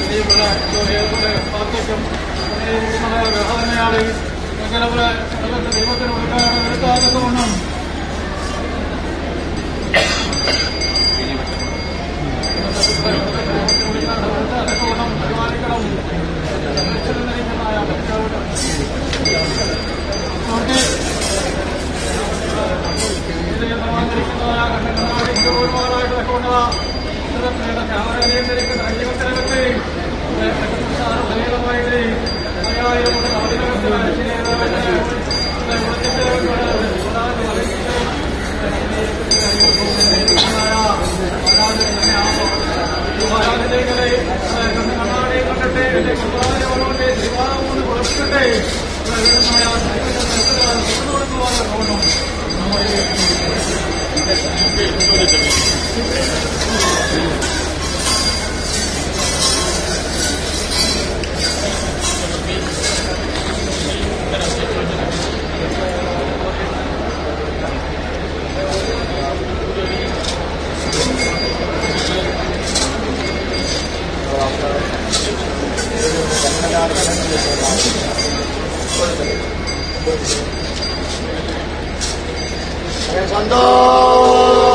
ദൈവത്തിന് എടുത്താതൊക്കെ കൊണ്ടും പരിപാലിക്കണം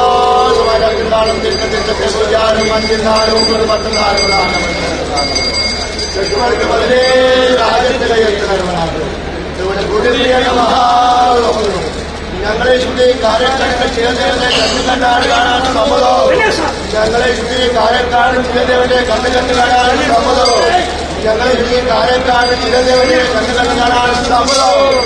സന്തോഷമായിരുന്നാലും തിരുത്തത്തെ പൂജാനും മഞ്ചിരുന്നാലും ഒരു 10 നാളുകളാണ് ചുറ്റുമടുക്ക് 17 രാജ്യത്തെ കയ്യെത്തുന്നവരാണ് ഇവിടെ കുടിയേറ്റ മഹാലോകം ഞങ്ങളെ ശുദ്ധി കാര്യക്കാരൊക്കെ ചേർന്നവരെ കണ്ണുകണ്ടാണ് കാണാൻ സമ്മതവും ഞങ്ങളെ ശുദ്ധി കാര്യക്കാരും ചേർന്നവരെ കണ്ണുകണ്ട് കാണാൻ സമ്മതവും ഞങ്ങളെ ശുദ്ധി കാര്യക്കാരും ചേർന്നവരെ കണ്ണുകണ്ട് കാണാൻ സമ്മതവും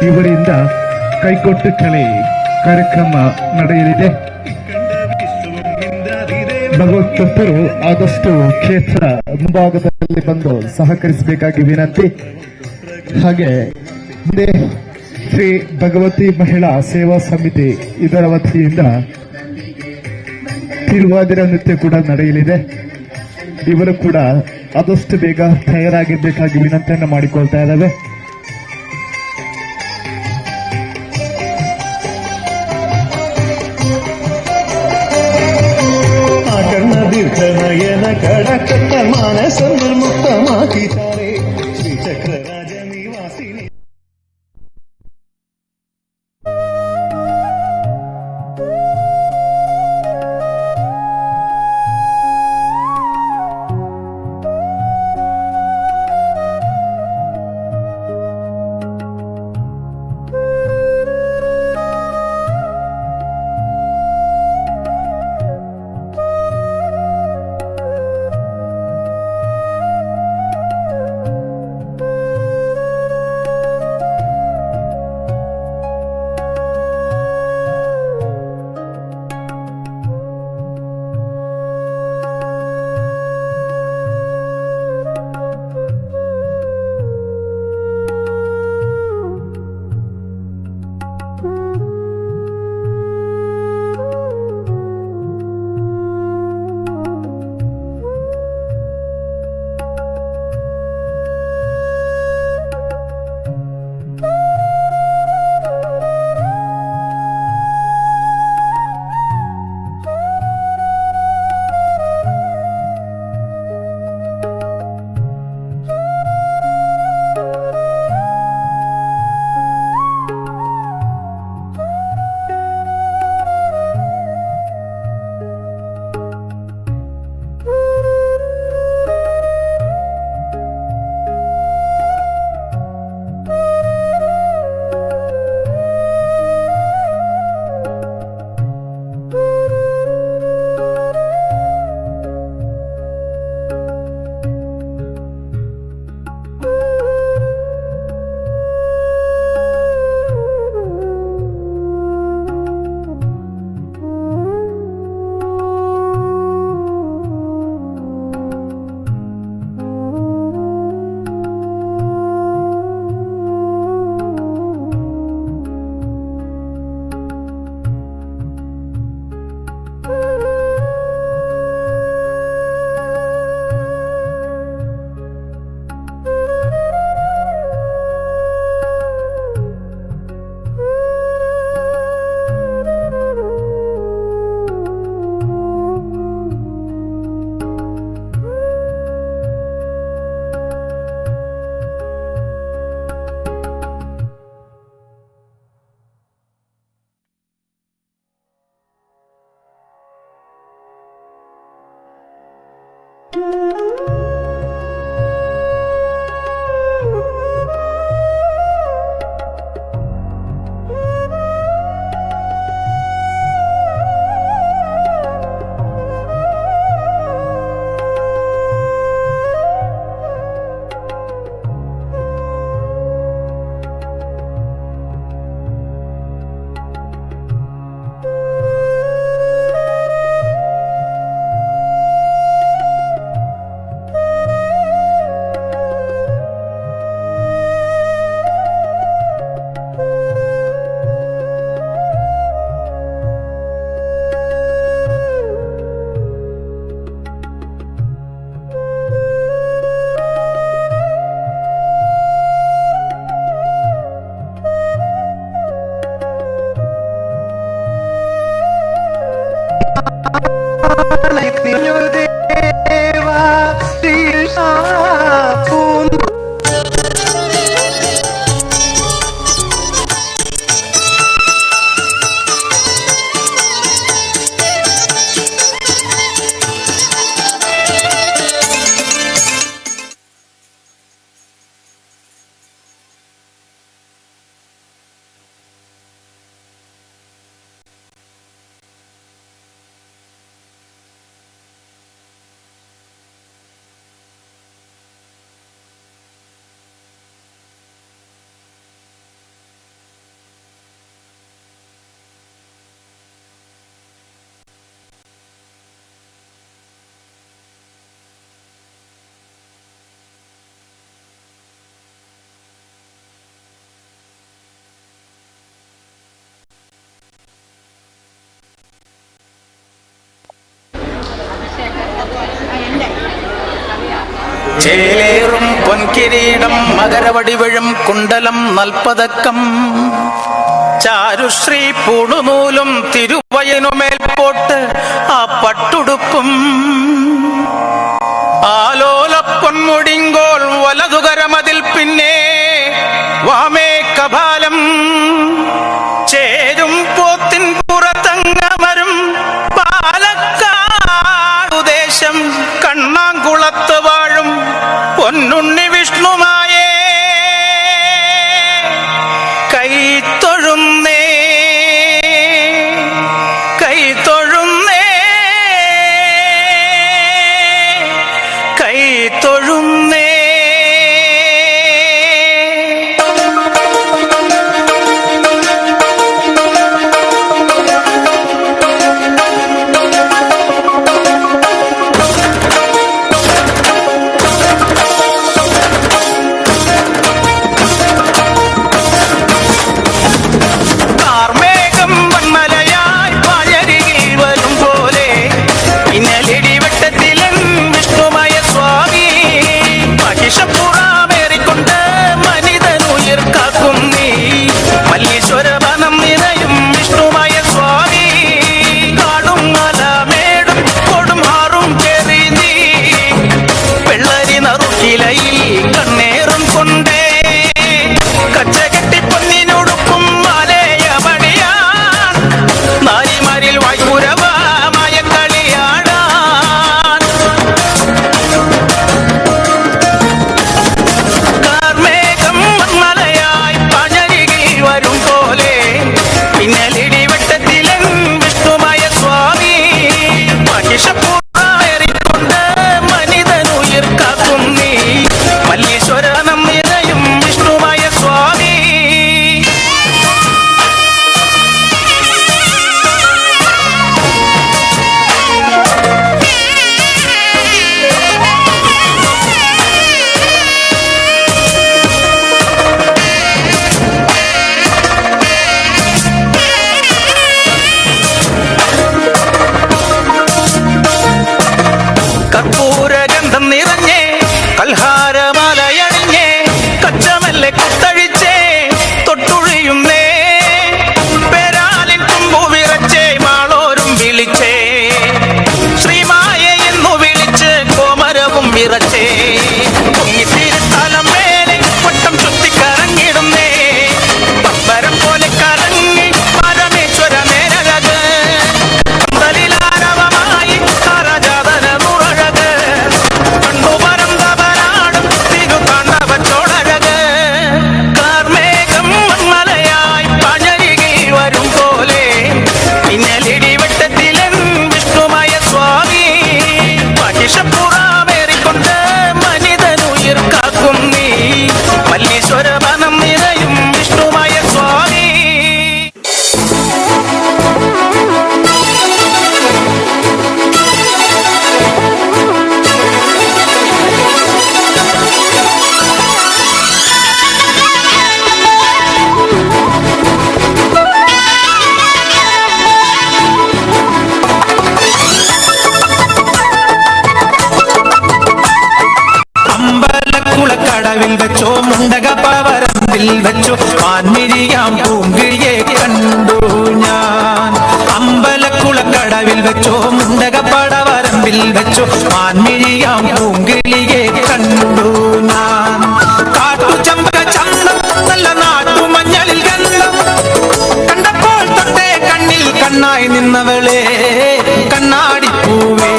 ಇವರಿಂದ ಕೈಕೊಟ್ಟು ಕಲೆ ಕಾರ್ಯಕ್ರಮ ನಡೆಯಲಿದೆ. ಭಗವದ್ಭಕ್ತರು ಆದಷ್ಟು ಕ್ಷೇತ್ರ ಮುಂಭಾಗದಲ್ಲಿ ಬಂದು ಸಹಕರಿಸಬೇಕಾಗಿ ವಿನಂತಿ. ಹಾಗೆ ಮುಂದೆ ಶ್ರೀ ಭಗವತಿ ಮಹಿಳಾ ಸೇವಾ ಸಮಿತಿ ಇದರ ವತಿಯಿಂದ ತಿರುವಾದಿರ ನೃತ್ಯ ಕೂಡ ನಡೆಯಲಿದೆ. ಇವರು ಕೂಡ ಆದಷ್ಟು ಬೇಗ ತಯಾರಾಗಿರ್ಬೇಕಾಗಿ ವಿನಂತಿಯನ್ನು ಮಾಡಿಕೊಳ್ತಾ ಇದ್ದಾವೆ. ನಯನ ಕಡಕಟ್ಟ ಮಾನಸ ನಿರ್ಮುಕ್ತಮಾಕಿದ್ದಾರೆ ಶ್ರೀಚಕ್ರ ರಾಜ ನಿವಾಸಿನಿ. ചേലേറും പൊൻകിരീടം മകരവടിവഴും കുണ്ടലം നൽപതക്കം ചാരുശ്രീ പൂണുനൂലും തിരുവയനുമേൽപോട്ട് ആ പട്ടുടുപ്പും ആലോലപ്പൊന്മുടിങ്കോൾ വലതുകരമതിൽ പിന്നെ വാമേ കപാലം ചേരും പോത്തിൻ പുറത്തങ്ങമരും പാലക്കാടുദേശം കണ്ണാങ്കുളത്ത് വാഴും പൊന്നുണ്ണി വിഷ്ണുമായേ കൈത്തൊഴുന്നേ കൈത്തൊഴുന്നേ കൈത്തൊഴുന്നേ. കർപ്പൂരഗന്ധം നിറഞ്ഞേ കൽഹാരമാലയണിഞ്ഞേ കച്ചമല്ലെ കുത്തഴിച്ചേ തൊട്ടുഴിയുന്നേ പേരാലിൻ തുമ്പു വിറച്ചേ മാളോരും വിളിച്ചേ ശ്രീമായ എന്നു വിളിച്ച് കോമരവും വിറച്ചേ പൊങ്ങിത്തിരുത്താലം മേലെ വട്ടം ചുറ്റിക്കറങ്ങിടുന്നേ പമ്പരം പോലെ കറങ്ങി പരമേശ്വര നേരഴക് പന്തലിലാരവമായി താരജാതന മുറഴക് കണ്ണുപരം തവരാടും തിരുതാണ്ഡവച്ചോടഴക് കാർമേഘം മൺമലയായി പഴകിൽ വരും പോലെ പിന്നലിടി വെട്ടത്തിലൻ വിഷ്ണുമായ സ്വാമി മഹിഷപ്പുറാമേറിക്കൊണ്ട് മനിതനുയിർ കാക്കും നീ മല്ലീശ്വര വനം നിറയും വിഷ്ണുമായ സ്വാമി. അമ്പലക്കുളക്കടവിൽ വെച്ചോ മുണ്ടകപ്പവരമ്പിൽ വെച്ചോ മാൻമിഴിയാം പൂങ്കിഴിയെ കണ്ടു ഞാൻ. അമ്പലക്കുളക്കടവിൽ വെച്ചോ മുണ്ടകപ്പടവരമ്പിൽ വെച്ചോ മാൻമിഴിയാം പൂങ്കിഴിയെ കണ്ടു ഞാൻ. കാട്ടുചമ്പക ചന്തം നല്ല നാട്ടുമഞ്ഞളിൽ ഗന്ധം കണ്ടപ്പോൾ തൊട്ടേ കണ്ണിൽ കണ്ണായി നിന്നവളെ കണ്ണാടിപ്പൂവേ.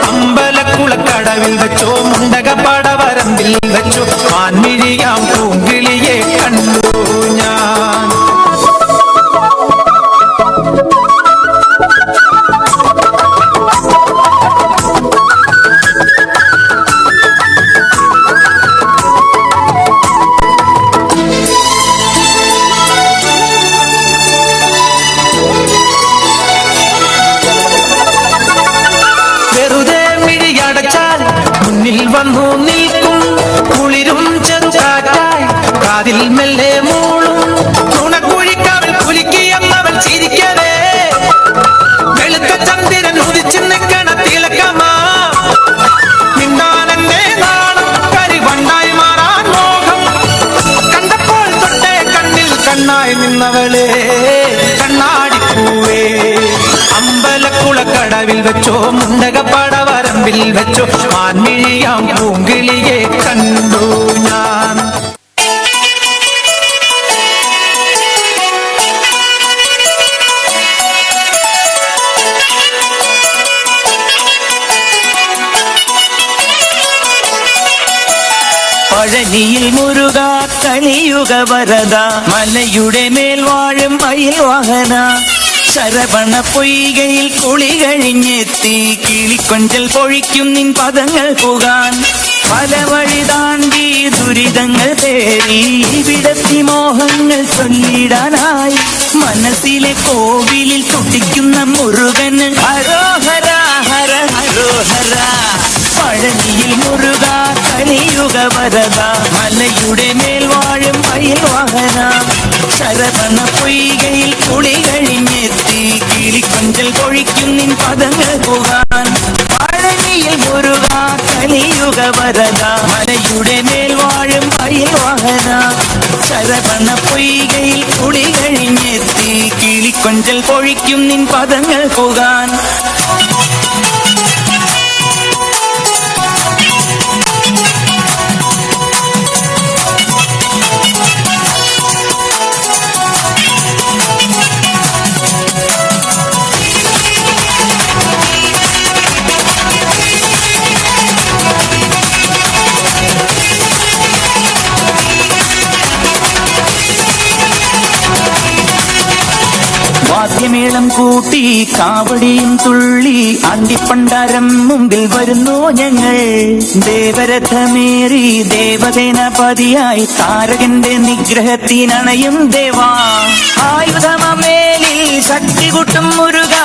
അമ്പലക്കുളക്കടവിൽ വെച്ചോ മുണ്ടകപ്പടവരമ്പിൽ വെച്ചോ മാൻമിഴിയാം പൂങ്കിളിയെ കണ്ടു ഞാൻ. വെറുതെ മിഴിയടച്ചാൽ മുന്നിൽ വന്നു നിൽക്കും കുളിരും ചെറുകാറ്റായി കാതിൽ മെല്ലെ മൂളും നുണക്കുഴിക്കാവിൽ കുലുക്കിയെന്നവൻ ചിരിക്കവേ വെളുത്ത ചന്ദ്രൻ ഉദിച്ചു നിൽക്കണ തിളക്കമാ മിണ്ടാനെന്നെ നാളെ വെച്ചോ മുണ്ടകപ്പാട വരമ്പിൽ വെച്ചോ മാൻമിഴിയാം പൂങ്കിളിയെ കണ്ടു ഞാൻ. പഴനിയിൽ മുരുക കലിയുഗ വരദ മലയുടെ മേൽ വാഴും മയിൽ വാഹന ശരവണ പൊയ്കയിൽ കുളി കഴിഞ്ഞെത്തി കിളിക്കൊഞ്ചൽ പൊഴിക്കും നിൻ പദങ്ങൾ പുകാൻ പല വഴി താണ്ടി ദുരിതങ്ങൾ തേടി ഇവിടത്തി മോഹങ്ങൾ ചൊല്ലിടാനായി മനസ്സിലെ കോവിലിൽ തുടിക്കുന്ന മുരുകന് ഹരോഹര ഹര ഹരോഹര. പഴനിയിൽ മുരുക കലിയുഗ വരദ മലയുടെ മേൽ വാഴും മയിൽ വാഹന ശരവണ പൊയ്കയിൽ കുളി കഴിഞ്ഞെത്തി കിളിക്കൊഞ്ചൽ പൊഴിക്കും നിൻ പദങ്ങൾ പുകാൻ പഴനിയിൽ മുരുക കലിയുഗ വരദ മലയുടെ മേൽ വാഴും മയിൽ വാഹന ശരവണ പൊയ്കയിൽ കുളി കഴിഞ്ഞെത്തി കിളിക്കൊഞ്ചൽ പൊഴിക്കും നിൻ പദങ്ങൾ പുകാൻ. വാദ്യമേളം കൂട്ടി കാവടിയും തുള്ളി അണ്ടിപ്പണ്ടാരം മുമ്പിൽ വരുന്നു ഞങ്ങൾ ദേവരഥമേറി ദേവസേനാപതിയായി താരകന്റെ നിഗ്രഹത്തിനണയും ദേവാ ആയുധമേലിൽ ശക്തി കൂട്ടും മുരുക.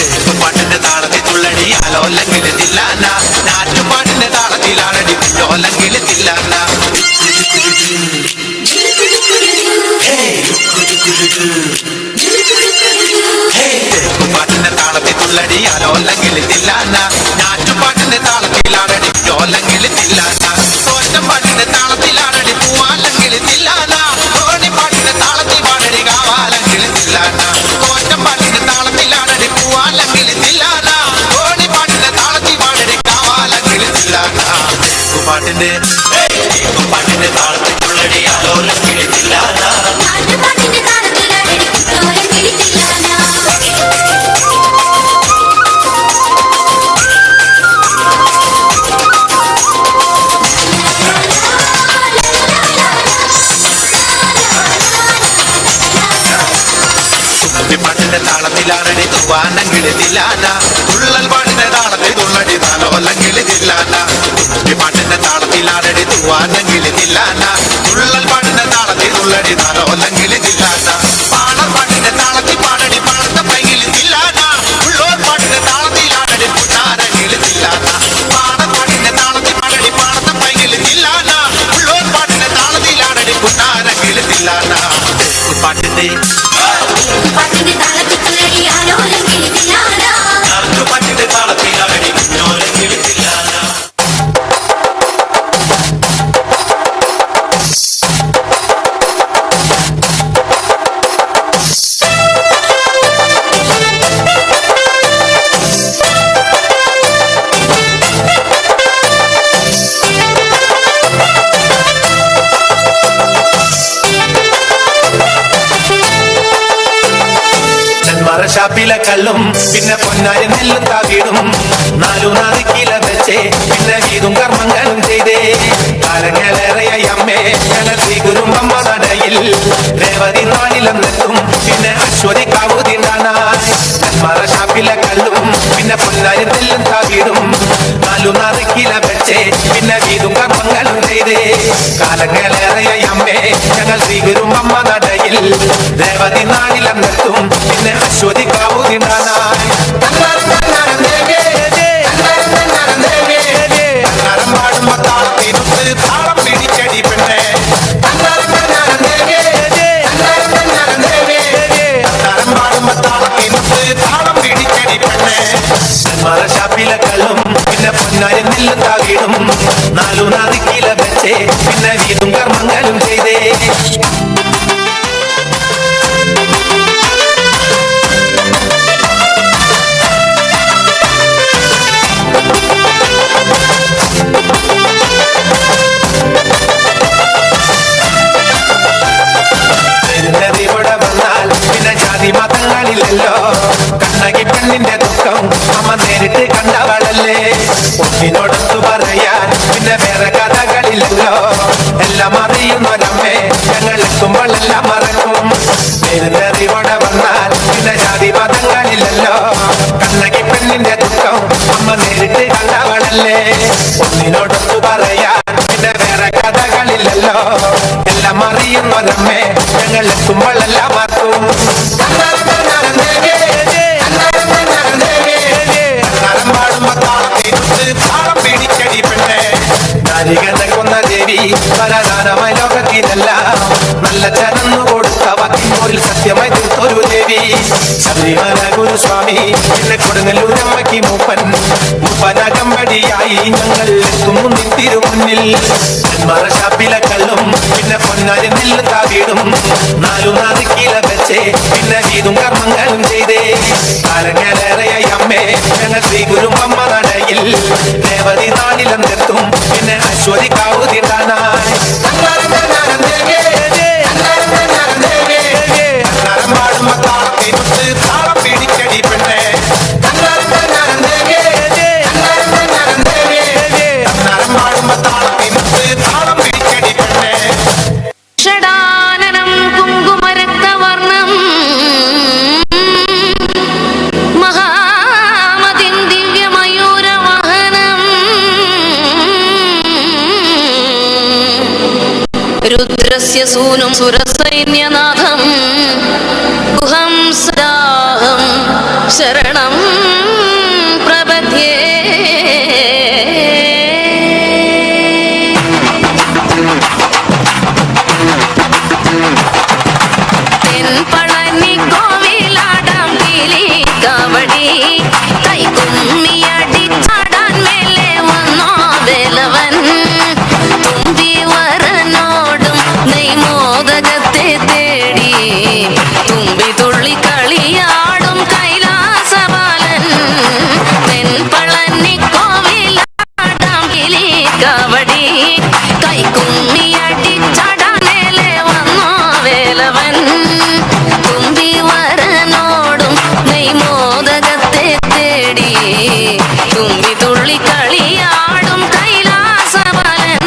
നാറ്റുപാട്ടിന്റെ താളത്തിലാണടി ലോലങ്കിലെത്തില്ലാന പാട്ടിന്റെ താളത്തിൽ തുള്ളടി ലോലങ്കിലെത്തില്ലാന നാറ്റുപാട്ടിന്റെ താളത്തിലാണടി ലോലങ്കിലെത്തില്ലാന തോറ്റപ്പാട്ടിന്റെ താളത്തിലാണടി പൂവാലങ്കിലെത്തില്ലാന ഓണിപ്പാട്ടിന്റെ താളത്തിൽ പാടടി കാവാലങ്കിലെത്തില്ലാന തോറ്റപ്പാട്ടിന്റെ താളത്തിലാണടി പൂവാലങ്കിലെത്തില്ലാന ഓണിപ്പാട്ടിന്റെ താളത്തിൽ പാടടി കാവാലങ്കിലെത്തില്ലാന പാട്ടിന്റെ പാട്ടിന്റെ താളത്തിൽ തുള്ളടി ലോലങ്കിലെത്തില്ലാന പാട്ടിന്റെ താളത്തിലാണടി തൂവാനങ്കിലെത്തില്ലാന തുള്ളൽ പാട്ടിന്റെ താളത്തിൽ തുള്ളടി താലോലങ്കിലെത്തില്ലാന പാട്ടിന്റെ താളത്തിലാണടി തൂവാനങ്കിലെത്തില്ലാന തുള്ളൽ പാട്ടിന്റെ താളത്തിൽ തുള്ളടി താലോലങ്കിലെത്തില്ലാന പാടൽ പാട്ടിന്റെ താളത്തിൽ പാടടി പാടത്ത പൈകിലെത്തില്ലാന ഉള്ളോർ പാട്ടിന്റെ താളത്തിലാണടി പുന്നാരങ്കിലെത്തില്ലാന പാടൽ പാട്ടിന്റെ താളത്തിൽ പാടടി പാടത്ത പൈകിലെത്തില്ലാന ഉള്ളോർ പാട്ടിന്റെ താളത്തിലാണടി പുന്നാരങ്കിലെത്തില്ലാന പാട്ടിന്റെ പാട്ടിന്റെ താളത്തിൽ തുള്ളടി ആലോലങ്കിലെത്തില്ലാന കള്ളും പിന്നെ പൊന്നാരി നെല്ലും താവിടും 4 നാദിക്കില വെച്ചേ പിന്നെ വീതും കർമ്മങ്ങളും ചെയ്തേ കാലങ്ങളേറെയായി അമ്മേ ഞങ്ങൾ ശ്രീ കുരുമ്പമ്മ നടയിൽ രേവതി നാളിലെന്നെത്തും പിന്നെ അശ്വതി കാവുതിണ്ടാനായി നെന്മാറ ഷാപ്പിലെ കള്ളും പിന്നെ പൊന്നാരി നെല്ലും താവിടും 4 നാദിക്കില വെച്ചേ പിന്നെ വീതും കർമ്മങ്ങളും ചെയ്തേ കാലങ്ങളേറെയായി അമ്മേ ഞങ്ങൾ ശ്രീ കുരുമ്പമ്മ നടയിൽ രേവതി നാളിലെന്നെത്തും പിന്നെ അശ്വതി കാവുതിണ്ടാനായി പാടുമ്പോ താളത്തിനൊത്ത് താളം പിടിച്ചടി പെണ്ണെ പാടുമ്പോ താളത്തിനൊത്ത് താളം പിടിച്ചടി പെണ്ണെ ഷാപ്പിലെ കള്ളും പിന്നെ പൊന്നാരി നെല്ലും താകിടും 4 നാദിക്കില വെച്ചേ പിന്നെ വീതും കർമ്മങ്ങളും ചെയ്തേ മതങ്ങളില്ലല്ലോ കണ്ണകി പെണ്ണിന്റെ ദുഃഖം അമ്മ നേരിട്ട് കണ്ടവളല്ലേ ഒന്നിനോടൊത്തു പറയാൻ പിന്നെ വേറെ കഥകളില്ലല്ലോ എല്ലാം അറിയുന്നൊരമ്മേ ഞങ്ങൾ എത്തുമ്പോൾ എല്ലാം മറക്കും നേരിട്ടറിവോടെ വന്നാൽ പിന്നെ ജാതി മതങ്ങളില്ലല്ലോ കണ്ണകി പെണ്ണിന്റെ ദുഃഖം അമ്മ നേരിട്ട് കണ്ടവളല്ലേ ഒന്നിനോടൊത്തു പറയാൻ പിന്നെ വേറെ കഥകളില്ലല്ലോ എല്ലാം അറിയുന്നൊരമ്മേ ഞങ്ങൾ എത്തുമ്പോൾ എല്ലാം മറക്കും താളം പിടിച്ചടി പെണ്ണെ നാരികനെ കൊന്ന ദേവി പരദാനമായ ലോകത്തിനല്ല നല്ല ചനന്നു കൊടുത്ത വാക്കിൻപോരിൽ സത്യമായി തീർത്തൊരു ദേവി ശബരിമല ഗുരുസ്വാമി പിന്നെ കൊടുങ്ങല്ലൂരമ്മയ്ക്ക് മൂപ്പനകമ്പടിയായി ഞങ്ങൾ എത്തുന്നു നിത്തിരുമുന്നിൽ ഷാപ്പിലെ കള്ളും പിന്നെ പൊന്നാരി നെല്ല് താവിടും 4 നാദിക്കില വെച്ചേ പിന്നെ വീതും കർമ്മങ്ങളും ചെയ്തേ കാലങ്ങളേറെയായി അമ്മേ ഞങ്ങൾ ശ്രീ കുരുമ്പമ്മ നടയിൽ രേവതി നാളിലെന്നെത്തും പിന്നെ അശ്വതി കാവുതിണ്ടാനായി പാടുമ്പോ താളത്തിനൊത്ത് താളം പിടിച്ചടി പെണ്ണെ പാടുമ്പോ താളത്തിനൊത്ത് താളം പിടിച്ചടി പെണ്ണെ ഷടാനനം കുങ്കുമരക്തവർണം മഹാമതിൻ ദിവ്യമയൂരവാഹനം രുദ്രസ്യ സൂനും സുരസൈന്യനാഥം ഗുഹം സദാഹം ശരണം പ്രപദ്യേ പളനി കോവിലാടാം പീലി കവടി കൈകുമ്മിയടി ചാടാൻ മേലെ വന്നോ വേലവൻ തുമ്പി വരനോടും നെയ്മോദകത്തെ തേടി തുമ്പി തുള്ളി കളിയാടും കൈലാസബാലൻ പളനി കോവിലാടാം പീലി കവടി കൈകുമ്മിയടി ചാടാൻ മേലെ വന്നോ വേലവൻ തുമ്പി വരനോടും നെയ്മോദകത്തെ തേടി തുമ്പി തുള്ളി കളിയാടും കൈലാസബാലൻ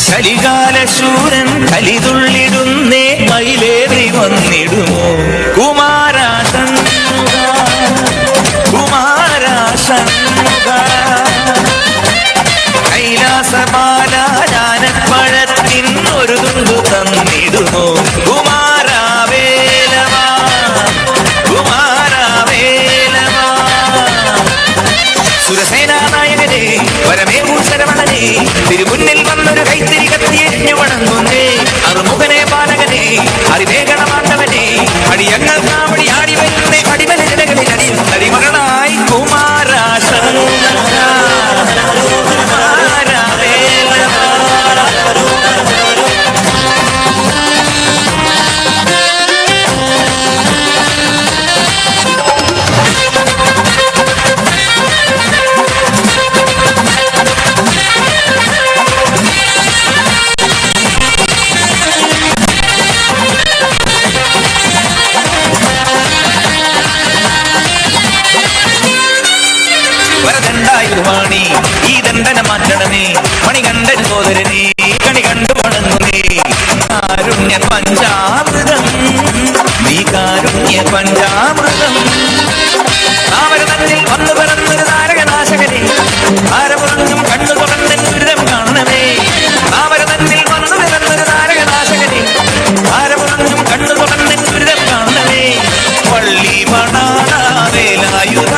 കലികാലശൂരൻ കലിതുള്ളിടുന്നേ മയിലേറി വന്നിടുമോ കുമാരാശന്മുഖ കൈലാസപാലാനപ്പഴത്തിൻ ഒരു തുണ്ടു തന്നിടുമോ കുമാരാവേലവാ സുരസേനാ നായകനെ വരമേ ഭൂഷരമണനെ തിരുമുന്നിൽ വന്നൊരു കൈത്തിരി കത്തിയഞ്ഞു വണങ്ങുന്നേ അറുമുഖനെ പാലകനെ ഹരിവേഗണമാണ്ടവനെ അടിയങ്ങൾ കാവടി ആടി വരുന്നേ അടിമലകളിൽ അടിമകളായി കുമാരാശ കണ്ട സോദരനേ കണി കണ്ടു വണങ്ങുന്നേ കാരുണ്യ പഞ്ചാമൃതം നീ കാരുണ്യ പഞ്ചാമൃതം താമരതന്നിൽ വന്നു പിറന്നൊരു താരകനാശകനെ താരപുറങ്ങും കണ്ണു തുറന്ന ദുരിതം കാണണമേ താമരതന്നിൽ വന്നു പിറന്നൊരു താരകനാശകനെ താരപുറങ്ങും കണ്ണു തുറന്ന ദുരിതം കാണണമേ പള്ളി മണാവേലായുധ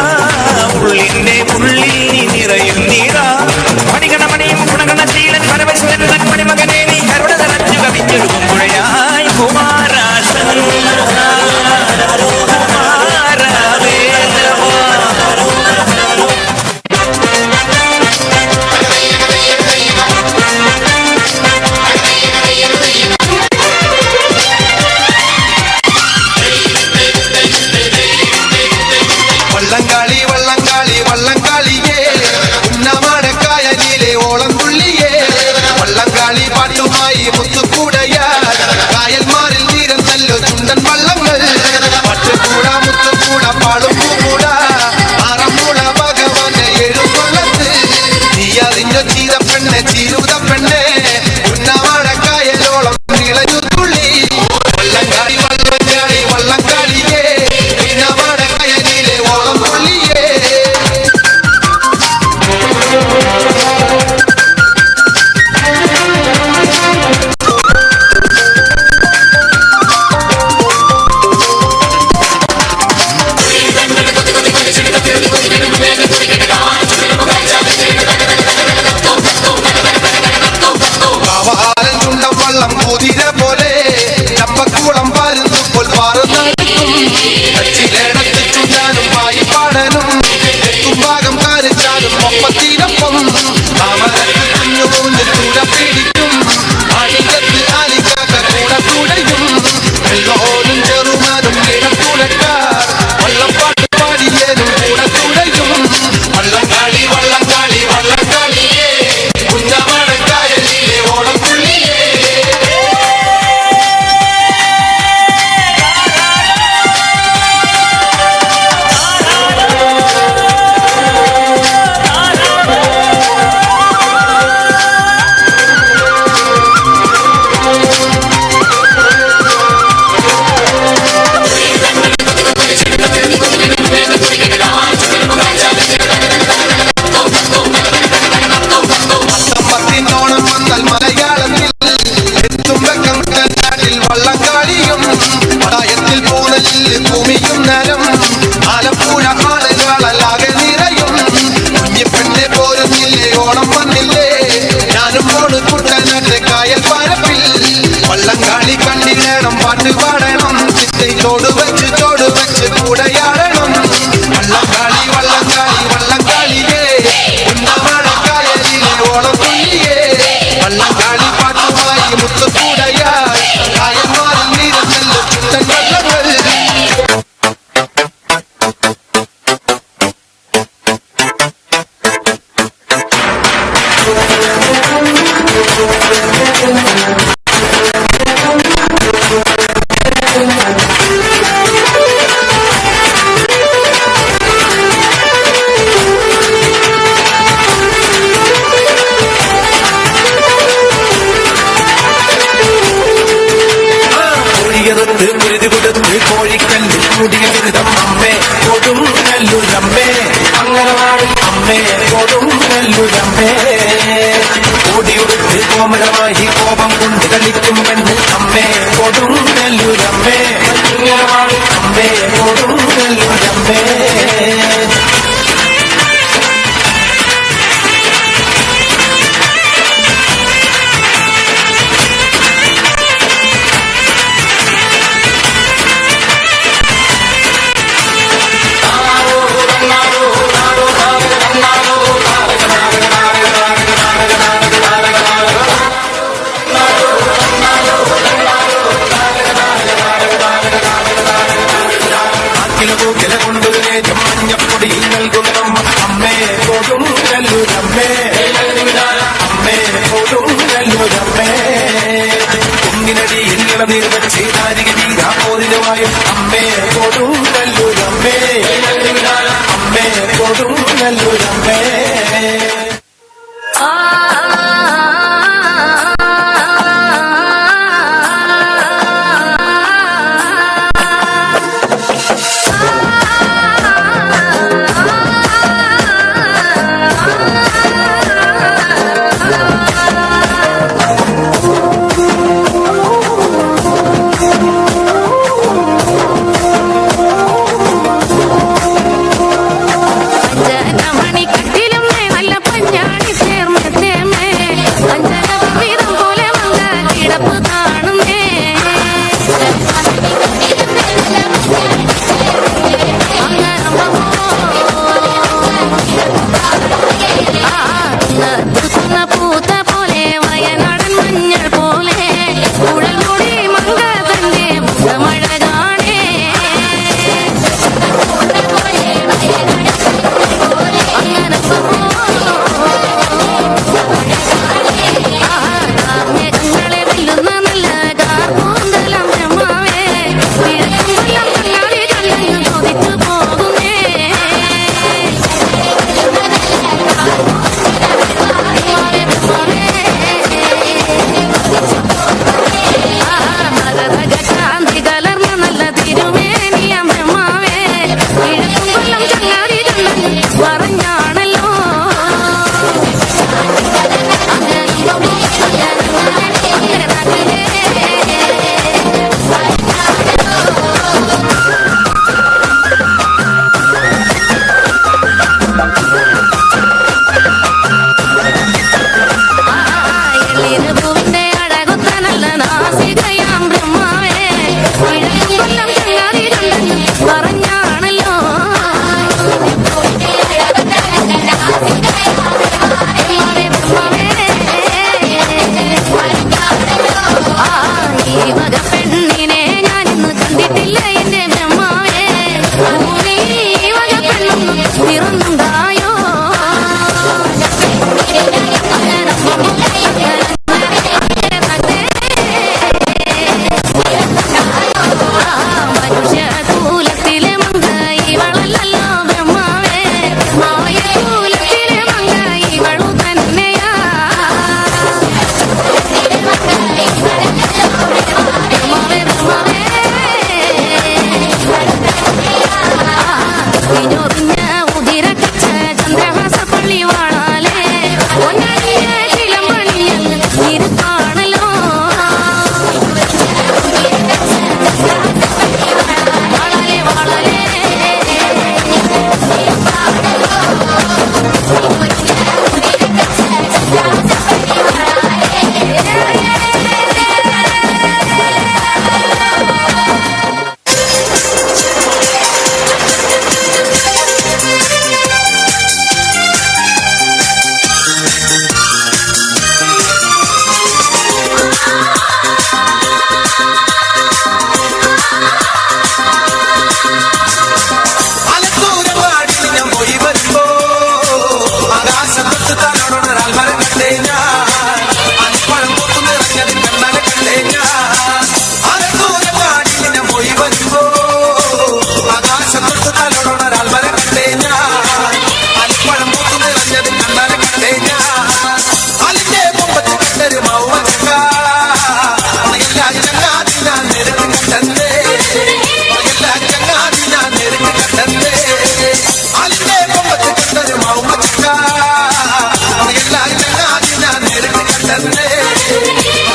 ഉള്ളിന്റെ ഉള്ളിൽ നിറയും നീറ മണികണമണിയും ഗുണഗണശീലൻ പരമശിവൻ മണിമകനെ നീ കരുണ തലച്ചു കവിഞ്ഞൊരുക്കും പുഴയായി കുമാരാശൻ വള്ളംകാളി വള്ളംകാളി വള്ളംകാളിയേ ഉന്നമാടക്കായലിലെ ഓളം തുള്ളിയേ വള്ളംകാളി പാട്ടുമായി മുത്തുകൂടയാ കായൽമാരിൽ തീരുന്നല്ലോ ചുണ്ടൻ വള്ളങ്ങൾ പട്ടുകൂട മുത്തുകൂട പാടും പൂകൂട ആറമ്മൂട ഭഗവാന്റെ എഴുകൊള്ളത്ത് നീ അതിഞ്ഞ ചീത പെണ്ണെ ചീരുത പെണ്ണെ ഉന്നമാടക്കായലോളം ഇളഞ്ഞു തുള്ളി വള്ളംകാളി വള്ളംകാളി വള്ളംകാളിയേ ഉന്നമാടക്കായലിലെ ഓളം തുള്ളിയേ കാവാലൻ ചുണ്ടൻ വള്ളം കുതിര പോലെ ചമ്പക്കുളം പാരുന്നപ്പോൾ പാറുന്നടുക്കും കച്ചിലേടത്ത് ചുണ്ടാനും പായിപ്പാടനും തുമ്പാകം കാരിച്ചാലും ഒപ്പത്തിനൊപ്പം താമരത്ത് കുഞ്ഞുമൂന്ന് കൂടെ പിടിക്കും ആടികത്ത് ആലിക്കാക്ക കൂടെ കൂടെയും വെള്ളോനും ചെറുമാനും ഇടക്കൂടക്കാർ വള്ളപ്പാട്ട് പാടിയേനും കൂടെ കൂടെയും വള്ളംകാളി വള്ളംകാളി വള്ളംകാളിയേ കുഞ്ഞമാടക്കായലിലെ ഓളം തുള്ളിയേ പത്തിനോണം വന്നാൽ മലയാളത്തിൽ എത്തും വെക്കം നാട്ടിൽ വള്ളംകാളിയും പടായത്തിൽ പൂനലിൽ ഭൂമിയും നരം ആലപ്പുഴ ആളുകളല്ലാകെ നിറയും കുഞ്ഞിപ്പെണ്ണെ പോരുന്നില്ലേ ഓണം വന്നില്ലേ ഞാനും പോണ് കുട്ടനാട്ടെ കായൽ പരപ്പിൽ വള്ളംകാളി കണ്ടിടണം പാട്ട് പാടണം ചിറ്റൈ ചോട് വെച്ച് കൂടെയാടണം വള്ളംകാളി വള്ളംകാളി വള്ളംകാളിയേ ഉന്നമടക്കായലിലെ ഓളം തുള്ളിയേ വള്ളംകാളി പാട്ടുമായി മുത്തുകൂടയാ കായൽമാരിൽ നീരുന്നല്ലോ ചുണ്ടൻ വള്ളങ്ങൾ കോഴിയറുത്ത് കുരുതി കൊടുത്ത് കോഴിക്കല്ല് കൂടിയ വിരുദം അമ്മേ കൊടും നെല്ലുരമ്മേ അങ്ങനവാടി അമ്മേ കൊടും നെല്ലുരമ്മേ ഓടിയുടുത്ത് കോമരമായി കോപം കൊണ്ട് കളിക്കും പെണ്ണ് അമ്മേ കൊടും നെല്ലുരമ്മേ അങ്ങനവാടി അമ്മേ കൊടും നെല്ലുരമ്മേ കില കൊണ്ടൊരു നേരം മഞ്ഞപ്പൊടിയിൽ നൽകുന്ന അമ്മേ കൊടും നെല്ലുരമ്മേ അമ്മേ കൊടും നെല്ലുരമ്മേ കുന്നിനടിയിൽ ഇളനീർ വെച്ച് നാരിക വീരാപോരിലുമായും അമ്മേ കൊടും നെല്ലുരമ്മേ അമ്മേ കൊടും നെല്ലുരമ്മേ ആ തന്നെ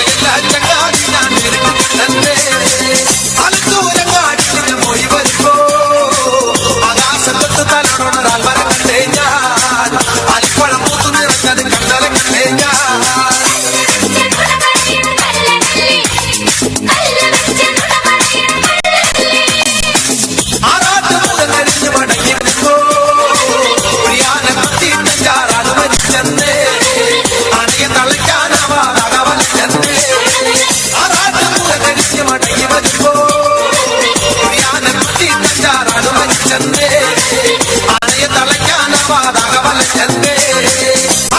എല്ലാ ചങ്ങാതി ഞാൻ നേരിട്ട് തന്നെ അലത്തൂരങ്ങാടി പോയി വരുമ്പോ ആകാശത്ത് തലോടൊരാൾ വര കണ്ടേ ഞാൻ അരിപ്പഴം പൂത്തു നിറഞ്ഞത് കണ്ടല കണ്ടേ ഞാൻ ആറാട്ട് മുതൽ കഴിഞ്ഞ് മടങ്ങി വരുമ്പോ പ്രിയാനെ പത്തിട്ടാറാണ് മരിച്ചെന്നേ അണയെ തളിക്കാനാവാതകവലെന്നേ ആറാട്ട് മുതൽ കഴിഞ്ഞ് മടങ്ങി വരുമ്പോ പ്രിയാനെ പത്തിട്ടാറാണ് മരിച്ചെന്നേ അണയെ തളിക്കാനാവാതകവലെന്നേ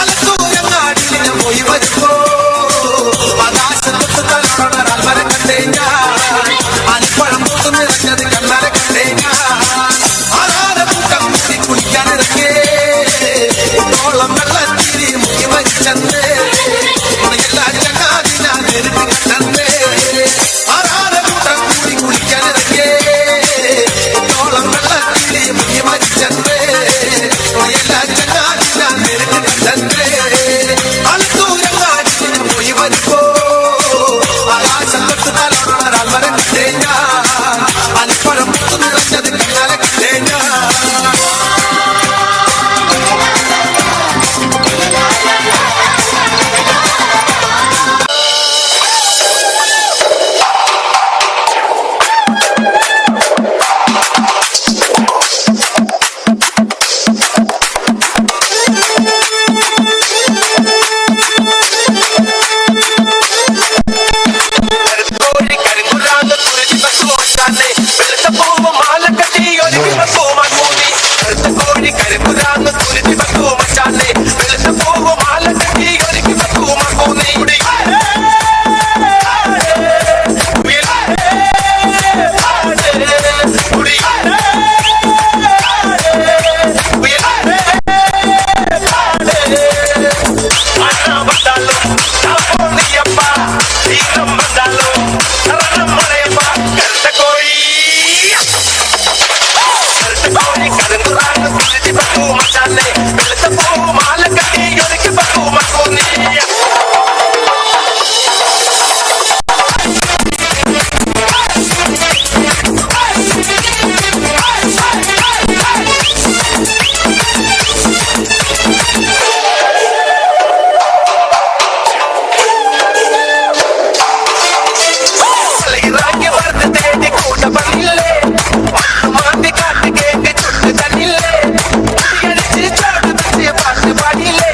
അലത്തൂരങ്ങാടിനെ പോയി വരുമ്പോ ആകാശത്ത് തലോടൊരാൾ വര കണ്ടേ ഞാൻ അരിപ്പഴം പൂത്തു നിറഞ്ഞത് കണ്ണാലെ കണ്ടേ ഞാൻ ആരാധകൂട്ടം കൂടി കുളിക്കാനിറങ്ങേ കുട്ടോളം വെള്ളത്തിരി മുക്കി മരിച്ചെന്നേ എല്ലാ ചങ്ങാതി ഞാൻ നേരിട്ട് കണ്ടേ ആരാധകൂട്ടം കൂടി കുളിക്കാനിറങ്ങേ കുട്ടോളം വെള്ളത്തിരി മുക്കി മരിച്ചെന്നേ എല്ലാ ചങ്ങാതി ഞാൻ നേരിട്ട് കണ്ടേ അലത്തൂരങ്ങാടി പോയി വരുമ്പോ ആകാശത്ത് തലോടൊരാൾ വര കണ്ടേ ഞാൻ അരിപ്പഴം പൂത്തു നിറഞ്ഞത് കണ്ണാലെ കണ്ടേ ഞാൻ കോഴി കരിങ്കുരാന്ന് കുരുതി പശുവോട്ടാനെ വെളുത്ത പൂവ് മാല കെട്ടി ഒരുങ്ങി പശുവൂമാക്കൂനി വെളുത്ത കോഴി കരിങ്കുരാന്ന് കുരുതി പശുവോമച്ചാനെ വെളുത്ത പൂവ് മാല കെട്ടി ഒരുങ്ങി പശുവൂമാക്കൂനി വെളുത്ത പൂവ് മാല കെട്ടി ഒരുങ്ങി പശുവൂമാക്കൂനി ഇറാക്കി വറുത്ത് തേടി കൂട്ട പണിയില്ലേ മാന്തി കാട്ട് കേക്ക് ചുട്ട് തന്നില്ലേ അടിച്ച് ചോട്ട് തച്ചിയ പാട്ട് പാടിയില്ലേ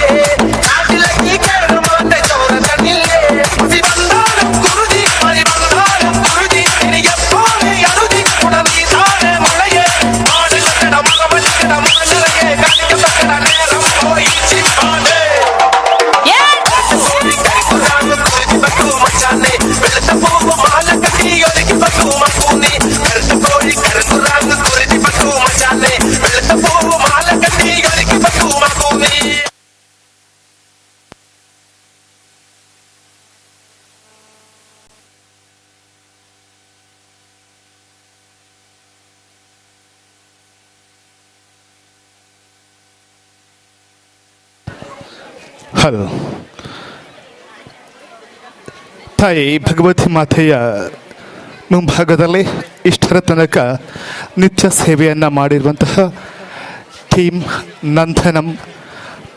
നാട്ടിലേക്ക് കയറുമാന്റെ ചോര തന്നില്ലേ വന്നാലും കുരുതി മഴ വന്നാലും കുരുതി ഇനി എപ്പോലെ അറുതി ഉടനീ താഴെ മഴയെ മാട് കെട്ടട മകമലിക്കട മണിറയെ കളിക്കപ്പെട്ട നേരം പോയി ചിപ്പാട് വെളുത്ത പൂവ് മാല കെട്ടി ഒരുക്കി പശുവൂമാക്കൂനി വെളുത്ത കോഴി കരിങ്കുരാന്ന് കുരുതി പശുവൂമച്ചാനെ വെളുത്ത പൂവ് മാല കെട്ടി ഒരുക്കി പശുവൂമാക്കൂനി ಹಲೋ ತಾಯಿ ಭಗವತಿ ಮಾತೆಯ ಮುಂಭಾಗದಲ್ಲಿ ಇಷ್ಟರ ತನಕ ನಿತ್ಯ ಸೇವೆಯನ್ನು ಮಾಡಿರುವಂತಹ ಟೀಮ್ ನಂದನಂ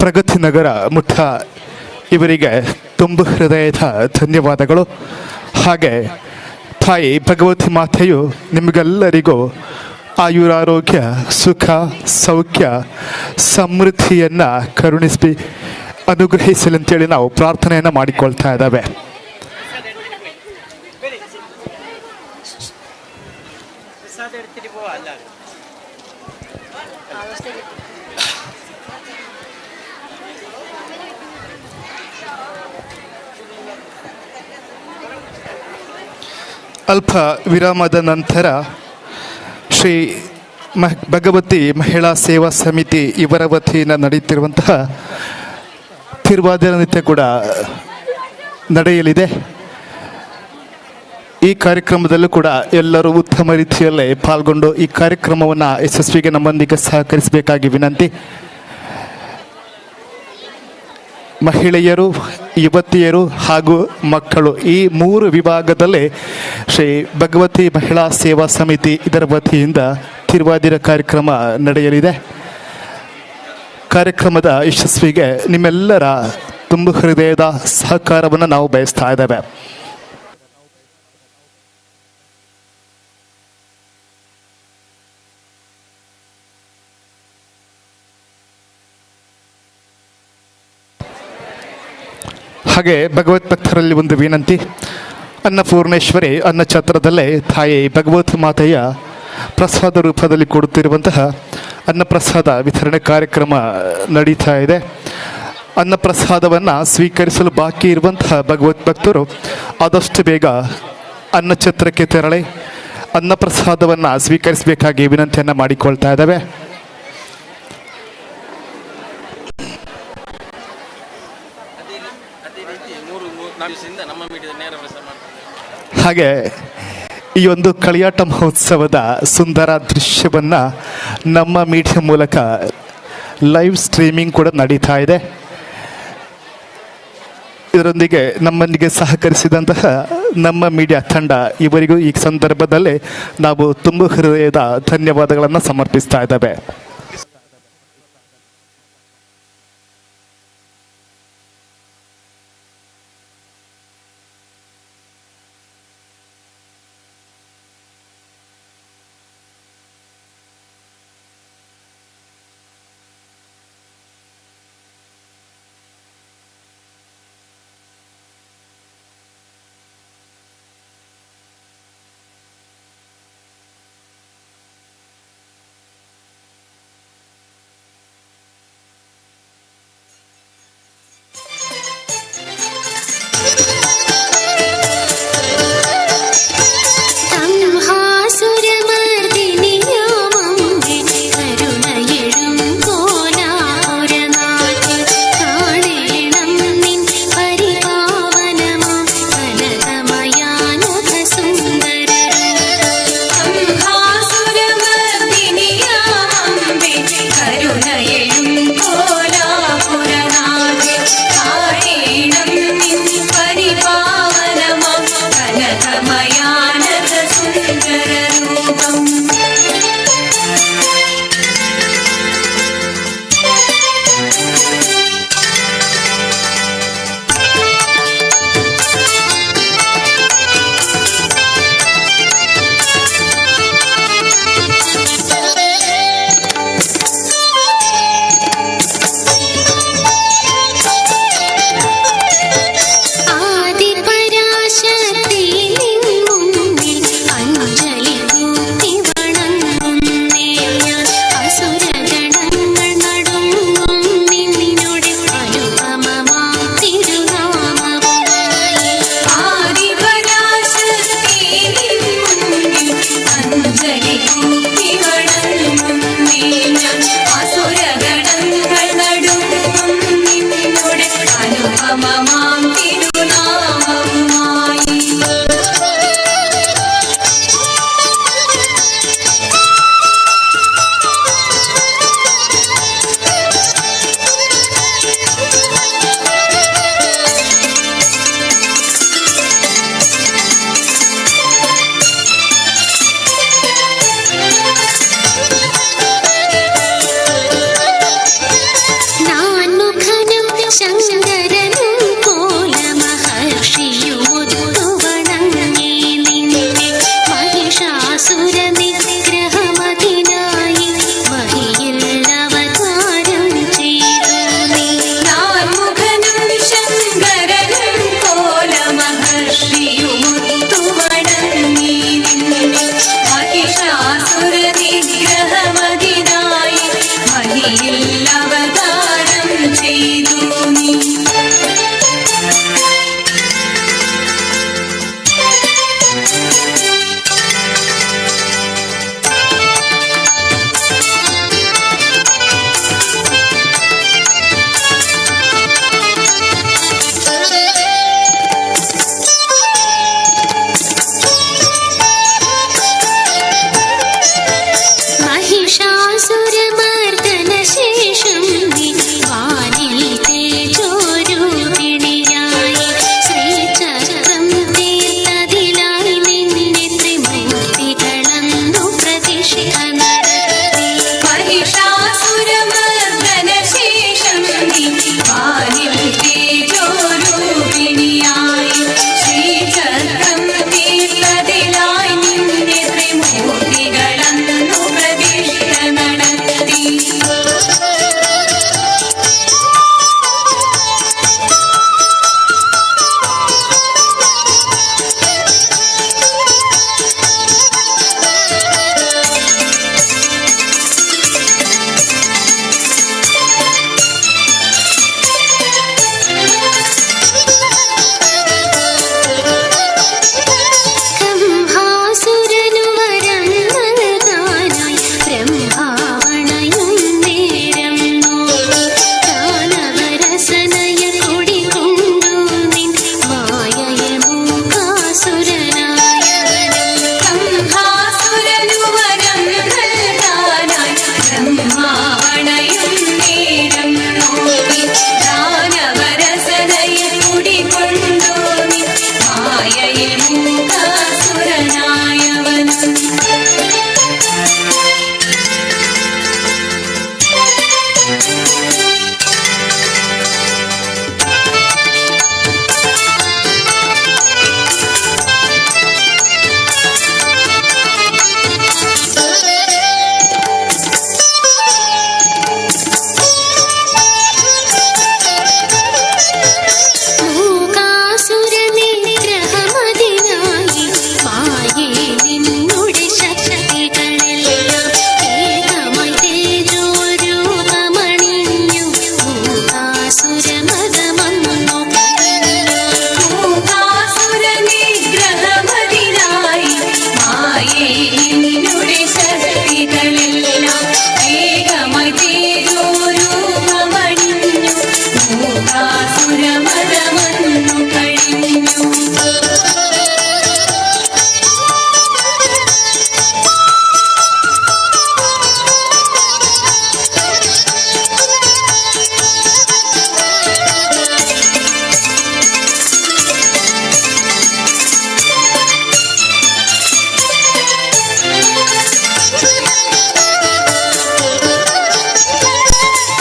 ಪ್ರಗತಿ ನಗರ ಮುಠ ಇವರಿಗೆ ತುಂಬ ಹೃದಯದ ಧನ್ಯವಾದಗಳು. ಹಾಗೆ ತಾಯಿ ಭಗವತಿ ಮಾತೆಯು ನಿಮಗೆಲ್ಲರಿಗೂ ಆಯುರಾರೋಗ್ಯ ಸುಖ ಸೌಖ್ಯ ಸಮೃದ್ಧಿಯನ್ನು ಕರುಣಿಸಿ ಅನುಗ್ರಹಿಸಲಿ ಅಂತೇಳಿ ನಾವು ಪ್ರಾರ್ಥನೆಯನ್ನು ಮಾಡಿಕೊಳ್ತಾ ಇದ್ದಾವೆ. ಅಲ್ಪ ವಿರಾಮದ ನಂತರ ಶ್ರೀ ಭಗವತಿ ಮಹಿಳಾ ಸೇವಾ ಸಮಿತಿ ಇವರ ವತಿಯಿಂದ ನಡೆಯುತ್ತಿರುವಂತಹ ತಿರುವಾದಿರ ನೃತ್ಯ ಕೂಡ ನಡೆಯಲಿದೆ. ಈ ಕಾರ್ಯಕ್ರಮದಲ್ಲೂ ಕೂಡ ಎಲ್ಲರೂ ಉತ್ತಮ ರೀತಿಯಲ್ಲೇ ಪಾಲ್ಗೊಂಡು ಈ ಕಾರ್ಯಕ್ರಮವನ್ನು ಯಶಸ್ವಿಗೆ ನಮ್ಮೊಂದಿಗೆ ಸಹಕರಿಸಬೇಕಾಗಿ ವಿನಂತಿ. ಮಹಿಳೆಯರು ಯುವತಿಯರು ಹಾಗೂ ಮಕ್ಕಳು ಈ 3 ವಿಭಾಗದಲ್ಲಿ ಶ್ರೀ ಭಗವತಿ ಮಹಿಳಾ ಸೇವಾ ಸಮಿತಿ ಇದರ ವತಿಯಿಂದ ತಿರುವಾದಿರ ಕಾರ್ಯಕ್ರಮ ನಡೆಯಲಿದೆ. ಕಾರ್ಯಕ್ರಮದ ಯಶಸ್ವಿಗೆ ನಿಮ್ಮೆಲ್ಲರ ತುಂಬ ಹೃದಯದ ಸಹಕಾರವನ್ನು ನಾವು ಬಯಸ್ತಾ ಇದ್ದೇವೆ. ಹಾಗೆ ಭಗವತ್ ಭಕ್ತರಲ್ಲಿ ಒಂದು ವಿನಂತಿ, ಅನ್ನಪೂರ್ಣೇಶ್ವರಿ ಅನ್ನಛತ್ರದಲ್ಲೇ ತಾಯಿ ಭಗವತ್ ಮಾತೆಯ ಪ್ರಸಾದ ರೂಪದಲ್ಲಿ ಕೊಡುತ್ತಿರುವಂತಹ ಅನ್ನಪ್ರಸಾದ ವಿತರಣೆ ಕಾರ್ಯಕ್ರಮ ನಡೀತಾ ಇದೆ. ಅನ್ನಪ್ರಸಾದವನ್ನು ಸ್ವೀಕರಿಸಲು ಬಾಕಿ ಇರುವಂತಹ ಭಗವತ್ ಭಕ್ತರು ಆದಷ್ಟು ಬೇಗ ಅನ್ನಛತ್ರಕ್ಕೆ ತೆರಳಿ ಅನ್ನಪ್ರಸಾದವನ್ನು ಸ್ವೀಕರಿಸಬೇಕಾಗಿ ವಿನಂತಿಯನ್ನು ಮಾಡಿಕೊಳ್ತಾ ಇದ್ದಾವೆ. ಹಾಗೆ ಈ ಒಂದು ಕಳಿಯಾಟ ಮಹೋತ್ಸವದ ಸುಂದರ ದೃಶ್ಯವನ್ನು ನಮ್ಮ ಮೀಡಿಯಾ ಮೂಲಕ ಲೈವ್ ಸ್ಟ್ರೀಮಿಂಗ್ ಕೂಡ ನಡೀತಾ ಇದೆ. ಇದರೊಂದಿಗೆ ನಮ್ಮೊಂದಿಗೆ ಸಹಕರಿಸಿದಂತಹ ನಮ್ಮ ಮೀಡಿಯಾ ತಂಡ ಇವರಿಗೂ ಈ ಸಂದರ್ಭದಲ್ಲಿ ನಾವು ತುಂಬ ಹೃದಯದ ಧನ್ಯವಾದಗಳನ್ನು ಸಮರ್ಪಿಸ್ತಾ ಇದ್ದೇವೆ.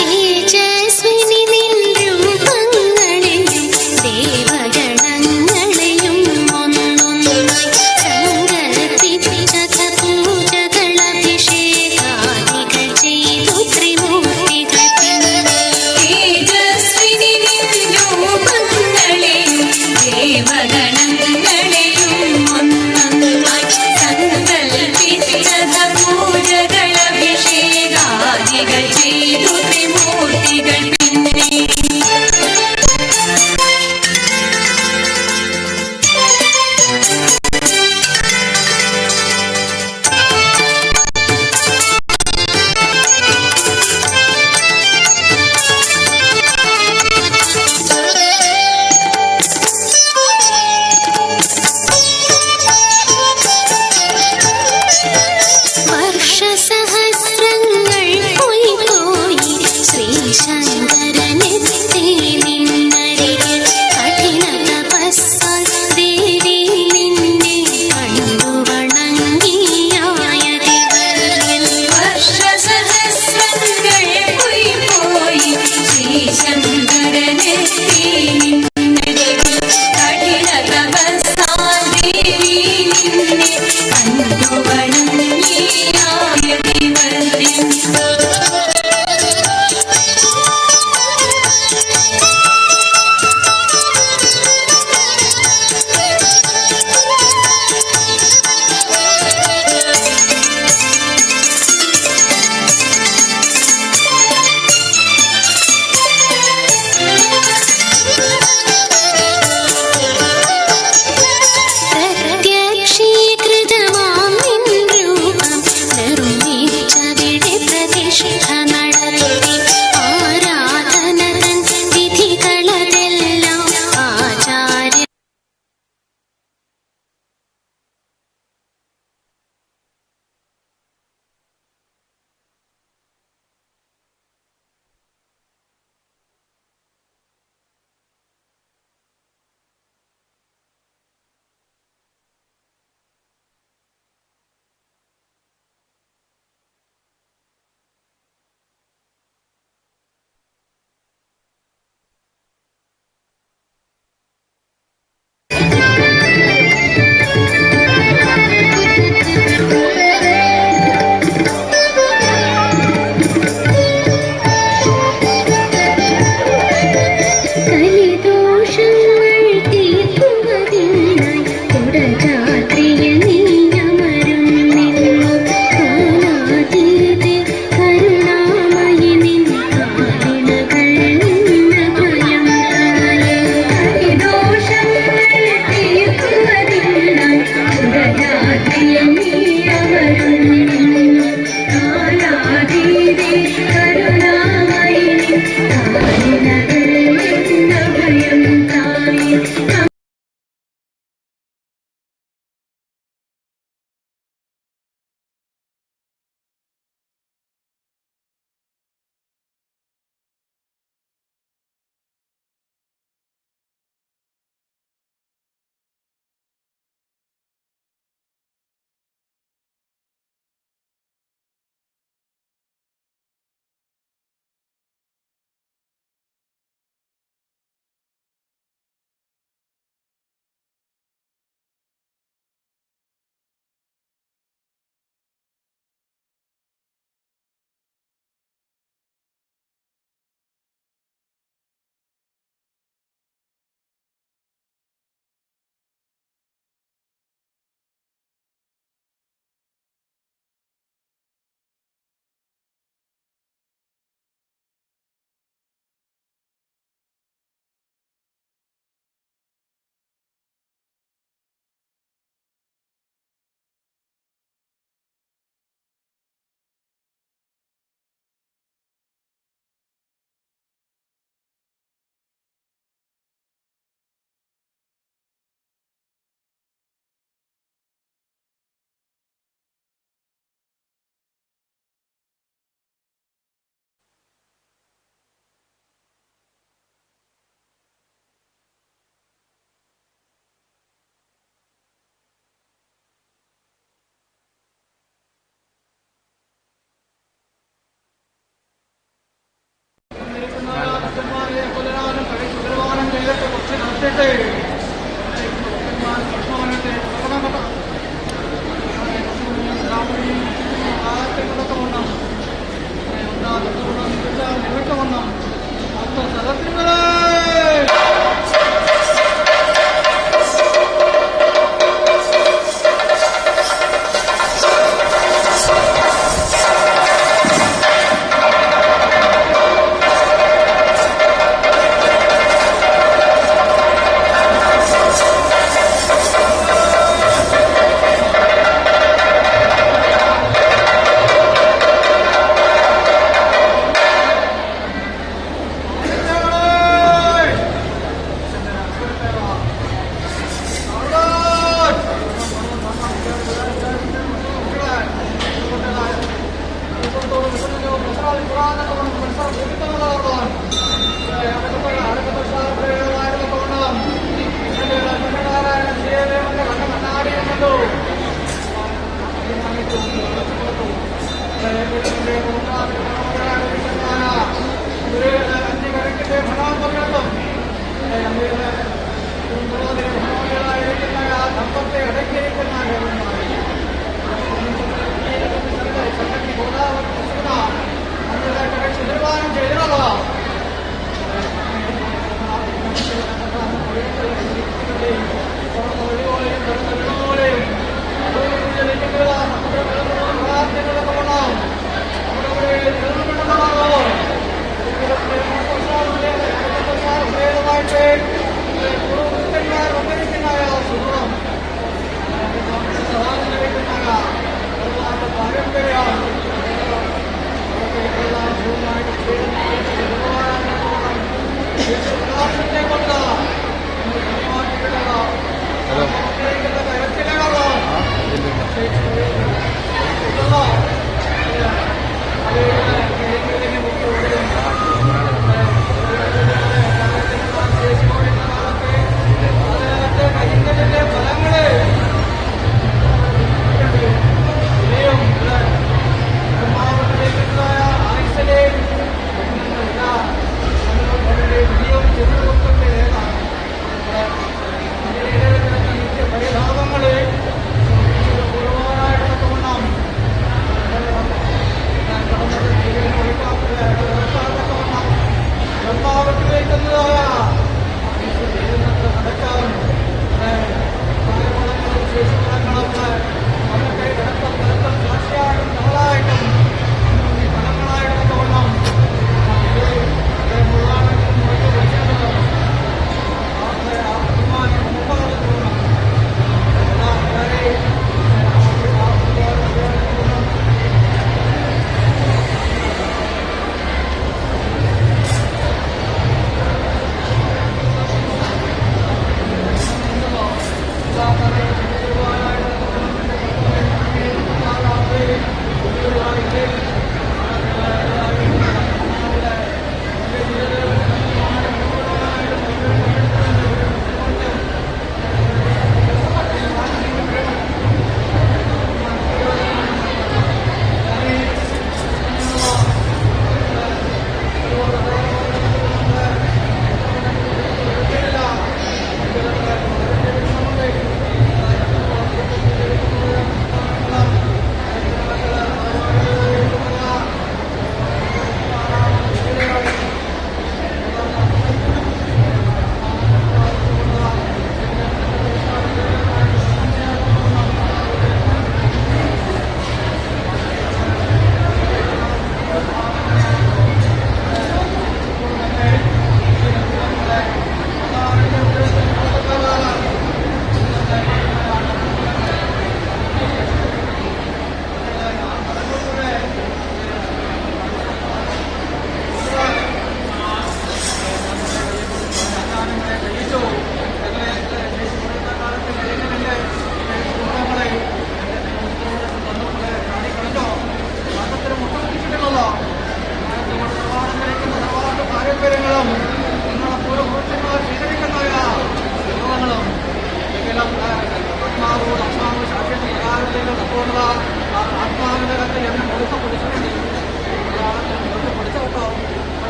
തേജസ്വിനി നിൻ രൂപങ്ങളിൽ ദേവഗണങ്ങളെ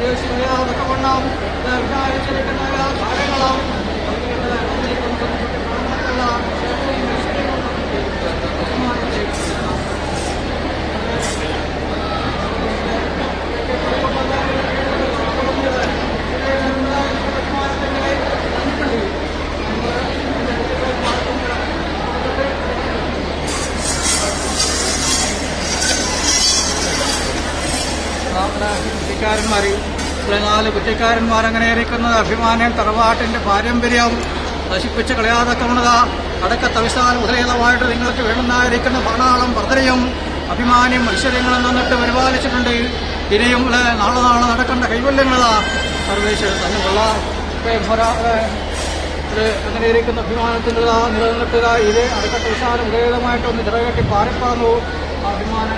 പ്രവേശിക്കുന്നതിനൊക്കെ കൊണ്ടാവും വിചാരിച്ചിരിക്കുന്ന കാര്യങ്ങളും കുറ്റക്കാരന്മാർ, 4 കുറ്റക്കാരന്മാരങ്ങനെ ഇരിക്കുന്നത് അഭിമാനം തറവാട്ടിൻ്റെ പാരമ്പര്യം നശിപ്പിച്ച് കളയാതക്കവണത അടക്കത്തവിസ്ഥാനം മുതലേതമായിട്ട് നിങ്ങൾക്ക് വേണ്ടുന്നതായിരിക്കുന്ന പണാളം വർദ്ധനയും അഭിമാനം മത്സരങ്ങളും തന്നിട്ട് പരിപാലിച്ചിട്ടുണ്ട്. ഇനിയും നാളെ നടക്കേണ്ട കൈവല്യങ്ങളാ സർവേശ്വരൻ തന്നെയുള്ള അങ്ങനെ ഇരിക്കുന്ന അഭിമാനത്തിൻ്റെതാ നിലനിന്നിട്ടുക ഇത് അടക്കത്തവിസ്ഥാനം മുതലേതമായിട്ടൊന്ന് ചിറകെട്ടി പാറിപ്പാന്നു അഭിമാനം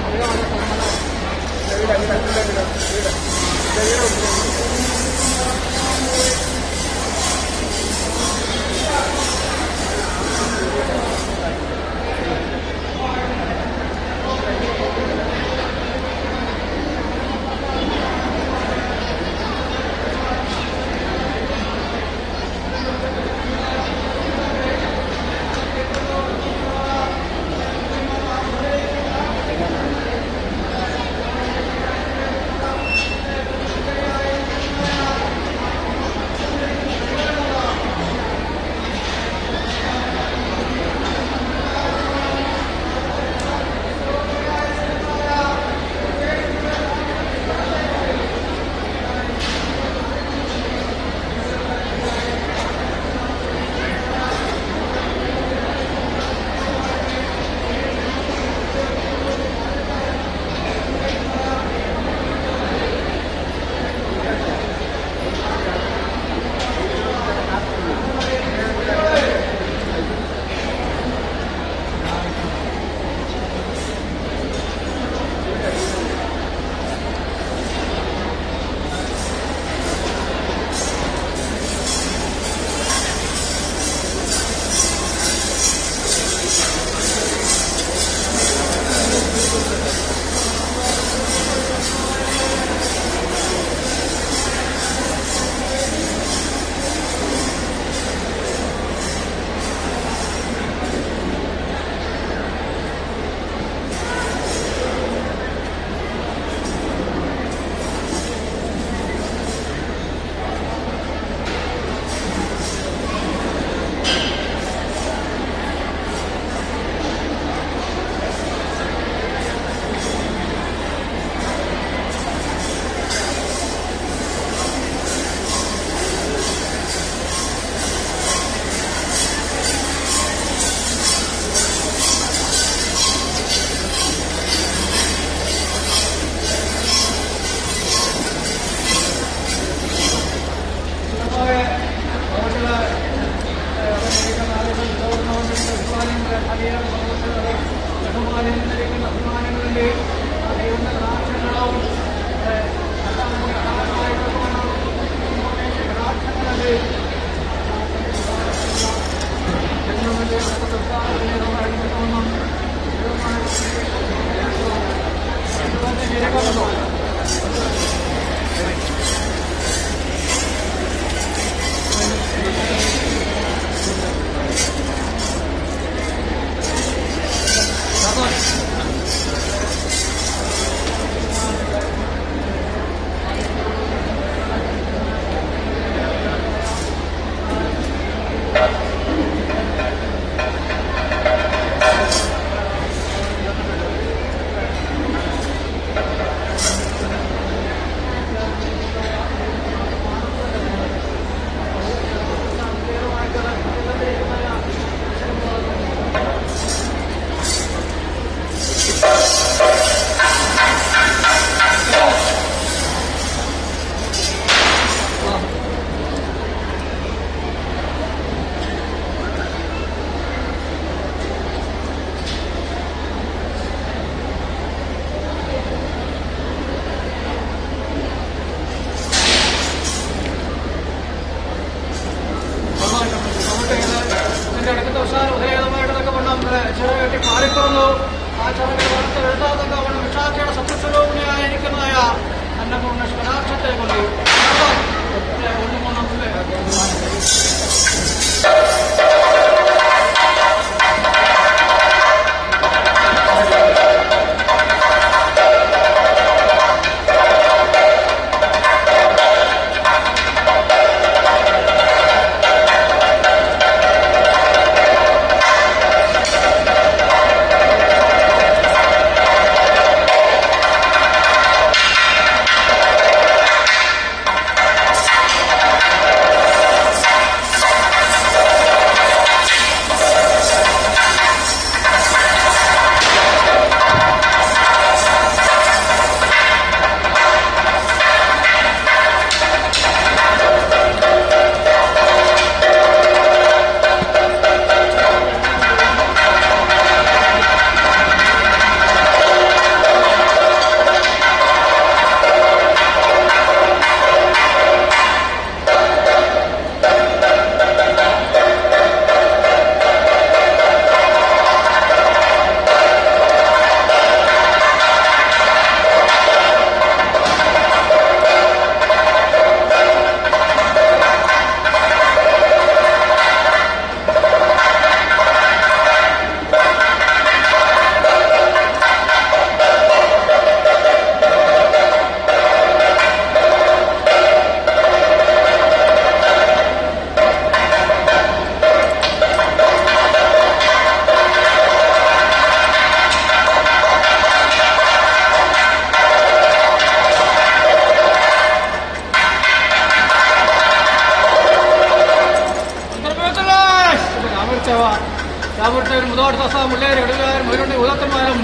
രാമൂർത്തേരും മുതോട് തസ മുള്ളേര് ഇടവുകാരും മരുണ്ട് ഉദത്തന്മാരും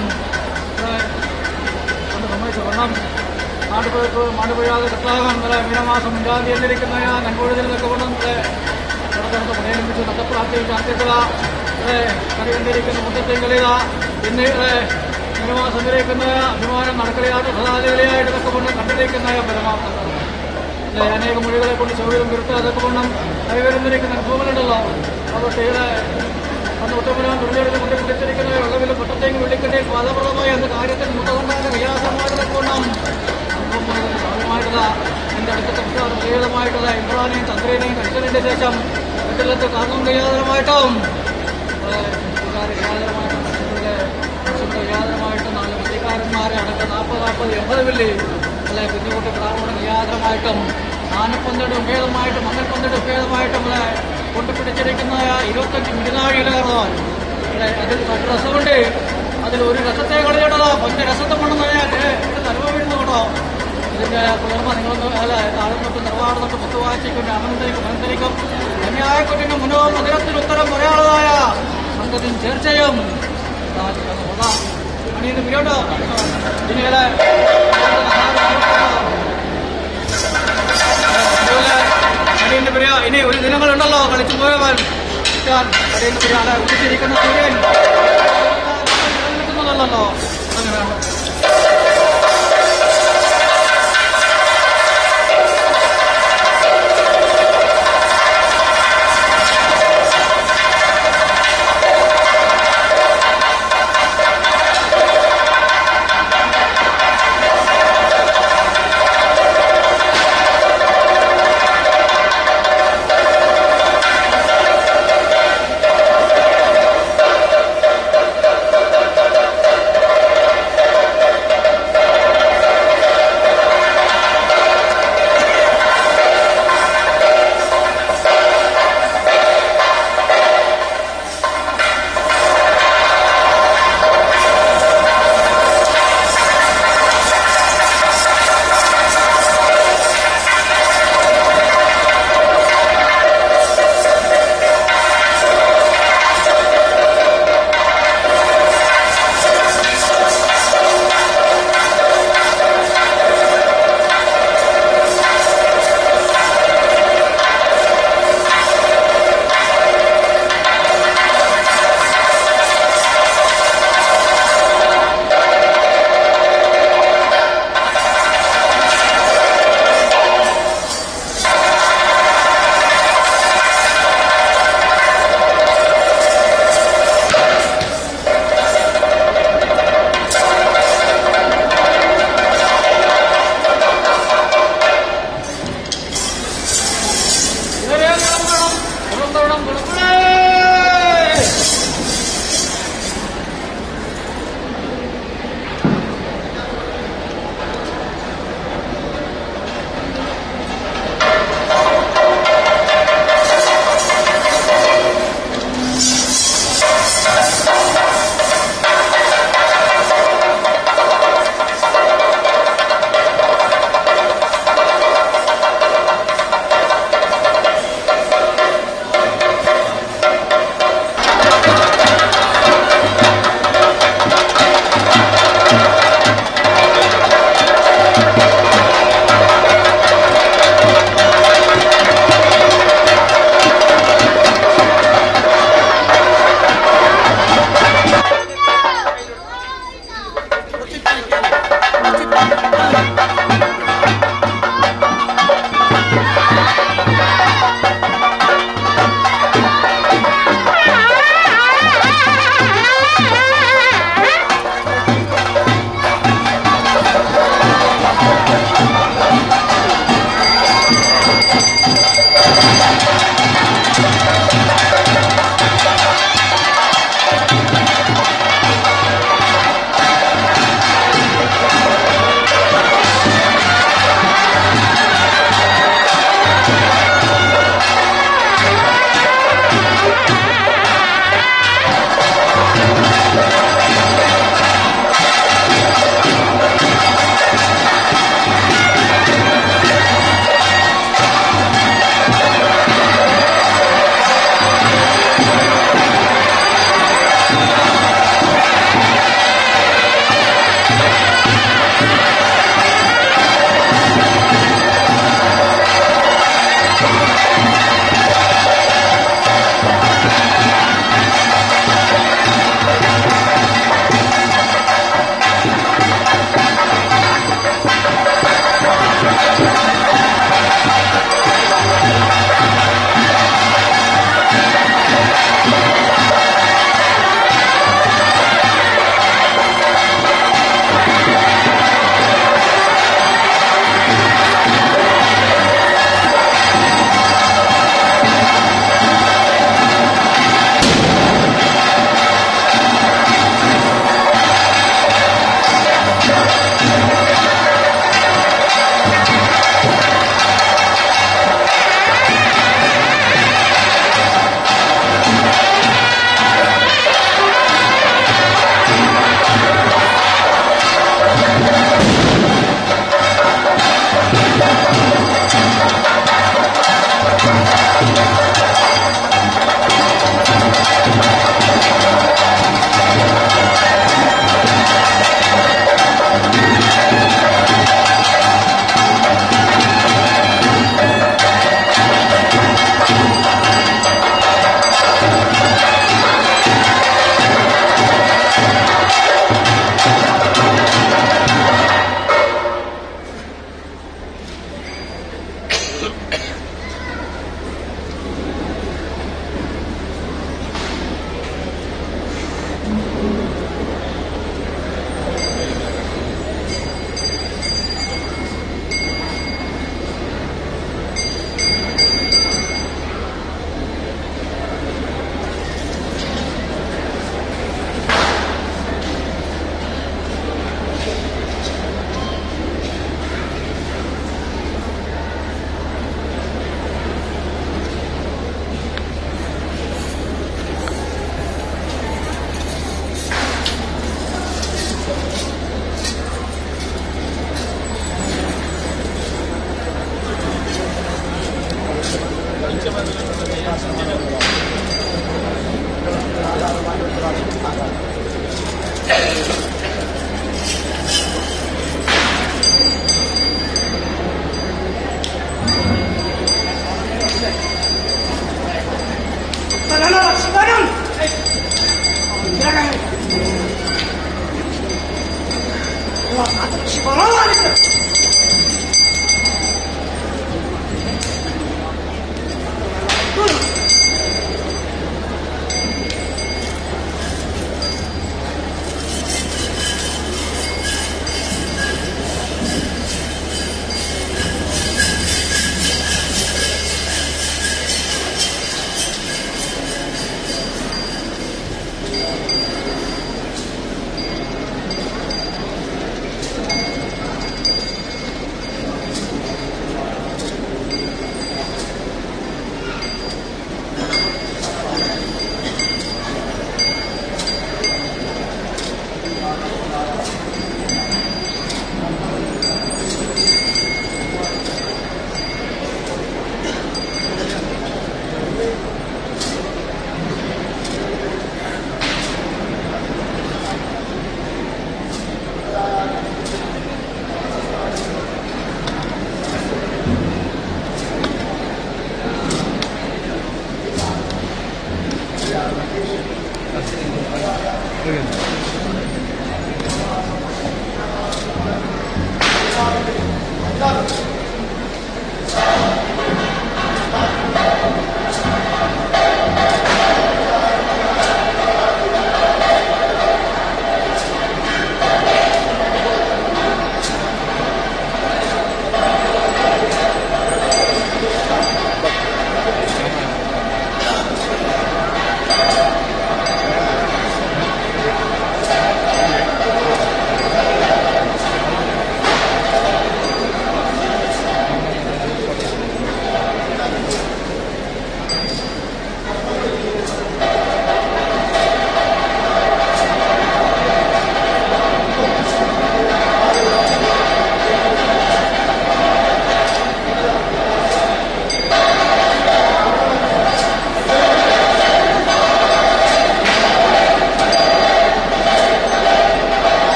സമ്മതിച്ചു വണ്ണം നാട്ടുപുഴക്ക് മാണ്ടുപുഴാതെ കർത്താകം മീനമാസം 5-ാം തീയതി എന്നിരിക്കുന്ന നൻകൂടുതൽ നിന്നൊക്കെ കൊണ്ടും നടത്തുന്ന പണിയെടുപ്പിച്ച് നട്ടപ്രാർത്ഥിച്ച് ആദ്യത കറി കണ്ടിരിക്കുന്ന മുറ്റത്തെയും കളിയ പിന്നെ മീനമാസം നിരയിക്കുന്ന അഭിമാനം നടക്കളിയായിട്ട് സദാലികളെയായിട്ട് ഇതൊക്കെ കൊണ്ട് കണ്ടിരിക്കുന്ന പരമാർത്ഥം അനേക മൊഴികളെ കൊണ്ട് ചൗകര്യം വിരുത്ത് അതൊക്കെ കൊണ്ടും കൈവരുന്നിരിക്കുന്ന അനുഭവങ്ങളുണ്ടല്ലോ അതുകൊണ്ട് അന്ന് ഒറ്റപ്പുരാൻ തുറന്നെടുത്ത് കൊണ്ട് പിടിച്ചിരിക്കുന്ന വെള്ളവിലും പൊട്ടത്തേക്ക് വെള്ളിക്കെട്ടിയിൽ ഫലപ്രദമായ എന്ന കാര്യത്തിൽ മുട്ടകൊണ്ടാണ് വ്യാസമായിട്ടുള്ള കൊണ്ടാം സ്വാഭാവികമായിട്ടുള്ള എൻ്റെ അടുത്ത സംസ്ഥാനം വിജയമായിട്ടുള്ള ഇമ്രാനെയും ചന്ദ്രനെയും കൃഷ്ണന്റെ ശേഷം വീട്ടിലത്തെ കാർന്നും കയ്യാതരമായിട്ടും കയ്യാതരമായിട്ടും 4 പതികാരന്മാരെ അടക്കം 40-80 മില്ലി അല്ലെ കുഞ്ഞുകുട്ടി ബ്രാഹ്മണ കയ്യാതരമായിട്ടും ആനപ്പന്തടും ഭേദമായിട്ടും മങ്ങൽപ്പന്തടും ഭേദമായിട്ടും അല്ലെ കൊണ്ടുപിടിച്ചിരിക്കുന്ന 25 മിടിനാഴികളാണ് അല്ലെ അതിൽ രസമുണ്ട് അതിൽ ഒരു രസത്തെ കളഞ്ഞിട്ടതാ പഞ്ചരസത്തെ കൊണ്ടെന്ന് അനുഭവിക്കുന്നു കേട്ടോ ഇതിന്റെ പുലർമ നിങ്ങളൊന്ന് അല്ലെ താഴ്ന്നിട്ട് നിർവാഹനത്ത് മുത്തുവാഴ്ചയ്ക്കും അനന്തരിക്കും അനന്തരിക്കും അന്യായക്കുട്ടിന്റെ മനോമതിരത്തിൽ ഉത്തരം പറയാനുള്ളതായ സംഘത്തിന് ചേർച്ചയും അണിയിന് പിരിയോട്ടോ ഇനി അടിയന്റെ പിരിയ ഇനി ഒരു ദിനങ്ങളുണ്ടല്ലോ കളിച്ചു പോയവൻ അടിയന്റെ പിരിയ അല്ലെ ഉദിച്ചിരിക്കുന്ന സൂര്യൻ നിൽക്കുന്നതല്ലോ അങ്ങനെയാണ്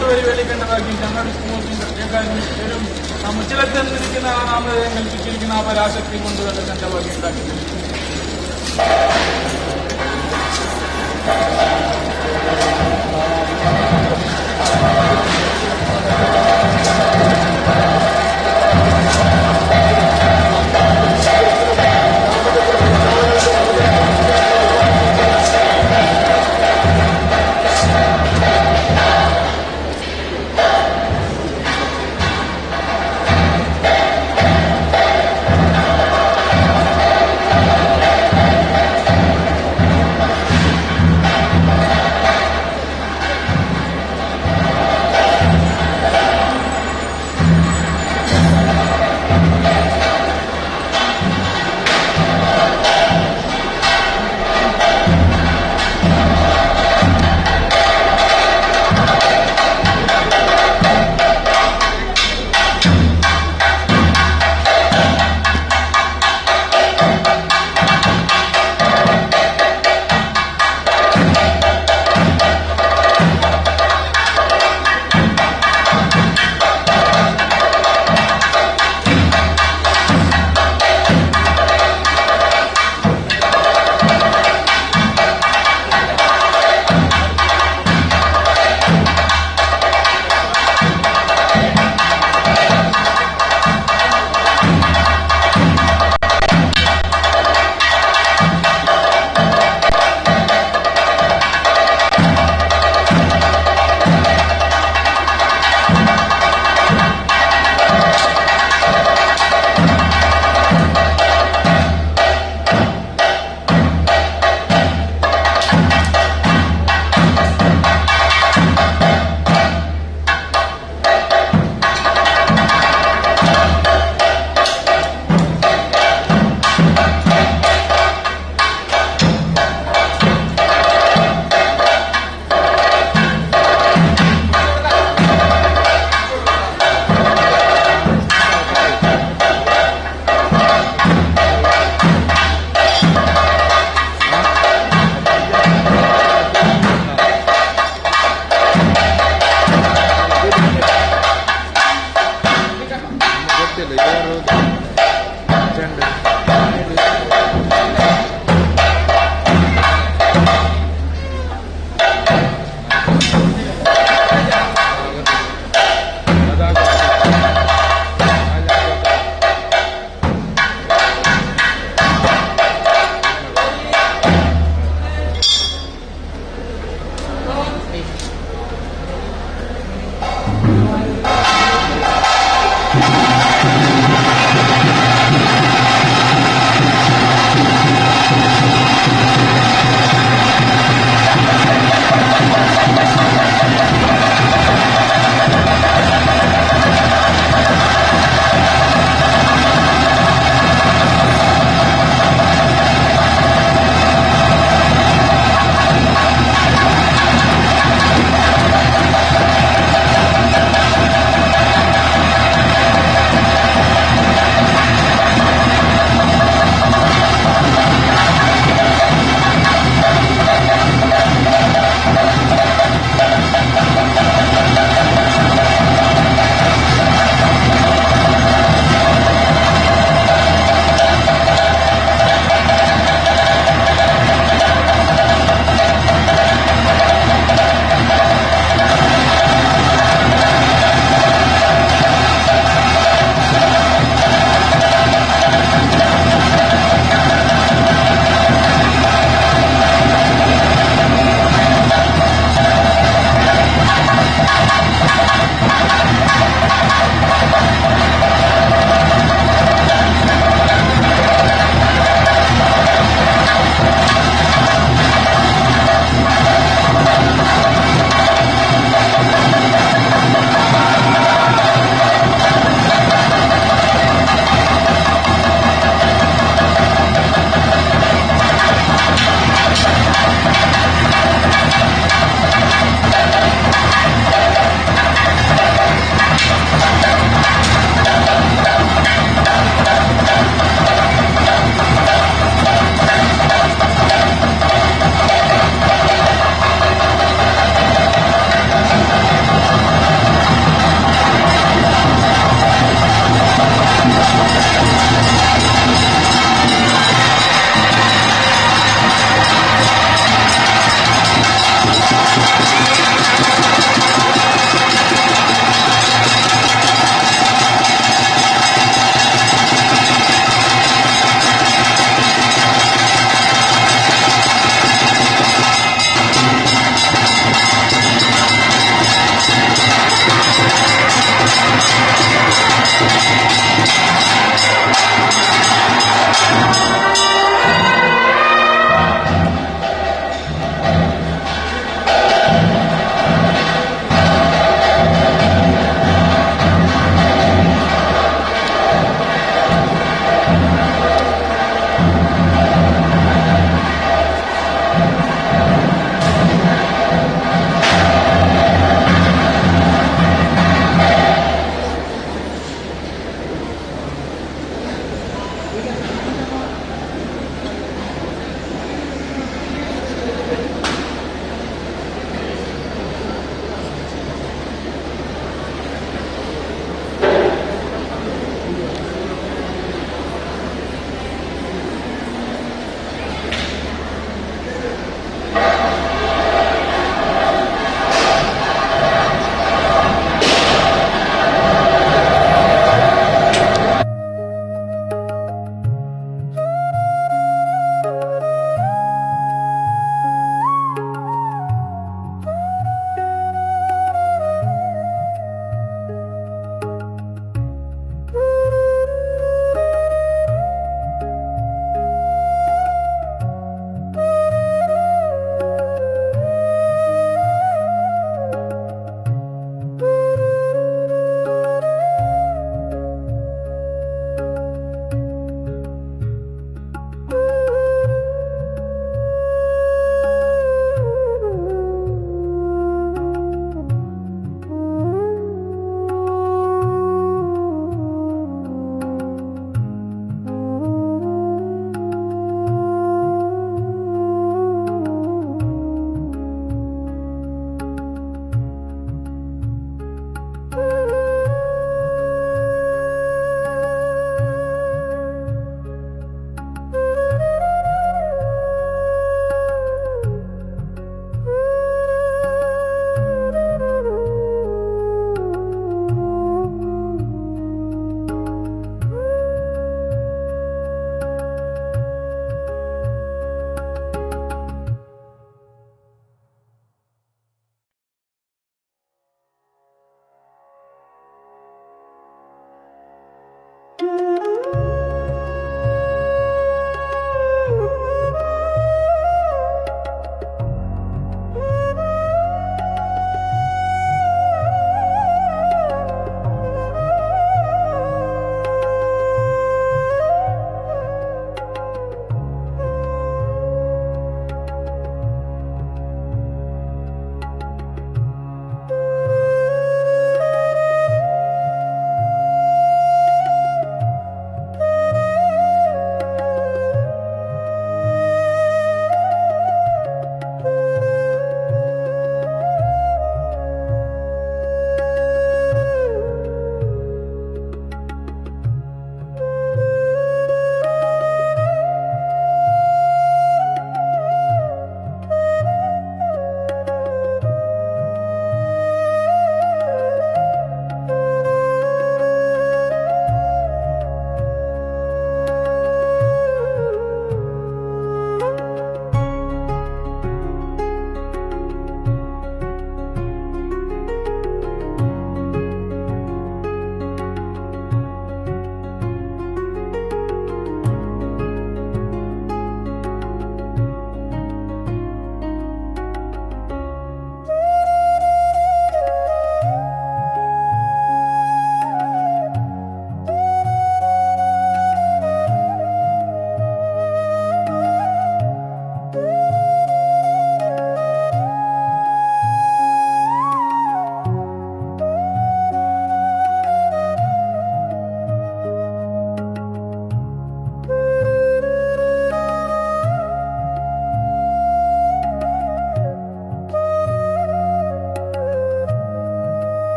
കൊണ്ടുവരി വേലിക്കേണ്ടതാക്കി ഞങ്ങളുടെ സമൂഹത്തിൽ പ്രത്യേകം മുച്ചിലെത്തിരിക്കുന്ന ആ നാമധേയം കൽപ്പിച്ചിരിക്കുന്ന ആ പരാശക്തി കൊണ്ട് തന്നെ തന്റെ വകി ഉണ്ടാക്കി.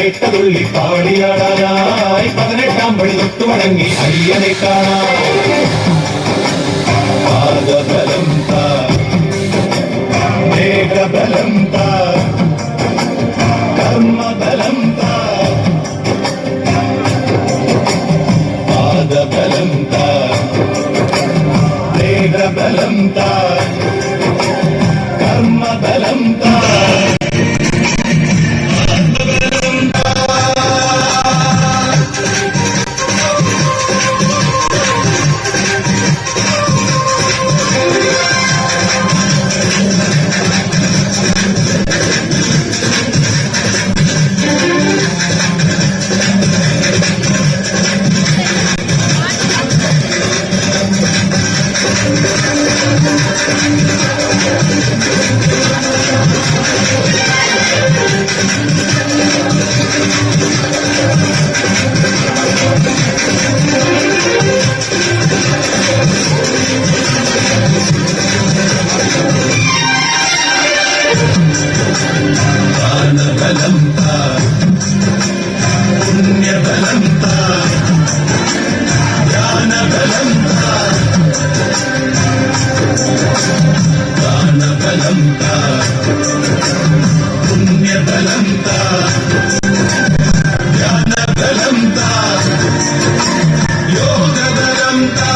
പതിനെട്ടതുള്ളി പാടിയാടാനായി 18 പടി തൊട്ടു വണങ്ങി അയ്യനെ കാണാം. പാദബലം താ, മേഘബലം താ, കർമ്മബലം താ, പാദബലം താ, മേഘബലം താ, കർമ്മബലം താ. ജ്ഞാനബലം താ, പുണ്യബലം താ, ജ്ഞാനബലം താ, ദാനബലം താ, പുണ്യബലം താ, ജ്ഞാനബലം താ, യോഗബലം താ.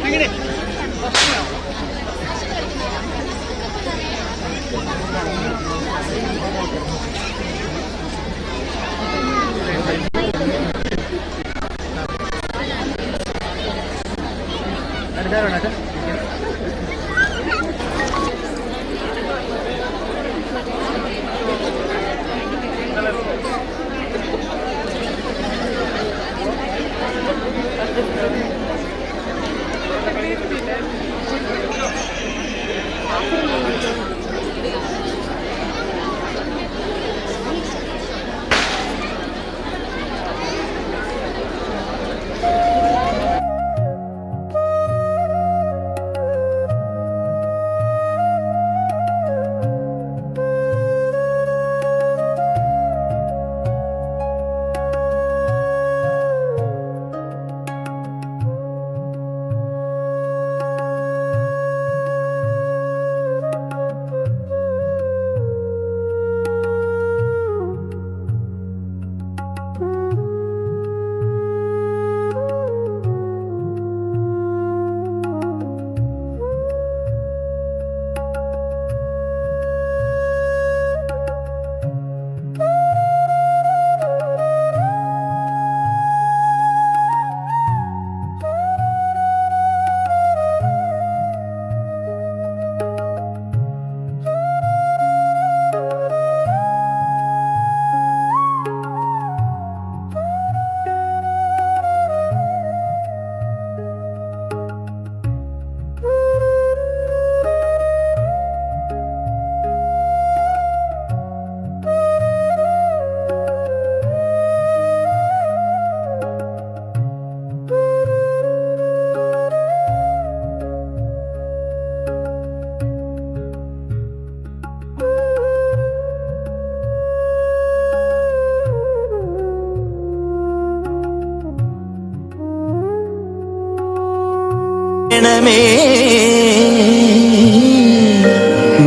എങ്ങനെ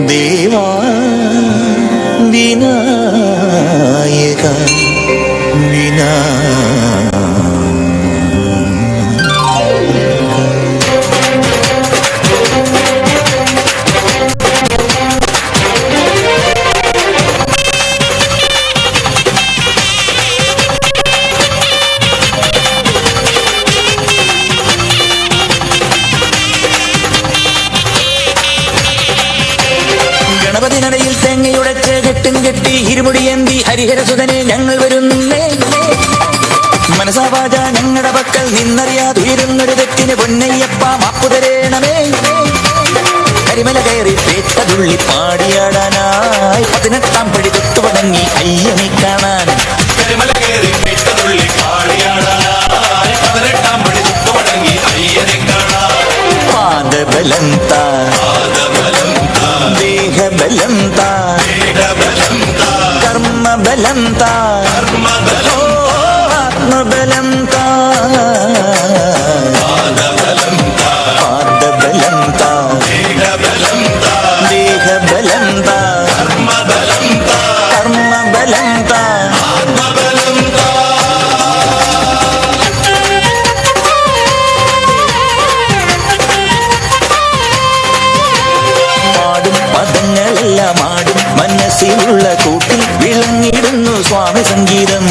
ദേവാ വിനായക ഗണപതിനടയിൽ തേങ്ങയുടച്ച് കെട്ടും കെട്ടി ഇരുമുടിയേന്തി ഹരിഹരസുതനെ ഞങ്ങൾ വരുന്നേ. മനസാവാച ഞങ്ങളുടെ പക്കൽ നിന്നറിയാതുയരുന്നൊരു തെറ്റിന് പൊന്നയ്യപ്പ മാപ്പു തരേണമേ. കരിമല കയറി പേട്ടതുള്ളി പാടിയാടാനായി 18 പടി തൊട്ടു വണങ്ങി അയ്യനെ കാണാൻ. കരിമല കയറി പേട്ടതുള്ളി പാടിയാടാനായി 18 പടി തൊട്ടു വണങ്ങി അയ്യനെ കാണാൻ. പാദബലം താ ദേഹബലം താ കർമ്മബലം താ ആത്മബലം താ പാദബലം താ ദേഹബലം താ കർമ്മബലം താ. പദങ്ങളെല്ലാം ആടും മനസ്സിലുള്ള കൂട്ടിൽ വിളങ്ങിടുന്നു സ്വാമി സംഗീതം.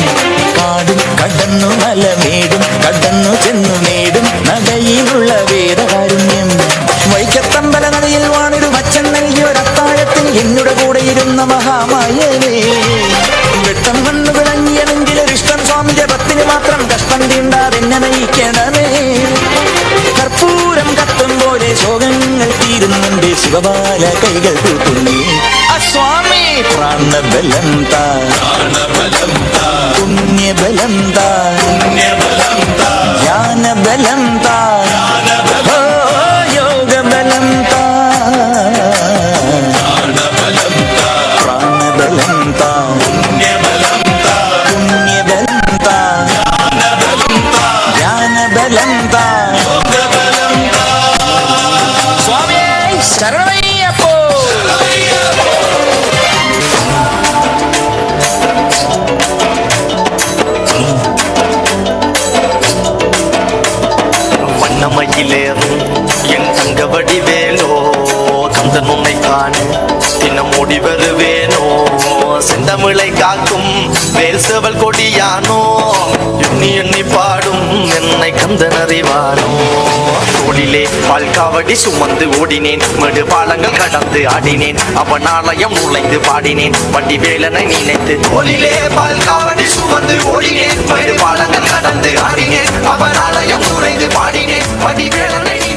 കാടും കടന്നു മലമേടും കടന്നു ചെന്നു നേടും നടയിലുള്ള വേദകാരുണ്യം. വൈക്കത്തമ്പല നദിയിൽ വാണൊരു മച്ചൻ നൽകിയ ഒരത്താഴത്തിൽ എന്നുടെ കൂടെ ഇരുന്ന മഹാമായനേ. വെട്ടം വന്നു വിളങ്ങിയ നെഞ്ചിലൊരിഷ്ടം സ്വാമി ജപത്തിന് മാത്രം കഷ്ടം തീണ്ടാതെന്നെ നയിക്കണമേ. കർപ്പൂരം കത്തും പോലെ ശോകങ്ങൾ തീരുന്നുണ്ട് ശിവബാല കൈകൾ കൂട്ടുന്നേ. സ്വാമി പ്രാണബലം താ പുണ്യബലം താ ജ്ഞാനബലം താ യോഗബലം താ പ്രാണബലം താ പുണ്യബലം താ ജ്ഞാനബലം താ. സ്വാമിയേ ശരണമയ്യപ്പോ. வண்ணமயிலேறும் என் தங்கவடி வேலோ கந்தன் உன்னை காண தினம் ஓடி வருவேனோ. செந்தமிழை காக்கும் வேல் செவல் கொடியானோ எண்ணி எண்ணி பாடும் என்னை கந்தன் அறிவானோ. தோளிலே பால்காவடி சுமந்து ஓடினேன் மேடு பாலங்கள் கடந்து ஆடினேன் அவன் ஆலயம் நுழைந்து பாடினேன் வண்டி வேலனை நினைத்து. தோளிலே பால்காவடி சுமந்து ஓடினேன் மேடு பாலங்கள் கடந்து ஆடினேன் அவன் ஆலயம் நுழைந்து பாடினேன் வண்டி வேலனை நினைத்து.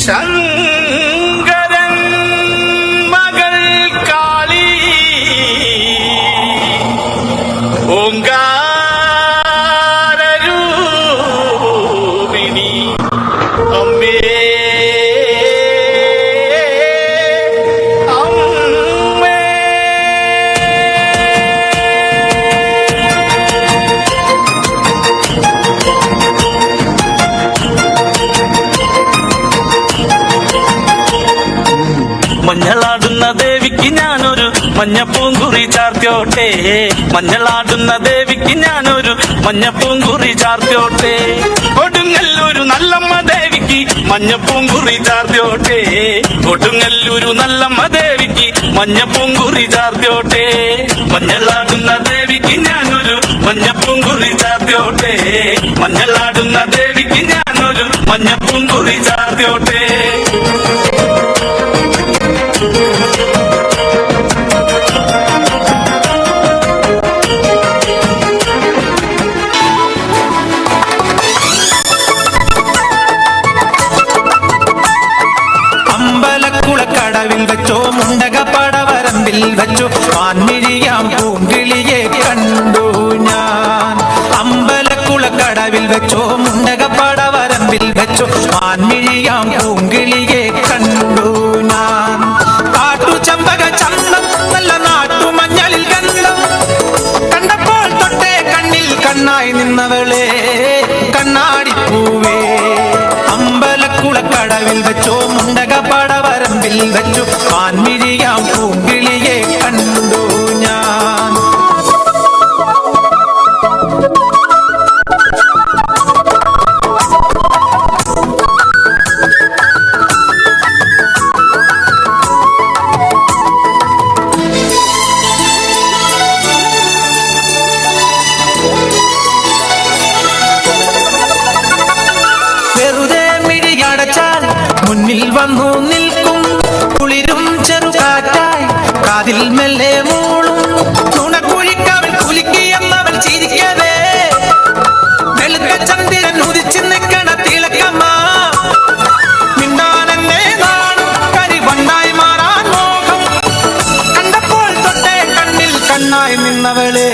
ശങ്കരൻ മകൾ കാളി ഓങ്കാരൂപിണി അമ്മേ മഞ്ഞളാടുന്ന ദേവിക്ക് ഞാനൊരു മഞ്ഞപ്പൂങ്കുറി ചാർത്തോട്ടെ, മഞ്ഞളാടുന്ന ദേവിക്ക് ഞാനൊരു മഞ്ഞപ്പൂങ്കുറി ചാർത്തോട്ടെ. കൊടുങ്ങല്ലൂരു നല്ലമ്മ ദേവിക്ക് മഞ്ഞപ്പൂങ്കുറി ചാർത്തോട്ടെ, കൊടുങ്ങല്ലൂരു നല്ലമ്മ ദേവിക്ക് മഞ്ഞപ്പൂങ്കുറി ചാർത്തോട്ടെ. മഞ്ഞളാടുന്ന ദേവിക്ക് ഞാനൊരു മഞ്ഞപ്പൂങ്കുറി ചാർത്തോട്ടെ, മഞ്ഞളാടുന്ന ദേവിക്ക് ഞാനൊരു മഞ്ഞപ്പൂങ്കുറി ചാർത്തോട്ടെ. അമ്പലക്കുളക്കടവിൽ വെച്ചോ മുണ്ടകപ്പടവരമ്പിൽ വെച്ചോ മാൻമിഴിയാം പൂങ്കിളിയെ കണ്ടു ഞാൻ. അമ്പലക്കുളക്കടവിൽ വെച്ചോ മുണ്ടകപ്പടവരമ്പിൽ വെച്ചോ മാൻമിഴിയാം പൂങ്കിളിയെ കണ്ടു ഞാൻ. കാട്ടുചമ്പക ചന്തം നല്ല നാട്ടുമഞ്ഞളിൽ ഗന്ധം കണ്ടപ്പോൾ തൊട്ടേ കണ്ണിൽ കണ്ണായി നിന്നവളെ കണ്ണാടിപ്പൂവേ. അമ്പലക്കുളക്കടവിൽ വെച്ചോ മുണ്ടകപ്പടവരമ്പിൽ വെച്ചോ മാൻമിഴിയാം പൂങ്കിളിയെ കണ്ടു ഞാൻ. മുന്നിൽ വന്നു നിൽക്കും കുളിരും ചെറുകാറ്റായി കാതിൽ മെല്ലെ മൂളും നുണക്കുഴിക്കവൻ കുലുക്കിയെന്നവൻ ചിരിക്കവേ. വെളുത്ത ചന്ദ്രൻ ഉദിച്ചു നിൽക്കണ തിളക്കമാ മിണ്ടാനെന്നെ നാണും കരിവണ്ണായി മാറാൻ മോഹം കണ്ടപ്പോൾ തൊട്ടേ കണ്ണിൽ കണ്ണായി നിന്നവളെ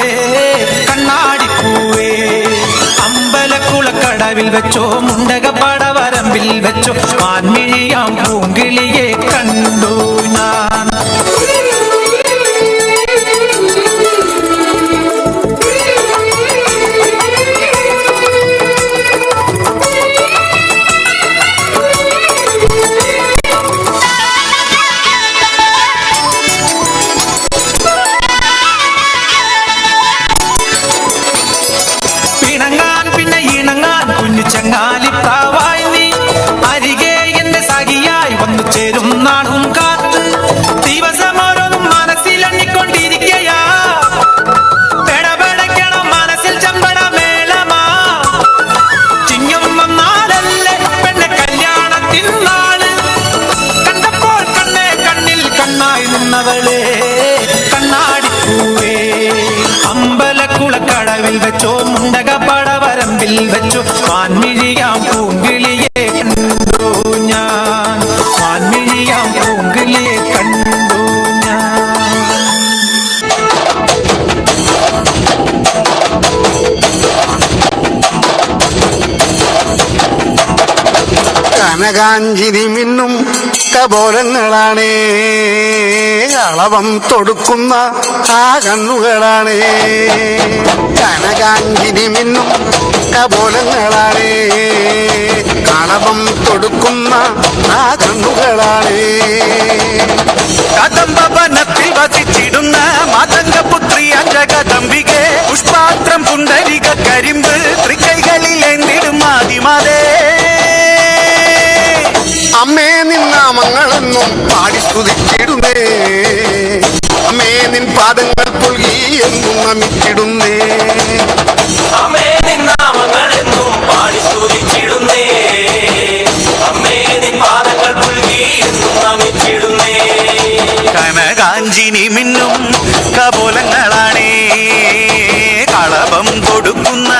കണ്ണാടിപ്പൂവേ. അമ്പലക്കുളക്കടവിൽ വെച്ചോ മുണ്ടകപ്പടവരമ്പിൽ വെച്ചോ മാൻമിഴിയാം പൂങ്കിളിയെ കണ്ടു ഞാൻ. പിണങ്ങാൻ പിന്നെ ഇണങ്ങാൻ കുഞ്ഞു ചങ്ങാലിപ്രാവായി നീ അരികെ എന്റെ സഖിയായി വന്നു ചേരും നാളും കാത്ത് ദിവസമോരോന്നും മനസ്സിലെണ്ണിക്കൊണ്ടിരിക്കയാ. പെടപെടക്കണം മനസ്സിൽ ചമ്പട മേളമാ ചിങ്ങം വന്നാലല്ലേ പെണ്ണെ കല്യാണത്തിൻ നാള് കണ്ടപ്പോൾ കണ്ണേ കണ്ണിൽ കണ്ണായി നിന്നവളെ കണ്ണാടിപ്പൂവേ. അമ്പലക്കുളക്കടവിൽ വെച്ചോ മുണ്ടകപ്പടവരമ്പിൽ വെച്ചോ മാൻമിഴിയാം പൂങ്കിളിയെ കണ്ടു ഞാൻ, മാൻമിഴിയാം പൂങ്കിളിയെ കണ്ടു ഞാൻ. കനകാഞ്ചിരി മിന്നും കപോലങ്ങളാണേ, അളവം തൊടുക്കുന്ന ആ കണ്ണുകളാണേ. കനകാഞ്ചിരി മിന്നും കപോലങ്ങളാണേ, അളവം തൊടുക്കുന്ന ആ കണ്ണുകളാണേ. കദംബവനത്തിൽ വസിച്ചിടുന്ന മാതംഗപുത്രി അഞ്ജകദംബികെ പുഷ്പാത്രം പുണ്ടരിക കരിമ്പ് തൃക്കൈകളിൽ എന്തിടും ആദിമാതേ. അമ്മേ നിന്നാമങ്ങളെന്നും പാടി സ്തുതിച്ചിടുന്നേ, അമ്മേ നിൻ പാദങ്ങൾ പുൽകി എന്നും നമിച്ചിടുന്നേ. അമ്മേ നിന്നാമങ്ങളെന്നും പാടി സ്തുതിച്ചിടുന്നേ, അമ്മേ നിൻ പാദങ്ങൾ പുൽകി എന്നും നമിച്ചിടുന്നേ. കനകാഞ്ചിനി മിന്നും കപോലങ്ങളാണേ, കളഭം കൊടുക്കുന്ന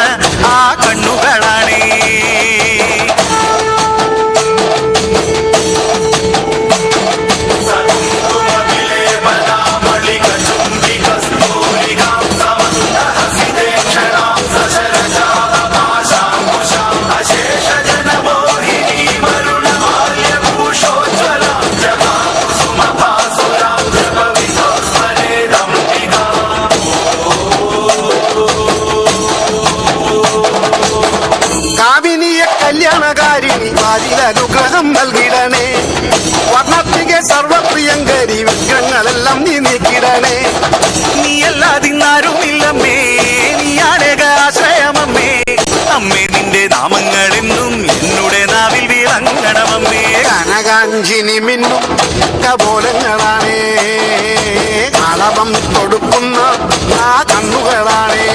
ആ കണ്ണുകളാണേ. കല്യാണകാരിണി വാരിലനുഗ്രഹം നൽകിടണേ. വർണ്ണത്തിക സർവപ്രിയങ്കരി വിഗ്രഹങ്ങളെല്ലാം നീ നീക്കിടണേ. നീയല്ലാതിന്നാരുമില്ലമ്മേ, നീയാണേക ആശ്രയമമ്മേ. അമ്മേ നിന്റെ നാമങ്ങളെന്നും എന്നുടെ നാവിൽ വിളങ്ങണമമ്മേ. കനകാഞ്ചിനി മിന്നും കപോലങ്ങളാണേ, കളവം കൊടുക്കുന്ന ആ കണ്ണുകളാണേ.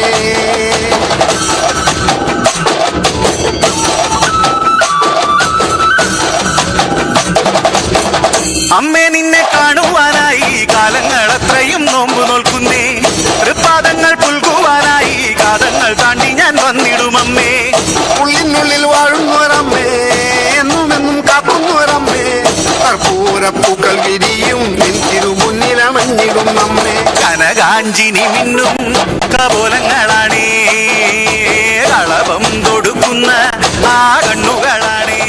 അമ്മേ നിന്നെ കാണുവാനായി കാലങ്ങൾ അത്രയും നോമ്പ് നോൽക്കുന്നേ. തൃപ്പാദങ്ങൾ പുൽകുവാനായി കാതങ്ങൾ താണ്ടി ഞാൻ വന്നിടുമമ്മേ. ഉള്ളിനുള്ളിൽ വാഴുന്നവരമ്മേ, എന്നുമെന്നും കാക്കുന്നവരമ്മേ. കർപ്പൂരപ്പൂക്കൾ വിരിയും നിൻ തിരുമുന്നിലമഞ്ഞിടും നമ്മെ. കനകാഞ്ചിനി മിന്നും കപോലങ്ങളാണേ, കളവം കൊടുക്കുന്ന ആ കണ്ണുകളാണേ.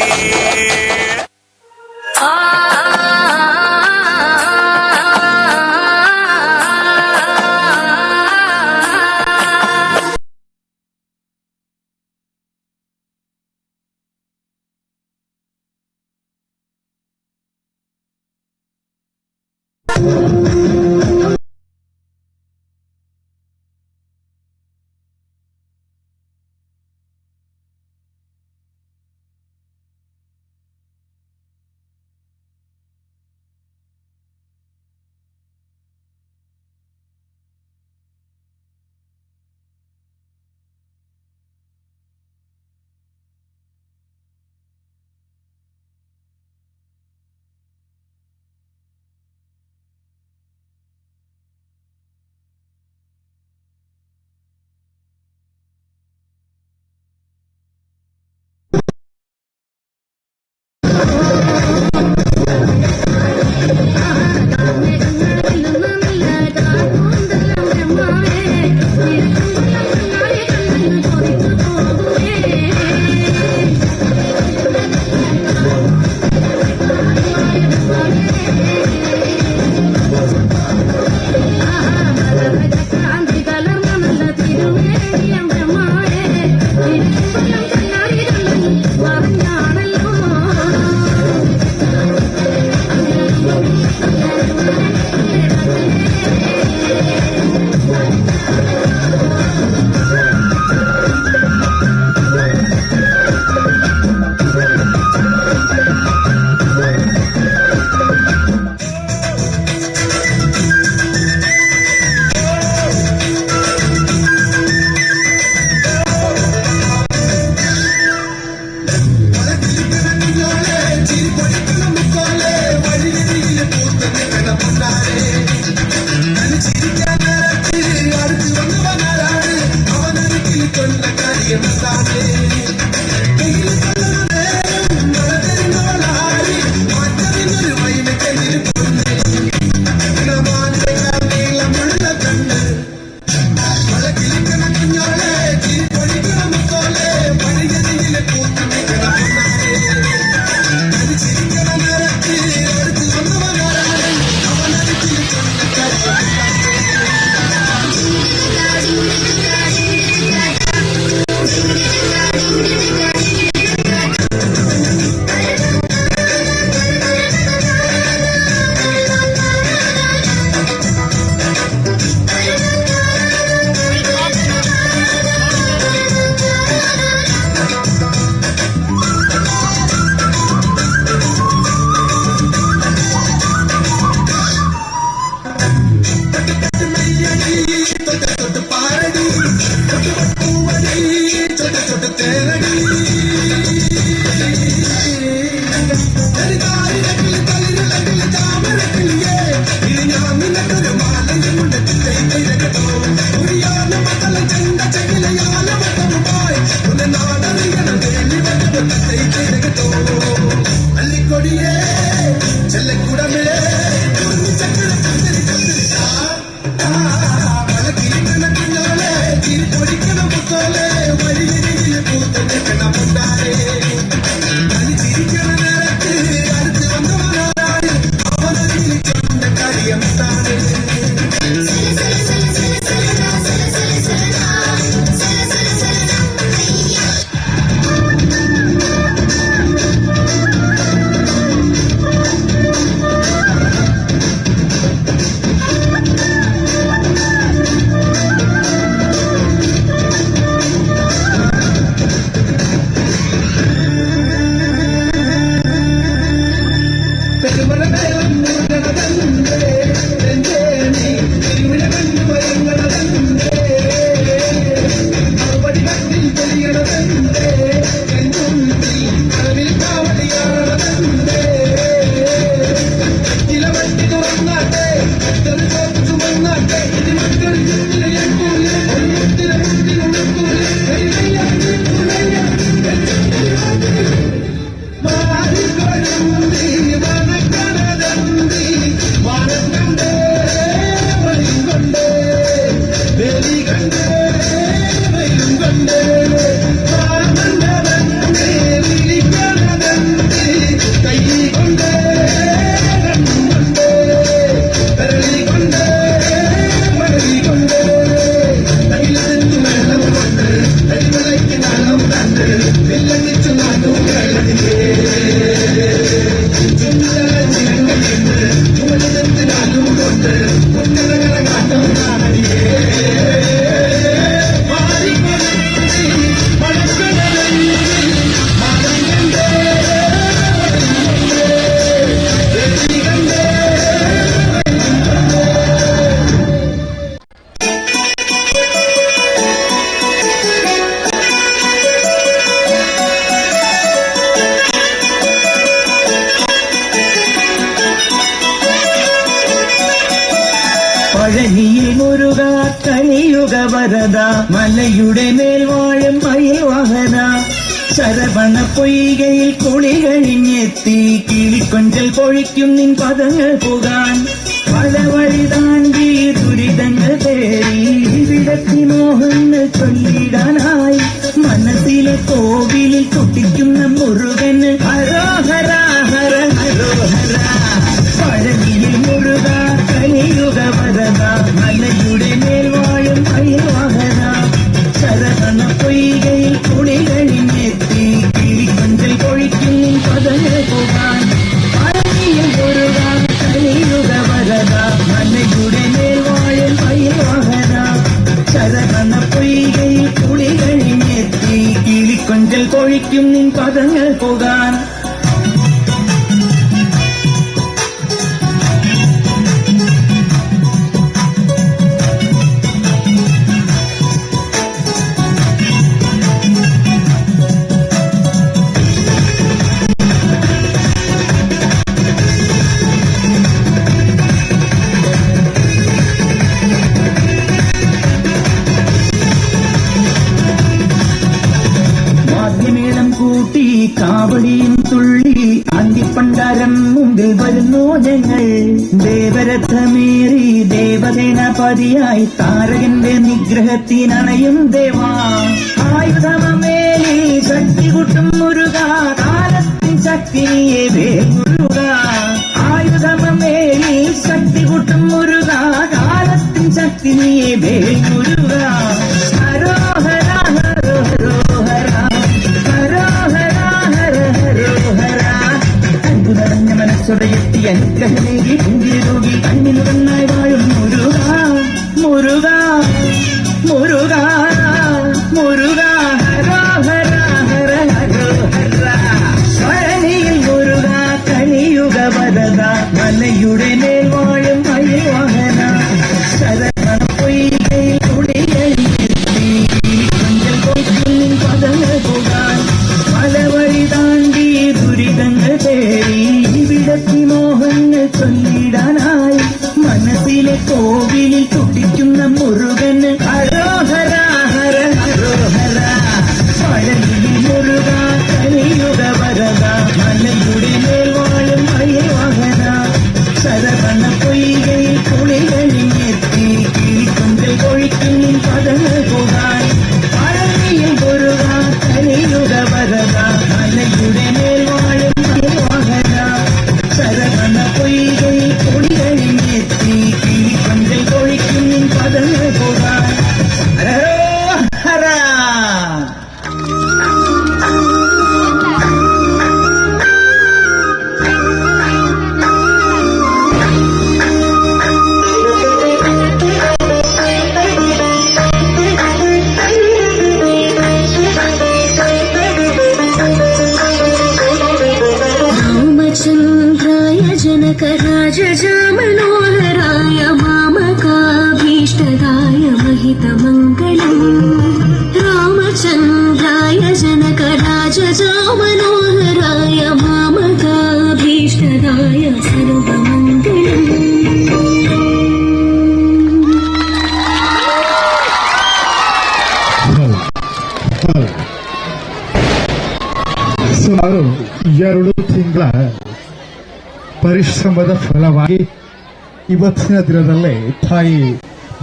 കലിയുഗ വരദ മലയുടെ മേൽ വാഴും മയിൽ വാഹന ശരവണ പൊയ്കയിൽ കുളി കഴിഞ്ഞെത്തി കിളിക്കൊഞ്ചൽ പൊഴിക്കും നിൻ പദങ്ങൾ പോകാൻ പല വഴി താണ്ടി ദുരിതങ്ങൾ തേടി ഇവിടത്തി മോഹങ്ങൾ ചൊല്ലിടാനായി മനസ്സിലെ കോവിലിൽ കൊട്ടിക്കുന്ന മുരുകന് ഹരോഹര ഹര ഹരോഹര പഴനിയിൽ മുരുക കലിയുഗ വരദ മലയുടെ മേൽ വാഴും മയിൽ വാഹന ശരവണ പൊയ്കയിൽ കുളി കഴിഞ്ഞെത്തി കിളിക്കൊഞ്ചൽ പൊഴിക്കും പദങ്ങൾ പോകാൻ പഴനിയിൽ മുരുക കലിയുഗ വരദ മലയുടെ മേൽ വാഴും മയിൽ വാഹന ശരവണ പൊയ്കയിൽ കുളി കഴിഞ്ഞെത്തി കിളിക്കൊഞ്ചൽ പൊഴിക്കും നിൻ പദങ്ങൾ പോകാൻ കാവടിയും തുള്ളി അന്തിപ്പണ്ടാരം മുമ്പിൽ വരുന്നു ഞങ്ങൾ ദേവരഥമേറി ദേവസേനാപതിയായി താരകന്റെ നിഗ്രഹത്തിനണയും ദേവാ ആയുധമേലി ശക്തി കൂട്ടും മുരുക കാലത്തിൻ ശക്തിയെ വേഗുരുക ആയുധമേലി ശക്തി കൂട്ടും മുരുക കാലത്തിൻ ശക്തിയെ വേഗുരുക ഹരോഹര ഹരോഹര മനസ്സുടയെത്തി അനുഗ്രഹമേകി പുഞ്ചിരി രോഗി കണ്ണിനു കണ്ണായി വാഴും മുരുക മുരുക മുരുക മുരുക ഹരോഹര ഹര ഹരോഹര പഴനിയിൽ മുരുക കലിയുഗ വരദ മലയുടെ മേൽ വാഴും മയിൽ വാഹന ശരവണ പൊയ്കയിൽ കുളി കഴിഞ്ഞെത്തി കൊഞ്ചൽ പൊയ്ക്കും പദങ്ങൾ പോകാൻ പല വഴി താണ്ടി ദുരിതങ്ങൾ തേടി ഇവിടത്തി മോഹങ്ങൾ ചൊല്ലിടാനായി മനസ്സിലെ കോവിലിൽ തുടിക്കുന്ന മുരുകന് ഹരോഹര ഹര ഹരോഹര പഴനിയിൽ മുരുക കലിയുഗ വരദ മലയുടെ മേൽ വാഴും മയിൽ വാഹന ശരവണ പൊയ്കയിൽ കുളി കഴിഞ്ഞെത്തി കിളിക്കൊഞ്ചൽ പൊഴിക്കും പദങ്ങൾ പോകാൻ പഴനിയിൽ മുരുക കലിയുഗ വരദ മലയുടെ മേൽ വാഴും മയിൽ വാഹന ശരവണ പൊയ്കയിൽ കുളി കഴിഞ്ഞെത്തി കിളിക്കൊഞ്ചൽ പൊഴിക്കും പദങ്ങൾ പോകാൻ ഹരോഹര रामचन्द्राय जनकराजमनोहराय मामकाभीष्टदाय महितमङ्गलम् रामचन्द्राय जनकराजमनोहराय मामकाभीष्टदाय सर्वमङ्गलम् ಸುಮಾರು 2 ತಿಂಗಳ ಪರಿಶ್ರಮದ ಫಲವಾಗಿ ಇವತ್ತಿನ ದಿನದಲ್ಲೇ ತಾಯಿ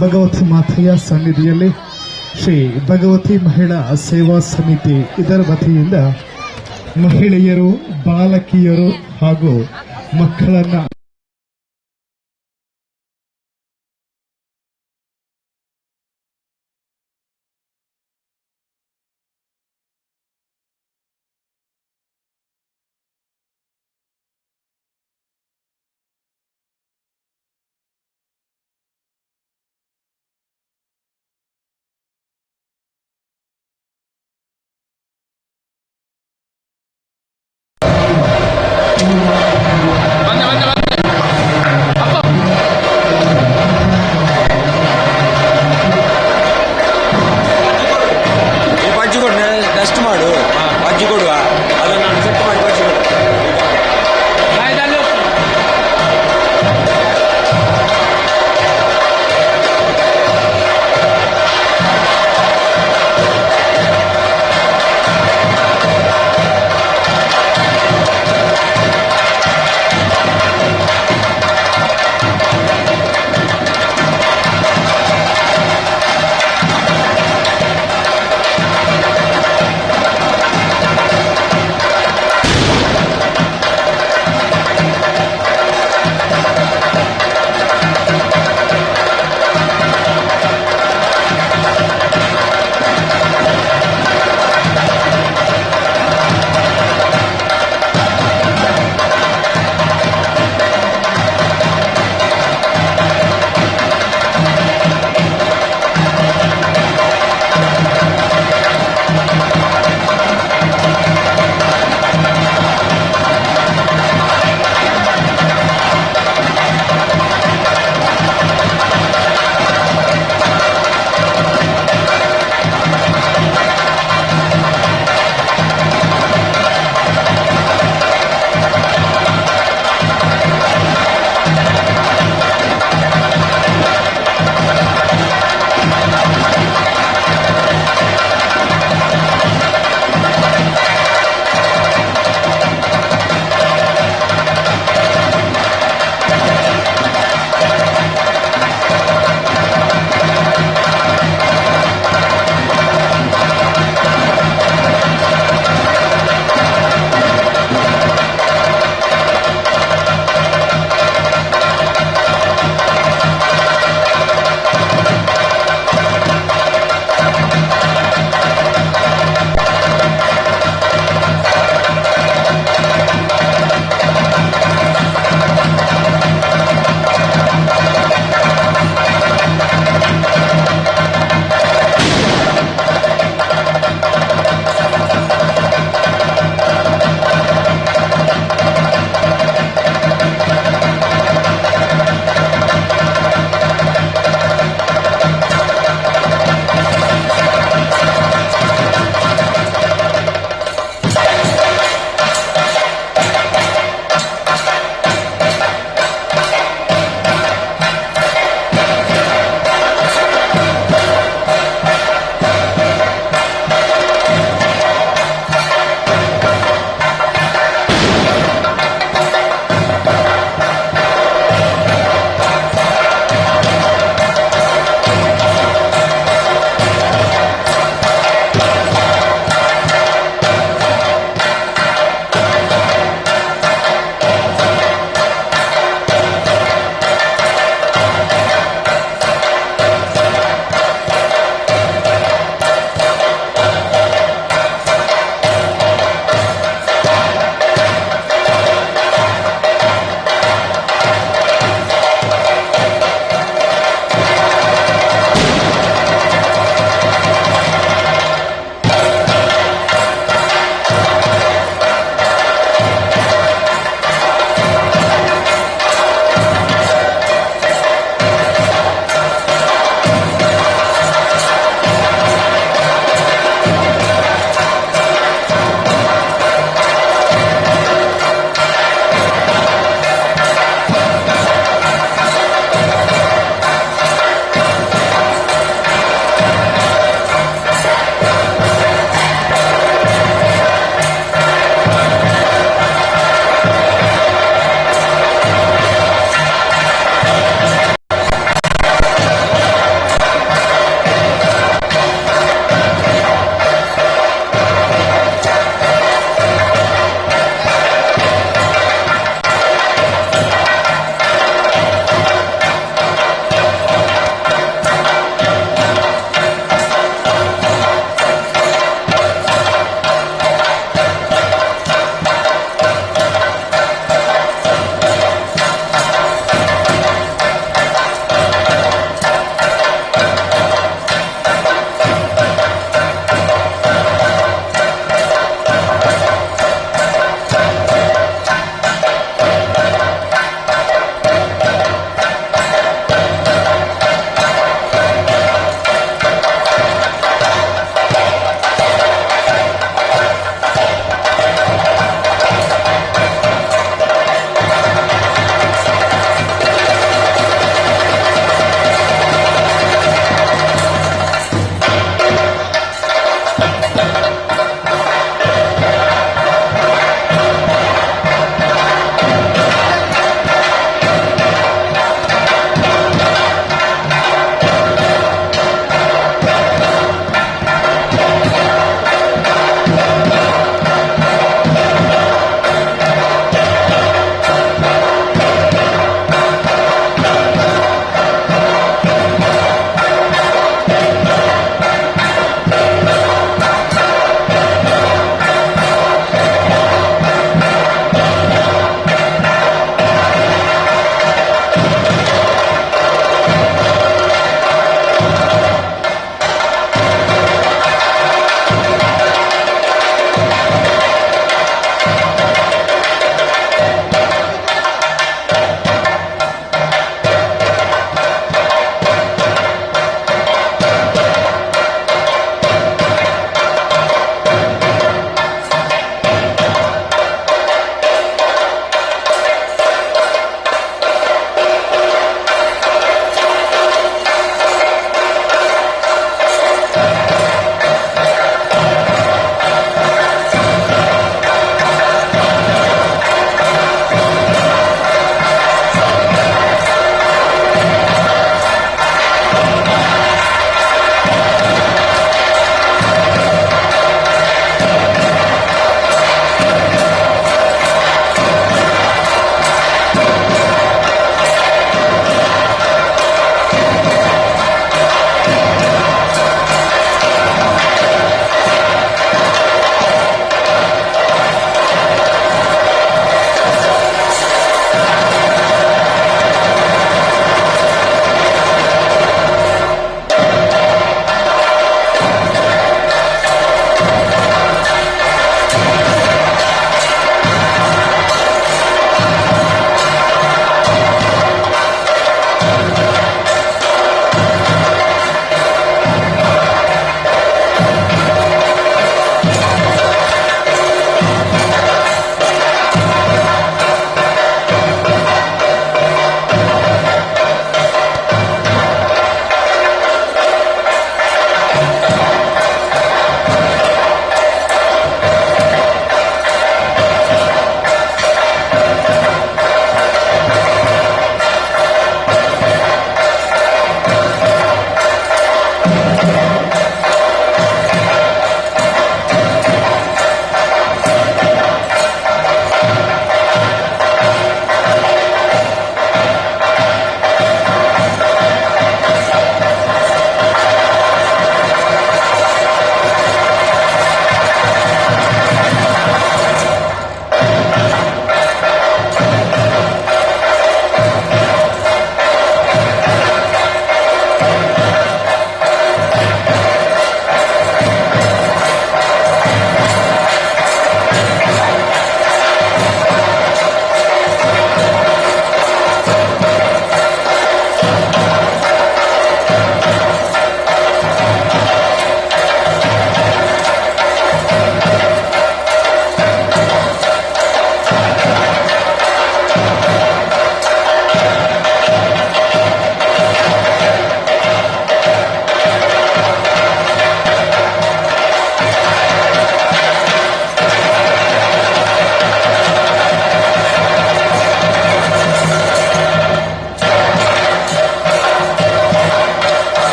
ಭಗವತಿ ಮಾತೆಯ ಸನ್ನಿಧಿಯಲ್ಲಿ ಶ್ರೀ ಭಗವತಿ ಮಹಿಳಾ ಸೇವಾ ಸಮಿತಿ ಇದರ ವತಿಯಿಂದ ಮಹಿಳೆಯರು ಬಾಲಕಿಯರು ಹಾಗೂ ಮಕ್ಕಳನ್ನ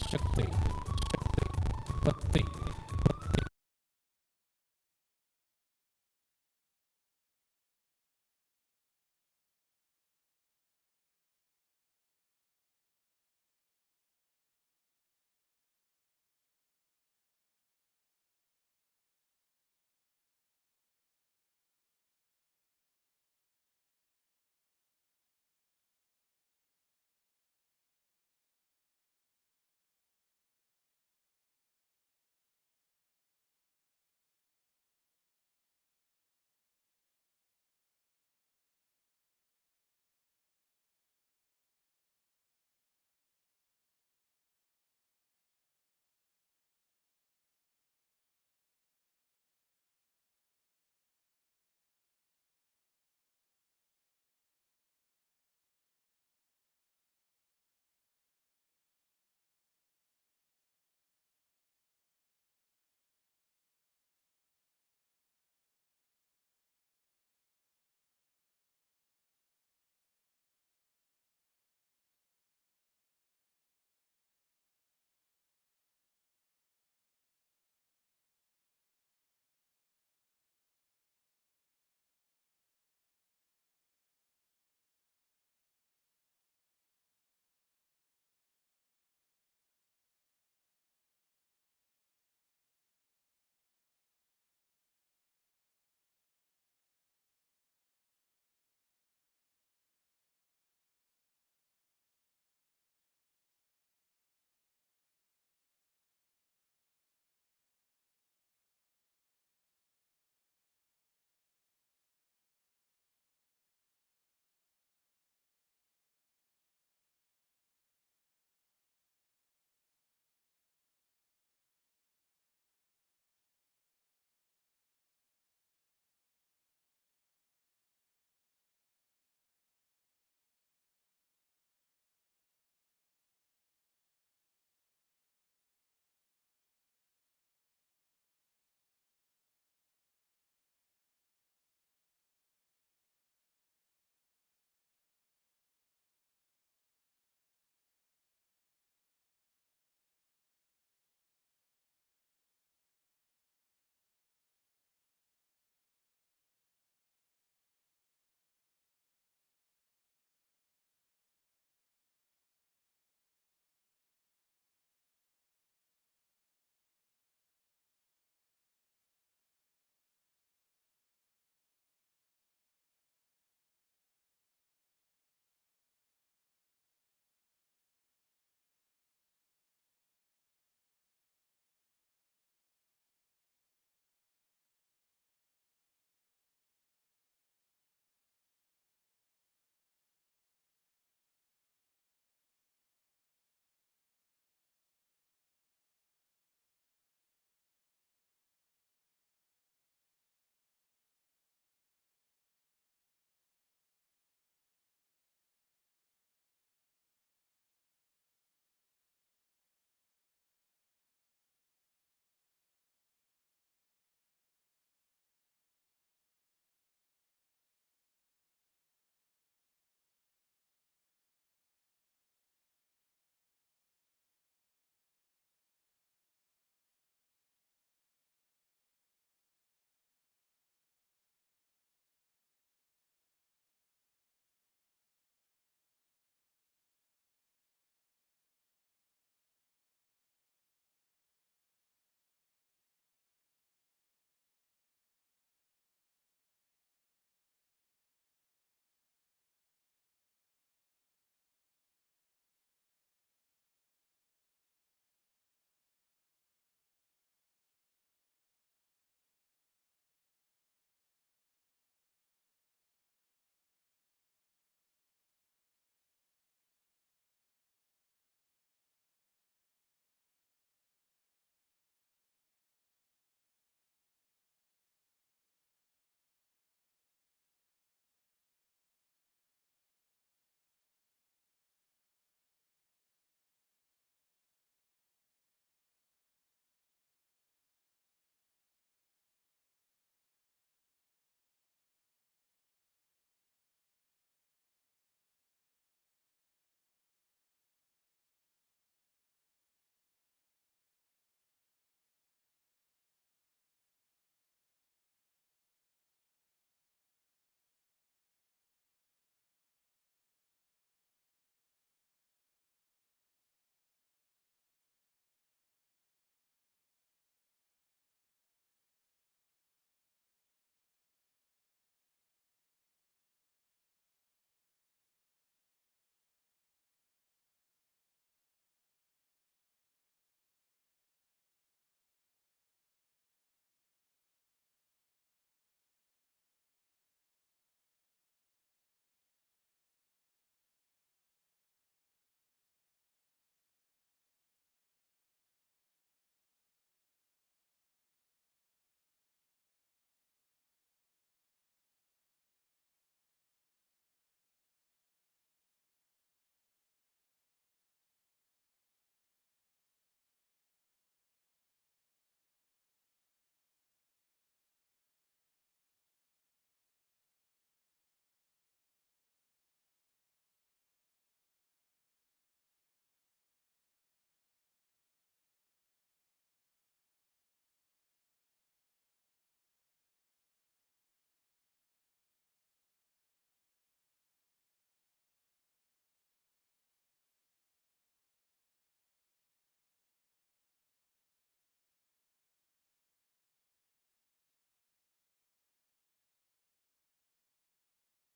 ശക്തി ഭക്തി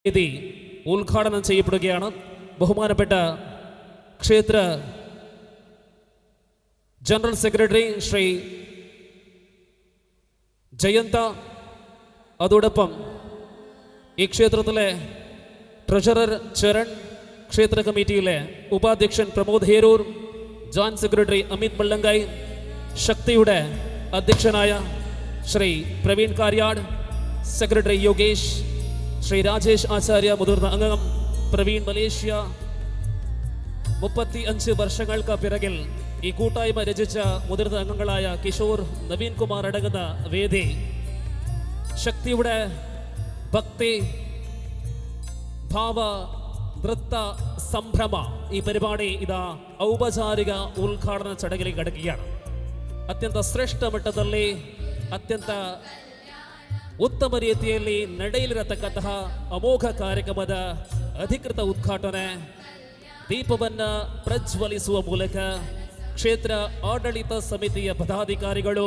വേദി ഉദ്ഘാടനം ചെയ്യപ്പെടുകയാണ്. ബഹുമാനപ്പെട്ട ക്ഷേത്ര ജനറൽ സെക്രട്ടറി ശ്രീ ജയന്ത, അതോടൊപ്പം ഈ ക്ഷേത്രത്തിലെ ട്രഷറർ ചരൺ, ക്ഷേത്ര കമ്മിറ്റിയിലെ ഉപാധ്യക്ഷൻ പ്രമോദ് ഹേരൂർ, ജോയിന്റ് സെക്രട്ടറി അമിത് മല്ലങ്കായ്, ശക്തിയുടെ അധ്യക്ഷനായ ശ്രീ പ്രവീൺ കാര്യാട്, സെക്രട്ടറി യോഗേഷ്, ശ്രീ രാജേഷ് ആചാര്യ, മുതിർന്ന അംഗം പ്രവീൺ മലേഷ്യ. 35 വർഷങ്ങൾക്ക് പിറകിൽ ഈ കൂട്ടായ്മ രചിച്ച മുതിർന്ന അംഗങ്ങളായ കിഷോർ, നവീൻ കുമാർ അടങ്ങുന്ന വേദി ശക്തിയുടെ ഭക്തി ഭാവ നൃത്ത സംഭ്രമ ഈ പരിപാടി ഇതാ ಔಪಚಾರಿಕ ಉದ್ಘಾಟನಾ ಚടങ്ങിലേക്ക് ಕಡക്കുകയാണ്. ಅತ್ಯಂತ ಶ್ರೇಷ್ಠ ಮಟ್ಟದಲ್ಲಿ ಅತ್ಯಂತ ಉತ್ತಮ ರೀತಿಯಲ್ಲಿ ನಡೆಯಲಿರತಕ್ಕಂತಹ ಅಮೋಘ ಕಾರ್ಯಕ್ರಮದ ಅಧಿಕೃತ ಉದ್ಘಾಟನೆ ದೀಪವನ್ನು ಪ್ರಜ್ವಲಿಸುವ ಮೂಲಕ ಕ್ಷೇತ್ರ ಆಡಳಿತ ಸಮಿತಿಯ ಪದಾಧಿಕಾರಿಗಳು,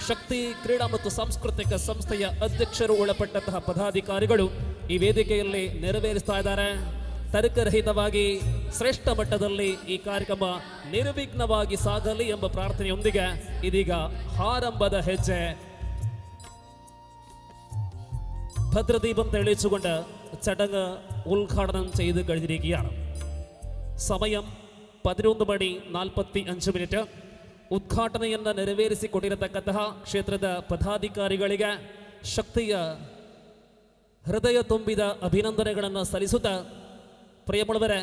ಶಕ್ತಿ ಕ್ರೀಡಾ ಮತ್ತು ಸಾಂಸ್ಕೃತಿಕ ಸಂಸ್ಥೆಯ ಅಧ್ಯಕ್ಷರು ಒಳಪಟ್ಟಂತಹ ಪದಾಧಿಕಾರಿಗಳು ಈ ವೇದಿಕೆಯಲ್ಲಿ ನೆರವೇರಿಸ್ತಾ ಇದ್ದಾರೆ. ತರ್ಕರಹಿತವಾಗಿ ಶ್ರೇಷ್ಠ ಮಟ್ಟದಲ್ಲಿ ಈ ಕಾರ್ಯಕ್ರಮ ನಿರ್ವಿಘ್ನವಾಗಿ ಸಾಗಲಿ ಎಂಬ ಪ್ರಾರ್ಥನೆಯೊಂದಿಗೆ ಇದೀಗ ಆರಂಭದ ಹೆಜ್ಜೆ. ഭദ്രദീപം തെളിയിച്ചുകൊണ്ട് ചടങ്ങ് ഉദ്ഘാടനം ചെയ്ത് കഴിഞ്ഞിരിക്കുകയാണ്. സമയം 11:45. ಉದ್ಘಾಟನೆಯನ್ನು ನೆರವೇರಿಸಿಕೊಟ್ಟಿರತಕ್ಕಂತಹ ಕ್ಷೇತ್ರದ ಪದಾಧಿಕಾರಿಗಳಿಗೆ ಶಕ್ತಿಯ ಹೃದಯ ತುಂಬಿದ ಅಭಿನಂದನೆಗಳನ್ನು ಸಲ್ಲಿಸುತ್ತಾ, പ്രിയമുള്ളവരെ,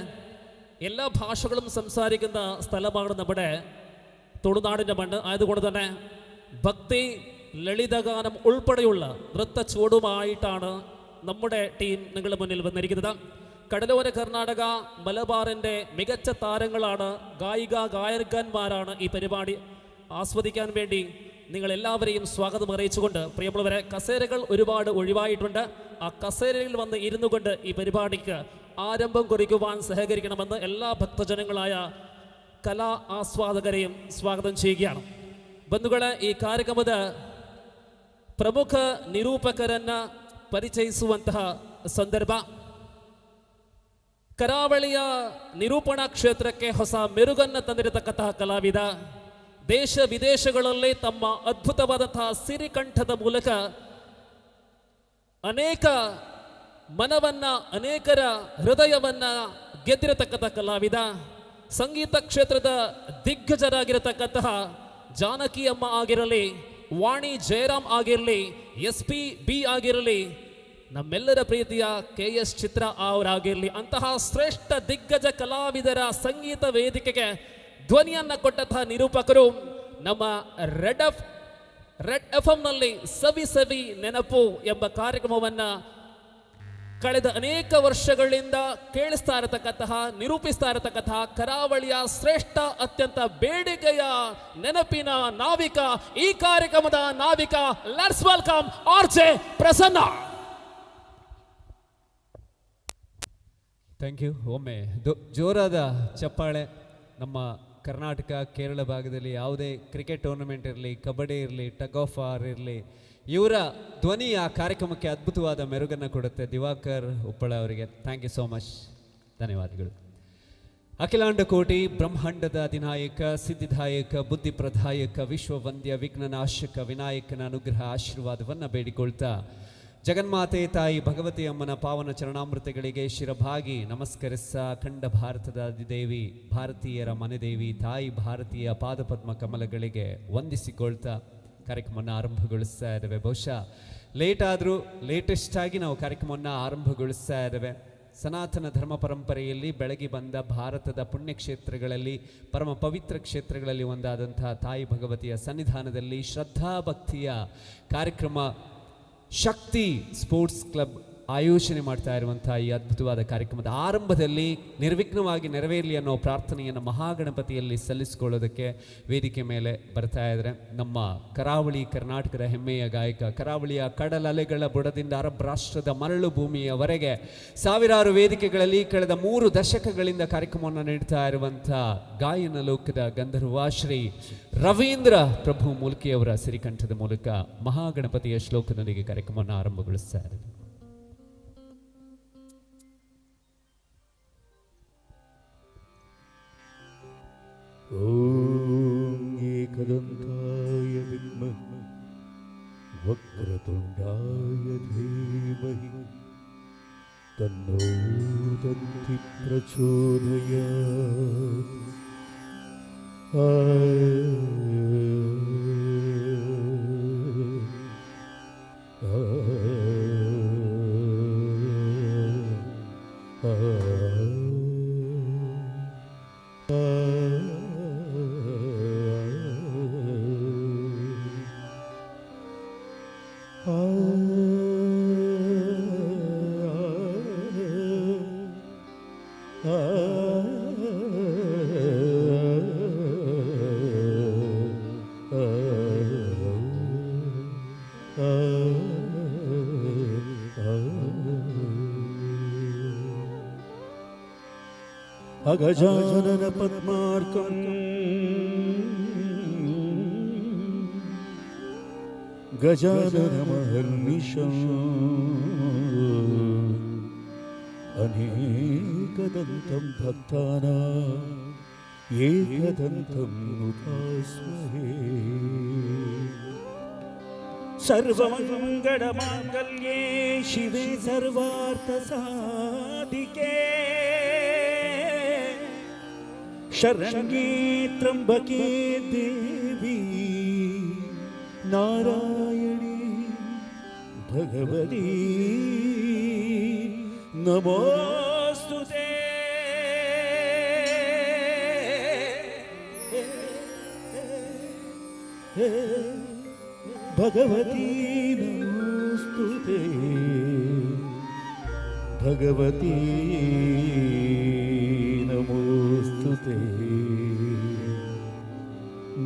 എല്ലാ ഭാഷകളും സംസാരിക്കുന്ന സ്ഥലമാണ് നമ്മുടെ തുളുനാടിൻ്റെ മണ്ണ്. ആയതുകൊണ്ട് തന്നെ ഭക്തി, ലളിതഗാനം ഉൾപ്പെടെയുള്ള നൃത്ത ചുവടുമായിട്ടാണ് നമ്മുടെ ടീം നിങ്ങളുടെ മുന്നിൽ വന്നിരിക്കുന്നത്. കടലോര കർണാടക, മലബാറിൻ്റെ മികച്ച താരങ്ങളാണ്, ഗായകന്മാരാണ് ഈ പരിപാടി ആസ്വദിക്കാൻ വേണ്ടി നിങ്ങളെല്ലാവരെയും സ്വാഗതം അറിയിച്ചുകൊണ്ട്, പ്രിയമുള്ളവരെ, കസേരകൾ ഒരുപാട് ഒഴിവായിട്ടുണ്ട്. ആ കസേരയിൽ വന്ന് ഇരുന്നു കൊണ്ട് ഈ പരിപാടിക്ക് ആരംഭം കുറിക്കുവാൻ സഹകരിക്കണമെന്ന് എല്ലാ ഭക്തജനങ്ങളായ കലാ ആസ്വാദകരെയും സ്വാഗതം ചെയ്യുകയാണ്. ಬಂಧುಗಳೇ, ಈ ಕಾರ್ಯಕ್ರಮದ ಪ್ರಮುಖ ನಿರೂಪಕರನ್ನು ಪರಿಚಯಿಸುವಂತಹ ಸಂದರ್ಭ. ಕರಾವಳಿಯ ನಿರೂಪಣಾ ಕ್ಷೇತ್ರಕ್ಕೆ ಹೊಸ ಮೆರುಗನ್ನು ತಂದಿರತಕ್ಕಂತಹ ಕಲಾವಿದ, ದೇಶ ವಿದೇಶಗಳಲ್ಲಿ ತಮ್ಮ ಅದ್ಭುತವಾದಂತಹ ಸಿರಿಕಂಠದ ಮೂಲಕ ಅನೇಕ ಮನವನ್ನ, ಅನೇಕರ ಹೃದಯವನ್ನ ಗೆದ್ದಿರತಕ್ಕಂತಹ ಕಲಾವಿದ, ಸಂಗೀತ ಕ್ಷೇತ್ರದ ದಿಗ್ಗಜರಾಗಿರತಕ್ಕಂತಹ ಜಾನಕಿ ಅಮ್ಮ ಆಗಿರಲಿ, ವಾಣಿ ಜಯರಾಮ್ ಆಗಿರಲಿ, SP ಆಗಿರಲಿ, ನಮ್ಮೆಲ್ಲರ ಪ್ರೀತಿಯ KS ಚಿತ್ರ ಅವರಾಗಿರಲಿ, ಅಂತಹ ಶ್ರೇಷ್ಠ ದಿಗ್ಗಜ ಕಲಾವಿದರ ಸಂಗೀತ ವೇದಿಕೆಗೆ ಧ್ವನಿಯನ್ನು ಕೊಟ್ಟಂತಹ ನಿರೂಪಕರು ನಮ್ಮ ರೆಡ್ FM ಸವಿ ಸವಿ ನೆನಪು ಎಂಬ ಕಾರ್ಯಕ್ರಮವನ್ನು ಕಳೆದ ಅನೇಕ ವರ್ಷಗಳಿಂದ ಕೇಳಿಸ್ತಾ ಇರತಕ್ಕಂತಹ, ನಿರೂಪಿಸ್ತಾ ಇರತಕ್ಕಂತಹ ಕರಾವಳಿಯ ಶ್ರೇಷ್ಠ, ಅತ್ಯಂತ ಬೇಡಿಕೆಯ ನೆನಪಿನ ನಾವಿಕ, ಈ ಕಾರ್ಯಕ್ರಮದ ನಾವಿಕ. Let's welcome RJ Prasanna. Thank you. ಒಮ್ಮೆ ಜೋರಾದ ಚಪ್ಪಾಳೆ. ನಮ್ಮ ಕರ್ನಾಟಕ, ಕೇರಳ ಭಾಗದಲ್ಲಿ ಯಾವುದೇ ಕ್ರಿಕೆಟ್ ಟೂರ್ನಮೆಂಟ್ ಇರಲಿ, ಕಬಡ್ಡಿ ಇರಲಿ, ಟಗ್ ಆಫ್ ವಾರ್ ಇರಲಿ, ಇವರ ಧ್ವನಿ ಆ ಕಾರ್ಯಕ್ರಮಕ್ಕೆ ಅದ್ಭುತವಾದ ಮೆರುಗನ್ನು ಕೊಡುತ್ತೆ. ದಿವಾಕರ್ ಉಪ್ಪಳ ಅವರಿಗೆ ಥ್ಯಾಂಕ್ ಯು ಸೋ ಮಚ್, ಧನ್ಯವಾದಗಳು. ಅಖಿಲಾಂಡ ಕೋಟಿ ಬ್ರಹ್ಮಾಂಡದ ಅಧಿನಾಯಕ, ಸಿದ್ಧಿದಾಯಕ, ಬುದ್ಧಿಪ್ರದಾಯಕ, ವಿಶ್ವವಂದ್ಯ, ವಿಘ್ನನಾಶಕ ವಿನಾಯಕನ ಅನುಗ್ರಹ ಆಶೀರ್ವಾದವನ್ನು ಬೇಡಿಕೊಳ್ತಾ, ಜಗನ್ಮಾತೆ ತಾಯಿ ಭಗವತಿ ಅಮ್ಮನ ಪಾವನ ಚರಣಾಮೃತಗಳಿಗೆ ಶಿರಭಾಗಿ ನಮಸ್ಕರಿಸ, ಅಖಂಡ ಭಾರತದ ಅಧಿದೇವಿ, ಭಾರತೀಯರ ಮನೆದೇವಿ ತಾಯಿ ಭಾರತೀಯ ಪಾದಪದ್ಮ ಕಮಲಗಳಿಗೆ ವಂದಿಸಿಕೊಳ್ತಾ ಕಾರ್ಯಕ್ರಮವನ್ನು ಆರಂಭಗೊಳಿಸ್ತಾ ಇದ್ದೇವೆ. ಬಹುಶಃ ಲೇಟ್ ಆದರೂ ಲೇಟೆಸ್ಟ್ ಆಗಿ ನಾವು ಕಾರ್ಯಕ್ರಮವನ್ನು ಆರಂಭಗೊಳಿಸ್ತಾ ಇದ್ದೇವೆ. ಸನಾತನ ಧರ್ಮ ಪರಂಪರೆಯಲ್ಲಿ ಬೆಳಗಿ ಬಂದ ಭಾರತದ ಪುಣ್ಯಕ್ಷೇತ್ರಗಳಲ್ಲಿ, ಪರಮ ಪವಿತ್ರ ಕ್ಷೇತ್ರಗಳಲ್ಲಿ ಒಂದಾದಂತಹ ತಾಯಿ ಭಗವತಿಯ ಸನ್ನಿಧಾನದಲ್ಲಿ ಶ್ರದ್ಧಾಭಕ್ತಿಯ ಕಾರ್ಯಕ್ರಮ ಶಕ್ತಿ ಸ್ಪೋರ್ಟ್ಸ್ ಕ್ಲಬ್ ಆಯೋಜನೆ ಮಾಡ್ತಾ ಇರುವಂತಹ ಈ ಅದ್ಭುತವಾದ ಕಾರ್ಯಕ್ರಮದ ಆರಂಭದಲ್ಲಿ ನಿರ್ವಿಘ್ನವಾಗಿ ನೆರವೇರಲಿ ಅನ್ನೋ ಪ್ರಾರ್ಥನೆಯನ್ನು ಮಹಾಗಣಪತಿಯಲ್ಲಿ ಸಲ್ಲಿಸಿಕೊಳ್ಳೋದಕ್ಕೆ ವೇದಿಕೆ ಮೇಲೆ ಬರ್ತಾ ಇದ್ದಾರೆ ನಮ್ಮ ಕರಾವಳಿ ಕರ್ನಾಟಕದ ಹೆಮ್ಮೆಯ ಗಾಯಕ, ಕರಾವಳಿಯ ಕಡಲಲೆಗಳ ಬುಡದಿಂದ ಅರಬ್ ರಾಷ್ಟ್ರದ ಮರಳು ಭೂಮಿಯವರೆಗೆ ಸಾವಿರಾರು ವೇದಿಕೆಗಳಲ್ಲಿ ಕಳೆದ 3 ದಶಕಗಳಿಂದ ಕಾರ್ಯಕ್ರಮವನ್ನು ನೀಡ್ತಾ ಇರುವಂಥ ಗಾಯನ ಲೋಕದ ಗಂಧರ್ವ ಶ್ರೀ ರವೀಂದ್ರ ಪ್ರಭು ಮೂಲ್ಕಿಯವರ ಸಿರಿಕಂಠದ ಮೂಲಕ ಮಹಾಗಣಪತಿಯ ಶ್ಲೋಕದೊಂದಿಗೆ ಕಾರ್ಯಕ್ರಮವನ್ನು ಆರಂಭಗೊಳಿಸ್ತಾ ಇದ್ದಾರೆ. ಓಂ ಏಕದಂತಾಯ ವಿದ್ಮಹೇ ವಕ್ರತುಂಡಾಯ ಧೀಮಹಿ ತನ್ನೋ ದಂತಿ ಪ್ರಚೋದಯಾತ್. ಅಗಜಾನನ ಪದ್ಮಾರ್ಕಂ ಗಜಾನನ ಮಹರ್ನಿಶಂ ಅನೇಕದಂತಂ ಭಕ್ತಾನಾಂ ಏಕದಂತಂ ಉಪಾಸ್ಮಹೇ. ಸರ್ವಮಂಗಳಮಾಂಗಲ್ಯೇ ಶಿವೆ ಸರ್ವಾರ್ಥಸಾಧಿಕೆ ಶರಣ್ಯೇ ತ್ರ್ಯಂಬಕೆ ದೇವಿ ನಾರಾಯಣಿ ಭಗವತಿ ನಮೋಸ್ತುತೇ. ಭಗವತಿ ನಮೋಸ್ತುತೇ ಭಗವತಿ ನಮೋಸ್ತುತೇ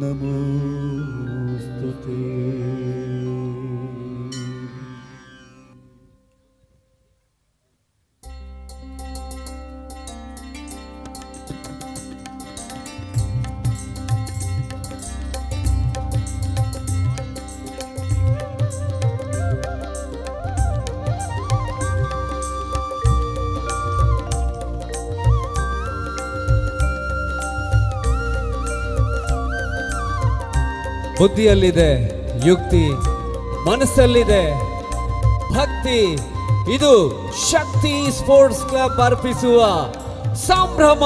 ನಮೋಸ್ತುತೇ. ಬುದ್ಧಿಯಲ್ಲಿದೆ ಯುಕ್ತಿ, ಮನಸ್ಸಲ್ಲಿದೆ ಭಕ್ತಿ. ಇದು ಶಕ್ತಿ ಸ್ಪೋರ್ಟ್ಸ್ ಕ್ಲಬ್ ಅರ್ಪಿಸುವ ಸಂಭ್ರಮ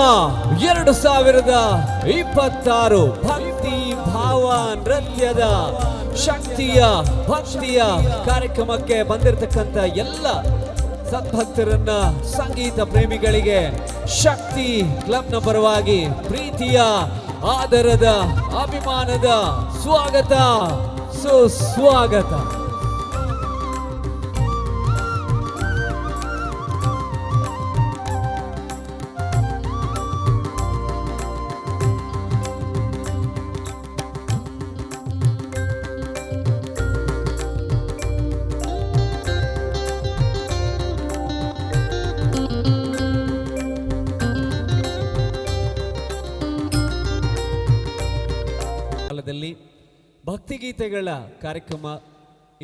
2026 ಭಕ್ತಿ ಭಾವ ನೃತ್ಯದ ಶಕ್ತಿಯ ಭಕ್ತಿಯ ಕಾರ್ಯಕ್ರಮಕ್ಕೆ ಬಂದಿರತಕ್ಕಂಥ ಎಲ್ಲ ಸದ್ಭಕ್ತರನ್ನ, ಸಂಗೀತ ಪ್ರೇಮಿಗಳಿಗೆ ಶಕ್ತಿ ಕ್ಲಬ್ನ ಪರವಾಗಿ ಪ್ರೀತಿಯ, ಆದರದ, ಅಭಿಮಾನದ ಸ್ವಾಗತ, ಸುಸ್ವಾಗತ. ಭಕ್ತಿಗೀತೆಗಳ ಕಾರ್ಯಕ್ರಮ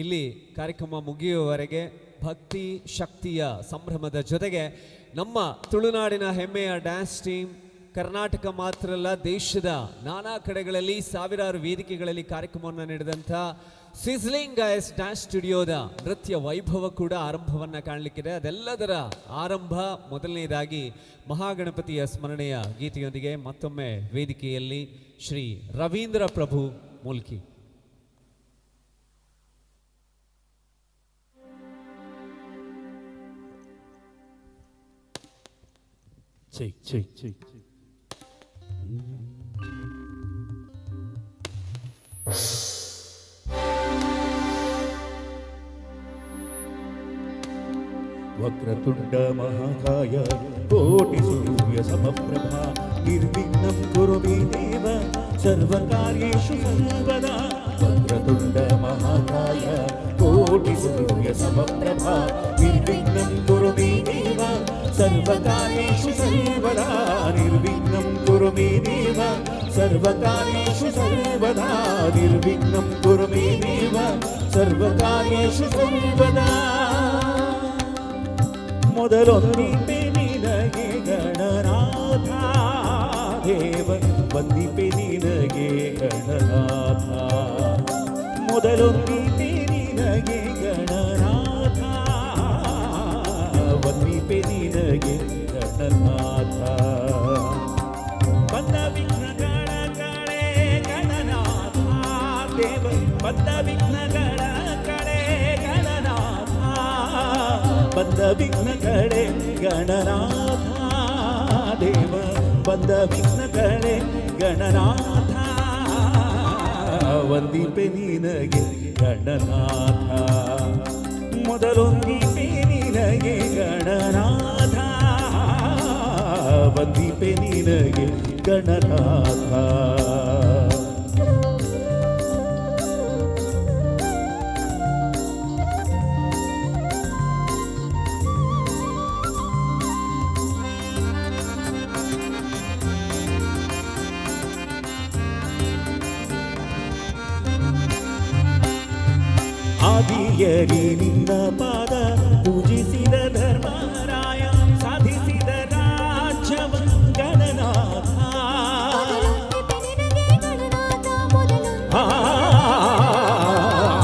ಇಲ್ಲಿ ಕಾರ್ಯಕ್ರಮ ಮುಗಿಯುವವರೆಗೆ ಭಕ್ತಿ ಶಕ್ತಿಯ ಸಂಭ್ರಮದ ಜೊತೆಗೆ ನಮ್ಮ ತುಳುನಾಡಿನ ಹೆಮ್ಮೆಯ ಡ್ಯಾನ್ಸ್ ಟೀಮ್ ಕರ್ನಾಟಕ ಮಾತ್ರ ಅಲ್ಲ, ದೇಶದ ನಾನಾ ಕಡೆಗಳಲ್ಲಿ ಸಾವಿರಾರು ವೇದಿಕೆಗಳಲ್ಲಿ ಕಾರ್ಯಕ್ರಮವನ್ನು ನೀಡಿದಂಥ ಸಿಸ್ಲಿಂಗ್ ಗೈಸ್ ಡ್ಯಾನ್ಸ್ ಸ್ಟುಡಿಯೋದ ನೃತ್ಯ ವೈಭವ ಕೂಡ ಆರಂಭವನ್ನು ಕಾಣಲಿಕ್ಕಿದೆ. ಅದೆಲ್ಲದರ ಆರಂಭ ಮೊದಲನೇದಾಗಿ ಮಹಾಗಣಪತಿಯ ಸ್ಮರಣೆಯ ಗೀತೆಯೊಂದಿಗೆ ಮತ್ತೊಮ್ಮೆ ವೇದಿಕೆಯಲ್ಲಿ ಶ್ರೀ ರವೀಂದ್ರ ಪ್ರಭು ಮೂಲ್ಕಿ. ವಕ್ರತುಂಡ ಮಹಾಕಾಯ ಕೋಟಿ ಸೂರ್ಯ ಸಮಪ್ರಭಾ ನಿರ್ವಿಘ್ನಂ ಕುರು ಮೇ ದೇವ ಸರ್ವಕಾರ್ಯೇಷು ಸರ್ವದಾ. ವಕ್ರತುಂಡ ಮಹಾಕಾಯ ಕೋಟಿ ಸೂರ್ಯ ಸಮಪ್ರಭಾ ನಿರ್ವಿಘ್ನಂ ಕುರು ಮೇ ದೇವ ಸರ್ವಕಾರ್ಯೇಷು ಸರ್ವದಾ. ನಿರ್ವಿಘ್ನಂ ಕುರು ಮೇ ದೇವ ಸರ್ವಕಾರ್ಯೇಷು ಸರ್ವದಾ. ನಿರ್ವಿಘ್ನಂ ಕುರು ಮೇ ದೇವ ಸರ್ವಕಾರ್ಯೇಷು ಸರ್ವದಾ. ಮೊದಲೊಂದಿಪೆ ನಿನಗೆ ಗಣನಾಥ ದೇವ ವಂದಿಪೆ ನಿನಗೆ ಗಣನಾಥ ಮೊದಲೊಂದಿಪೆ ನಿನಗೆ ಗಣನಾಥ ಒಂದಿಪೆ ನಿನಗೆ ಗಣನಾಥ ಬಂದ ವಿಘ್ನಗಳ ಕಳೆ ಗಣನಾಥ ದೇವ ಬಂದ ವಿಘ್ನಗಳ ಕಳೆ ಗಣನಾಥ ಬಂದ ವಿಘ್ನಗಳೇ ಗಣನಾಥ ದೇವ ಬಂದ ವಿಘ್ನಗಳೇ ಗಣನಾಥ ಒಂದಿಪೆ ನಿನಗೆ ಗಣನಾಥ ಮೊದಲೊಂದಿಪೆ ನಿನಗೆ ಗಣನಾಥ ಒಂದಿಪೆ ನಿನಗೆ ಗಣನಾಥ ಆದಿಯರಿ ನಿನ್ನ ಪಾದ ಪೂಜಿಸಿದ ಧರ್ಮರಾಯ ಸಾಧಿಸಿದ ರಾಜ್ಯವ ಗಣನಾಥ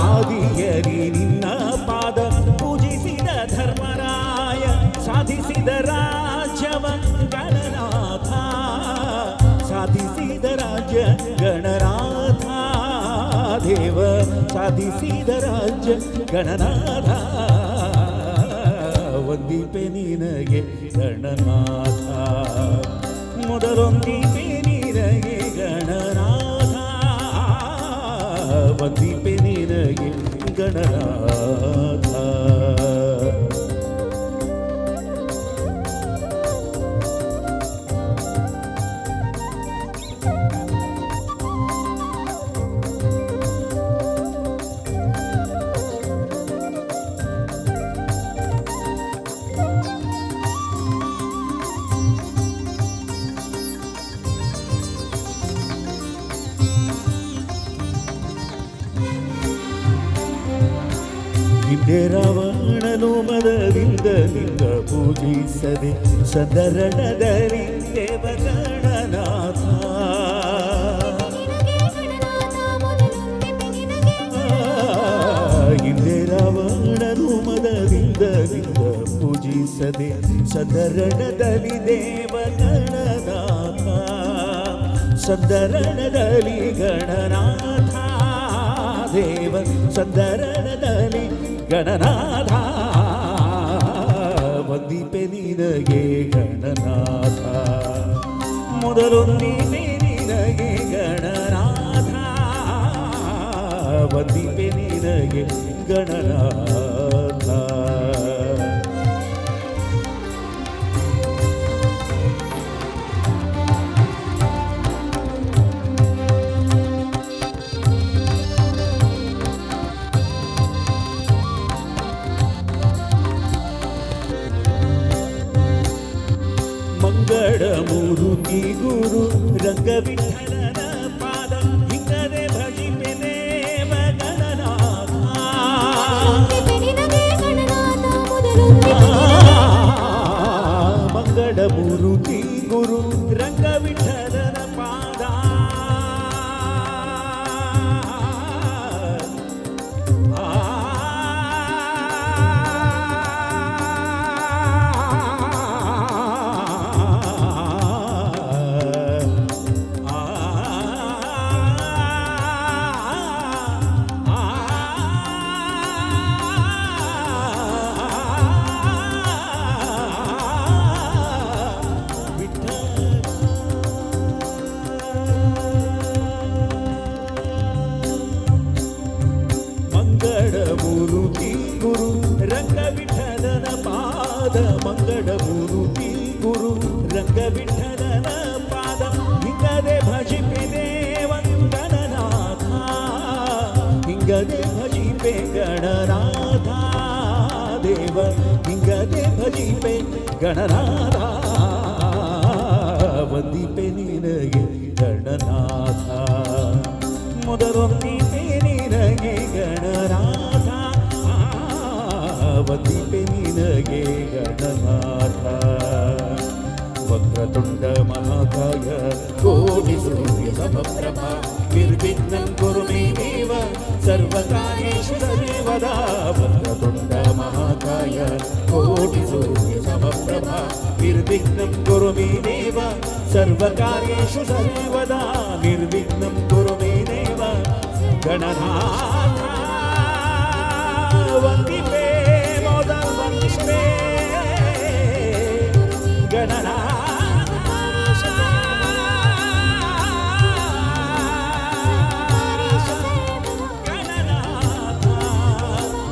ಆದಿಯರಿ ನಿನ್ನ ಪಾದ ಪೂಜಿಸಿದ ಧರ್ಮರಾಯ ಸಾಧಿಸಿದ ರಾಜ್ಯವ ಗಣನಾಥ ಸಾಧಿಸಿದ ರಾಜ್ಯ ಗಣನಾಥ ದೇವ ಸಾಧಿಸಿದ ರಾಜ್ಯ ಗಣನಾಥ ಒಂದಿಪೆ ನಿನಗೆ ಗಣನಾಥ ಮೊದಲೊಂದಿಪೆ ನಿನಗೆ ಗಣನಾಥ ಒಂದಿಪೆ ನಿನಗೆ ಗಣನಾಥ ಹಿಂದೆ ರಾವಣನು ಮದದಿಂದ ನಿಂದ ಪೂಜಿಸದೆ ಸಂದರಣದಲ್ಲಿ ದೇವಗಣನಾಥ ಹಿಂದೆ ರಾವಣನು ಮದದಿಂದ ನಿಂದ ಪೂಜಿಸದೆ ಸಂದರಣದಲ್ಲಿ ದೇವಗಣನಾಥ ಸಂದರಣದಲ್ಲಿ ಗಣನಾಥ ದೇವ ಸಂದರಣದಲ್ಲಿ ಗಣನಾಥ ಒಂದಿಪೆ ನಿನಗೆ ಗಣನಾಥ ಮೊದಲೊಂದಿಪೆ ನಿನಗೆ ಗಣನಾಥ ಒಂದಿಪೆ ನಿನಗೆ ಗಣನಾಥ ಮೂರುತಿ ಗುರು ರಂಗವಿಠಲನ ಪಾದ ಹಿಂಗದೆ ಭಜಿಪೆ ದೇವ ಗಣನಾಥ ಮಂಗಳ ಮೂರುತಿ ಗುರು ರಂಗವಿಠಲನ ಪಾದ ಮಂಗಳ ಮೂರುತಿ ಗುರು ರಂಗವಿಠಲನ ಪಾದ ಹಿಂಗದೆ ಭಜಿಪೆ ದೇವ ಗಣನಾಥ ಹಿಂಗದೆ ಭಜಿಪೆ ಗಣನಾಥ ದೇವ ಹಿಂಗದೆ ಭಜಿಪೆ ಗಣನಾಥ ಒಂದಿಪೆ ನಿನಗೆ ಗಣನಾಥ ಮೊದಲೊಂದಿಪೆ ನಿನಗೆ ಗಣನಾಥ ಒಂದಿಪೆ ನಿನಗೆ ಗಣನಾಥ ವಕ್ರ वक्रतुण्ड महाकाय कोटि सूर्य समप्रभा निर्विघ्नं कुरु मे देव सर्वकार्येषु सर्वदा वक्रतुण्ड महाकाय कोटि सूर्य समप्रभा निर्विघ्नं कुरु मे देव सर्वकार्येषु सर्वदा निर्विघ्नं कुरु मे देव गणनाथ वन्दिते मोदं वन्दिष्टे गणनाथ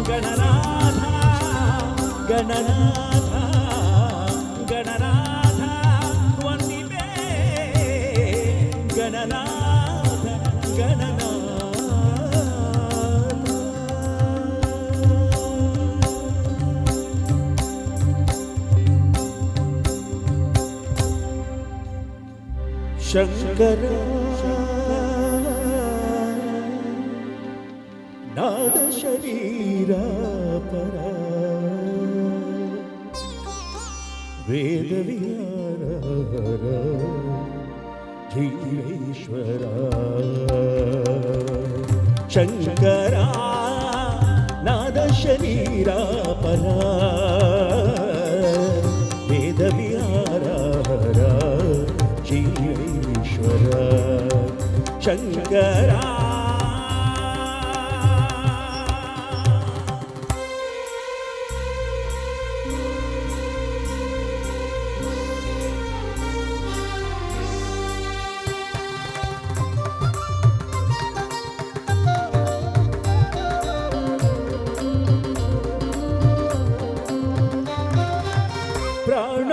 गणनाथ गणनाथ गणनाथ वन्दिते गणनाथ गणनाथ शंकर नाद शरीर परा वेद विहार धीरेश्वरा शंकरा नाद शरीर परा वेद विहार शंकरा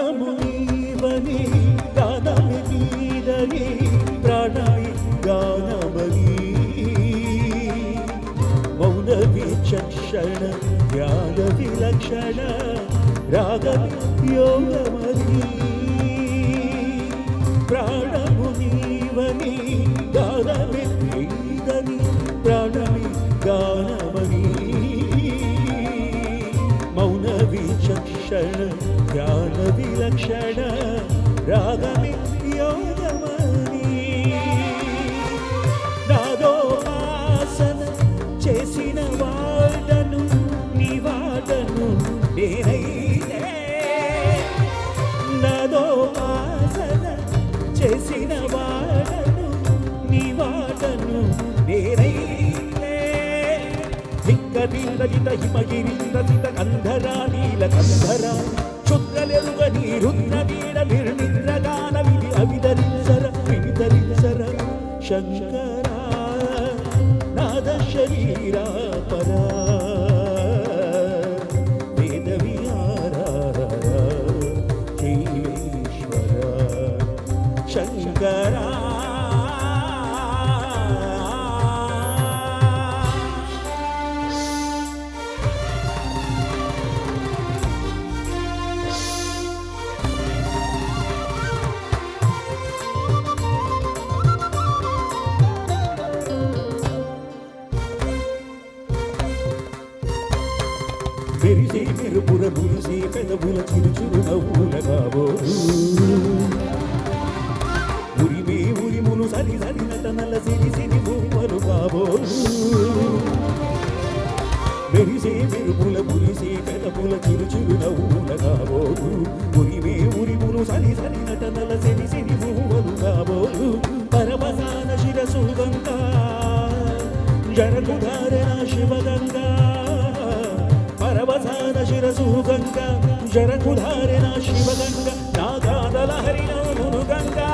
प्राणमुनीवनी गानमिदनी प्राणायि गानमनी मौन विचक्षण ज्ञान विलक्षण राग योगमनी प्राणमुनीवनी गानमिदनी प्राणायि गानमनी मौन विचक्षण ज्ञान विलक्षण रागमि योगमनी नादोपासन చేసిన వాడను నీ వాడను నేనైతే నాదోపాసన చేసిన వాడను నీ వాడను నేనైతే దిక్కదిందగిత హిమగిరింద సిత కంధరా నీల కంధరా క్షుద్రలెరుగని రుద్రవీర నిర్నిద్రగాన విధి అవిధరించర విధరించర శంకరా నాద శరీర పరా వేద విహార జీవేశ్వర శంకరా మెరిసే మెరుపుల మురిసే పెదవుల చిరుచురు నవ్వుల కాబోలు ఉరిమే ఉరిములు సరి సరి నటనల సిరి సిరి బొమ్మలు కాబోలు మెరిసే మెరుపుల మురిసే పెదవుల చిరుచురు నవ్వుల కాబోలు ఉరిమే ఉరిములు సరి సరి నటనల సిరి సిరి బొమ్మలు కాబోలు పరమసాన శిరసు గంగా జరకుధారణ శివగంగా పరవసాన శిరసు గంగా జరకుధారిన శివగంగా నాగాదలహరిను గంగా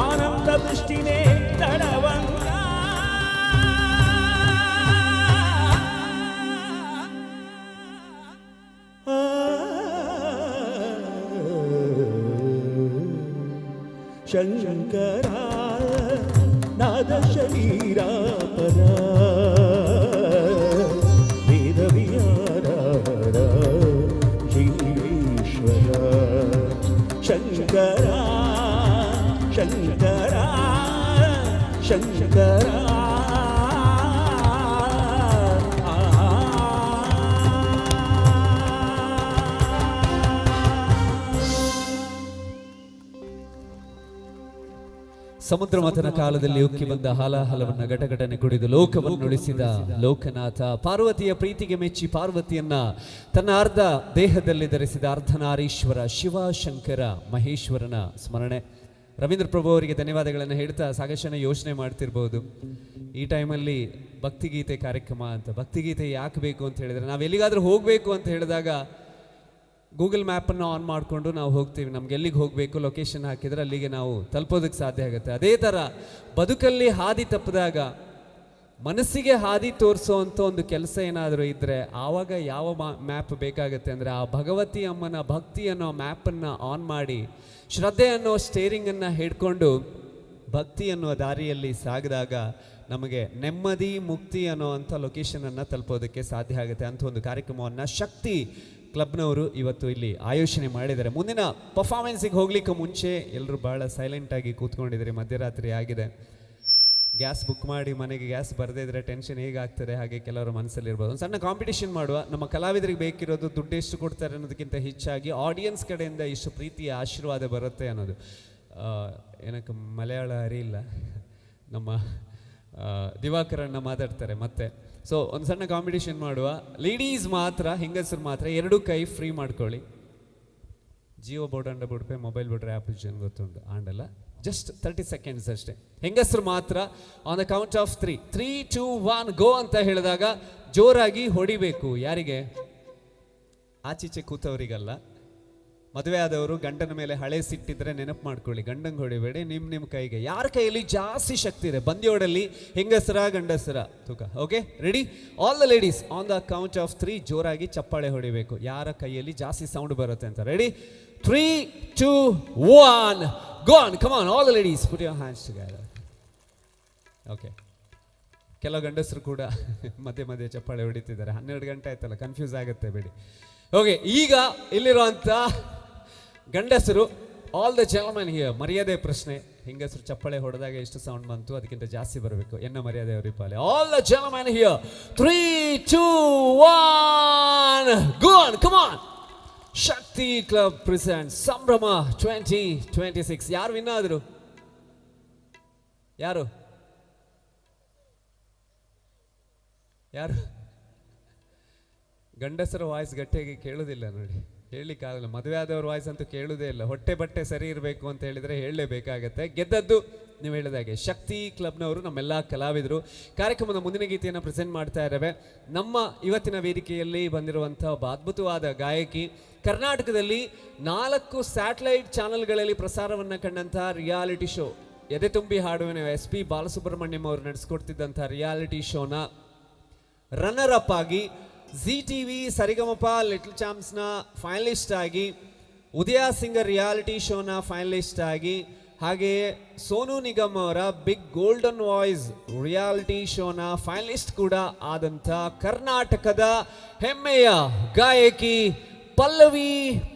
ఆనంద దృష్టినే తడవంగా శంకరా నాద శరీర పరా शंकरा शंकरा शंकरा ಸಮುದ್ರ ಮಥನ ಕಾಲದಲ್ಲಿ ಉಕ್ಕಿ ಬಂದ ಹಾಲಾಹಲವನ್ನ ಘಟಘಟನೆ ಕುಡಿದು ಲೋಕವನ್ನು ಉಳಿಸಿದ ಲೋಕನಾಥ, ಪಾರ್ವತಿಯ ಪ್ರೀತಿಗೆ ಮೆಚ್ಚಿ ಪಾರ್ವತಿಯನ್ನ ತನ್ನ ಅರ್ಧ ದೇಹದಲ್ಲಿ ಧರಿಸಿದ ಅರ್ಧನಾರೀಶ್ವರ ಶಿವಶಂಕರ ಮಹೇಶ್ವರನ ಸ್ಮರಣೆ. ರವೀಂದ್ರ ಪ್ರಭು ಅವರಿಗೆ ಧನ್ಯವಾದಗಳನ್ನು ಹೇಳ್ತಾ ಸಾಕಷ್ಟು ಜನ ಯೋಚನೆ ಮಾಡ್ತಿರ್ಬೋದು, ಈ ಟೈಮಲ್ಲಿ ಭಕ್ತಿಗೀತೆ ಕಾರ್ಯಕ್ರಮ ಅಂತ. ಭಕ್ತಿಗೀತೆ ಯಾಕೆ ಬೇಕು ಅಂತ ಹೇಳಿದ್ರೆ, ನಾವು ಎಲ್ಲಿಗಾದರೂ ಹೋಗಬೇಕು ಅಂತ ಹೇಳಿದಾಗ ಗೂಗಲ್ ಮ್ಯಾಪನ್ನು ಆನ್ ಮಾಡಿಕೊಂಡು ನಾವು ಹೋಗ್ತೀವಿ. ನಮ್ಗೆ ಎಲ್ಲಿಗೆ ಹೋಗಬೇಕು ಲೊಕೇಶನ್ ಹಾಕಿದರೆ ಅಲ್ಲಿಗೆ ನಾವು ತಲುಪೋದಕ್ಕೆ ಸಾಧ್ಯ ಆಗುತ್ತೆ. ಅದೇ ಥರ ಬದುಕಲ್ಲಿ ಹಾದಿ ತಪ್ಪಿದಾಗ ಮನಸ್ಸಿಗೆ ಹಾದಿ ತೋರಿಸೋವಂಥ ಒಂದು ಕೆಲಸ ಏನಾದರೂ ಇದ್ದರೆ ಆವಾಗ ಯಾವ ಮ್ಯಾಪ್ ಬೇಕಾಗುತ್ತೆ ಅಂದರೆ, ಆ ಭಗವತಿ ಅಮ್ಮನ ಭಕ್ತಿ ಅನ್ನೋ ಮ್ಯಾಪನ್ನು ಆನ್ ಮಾಡಿ ಶ್ರದ್ಧೆ ಅನ್ನೋ ಸ್ಟೇರಿಂಗನ್ನು ಹಿಡ್ಕೊಂಡು ಭಕ್ತಿ ಅನ್ನುವ ದಾರಿಯಲ್ಲಿ ಸಾಗಿದಾಗ ನಮಗೆ ನೆಮ್ಮದಿ ಮುಕ್ತಿ ಅನ್ನೋವಂಥ ಲೊಕೇಶನನ್ನು ತಲುಪೋದಕ್ಕೆ ಸಾಧ್ಯ ಆಗುತ್ತೆ. ಅಂಥ ಒಂದು ಕಾರ್ಯಕ್ರಮವನ್ನು ಶಕ್ತಿ ಕ್ಲಬ್ನವರು ಇವತ್ತು ಇಲ್ಲಿ ಆಯೋಜನೆ ಮಾಡಿದ್ದಾರೆ. ಮುಂದಿನ ಪರ್ಫಾರ್ಮೆನ್ಸಿಗೆ ಹೋಗ್ಲಿಕ್ಕೆ ಮುಂಚೆ ಎಲ್ಲರೂ ಭಾಳ ಸೈಲೆಂಟಾಗಿ ಕೂತ್ಕೊಂಡಿದ್ದಾರೆ. ಮಧ್ಯರಾತ್ರಿ ಆಗಿದೆ, ಗ್ಯಾಸ್ ಬುಕ್ ಮಾಡಿ ಮನೆಗೆ ಗ್ಯಾಸ್ ಬರದೇ ಇದ್ರೆ ಟೆನ್ಷನ್ ಹೇಗಾಗ್ತದೆ ಹಾಗೆ ಕೆಲವರ ಮನಸ್ಸಲ್ಲಿರ್ಬೋದು. ಒಂದು ಸಣ್ಣ ಕಾಂಪಿಟೇಷನ್ ಮಾಡುವ. ನಮ್ಮ ಕಲಾವಿದರಿಗೆ ಬೇಕಿರೋದು ದುಡ್ಡು ಎಷ್ಟು ಕೊಡ್ತಾರೆ ಅನ್ನೋದಕ್ಕಿಂತ ಹೆಚ್ಚಾಗಿ ಆಡಿಯನ್ಸ್ ಕಡೆಯಿಂದ ಇಷ್ಟು ಪ್ರೀತಿಯ ಆಶೀರ್ವಾದ ಬರುತ್ತೆ ಅನ್ನೋದು. ಏನಕ್ಕೆ ಮಲಯಾಳ ಅರಿಯಿಲ್ಲ, ನಮ್ಮ ದಿವಾಕರನ್ನ ಮಾತಾಡ್ತಾರೆ ಮತ್ತೆ. ಸೊ ಒಂದು ಸಣ್ಣ ಕಾಂಪಿಟೇಷನ್ ಮಾಡುವ. ಲೇಡೀಸ್ ಮಾತ್ರ, ಹೆಂಗಸರು ಮಾತ್ರ 2 ಕೈ ಫ್ರೀ ಮಾಡ್ಕೊಳ್ಳಿ. ಜಿಯೋ ಬೋರ್ಡ್ ಅಂಡ ಬಿಡ್ಪೆ ಮೊಬೈಲ್ ಬಿಡ್ರೆ ಆ್ಯಪ್ ಜನ ಗೊತ್ತುಂಟು ಆಂಡಲ್ಲ. ಜಸ್ಟ್ 30 ಸೆಕೆಂಡ್ಸ್ ಅಷ್ಟೇ. ಹೆಂಗಸರು ಮಾತ್ರ. ಆನ್ ದ ಕೌಂಟ್ ಆಫ್ 3, 3, 2, 1 ಗೋ ಅಂತ ಹೇಳಿದಾಗ ಜೋರಾಗಿ ಹೊಡಿಬೇಕು. ಯಾರಿಗೆ? ಆಚೀಚೆ ಕೂತವರಿಗಲ್ಲ. ಮದುವೆ ಆದವರು ಗಂಡನ ಮೇಲೆ ಹಳೆ ಸಿಟ್ಟಿದ್ರೆ ನೆನಪು ಮಾಡ್ಕೊಳ್ಳಿ, ಗಂಡಂಗೆ ಹೊಡಿಬೇಡಿ, ನಿಮ್ಮ ಕೈಗೆ. ಯಾರ ಕೈಯಲ್ಲಿ ಜಾಸ್ತಿ ಶಕ್ತಿ ಇದೆ ಬಂದಿಯೋಡಲ್ಲಿ, ಹೆಂಗಸರ ಗಂಡಸರ ತೂಕ? Okay, ready? All the ladies on the count of 3 ಜೋರಾಗಿ ಚಪ್ಪಾಳೆ ಹೊಡಿಬೇಕು, ಯಾರ ಕೈಯಲ್ಲಿ ಜಾಸ್ತಿ ಸೌಂಡ್ ಬರುತ್ತೆ ಅಂತ. Ready? 3, 2, 1 go on, come on, all the ladies put your hands together. Okay, ಕೆಲವು ಗಂಡಸರು ಕೂಡ ಮಧ್ಯೆ ಮಧ್ಯೆ ಚಪ್ಪಾಳೆ ಹೊಡಿತಿದ್ದಾರೆ. 12 ಗಂಟೆ ಆಯ್ತಲ್ಲ, ಕನ್ಫ್ಯೂಸ್ ಆಗುತ್ತೆ ಬೇಡಿ. ಓಕೆ, ಈಗ ಇಲ್ಲಿರುವಂಥ ಗಂಡಸರು, ಆಲ್ ದ ಜೆಂಟಲ್ಮೆನ್ ಹಿಯರ್, ಮರ್ಯಾದೆ ಪ್ರಶ್ನೆ. ಹೆಂಗಸರು ಚಪ್ಪಾಳೆ ಹೊಡೆದಾಗ ಎಷ್ಟು ಸೌಂಡ್ ಬಂತು ಅದಕ್ಕಿಂತ ಜಾಸ್ತಿ ಬರಬೇಕು, ಎನ್ನ ಮರ್ಯಾದೆ ಅವರಿಪಾಲೆ. All the gentlemen here, 3, 2, 1 go on, come on. Shakti club presents Sambhrama 2026. ಯಾರು ವಿನ್ ಆದರು? ಯಾರು ಯಾರು? ಗಂಡಸರ ವಾಯ್ಸ್ ಗಟ್ಟಿಯಾಗಿ ಕೇಳೋದಿಲ್ಲ ನೋಡಿ, ಹೇಳಲಿಕ್ಕಾಗಲ್ಲ. ಮದುವೆ ಆದವ್ರ ವಾಯ್ಸ್ ಅಂತೂ ಕೇಳೋದೇ ಇಲ್ಲ. ಹೊಟ್ಟೆ ಬಟ್ಟೆ ಸರಿ ಇರಬೇಕು ಅಂತ ಹೇಳಿದರೆ ಹೇಳಲೇಬೇಕಾಗತ್ತೆ. ಗೆದ್ದದ್ದು ನೀವು ಹೇಳಿದಾಗೆ ಶಕ್ತಿ ಕ್ಲಬ್ನವರು, ನಮ್ಮೆಲ್ಲ ಕಲಾವಿದರು. ಕಾರ್ಯಕ್ರಮದ ಮುಂದಿನ ಗೀತೆಯನ್ನು ಪ್ರೆಸೆಂಟ್ ಮಾಡ್ತಾ ಇದ್ದೇವೆ. ನಮ್ಮ ಇವತ್ತಿನ ವೇದಿಕೆಯಲ್ಲಿ ಬಂದಿರುವಂಥ ಒಬ್ಬ ಅದ್ಭುತವಾದ ಗಾಯಕಿ, ಕರ್ನಾಟಕದಲ್ಲಿ 4 ಸ್ಯಾಟಲೈಟ್ ಚಾನಲ್ಗಳಲ್ಲಿ ಪ್ರಸಾರವನ್ನು ಕಂಡಂತಹ ರಿಯಾಲಿಟಿ ಶೋ ಎದೆ ತುಂಬಿ ಹಾಡುವೆನು SP ಬಾಲಸುಬ್ರಹ್ಮಣ್ಯಂ ಅವರು ನಡೆಸ್ಕೊಡ್ತಿದ್ದಂಥ ರಿಯಾಲಿಟಿ ಶೋನ ರನ್ನರ್ ಅಪ್ ಆಗಿ, ZTV ಸರಿಗಮಪ ಲಿಟಲ್ ಚಾಂಪ್ಸ್ನ ಫೈನಲಿಸ್ಟ್ ಆಗಿ, ಉದಯ ಸಿಂಗರ್ ರಿಯಾಲಿಟಿ ಶೋನ ಫೈನಲಿಸ್ಟ್ ಆಗಿ, ಹಾಗೆಯೇ ಸೋನು ನಿಗಮ್ ಅವರ ಬಿಗ್ ಗೋಲ್ಡನ್ ವಾಯ್ಸ್ ರಿಯಾಲಿಟಿ ಶೋನ ಫೈನಲಿಸ್ಟ್ ಕೂಡ ಆದಂಥ ಕರ್ನಾಟಕದ ಹೆಮ್ಮೆಯ ಗಾಯಕಿ ಪಲ್ಲವಿ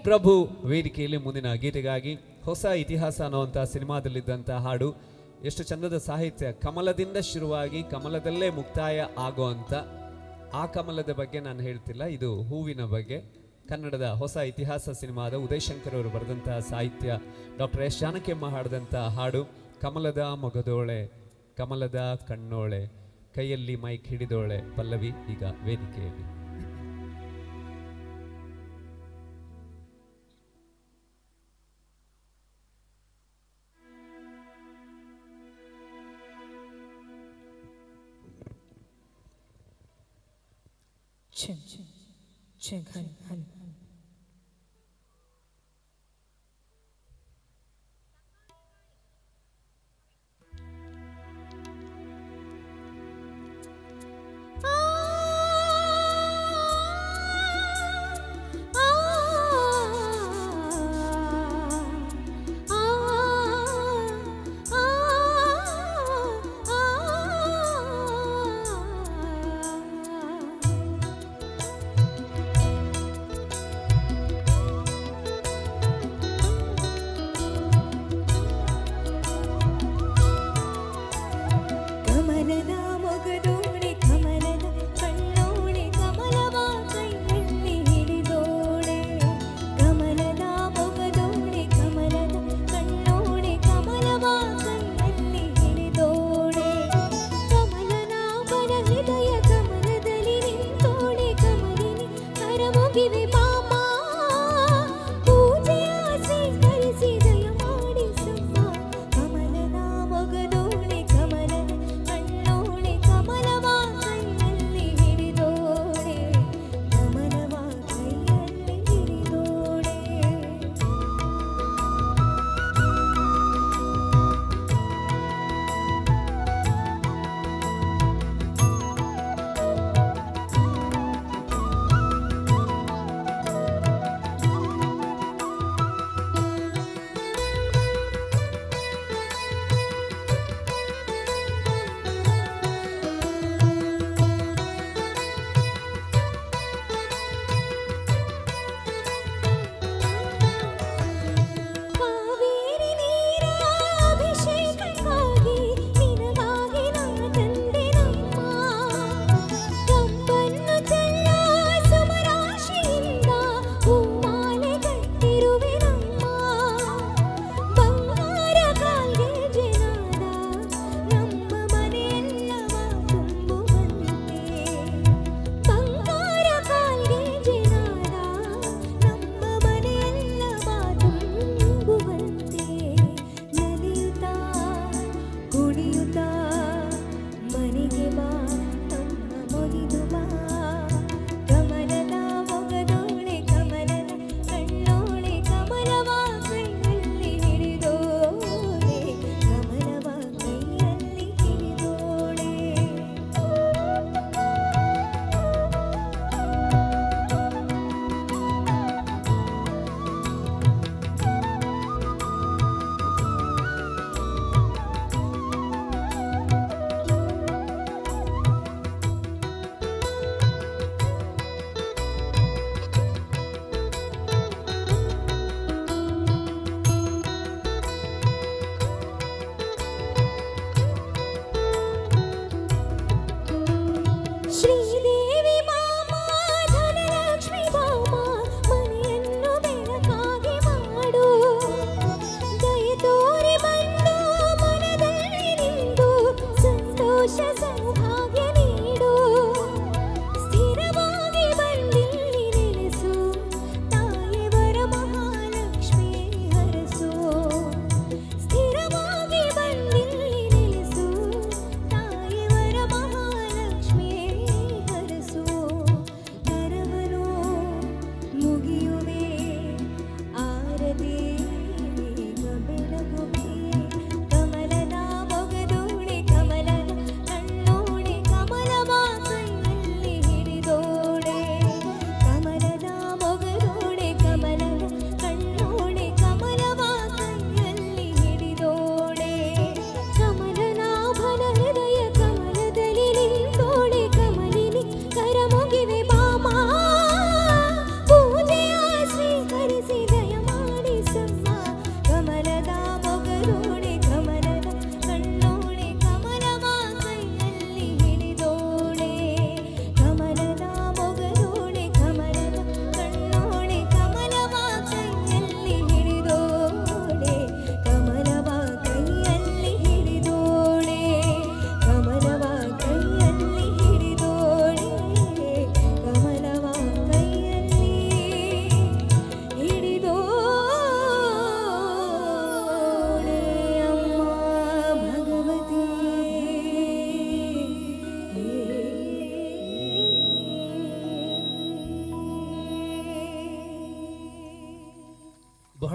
ಪ್ರಭು ವೇದಿಕೆಯಲ್ಲಿ ಮುಂದಿನ ಗೀತೆಗಾಗಿ ಹೊಸ ಇತಿಹಾಸ ಅನ್ನುವಂಥ ಸಿನಿಮಾದಲ್ಲಿದ್ದಂಥ ಹಾಡು. ಎಷ್ಟು ಚಂದದ ಸಾಹಿತ್ಯ. ಕಮಲದಿಂದ ಶುರುವಾಗಿ ಕಮಲದಲ್ಲೇ ಮುಕ್ತಾಯ ಆಗುವಂಥ ಆ ಕಮಲದ ಬಗ್ಗೆ ನಾನು ಹೇಳ್ತಿಲ್ಲ, ಇದು ಹೂವಿನ ಬಗ್ಗೆ. ಕನ್ನಡದ ಹೊಸ ಇತಿಹಾಸ ಸಿನಿಮಾದ ಉದಯ್ ಶಂಕರ್ ಅವರು ಬರೆದಂತಹ ಸಾಹಿತ್ಯ, ಡಾಕ್ಟರ್ S ಜಾನಕಿಯಮ್ಮ ಹಾಡಿದಂಥ ಹಾಡು. ಕಮಲದ ಮೊಗದೋಳೆ, ಕಮಲದ ಕಣ್ಣೋಳೆ, ಕೈಯಲ್ಲಿ ಮೈಕ್ ಹಿಡಿದೋಳೆ ಪಲ್ಲವಿ ಈಗ ವೇದಿಕೆಯಲ್ಲಿ.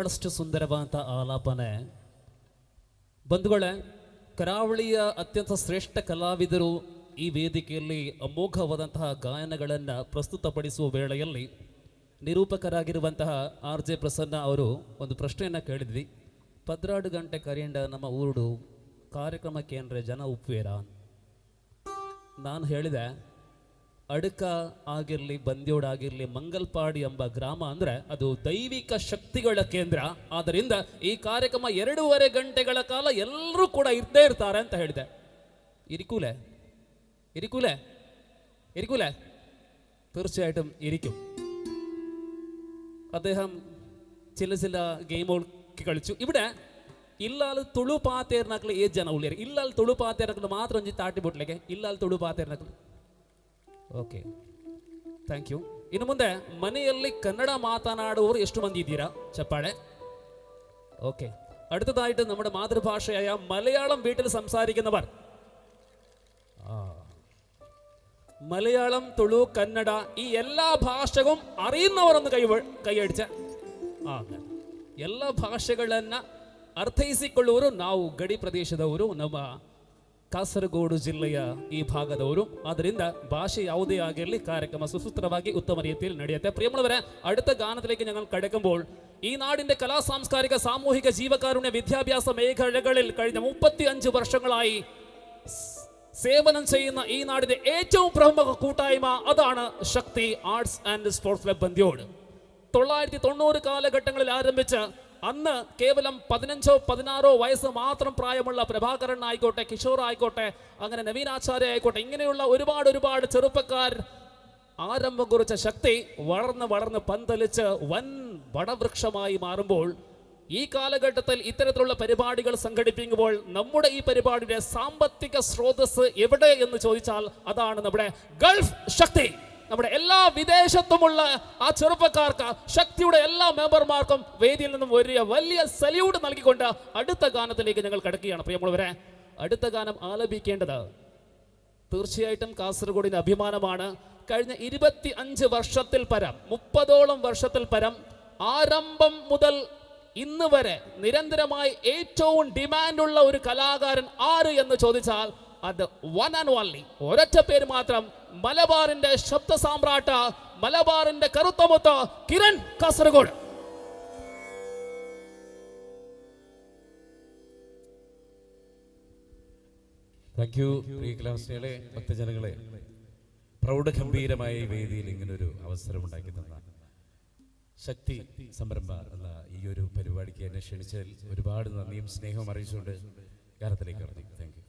ಬಹಳಷ್ಟು ಸುಂದರವಾದ ಆಲಾಪನೆ. ಬಂಧುಗಳೇ, ಕರಾವಳಿಯ ಅತ್ಯಂತ ಶ್ರೇಷ್ಠ ಕಲಾವಿದರು ಈ ವೇದಿಕೆಯಲ್ಲಿ ಅಮೋಘವಾದಂತಹ ಗಾಯನಗಳನ್ನು ಪ್ರಸ್ತುತಪಡಿಸುವ ವೇಳೆಯಲ್ಲಿ ನಿರೂಪಕರಾಗಿರುವಂತಹ ಆರ್ ಜೆ ಪ್ರಸನ್ನ ಅವರು ಒಂದು ಪ್ರಶ್ನೆಯನ್ನು ಕೇಳಿದ್ವಿ. 12 ಗಂಟೆ ಕರೆಯಂಡ ನಮ್ಮ ಊರು ಕಾರ್ಯಕ್ರಮಕ್ಕೆ ಅಂದರೆ ಜನ ಉಪ್ಪೇರ. ನಾನು ಹೇಳಿದೆ, ಅಡಕ ಆಗಿರಲಿ, ಬಂದ್ಯೋಡಾಗಿರಲಿ, ಮಂಗಲ್ಪಾಡಿ ಎಂಬ ಗ್ರಾಮ ಅಂದರೆ ಅದು ದೈವಿಕ ಶಕ್ತಿಗಳ ಕೇಂದ್ರ. ಆದ್ದರಿಂದ ಈ ಕಾರ್ಯಕ್ರಮ 2.5 ಗಂಟೆಗಳ ಕಾಲ ಎಲ್ಲರೂ ಕೂಡ ಇರ್ದೇ ಇರ್ತಾರೆ ಅಂತ ಹೇಳಿದೆ. ഇരിക്കൂലേ തീർച്ചയായിട്ടും ഇരിക്കും. അദ്ദേഹം ചില ഗെയിമുകൾ കളിച്ചു. ഇവിടെ ഇല്ലാൽ തുളു പാത്തേർനാക്കൾ ഏത് ജന ഉള്ളിയർ ഇല്ലാൽ തുളു പാത്തേർനാക്കൾ മാത്രം ഒഞ്ചി താട്ടിಬಿಟ್ಲಿಕ್ಕೆ ಇಲ್ಲಾಲ್ ತುಳು ಪಾತೇರ್ನಾಕ್ಳು. Okay, thank you. ಇನ್ನು ಮುಂದೆ ಮನೆಯಲ್ಲಿ ಕನ್ನಡ ಮಾತನಾಡುವವರು ಎಷ್ಟು ಮಂದಿ ಇದ್ದೀರಾ? ಚಪ್ಪಾಳೆ. ഓക്കെ, അടുത്തതായിട്ട് നമ്മുടെ മാതൃഭാഷയായ മലയാളം വീട്ടിൽ സംസാരിക്കുന്നവർ, മലയാളം, തുളു, കന്നഡ ഈ എല്ലാ ഭാഷകളും അറിയുന്നവരൊന്ന് ಕೈಯಡಿച്ച. ಎಲ್ಲ ಭಾಷೆಗಳನ್ನು ಅರ್ಥೈಸಿಕೊಳ್ಳುವರು ನಾವು ಗಡಿ ಪ್ರದೇಶದವರು, ನಮ್ಮ കാസർഗോഡ് ജില്ലಯ ഈ ഭാഗದವರು. ಆದ್ದರಿಂದ ഭാഷ ಯಾವುದೇ ಆಗಿರಲಿ ಕಾರ್ಯಕ್ರಮ സുസൂത്രವಾಗಿ ഉത്തമ ರೀತಿಯಲ್ಲಿ ನಡೆಯುತ್ತೆ. പ്രിയമുള്ളവരെ, അടുത്ത ഗാനത്തിലേക്ക് ഞങ്ങൾ കടക്കുമ്പോൾ ഈ നാടിൻ്റെ കലാ സാംസ്കാരിക സാമൂഹിക ജീവകാരുണ്യ വിദ്യാഭ്യാസ മേഖലകളിൽ കഴിഞ്ഞ 35 വർഷങ്ങളായി സേവനം ചെയ്യുന്ന ഈ നാടിൻ്റെ ഏറ്റവും പ്രമുഖ കൂട്ടായ്മ അതാണ് ശക്തി ആർട്സ് ആൻഡ് സ്പോർട്സ് ക്ലബ് ബന്ദിയോട്. 1990 കാലഘട്ടങ്ങളിൽ ആരംഭിച്ച് അന്ന് കേവലം 15-16 വയസ്സ് മാത്രം പ്രായമുള്ള പ്രഭാകരൻ ആയിക്കോട്ടെ, കിഷോർ ആയിക്കോട്ടെ, അങ്ങനെ നവീനാചാര്യ ആയിക്കോട്ടെ, ഇങ്ങനെയുള്ള ഒരുപാട് ചെറുപ്പക്കാർ ആരംഭം കുറിച്ച ശക്തി വളർന്ന് പന്തലിച്ച് വൻ വടവൃക്ഷമായി മാറുമ്പോൾ ഈ കാലഘട്ടത്തിൽ ഇത്തരത്തിലുള്ള പരിപാടികൾ സംഘടിപ്പിക്കുമ്പോൾ നമ്മുടെ ഈ പരിപാടിയുടെ സാമ്പത്തിക സ്രോതസ് എവിടെ എന്ന് ചോദിച്ചാൽ അതാണ് നമ്മുടെ ഗൾഫ് ശക്തി. നമ്മുടെ എല്ലാ വിദേശത്തുമുള്ള ആ ചെറുപ്പക്കാർക്ക്, ശക്തിയുടെ എല്ലാ മെമ്പർമാർക്കും വേദിയിൽ നിന്നും വലിയ സല്യൂട്ട് നൽകിക്കൊണ്ട് അടുത്ത ഗാനത്തിലേക്ക് ഞങ്ങൾ കടക്കുകയാണ്. പ്രിയമുള്ളവരെ, അടുത്ത ഗാനം ആലപിക്കേണ്ടത് തീർച്ചയായിട്ടും കാസർഗോഡിന്റെ അഭിമാനമാണ്. കഴിഞ്ഞ 25 വർഷത്തിൽ പരം, 30ഓളം വർഷത്തിൽ പരം ആരംഭം മുതൽ ഇന്ന് വരെ നിരന്തരമായി ഏറ്റവും ഡിമാൻഡുള്ള ഒരു കലാകാരൻ ആര് എന്ന് ചോദിച്ചാൽ അത് വൺ ആൻഡ് ഓൺലി, ഒരൊറ്റ പേര് മാത്രം, മലബാറിന്റെ ശബ്ദ സാമ്രാട്ട, മലബാറിന്റെ കറുത്തമുത്ത് കിരൺ കാസർഗോഡ്. Thank you. പ്രിയ കലാസ്നേഹികളെ, ഭക്തജനങ്ങളെ, പ്രൗഢഗംഭീരമായ ഈ വേദിയിൽ ഇങ്ങനൊരു അവസരം ഉണ്ടാക്കി തന്ന ശക്തി സംരംഭ എന്ന ഈ ഒരു പരിപാടിക്ക് എന്നെ ക്ഷണിച്ചതിൽ ഒരുപാട് നന്ദിയും സ്നേഹവും അറിയിച്ചുകൊണ്ട് ഗാനത്തിലേക്ക് കടന്നു. Thank you.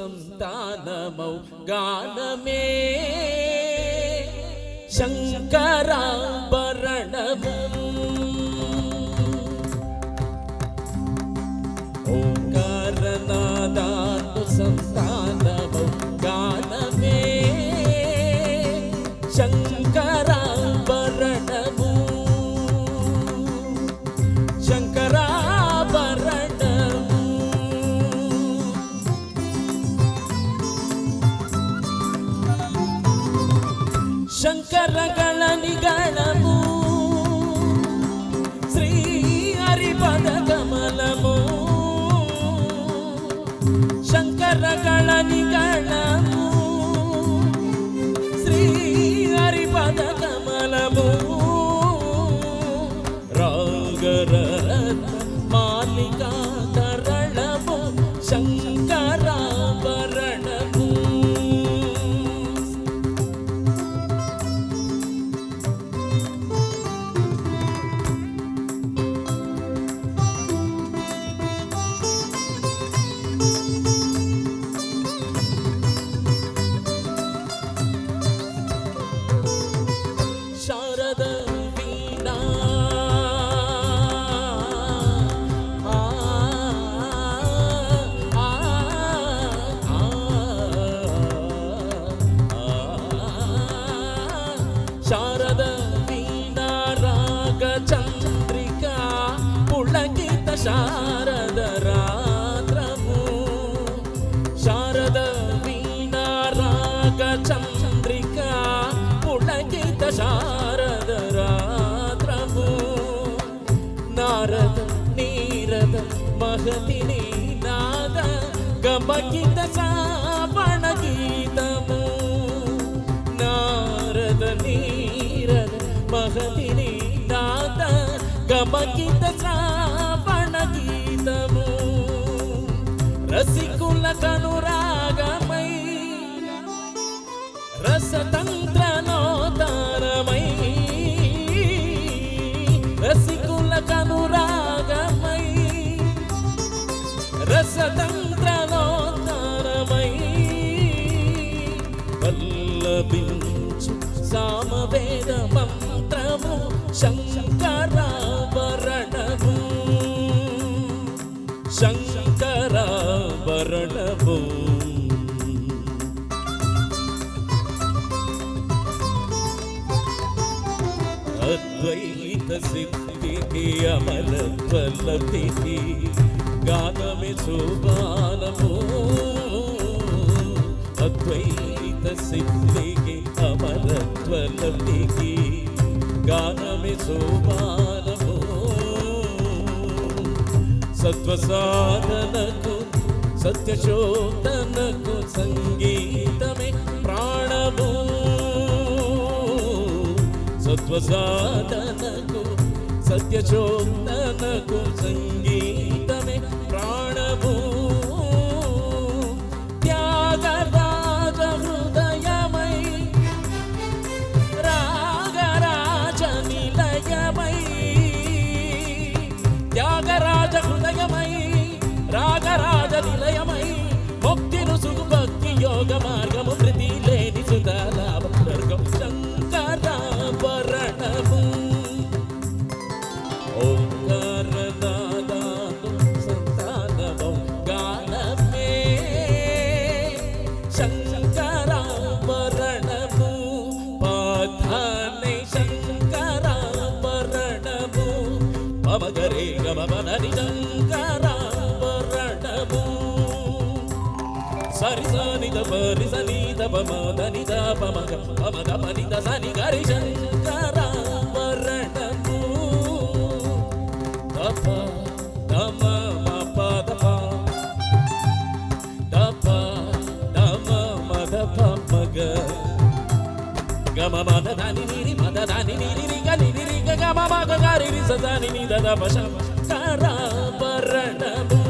ഓംകാരനാദാനുസന്താനമൗ ഗാനമേ ശങ്കരാഭരണമം. ഓംകാരനാദാനുസന്താനമൗ ഗാനമേ ശങ്കരാഭരണമം. ശങ്കരാഭരണം ಶಂಕರಗಳ ನಿಗಳಮು ಶ್ರೀ ಹರಿಪದ ಕಮಲಮು. ಶಂಕರಗಳ ನಿಗಳಮು ಶ್ರೀ ಹರಿಪದ ಕಮಲಮು. ರಾಗರ ಮಾಲಿಕಾ ತರಳಮು ಶಂಕರಾಭರಣಮು. ಶಾರದ ವೀಣಾ ರಾಗ ಚಂದ್ರಿಕಾ ಪುಳಕಿತ ಶಾರದ ರಾತ್ರವು ಶಾರದ ವೀಣಾ ರಾಗ ಚಂದ್ರಿಕಾ ಪುಳಕಿತ ಶಾರದ ರಾತ್ರವು ನಾರದ ನೀರದ ಮಹತಿನಿ ನಾದ ಗಮಗಿತ ಶ್ರಾವಣ ಗೀತಮು ನಾರದ ನೀರದ ಮಹತಿನಿ ನಾದ ಗಮಗಿತ ಶ್ರಾವಣ ಗೀತము రసికుల కనురాగమై రసతంత్రనోతారమై రసికుల కనురాగమై రసతంత్రనోతారమై వల్లభించు సామవేద మంత్రము శంకరాభరణము శంకరాభరణము అద్వైత సిద్ధికి అమరత్వలబ్ధికి గానమే శోభానము అద్వైత సిద్ధికి అమరత్వలబ్ధికి గానమే శోభానము సత్వసాధనకు సత్యశోధనకు సంగీతమే ప్రాణము సత్వసాధనకు సత్యశోధనకు సంగీతమే ప్రాణము త్యాగరాజ హృదయమై రాగరాజ నిలయమై త్యాగరాజ హృదయమై రాగరాజ నిలయమై ముక్తిను సుగు భక్తి యోగ మార్గము ప్రతి లేని సుధాలాభ వర్గం శంకరాభరణము ఓంకారనాదాను సంతానమౌ గానమే శంకరాభరణము పాఠానే శంకరాభరణము మమగరే గమనని శంకరాభరణము సరి సని దప రి సని దప మదని దప మగ పమ దప ని ద సని గరి శంకరాభరణము దప దమ మప దప దప దమ మదప మగ గమ మద దని నిరి మద దని నిరి రి గ నిరి రి గ గమ మగ గరి రి స దని ని ద దప శంకరాభరణము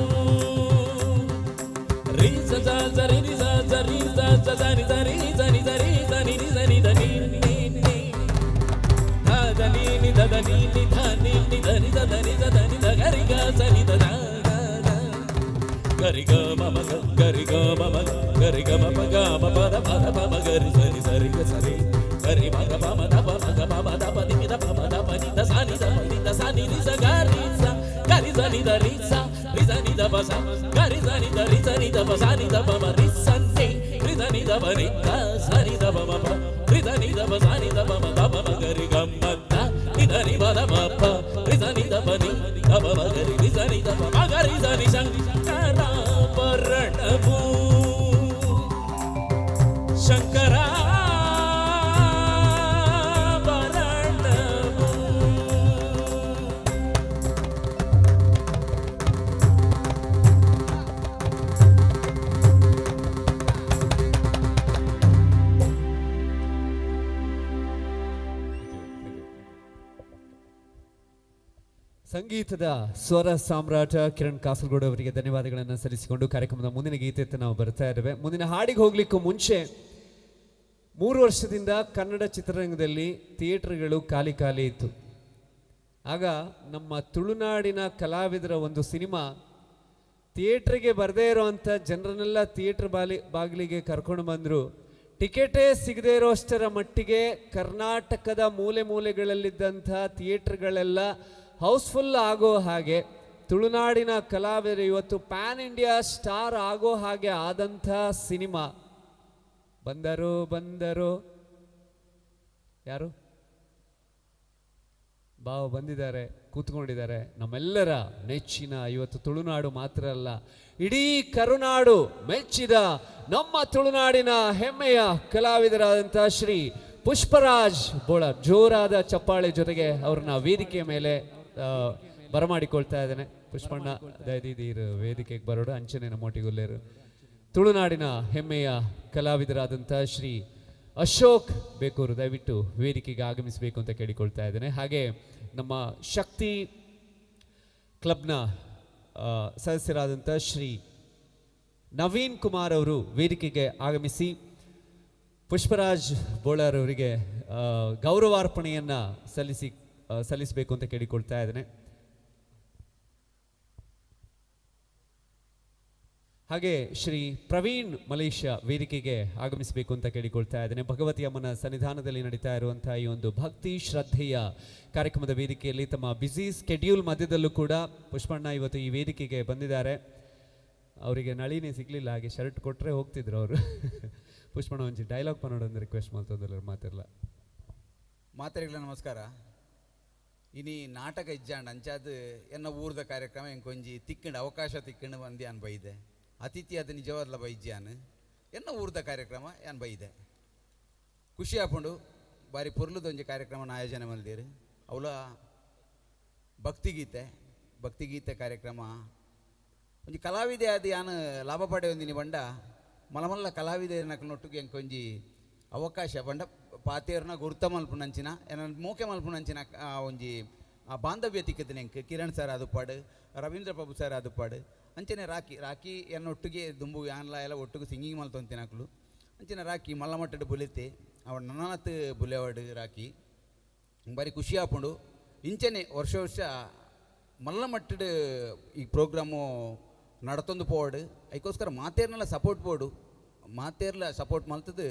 రి స జ జ రి రి స జ రి స జ ద ని ద రి స ని ద రి స ని రి స ని ద ని ని ని ధ ద ని ని ద ద ని ని ధ ని ని ద ని ద ద ని ద ద ని ద గ రి గ స ని ద ద గ రి గ మ మ గ గ రి గ మ మ గ రి గ మ ప గ మ ప ద ప ద ప మ గ రి స ని స రి గ స రి గ రి మ గ ప మ ద ప మ గ మ మ ద ప ని మి ద ప మ ద ప ని ద స ని ద ప ని ద స ని రి స గ రి స గ రి స ని ద రి స రి స ని ద ప స గ రి స ని ద రి స ని ద ప స ని ద ప మ రి స ని రి స ని ద ప ని ద స ని ద ప మ ప రి స ని ద ప స ని ద ప మ ద ప మ గ రి గ మ ద ని ద ని మ ద మ ప రి స ని ద ప ని ద ప మ గ రి రి స ని ద ప మ గ రి స ని శంకరాభరణము శంకరాభరణము ಸಂಗೀತದ ಸ್ವರ ಸಾಮ್ರಾಟ ಕಿರಣ್ ಕಾಸರಗೋಡು ಅವರಿಗೆ ಧನ್ಯವಾದಗಳನ್ನು ಸಲ್ಲಿಸಿಕೊಂಡು ಕಾರ್ಯಕ್ರಮದ ಮುಂದಿನ ಗೀತೆಯತ್ತ ನಾವು ಬರ್ತಾ ಇದ್ದೇವೆ. ಮುಂದಿನ ಹಾಡಿಗೆ ಹೋಗ್ಲಿಕ್ಕೂ ಮುಂಚೆ 3 ವರ್ಷದಿಂದ ಕನ್ನಡ ಚಿತ್ರರಂಗದಲ್ಲಿ ಥಿಯೇಟರ್ಗಳು ಖಾಲಿ ಖಾಲಿ ಇತ್ತು. ಆಗ ನಮ್ಮ ತುಳುನಾಡಿನ ಕಲಾವಿದರ ಒಂದು ಸಿನಿಮಾ ಥಿಯೇಟ್ರಿಗೆ ಬರದೇ ಇರೋವಂಥ ಜನರನ್ನೆಲ್ಲ ಥಿಯೇಟ್ರ್ ಬಾಗಿಲಿಗೆ ಕರ್ಕೊಂಡು ಬಂದರು. ಟಿಕೆಟೇ ಸಿಗದೇ ಇರೋಷ್ಟರ ಮಟ್ಟಿಗೆ ಕರ್ನಾಟಕದ ಮೂಲೆ ಮೂಲೆಗಳಲ್ಲಿದ್ದಂಥ ಥಿಯೇಟ್ರ್ಗಳೆಲ್ಲ ಹೌಸ್ಫುಲ್ ಆಗೋ ಹಾಗೆ ತುಳುನಾಡಿನ ಕಲಾವಿದರು ಇವತ್ತು ಪ್ಯಾನ್ ಇಂಡಿಯಾ ಸ್ಟಾರ್ ಆಗೋ ಹಾಗೆ ಆದಂಥ ಸಿನಿಮಾ ಬಂದರು ಯಾರು ಭಾವ ಬಂದಿದ್ದಾರೆ, ಕೂತ್ಕೊಂಡಿದ್ದಾರೆ. ನಮ್ಮೆಲ್ಲರ ನೆಚ್ಚಿನ ಇವತ್ತು ತುಳುನಾಡು ಮಾತ್ರ ಅಲ್ಲ, ಇಡೀ ಕರುನಾಡು ಮೆಚ್ಚಿದ ನಮ್ಮ ತುಳುನಾಡಿನ ಹೆಮ್ಮೆಯ ಕಲಾವಿದರಾದಂಥ ಶ್ರೀ ಪುಷ್ಪರಾಜ್ ಬೋಳಾರ್. ಜೋರಾದ ಚಪ್ಪಾಳೆ ಜೊತೆಗೆ ಅವ್ರನ್ನ ವೇದಿಕೆಯ ಮೇಲೆ ಬರಮಾಡಿಕೊಳ್ತಾ ಇದ್ದೇನೆ. ಪುಷ್ಪಣ್ಣ ದಯದೀರು ವೇದಿಕೆಗೆ ಬರೋಡು, ಅಂಚನೆ ನಮ್ಮೊಟ್ಟಿಗೊಲ್ಲೇರು. ತುಳುನಾಡಿನ ಹೆಮ್ಮೆಯ ಕಲಾವಿದರಾದಂಥ ಶ್ರೀ ಅಶೋಕ್ ಬೇಕೂರು ದಯವಿಟ್ಟು ವೇದಿಕೆಗೆ ಆಗಮಿಸಬೇಕು ಅಂತ ಕೇಳಿಕೊಳ್ತಾ ಇದ್ದೇನೆ. ಹಾಗೆ ನಮ್ಮ ಶಕ್ತಿ ಕ್ಲಬ್ನ ಸದಸ್ಯರಾದಂಥ ಶ್ರೀ ನವೀನ್ ಕುಮಾರ್ ಅವರು ವೇದಿಕೆಗೆ ಆಗಮಿಸಿ ಪುಷ್ಪರಾಜ್ ಬೋಳಾರ್ ಅವರಿಗೆ ಗೌರವಾರ್ಪಣೆಯನ್ನು ಸಲ್ಲಿಸಬೇಕು ಅಂತ ಕೇಳಿಕೊಳ್ತಾ ಇದ್ದೇನೆ. ಹಾಗೆ ಶ್ರೀ ಪ್ರವೀಣ್ ಮಲೇಷ್ಯಾ ವೇದಿಕೆಗೆ ಆಗಮಿಸಬೇಕು ಅಂತ ಕೇಳಿಕೊಳ್ತಾ ಇದ್ದೇನೆ. ಭಗವತಿ ಅಮ್ಮನ ಸನ್ನಿಧಾನದಲ್ಲಿ ನಡೀತಾ ಇರುವಂತಹ ಈ ಒಂದು ಭಕ್ತಿ ಶ್ರದ್ಧೆಯ ಕಾರ್ಯಕ್ರಮದ ವೇದಿಕೆಯಲ್ಲಿ ತಮ್ಮ ಬ್ಯುಸಿ ಸ್ಕೆಡ್ಯೂಲ್ ಮಧ್ಯದಲ್ಲೂ ಕೂಡ ಪುಷ್ಪಣ್ಣ ಇವತ್ತು ಈ ವೇದಿಕೆಗೆ ಬಂದಿದ್ದಾರೆ. ಅವರಿಗೆ ನಳಿನೇ ಸಿಗಲಿಲ್ಲ, ಹಾಗೆ ಶರ್ಟ್ ಕೊಟ್ಟರೆ ಹೋಗ್ತಿದ್ರು ಅವರು. ಪುಷ್ಪಣ್ಣ ಒಂಚಿ ಡೈಲಾಗ್ ಪನ್ನೋಡೊಂದು ರಿಕ್ವೆಸ್ಟ್ ಮಾಡ್ತಂದ್ರೆ ಮಾತಿರಲ್ಲ. ಮಾತರಿಗಳ ನಮಸ್ಕಾರ. ಇನಿ ನಾಟಕ ಇಜ್ಜಾಂಡ್ ಅಂಚಾದ ಎನ್ನ ಊರ್ದ ಕಾರ್ಯಕ್ರಮ ಎಂಕೊಂಜಿ ತಿಕ್ಕಂಡು ಅವಕಾಶ ತಿಕ್ಕಂಡು ಬಂದು ಯಾನ್ ಬೈದೆ. ಅತಿಥಿ ಅದು ನಿಜವಾದ್ಲ ಬೈಜ್ಯಾನ್ ಎನ್ನ ಊರ್ದ ಕಾರ್ಯಕ್ರಮ ಯಾನ್ ಬೈದೆ. ಖುಷಿ ಆಪುಂಡು ಬಾರಿ ಪೊರ್ಲುದೊಂಜಿ ಕಾರ್ಯಕ್ರಮನ ಆಯೋಜನೆ ಮಲ್ದೀರು. ಅವಳ ಭಕ್ತಿಗೀತೆ ಕಾರ್ಯಕ್ರಮ ಒಂಜಿ ಕಲಾವಿದೆ ಅದು ಯಾನು ಲಾಭ ಪಡೆಯೊಂದಿನಿ ಬಂಡ ಮಲಮಲ್ಲ ಕಲಾವಿದನೊಟ್ಟಿಗೆ ಎಂಕೊಂಜಿ ಅವಕಾಶ ಬಂಡ ಪಾತೇರ್ನ ಗುರ್ತ ಮಲ್ಪುನಂಚಿನ ಏನ ಮೋಕೆ ಮಲ್ಪುನಂಚಿನ ಒಂಜಿ ಬಾಂಧವ್ಯ ತಿಕ್ಕದಿನ ಎಂಕ್ ಕಿರಣ್ ಸರ್ ಆದುಪಾಡು, ರವೀಂದ್ರ ಪ್ರಭು ಸರ್ ಆದುಪಾಡು, ಅಂಚನೆ ರಾಕಿ ಎನ್ನೊಟ್ಟಿಗೆ ದುಂಬು ಯಾನ್ಲ ಎಲ್ಲ ಒಟ್ಟಿಗೆ ಸಿಂಗಿಂಗ್ ಮಲ್ತೊಂತಿನಕ್ಲು ಅಂಚಿನ ರಾಕಿ ಮಲ್ಲಮಟ್ಟಡು ಬುಲೆತೆ ಅವಳು ನನ್ನತ್ ಬುಲೆವಾಡು ರಾಕಿ ಬಾರಿ ಖುಷಿ ಆಪುಂಡು. ಇಂಚನೆ ವರ್ಷ ಮಲ್ಲಮಟ್ಟಡು ಈ ಪ್ರೋಗ್ರಾಮು ನಡತೊಂದು ಪೋಡು ಅದಕ್ಕೋಸ್ಕರ ಮಾತೇರ್ನೆಲ್ಲ ಸಪೋರ್ಟ್ ಬೋಡು ಮಾತೇರ್ಲ ಸಪೋರ್ಟ್ ಮಲ್ತದ್ದು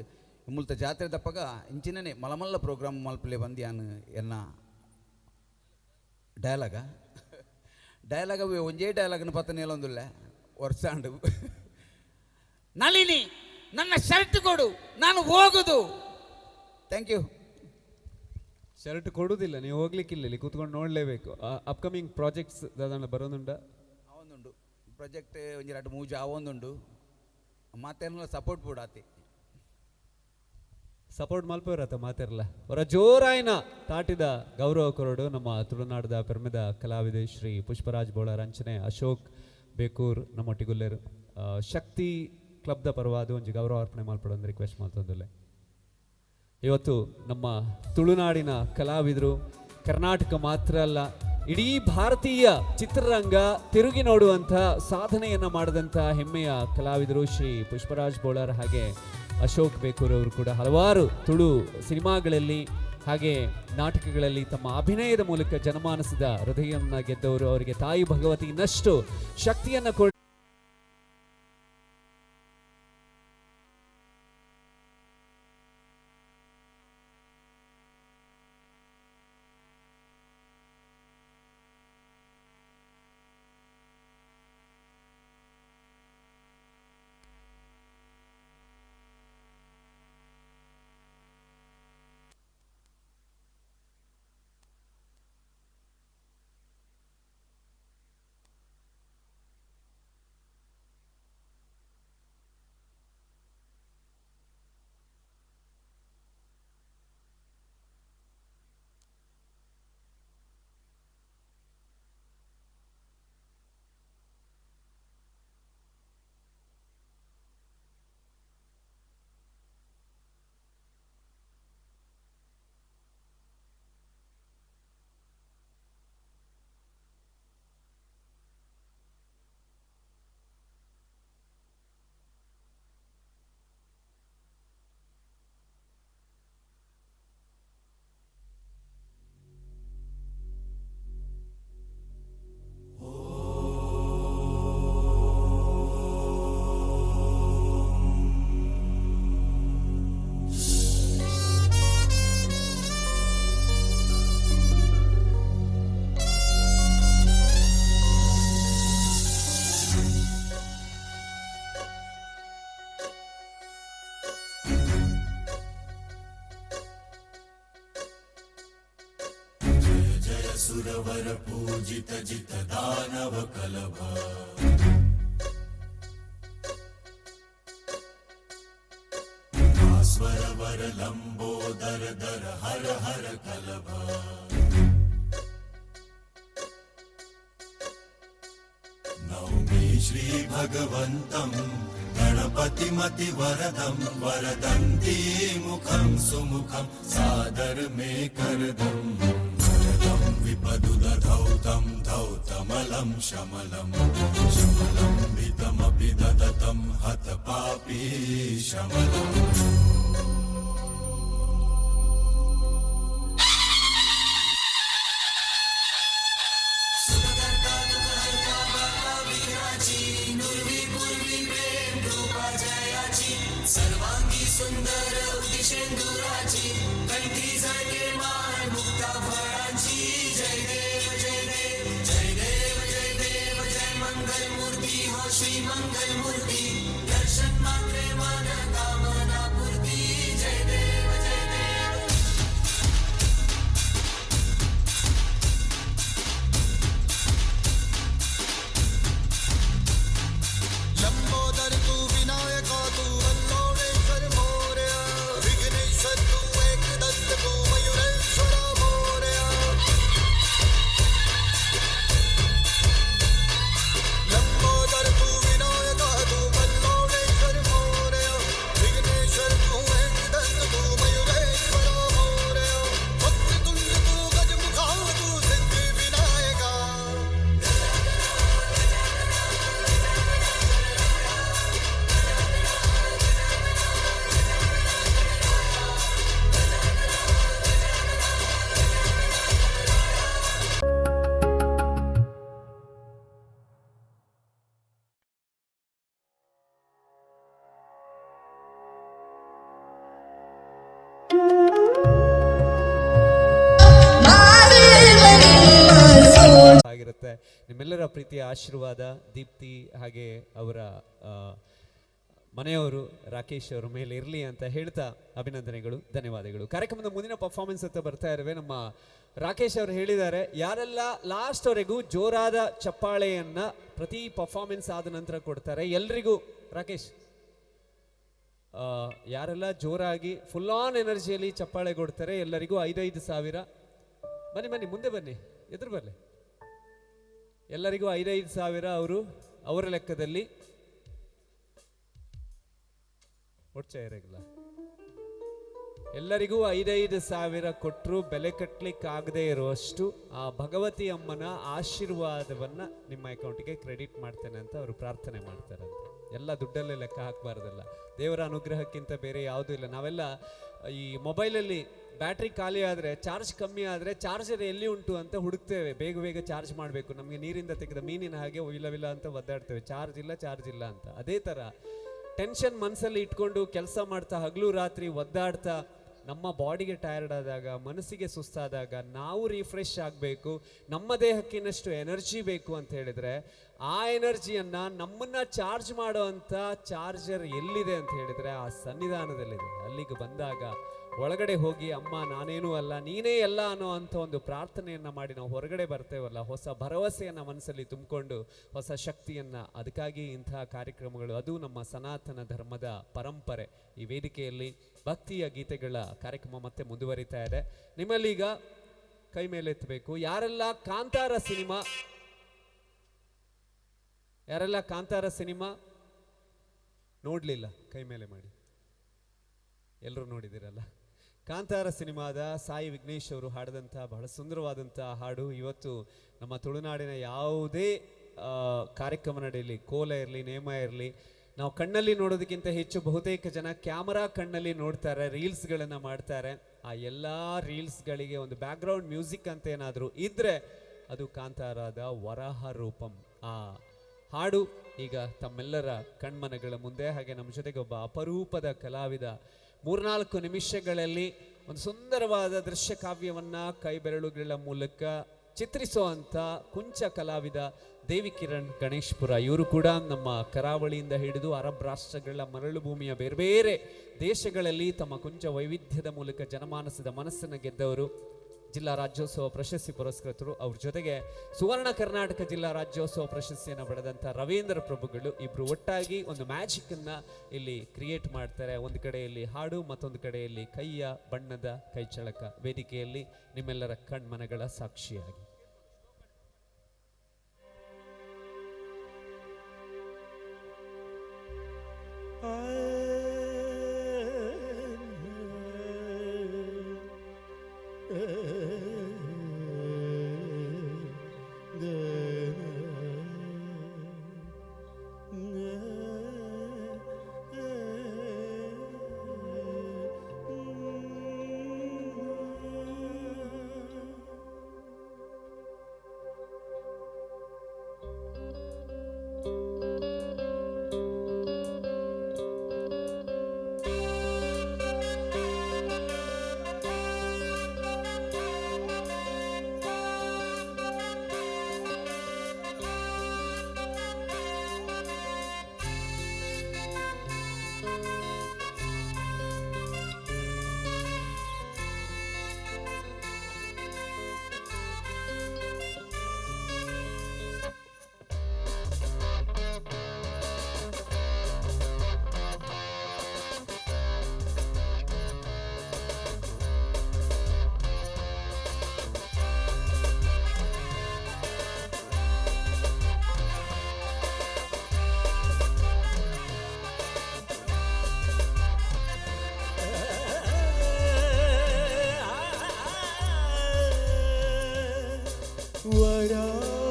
ಮುಲ್ತ ಜಾತ್ರೆ ದಪ್ಪಗ ಇಂಚಿನೇ ಮಲಮಲ್ಲ ಪ್ರೋಗ್ರಾಮ್ ಮಲ್ಪಲೆ ಬಂದು ಯಾನು ಎನ್ನ ಡೈಲಾಗ ಒಂಜೇ ಡೈಲಾಗ್ನ ಪತ್ತನೆ ಹೇಳೊಂದಿಲ್ಲ ವರ್ಷಾಂಡು ನಳಿನಿ ನನ್ನ ಶರ್ಟ್ ಕೊಡು ನಾನು ಹೋಗುದು. Thank you. ಶರ್ಟ್ ಕೊಡುವುದಿಲ್ಲ, ನೀವು ಹೋಗ್ಲಿಕ್ಕಿಲ್ಲ, ಇಲ್ಲಿ ಕೂತ್ಕೊಂಡು ನೋಡಲೇಬೇಕು. ಅಪ್ಕಮಿಂಗ್ ಪ್ರಾಜೆಕ್ಟ್ಸ್ ದಾದಣ್ಣ ಬರೋದುಂಡ? ಅವೊಂದುಂಡು ಪ್ರಾಜೆಕ್ಟ್ ಒಂಜಿ 2-3 ಅವೊಂದುಂಡು. ಮಾತೇರ್ನೆಲ್ಲ ಸಪೋರ್ಟ್ ಬೋಡಾತಿ ಸಪೋರ್ಟ್ ಮಲ್ಪವರತ್ತ ಮಾತಿರಲ್ಲ. ಅವರ ಜೋರಾಯಿನ ತಾಟಿದ ಗೌರವ ಕೊರಡು ನಮ್ಮ ತುಳುನಾಡದ ಪೆರ್ಮೆದ ಕಲಾವಿದೆ ಶ್ರೀ ಪುಷ್ಪರಾಜ್ ಬೋಳಾರ್ ಅಂಚನೆ ಅಶೋಕ್ ಬೇಕೂರ್ ನಮ್ಮೊಟ್ಟಿಗೊಲ್ಲೇರು. ಶಕ್ತಿ ಕ್ಲಬ್ದ ಪರವಾದ ಒಂಜಿ ಗೌರವ ಅರ್ಪಣೆ ಮಲ್ಪಡೊಂದು ರಿಕ್ವೆಸ್ಟ್ ಮಾಡ್ತಂದಿಲ್ಲ. ಇವತ್ತು ನಮ್ಮ ತುಳುನಾಡಿನ ಕಲಾವಿದರು ಕರ್ನಾಟಕ ಮಾತ್ರ ಅಲ್ಲ, ಇಡೀ ಭಾರತೀಯ ಚಿತ್ರರಂಗ ತಿರುಗಿ ನೋಡುವಂಥ ಸಾಧನೆಯನ್ನು ಮಾಡಿದಂಥ ಹೆಮ್ಮೆಯ ಕಲಾವಿದರು ಶ್ರೀ ಪುಷ್ಪರಾಜ್ ಬೋಳಾರ್ ಹಾಗೆ ಅಶೋಕ್ ಬೇಕೂರ್ ಅವರು ಕೂಡ ಹಲವಾರು ತುಳು ಸಿನಿಮಾಗಳಲ್ಲಿ ಹಾಗೆ ನಾಟಕಗಳಲ್ಲಿ ತಮ್ಮ ಅಭಿನಯದ ಮೂಲಕ ಜನಮಾನಸದ ಹೃದಯವನ್ನು ಗೆದ್ದವರು. ಅವರಿಗೆ ತಾಯಿ ಭಗವತಿ ಇನ್ನಷ್ಟು ಶಕ್ತಿಯನ್ನು ಕೊಡ ಸುರವರ ಪೂಜಿತ ಜಿತ ದಾನವ ಕಲಭ ಸ್ವರವರ ಲಂಬೋದರ ದರ ಹರ ಹರ ಕಲಭ ನೌಮಿ ಶ್ರೀ ಭಗವಂತಂ गणपतिमति वरदं वरदन्ती मुखं सुमुखं सादर मे करदं वरदं विपदुदधौतं धौतमलं शमलं शमलं वितमपि ददतं हतपापी शमलम् सर्वांगी सुंदर उदिशेंदुराची कंठी जागे माय मुक्ता फळांची जय देव जय देव जय देव जय देव जय मंगल मूर्ती हो श्री मंगल मूर्ती दर्शन मात्रे मन कामना पूर्ती जय देव जय देव लंबोदर तू विनायक तू ಆಗಿರುತ್ತೆ. ನಿಮ್ಮೆಲ್ಲರ ಪ್ರೀತಿಯ ಆಶೀರ್ವಾದ ದೀಪ್ತಿ ಹಾಗೆ ಅವರ ಮನೆಯವರು ರಾಕೇಶ್ ಅವರ ಮೇಲೆ ಇರಲಿ ಅಂತ ಹೇಳ್ತಾ ಅಭಿನಂದನೆಗಳು, ಧನ್ಯವಾದಗಳು. ಕಾರ್ಯಕ್ರಮದ ಮುಂದಿನ ಪರ್ಫಾರ್ಮೆನ್ಸ್ ಅಂತ ಬರ್ತಾ ಇರುವೆ. ನಮ್ಮ ರಾಕೇಶ್ ಅವರು ಹೇಳಿದ್ದಾರೆ, ಯಾರೆಲ್ಲ ಲಾಸ್ಟ್ ವರೆಗೂ ಜೋರಾದ ಚಪ್ಪಾಳೆಯನ್ನ ಪ್ರತಿ ಪರ್ಫಾರ್ಮೆನ್ಸ್ ಆದ ನಂತರ ಕೊಡ್ತಾರೆ ಎಲ್ರಿಗೂ, ರಾಕೇಶ್ ಯಾರೆಲ್ಲ ಜೋರಾಗಿ ಫುಲ್ ಆನ್ ಎನರ್ಜಿಯಲ್ಲಿ ಚಪ್ಪಾಳೆ ಕೊಡ್ತಾರೆ ಎಲ್ಲರಿಗೂ 5,000. ಬನ್ನಿ ಮುಂದೆ ಬನ್ನಿ, ಎದುರು ಬರಲಿ. ಎಲ್ಲರಿಗೂ 5,000 ಅವರು ಅವರ ಲೆಕ್ಕದಲ್ಲಿ ಒಟ್ಟಾಗಿಲ್ಲ. ಎಲ್ಲರಿಗೂ 5,000 ಕೊಟ್ಟರು ಬೆಲೆ ಕಟ್ಟಲಿಕ್ಕಾಗದೇ ಇರುವಷ್ಟು ಆ ಭಗವತಿ ಅಮ್ಮನ ಆಶೀರ್ವಾದವನ್ನ ನಿಮ್ಮ ಅಕೌಂಟಿಗೆ ಕ್ರೆಡಿಟ್ ಮಾಡ್ತೇನೆ ಅಂತ ಅವರು ಪ್ರಾರ್ಥನೆ ಮಾಡ್ತಾರಂತೆ. ಎಲ್ಲ ದುಡ್ಡಲ್ಲೇ ಲೆಕ್ಕ ಹಾಕಬಾರ್ದಲ್ಲ, ದೇವರ ಅನುಗ್ರಹಕ್ಕಿಂತ ಬೇರೆ ಯಾವುದೂ ಇಲ್ಲ. ನಾವೆಲ್ಲ ಈ ಮೊಬೈಲಲ್ಲಿ ಬ್ಯಾಟ್ರಿ ಖಾಲಿ ಆದರೆ, ಚಾರ್ಜ್ ಕಮ್ಮಿ ಆದರೆ ಚಾರ್ಜರ್ ಎಲ್ಲಿ ಉಂಟು ಅಂತ ಹುಡುಕ್ತೇವೆ, ಬೇಗ ಚಾರ್ಜ್ ಮಾಡಬೇಕು. ನಮಗೆ ನೀರಿಂದ ತೆಗೆದ ಮೀನಿನ ಹಾಗೆ ವಿಲ್ಲ ಅಂತ ಒದ್ದಾಡ್ತೇವೆ, ಚಾರ್ಜ್ ಇಲ್ಲ ಅಂತ. ಅದೇ ಥರ ಟೆನ್ಷನ್ ಮನಸ್ಸಲ್ಲಿ ಇಟ್ಕೊಂಡು ಕೆಲಸ ಮಾಡ್ತಾ ಹಗಲು ರಾತ್ರಿ ಒದ್ದಾಡ್ತಾ ನಮ್ಮ ಬಾಡಿಗೆ ಟಯರ್ಡ್ ಆದಾಗ, ಮನಸ್ಸಿಗೆ ಸುಸ್ತಾದಾಗ ನಾವು ರಿಫ್ರೆಶ್ ಆಗಬೇಕು, ನಮ್ಮ ದೇಹಕ್ಕಿನ್ನಷ್ಟು ಎನರ್ಜಿ ಬೇಕು ಅಂತ ಹೇಳಿದರೆ ಆ ಎನರ್ಜಿಯನ್ನು ನಮ್ಮನ್ನು ಚಾರ್ಜ್ ಮಾಡುವಂಥ ಚಾರ್ಜರ್ ಎಲ್ಲಿದೆ ಅಂತ ಹೇಳಿದರೆ ಆ ಸನ್ನಿಧಾನದಲ್ಲಿದೆ. ಅಲ್ಲಿಗೆ ಬಂದಾಗ ಒಳಗಡೆ ಹೋಗಿ ಅಮ್ಮ ನಾನೇನೂ ಅಲ್ಲ ನೀನೇ ಎಲ್ಲ ಅನ್ನೋ ಅಂಥ ಒಂದು ಪ್ರಾರ್ಥನೆಯನ್ನು ಮಾಡಿ ನಾವು ಹೊರಗಡೆ ಬರ್ತೇವಲ್ಲ, ಹೊಸ ಭರವಸೆಯನ್ನು ಮನಸ್ಸಲ್ಲಿ ತುಂಬಿಕೊಂಡು ಹೊಸ ಶಕ್ತಿಯನ್ನು. ಅದಕ್ಕಾಗಿ ಇಂತಹ ಕಾರ್ಯಕ್ರಮಗಳು, ಅದು ನಮ್ಮ ಸನಾತನ ಧರ್ಮದ ಪರಂಪರೆ. ಈ ವೇದಿಕೆಯಲ್ಲಿ ಭಕ್ತಿಯ ಗೀತೆಗಳ ಕಾರ್ಯಕ್ರಮ ಮತ್ತೆ ಮುಂದುವರಿತಾ ಇದೆ. ನಿಮ್ಮಲ್ಲೀಗ ಕೈ ಮೇಲೆ ಎತ್ತಬೇಕು ಯಾರೆಲ್ಲ ಕಾಂತಾರ ಸಿನಿಮಾ ನೋಡಲಿಲ್ಲ, ಕೈ ಮೇಲೆ ಮಾಡಿ. ಎಲ್ಲರೂ ನೋಡಿದ್ದೀರಲ್ಲ, ಕಾಂತಾರ ಸಿನಿಮಾದ ಸಾಯಿ ವಿಘ್ನೇಶ್ ಅವರು ಹಾಡಿದಂಥ ಬಹಳ ಸುಂದರವಾದಂಥ ಹಾಡು. ಇವತ್ತು ನಮ್ಮ ತುಳುನಾಡಿನ ಯಾವುದೇ ಕಾರ್ಯಕ್ರಮ ನಡೆಯಲಿ, ಕೋಲ ಇರಲಿ, ನೇಮ ಇರಲಿ, ನಾವು ಕಣ್ಣಲ್ಲಿ ನೋಡೋದಕ್ಕಿಂತ ಹೆಚ್ಚು ಬಹುತೇಕ ಜನ ಕ್ಯಾಮರಾ ಕಣ್ಣಲ್ಲಿ ನೋಡ್ತಾರೆ, ರೀಲ್ಸ್ಗಳನ್ನು ಮಾಡ್ತಾರೆ. ಆ ಎಲ್ಲ ರೀಲ್ಸ್ಗಳಿಗೆ ಒಂದು ಬ್ಯಾಕ್ಗ್ರೌಂಡ್ ಮ್ಯೂಸಿಕ್ ಅಂತ ಏನಾದರೂ ಇದ್ದರೆ ಅದು ಕಾಂತಾರದ ವರಾಹ ರೂಪಂ. ಆ ಹಾಡು ಈಗ ತಮ್ಮೆಲ್ಲರ ಕಣ್ಮನಗಳ ಮುಂದೆ. ಹಾಗೆ ನಮ್ಮ ಜೊತೆಗೆ ಒಬ್ಬ ಅಪರೂಪದ ಕಲಾವಿದ 3-4 ನಿಮಿಷಗಳಲ್ಲಿ ಒಂದು ಸುಂದರವಾದ ದೃಶ್ಯ ಕಾವ್ಯವನ್ನು ಕೈ ಬೆರಳುಗಳ ಮೂಲಕ ಚಿತ್ರಿಸುವಂಥ ಕುಂಚ ಕಲಾವಿದ ದೇವಿ ಕಿರಣ್ ಗಣೇಶ್ಪುರ. ಇವರು ಕೂಡ ನಮ್ಮ ಕರಾವಳಿಯಿಂದ ಹಿಡಿದು ಅರಬ್ ರಾಷ್ಟ್ರಗಳ ಮರಳು ಭೂಮಿಯ ಬೇರೆ ಬೇರೆ ದೇಶಗಳಲ್ಲಿ ತಮ್ಮ ಕುಂಚ ವೈವಿಧ್ಯದ ಮೂಲಕ ಜನಮಾನಸದ ಮನಸ್ಸನ್ನು ಗೆದ್ದವರು. ಜಿಲ್ಲಾ ರಾಜ್ಯೋತ್ಸವ ಪ್ರಶಸ್ತಿ ಪುರಸ್ಕೃತರು, ಅವ್ರ ಜೊತೆಗೆ ಸುವರ್ಣ ಕರ್ನಾಟಕ ಜಿಲ್ಲಾ ರಾಜ್ಯೋತ್ಸವ ಪ್ರಶಸ್ತಿಯನ್ನು ಪಡೆದಂಥ ರವೀಂದ್ರ ಪ್ರಭುಗಳು ಇಬ್ಬರು ಒಟ್ಟಾಗಿ ಒಂದು ಮ್ಯಾಜಿಕನ್ನು ಇಲ್ಲಿ ಕ್ರಿಯೇಟ್ ಮಾಡ್ತಾರೆ. ಒಂದು ಕಡೆಯಲ್ಲಿ ಹಾಡು, ಮತ್ತೊಂದು ಕಡೆಯಲ್ಲಿ ಕೈಯ ಬಣ್ಣದ ಕೈಚಳಕ ವೇದಿಕೆಯಲ್ಲಿ ನಿಮ್ಮೆಲ್ಲರ ಕಣ್ಮನಗಳ ಸಾಕ್ಷಿಯಾಗಿ.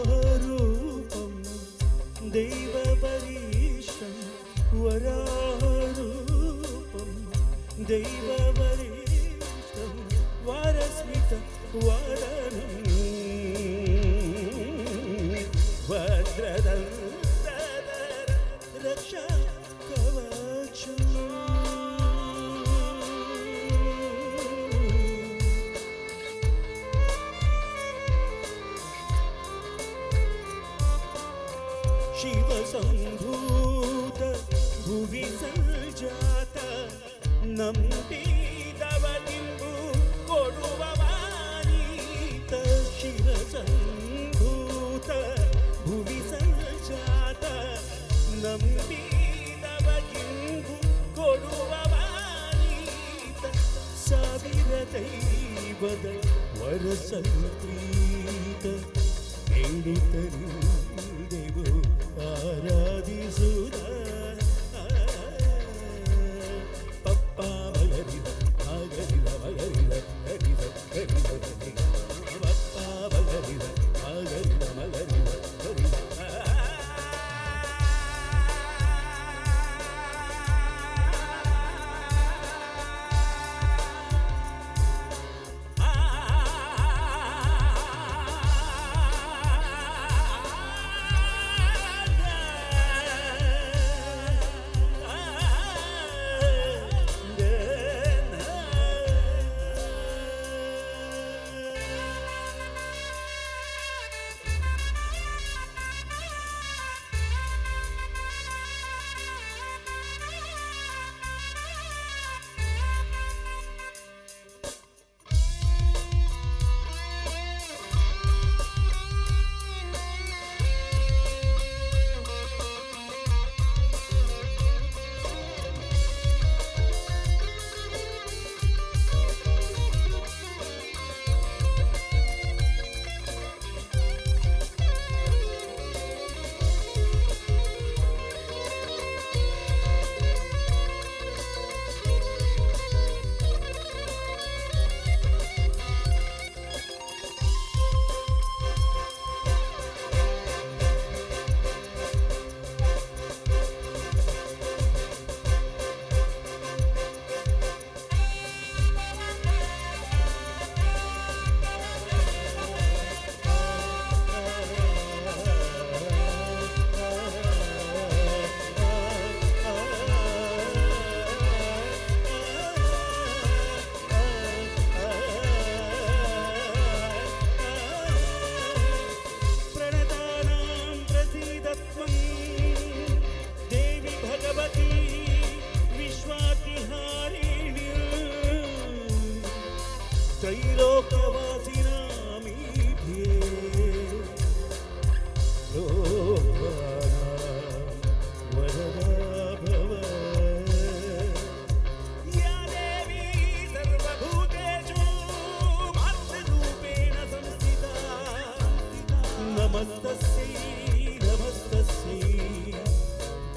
वरारूपं दैववरीशं वरारूपं दैववरीशं वरस्मितं वदनं वज्रदन्तधर रक्षा कवचम् शिवसम्भूत भुवि सञ्जात नम्बिदवलिम्बु कोडुववानीत शिवसम्भूत भुवि सञ्जात नम्बिदवलिम्बु कोडुववानीत ಸಾವಿರದೈವದ ವರಸಂಪ್ರೀತ ಹೇಳಿತರು ದೇವು ಆರಾಧಿಸುದ ಪಪ್ಪ ಮಗರಿದ ಮಗರಿದ ಮಗರಿದ ಗರಿದ ಗರಿದ ಗರಿದ ಪಪ್ಪ ಮಗರಿದ ಮಗರಿದ ಮಗರಿದ ಗರಿದ त्रैलोक्यवासी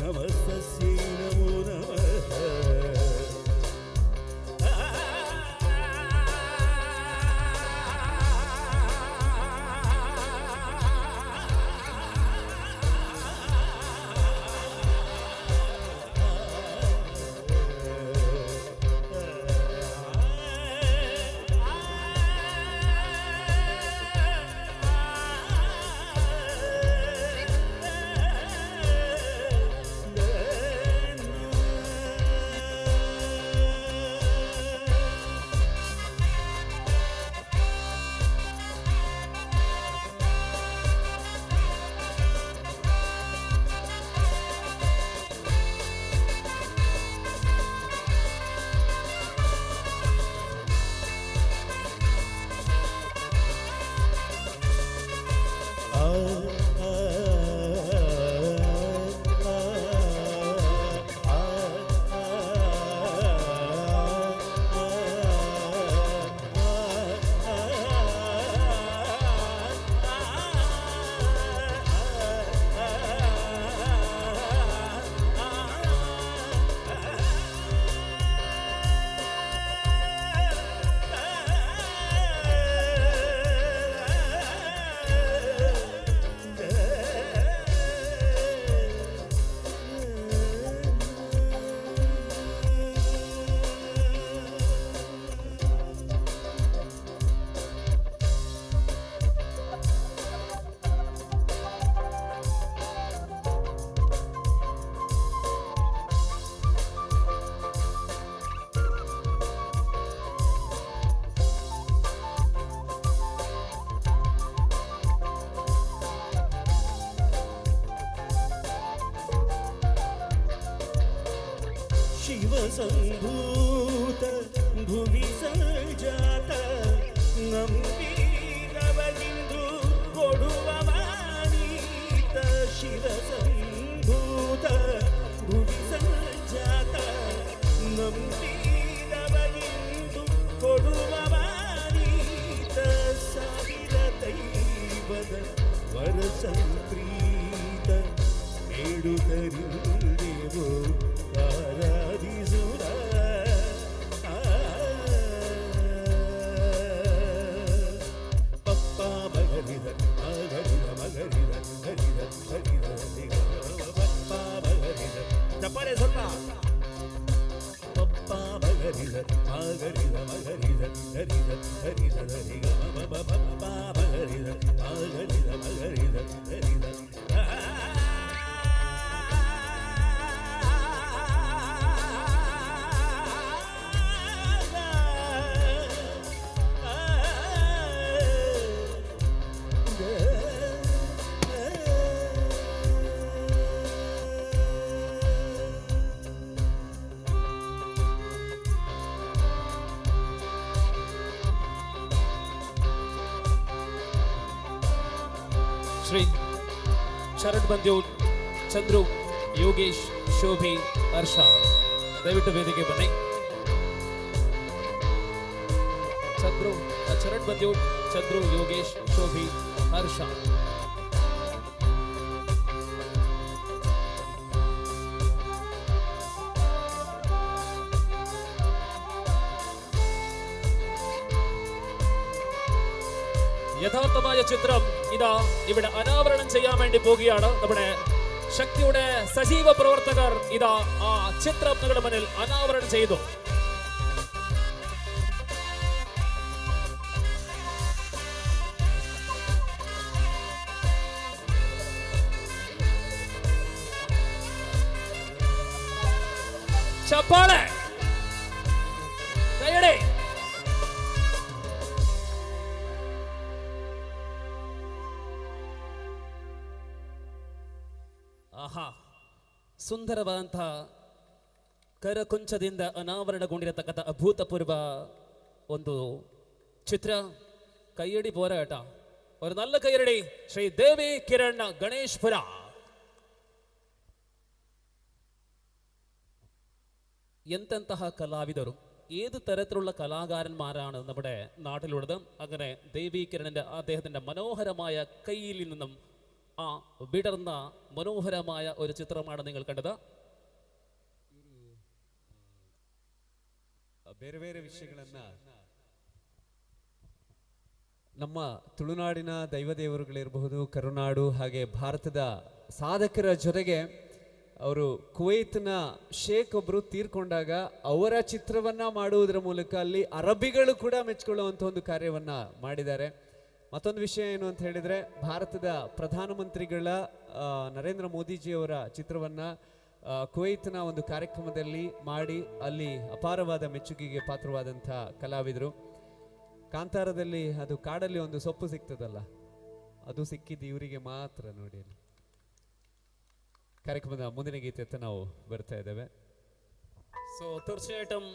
नमस्तस्यै नमो नमः शिवसंभूत भुवि संजात ನಂಬಿದವಗಿಂದು ಕೊಡುವ ಮಾನೀತ ಶಿವಸಂಭೂತ ಭುವಿ ಸಂಜಾತ ನಂಬಿದವಗಿಂದು ಕೊಡುವ ಮಾನೀತ ಸಾವಿರ ದೈವದ ವರ ಸಂಪ್ರೀತ ಬೇಡುತ್ತರಿಂದೆವೋ ಆರಾಧಿಸುರ ಪಪ್ಪ ಮಗರಿದ ಮಗರಿದ ಮಗರಿದ ಹರಿದ ಹರಿದ ಪಪ್ಪ ಮಗರಿದ ಚಪ್ಪಾಳೆ ಸ್ವಲ್ಪ ಪಪ್ಪ ಮಗರಿದ ಮಗರಿದ ಮಗರಿದ ಹರಿದ ಹರಿದ ಹರಿಗ ಪಪ್ಪ ಮಗರಿದ ಮಗರಿದ ಮಗರಿದ ಹರಿದ ಶ್ರೀ ಶರಣ್ ಬಂದ್ಯೂರ್, ಚಂದ್ರು, ಯೋಗೇಶ್, ಶೋಭಿ, ಹರ್ಷ ದಯವಿಟ್ಟು ವೇದಿಕೆ ಬನ್ನಿ. ಶರಣ್ ಬಂದ್ಯೂರ್, ಚಂದ್ರು, ಯೋಗೇಶ್, ಶೋಭಿ, ಹರ್ಷ. യഥാർത്ഥമായ ചിത്രം ഇതാ ഇവിടെ അനാവരണം ചെയ്യാൻ വേണ്ടി പോവുകയാണ്. നമ്മുടെ ശക്തിയുടെ സജീവ പ്രവർത്തകർ ഇതാ ആ ചിത്രം നിങ്ങളുടെ മുന്നിൽ അനാവരണം ചെയ്തു. ചപ്പാളെ കൈയടി. ಆಹಾ, ಸುಂದರವಾದಂತಹ ಕರಕುಂಚದಿಂದ ಅನಾವರಣಗೊಂಡಿರತಕ್ಕಂಥ ಅಭೂತಪೂರ್ವ ಒಂದು ಚಿತ್ರ. ಕೈಯಡಿ ಹೋರಾಟ, ഒരു നല്ല കൈയടി ശ്രീ ദേവി കിരൺ ഗണേശ്പുര. എന്തെന്ತಹ കലാവിದರು, ഏത് തരത്തിലുള്ള കലാകാരന്മാരാണ് നമ്മുടെ നാട്ടിലുള്ളത്. അങ്ങനെ ദേവി കിരണിന്റെ അദ്ദേഹത്തിന്റെ മനോഹരമായ കയ്യിൽ നിന്നും ആ വിടർന്ന മനോഹരമായ ഒരു ചിത്രമാണ് നിങ്ങൾ കണ്ടത്. ಬೇರೆ ಬೇರೆ ವಿಷಯಗಳನ್ನ ನಮ್ಮ ತುಳುನಾಡಿನ ದೈವದೇವರುಗಳಿರಬಹುದು, ಕರುನಾಡು ಹಾಗೆ ಭಾರತದ ಸಾಧಕರ ಜೊತೆಗೆ ಅವರು ಕುವೈತ್ನ ಶೇಖ್ ಒಬ್ಬರು ತೀರ್ಕೊಂಡಾಗ ಅವರ ಚಿತ್ರವನ್ನು ಮಾಡುವುದರ ಮೂಲಕ ಅಲ್ಲಿ ಅರಬಿಗಳು ಕೂಡ ಮೆಚ್ಚಿಕೊಳ್ಳುವಂಥ ಒಂದು ಕಾರ್ಯವನ್ನು ಮಾಡಿದ್ದಾರೆ. ಮತ್ತೊಂದು ವಿಷಯ ಏನು ಅಂತ ಹೇಳಿದರೆ, ಭಾರತದ ಪ್ರಧಾನಮಂತ್ರಿಗಳ ನರೇಂದ್ರ ಮೋದಿಜಿಯವರ ಚಿತ್ರವನ್ನು ಕುವೈತ್ನ ಒಂದು ಕಾರ್ಯಕ್ರಮದಲ್ಲಿ ಮಾಡಿ ಅಲ್ಲಿ ಅಪಾರವಾದ ಮೆಚ್ಚುಗೆಗೆ ಪಾತ್ರವಾದಂಥ ಕಲಾವಿದರು. ಕಾಂತಾರದಲ್ಲಿ ಅದು ಕಾಡಲ್ಲಿ ಒಂದು ಸೊಪ್ಪು ಸಿಗ್ತದಲ್ಲ, ಅದು ಸಿಕ್ಕಿದ್ದು ಇವರಿಗೆ ಮಾತ್ರ. ನೋಡಿ ಅಲ್ಲಿ ಕಾರ್ಯಕ್ರಮದ ಮುಂದಿನ ಗೀತೆ ನಾವು ಬರ್ತಾ ಇದ್ದೇವೆ. സോ തീർച്ചയായിട്ടും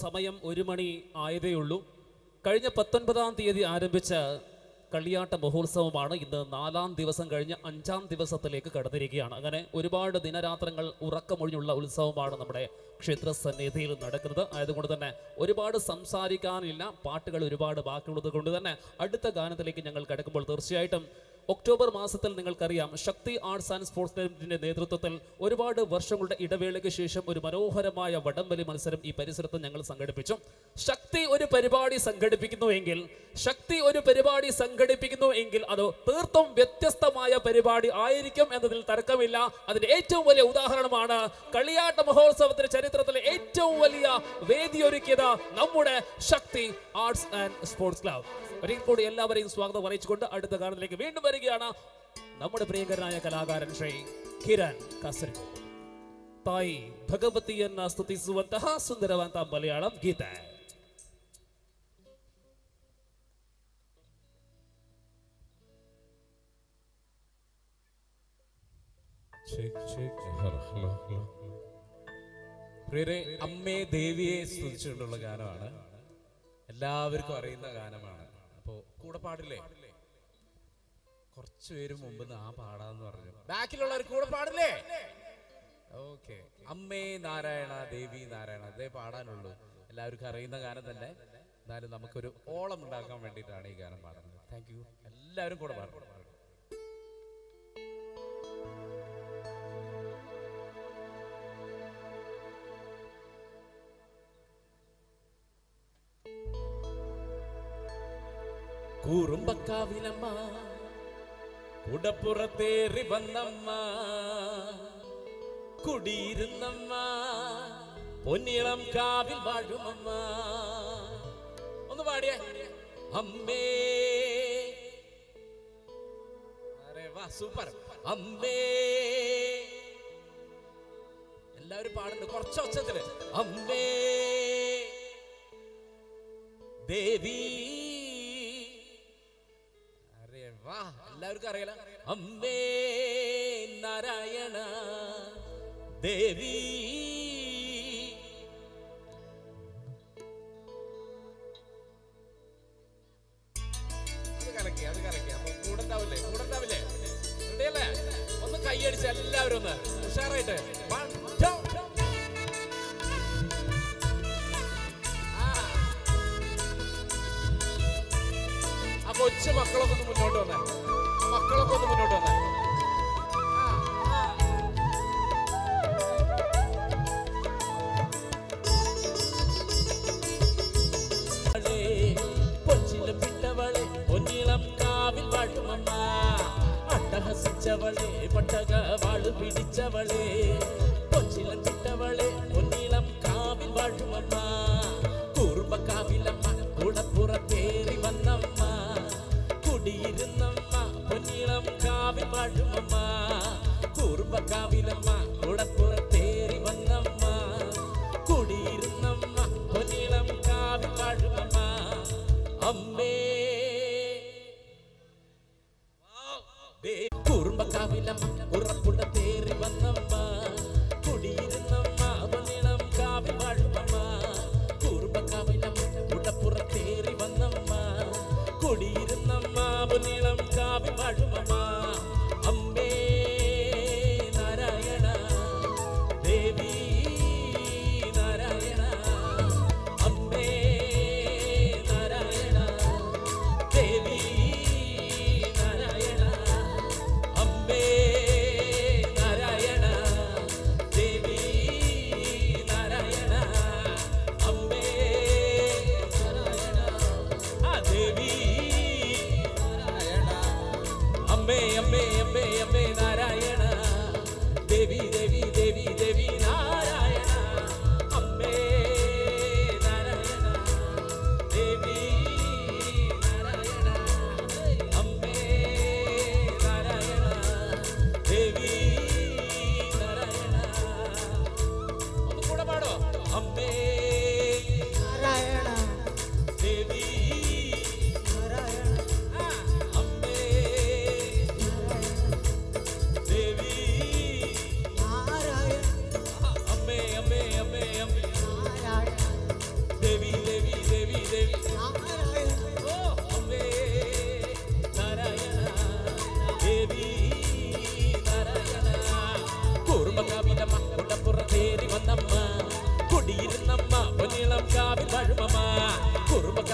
സമയം 1 മണി ആയതേ ഉള്ളൂ. കഴിഞ്ഞ 19-ാം തീയതി ആരംഭിച്ച കളിയാട്ട മഹോത്സവമാണ് ഇന്ന് 4-ാം ദിവസം കഴിഞ്ഞ് 5-ാം ദിവസത്തിലേക്ക് കടന്നിരിക്കുകയാണ്. അങ്ങനെ ഒരുപാട് ദിനരാത്രങ്ങൾ ഉറക്കമൊഴിഞ്ഞുള്ള ഉത്സവമാണ് നമ്മുടെ ക്ഷേത്ര സന്നിധിയിൽ നടക്കുന്നത്. ആയതുകൊണ്ട് തന്നെ ഒരുപാട് സംസാരിക്കാനില്ല, പാട്ടുകൾ ഒരുപാട് ബാക്കിയുള്ളത് കൊണ്ട് തന്നെ അടുത്ത ഗാനത്തിലേക്ക് ഞങ്ങൾ കടക്കുമ്പോൾ തീർച്ചയായിട്ടും ഒക്ടോബർ മാസത്തിൽ നിങ്ങൾക്കറിയാം ശക്തി ആർട്സ് ആൻഡ് സ്പോർട്സ് ക്ലബിൻ്റെ നേതൃത്വത്തിൽ ഒരുപാട് വർഷങ്ങളുടെ ഇടവേളയ്ക്ക് ശേഷം ഒരു മനോഹരമായ വടംവലി മത്സരം ഈ പരിസരത്ത് ഞങ്ങൾ സംഘടിപ്പിച്ചു. ശക്തി ഒരു പരിപാടി സംഘടിപ്പിക്കുന്നുവെങ്കിൽ അത് തീർത്തും വ്യത്യസ്തമായ പരിപാടി ആയിരിക്കും എന്നതിൽ തർക്കമില്ല. അതിന്റെ ഏറ്റവും വലിയ ഉദാഹരണമാണ് കളിയാട്ട മഹോത്സവത്തിന്റെ ചരിത്രത്തിലെ ഏറ്റവും വലിയ വേദിയൊരുക്കിയത് നമ്മുടെ ശക്തി ആർട്സ് ആൻഡ് സ്പോർട്സ് ക്ലബ്. ഒരിക്കൽ കൂടി എല്ലാവരെയും സ്വാഗതം അറിയിച്ചുകൊണ്ട് അടുത്ത ഗാനത്തിലേക്ക് വീണ്ടും വരികയാണ് നമ്മുടെ പ്രിയങ്കരനായ കലാകാരൻ ശ്രീ കിരൺ കാസർഗോഡ്. ತಾಯಿ ಭಗವತಿಯನ್ನ ಸ್ತುತಿಸುವಂತಹ ಸುಂದರವಾದ ಮಲಯಾಳಂ ಗೀತೆ. പ്രിയരെ, അമ്മേ ദേവിയെ സ്തുതിച്ചുകൊണ്ടുള്ള ഗാനമാണ്. എല്ലാവർക്കും അറിയുന്ന ഗാനമാണ്. അപ്പോ കൂടെ പാടില്ലേ? കുറച്ചു പേര് മുമ്പ് ആ പാടാന്ന് പറഞ്ഞു. ബാക്കിലുള്ളവർ കൂടെ പാടില്ലേ? ഓക്കെ. അമ്മേ നാരായണ, ദേവി നാരായണ, അതേ പാടാനുള്ളൂ. എല്ലാവർക്കും അറിയുന്ന ഗാനം തന്നെ. എന്നാലും നമുക്കൊരു ഓളം ഉണ്ടാക്കാൻ വേണ്ടിയിട്ടാണ് ഈ ഗാനം പാടുന്നത്. Thank you. എല്ലാവരും കൂടെ പാടും. കൂറുമ്പക്കാവിലമ്മ കുടപ്പുറത്തേറി വന്നമ്മ, കുടിയിരുന്നമ്മ, പൊന്നിളം കാവിൽ വാഴുമമ്മ. ഒന്ന് പാടിയേ. അമ്മേ, വാ, സൂപ്പർ. അമ്മേ, എല്ലാവരും പാടുന്നുണ്ട് കുറച്ച് ഒച്ചത്തില്. അമ്മേ ദേവി, വാ, എല്ലാവർക്കും അറിയാലോ. അമ്മേ നാരായണ, ദേവി. അത് കലക്കി. അപ്പൊ കൂടെ ഉണ്ടാവില്ലേ? റെഡിയല്ലേ? ഒന്ന് കൈയടിച്ച് എല്ലാവരും ഒന്ന് ഉഷാറായിട്ട്. കൊച്ചു മക്കളൊക്കെ ഒന്ന് മുന്നോട്ട് വന്നേ. കൊച്ചിലും വിട്ടവളെ പൊന്നിളം കാവിൽ വാഴുമമ്മ, അട്ടഹസിച്ചവളെ പട്ടക വാള് പിടിച്ചവളെ. കൊച്ചിലും വിട്ടവളെ പൊന്നിളം കാവിൽ വാഴുമമ്മ, കുറുമ്പക്കാവിലമ്മ കൂടപ്പുറത്തേറി വന്നമ്മ, കുടിയിരുന്നമ്മ, പൊന്നിളം കാവിൽ വാഴുമമ്മ. കുറുമ്പക്കാവിലമ്മ കൂടപ്പുറത്തേറി വന്നമ്മ, കുടിയിരുന്നമ്മ, പൊന്നിളം കാവിൽ വാഴുമമ്മ. അമ്മേ കുറുമ്പക്കാവിലമ്മ ഉറപ്പുടത്തേറി വന്നമ്മ, കുടിയിരുന്നമ്മ, പൊന്നിളം കാവിൽ വാഴുമമ്മ. കുറുമ്പക്കാവിലമ്മ കൂടപ്പുറത്തേറി വന്നമ്മ, കുടിയിരുന്നമ്മ, പൊന്നിളം കാവിൽ വാഴുമമ്മ. അമ്മേ നാരായണ, ദേവി നാരായണ, അമ്മേ നാരായണ,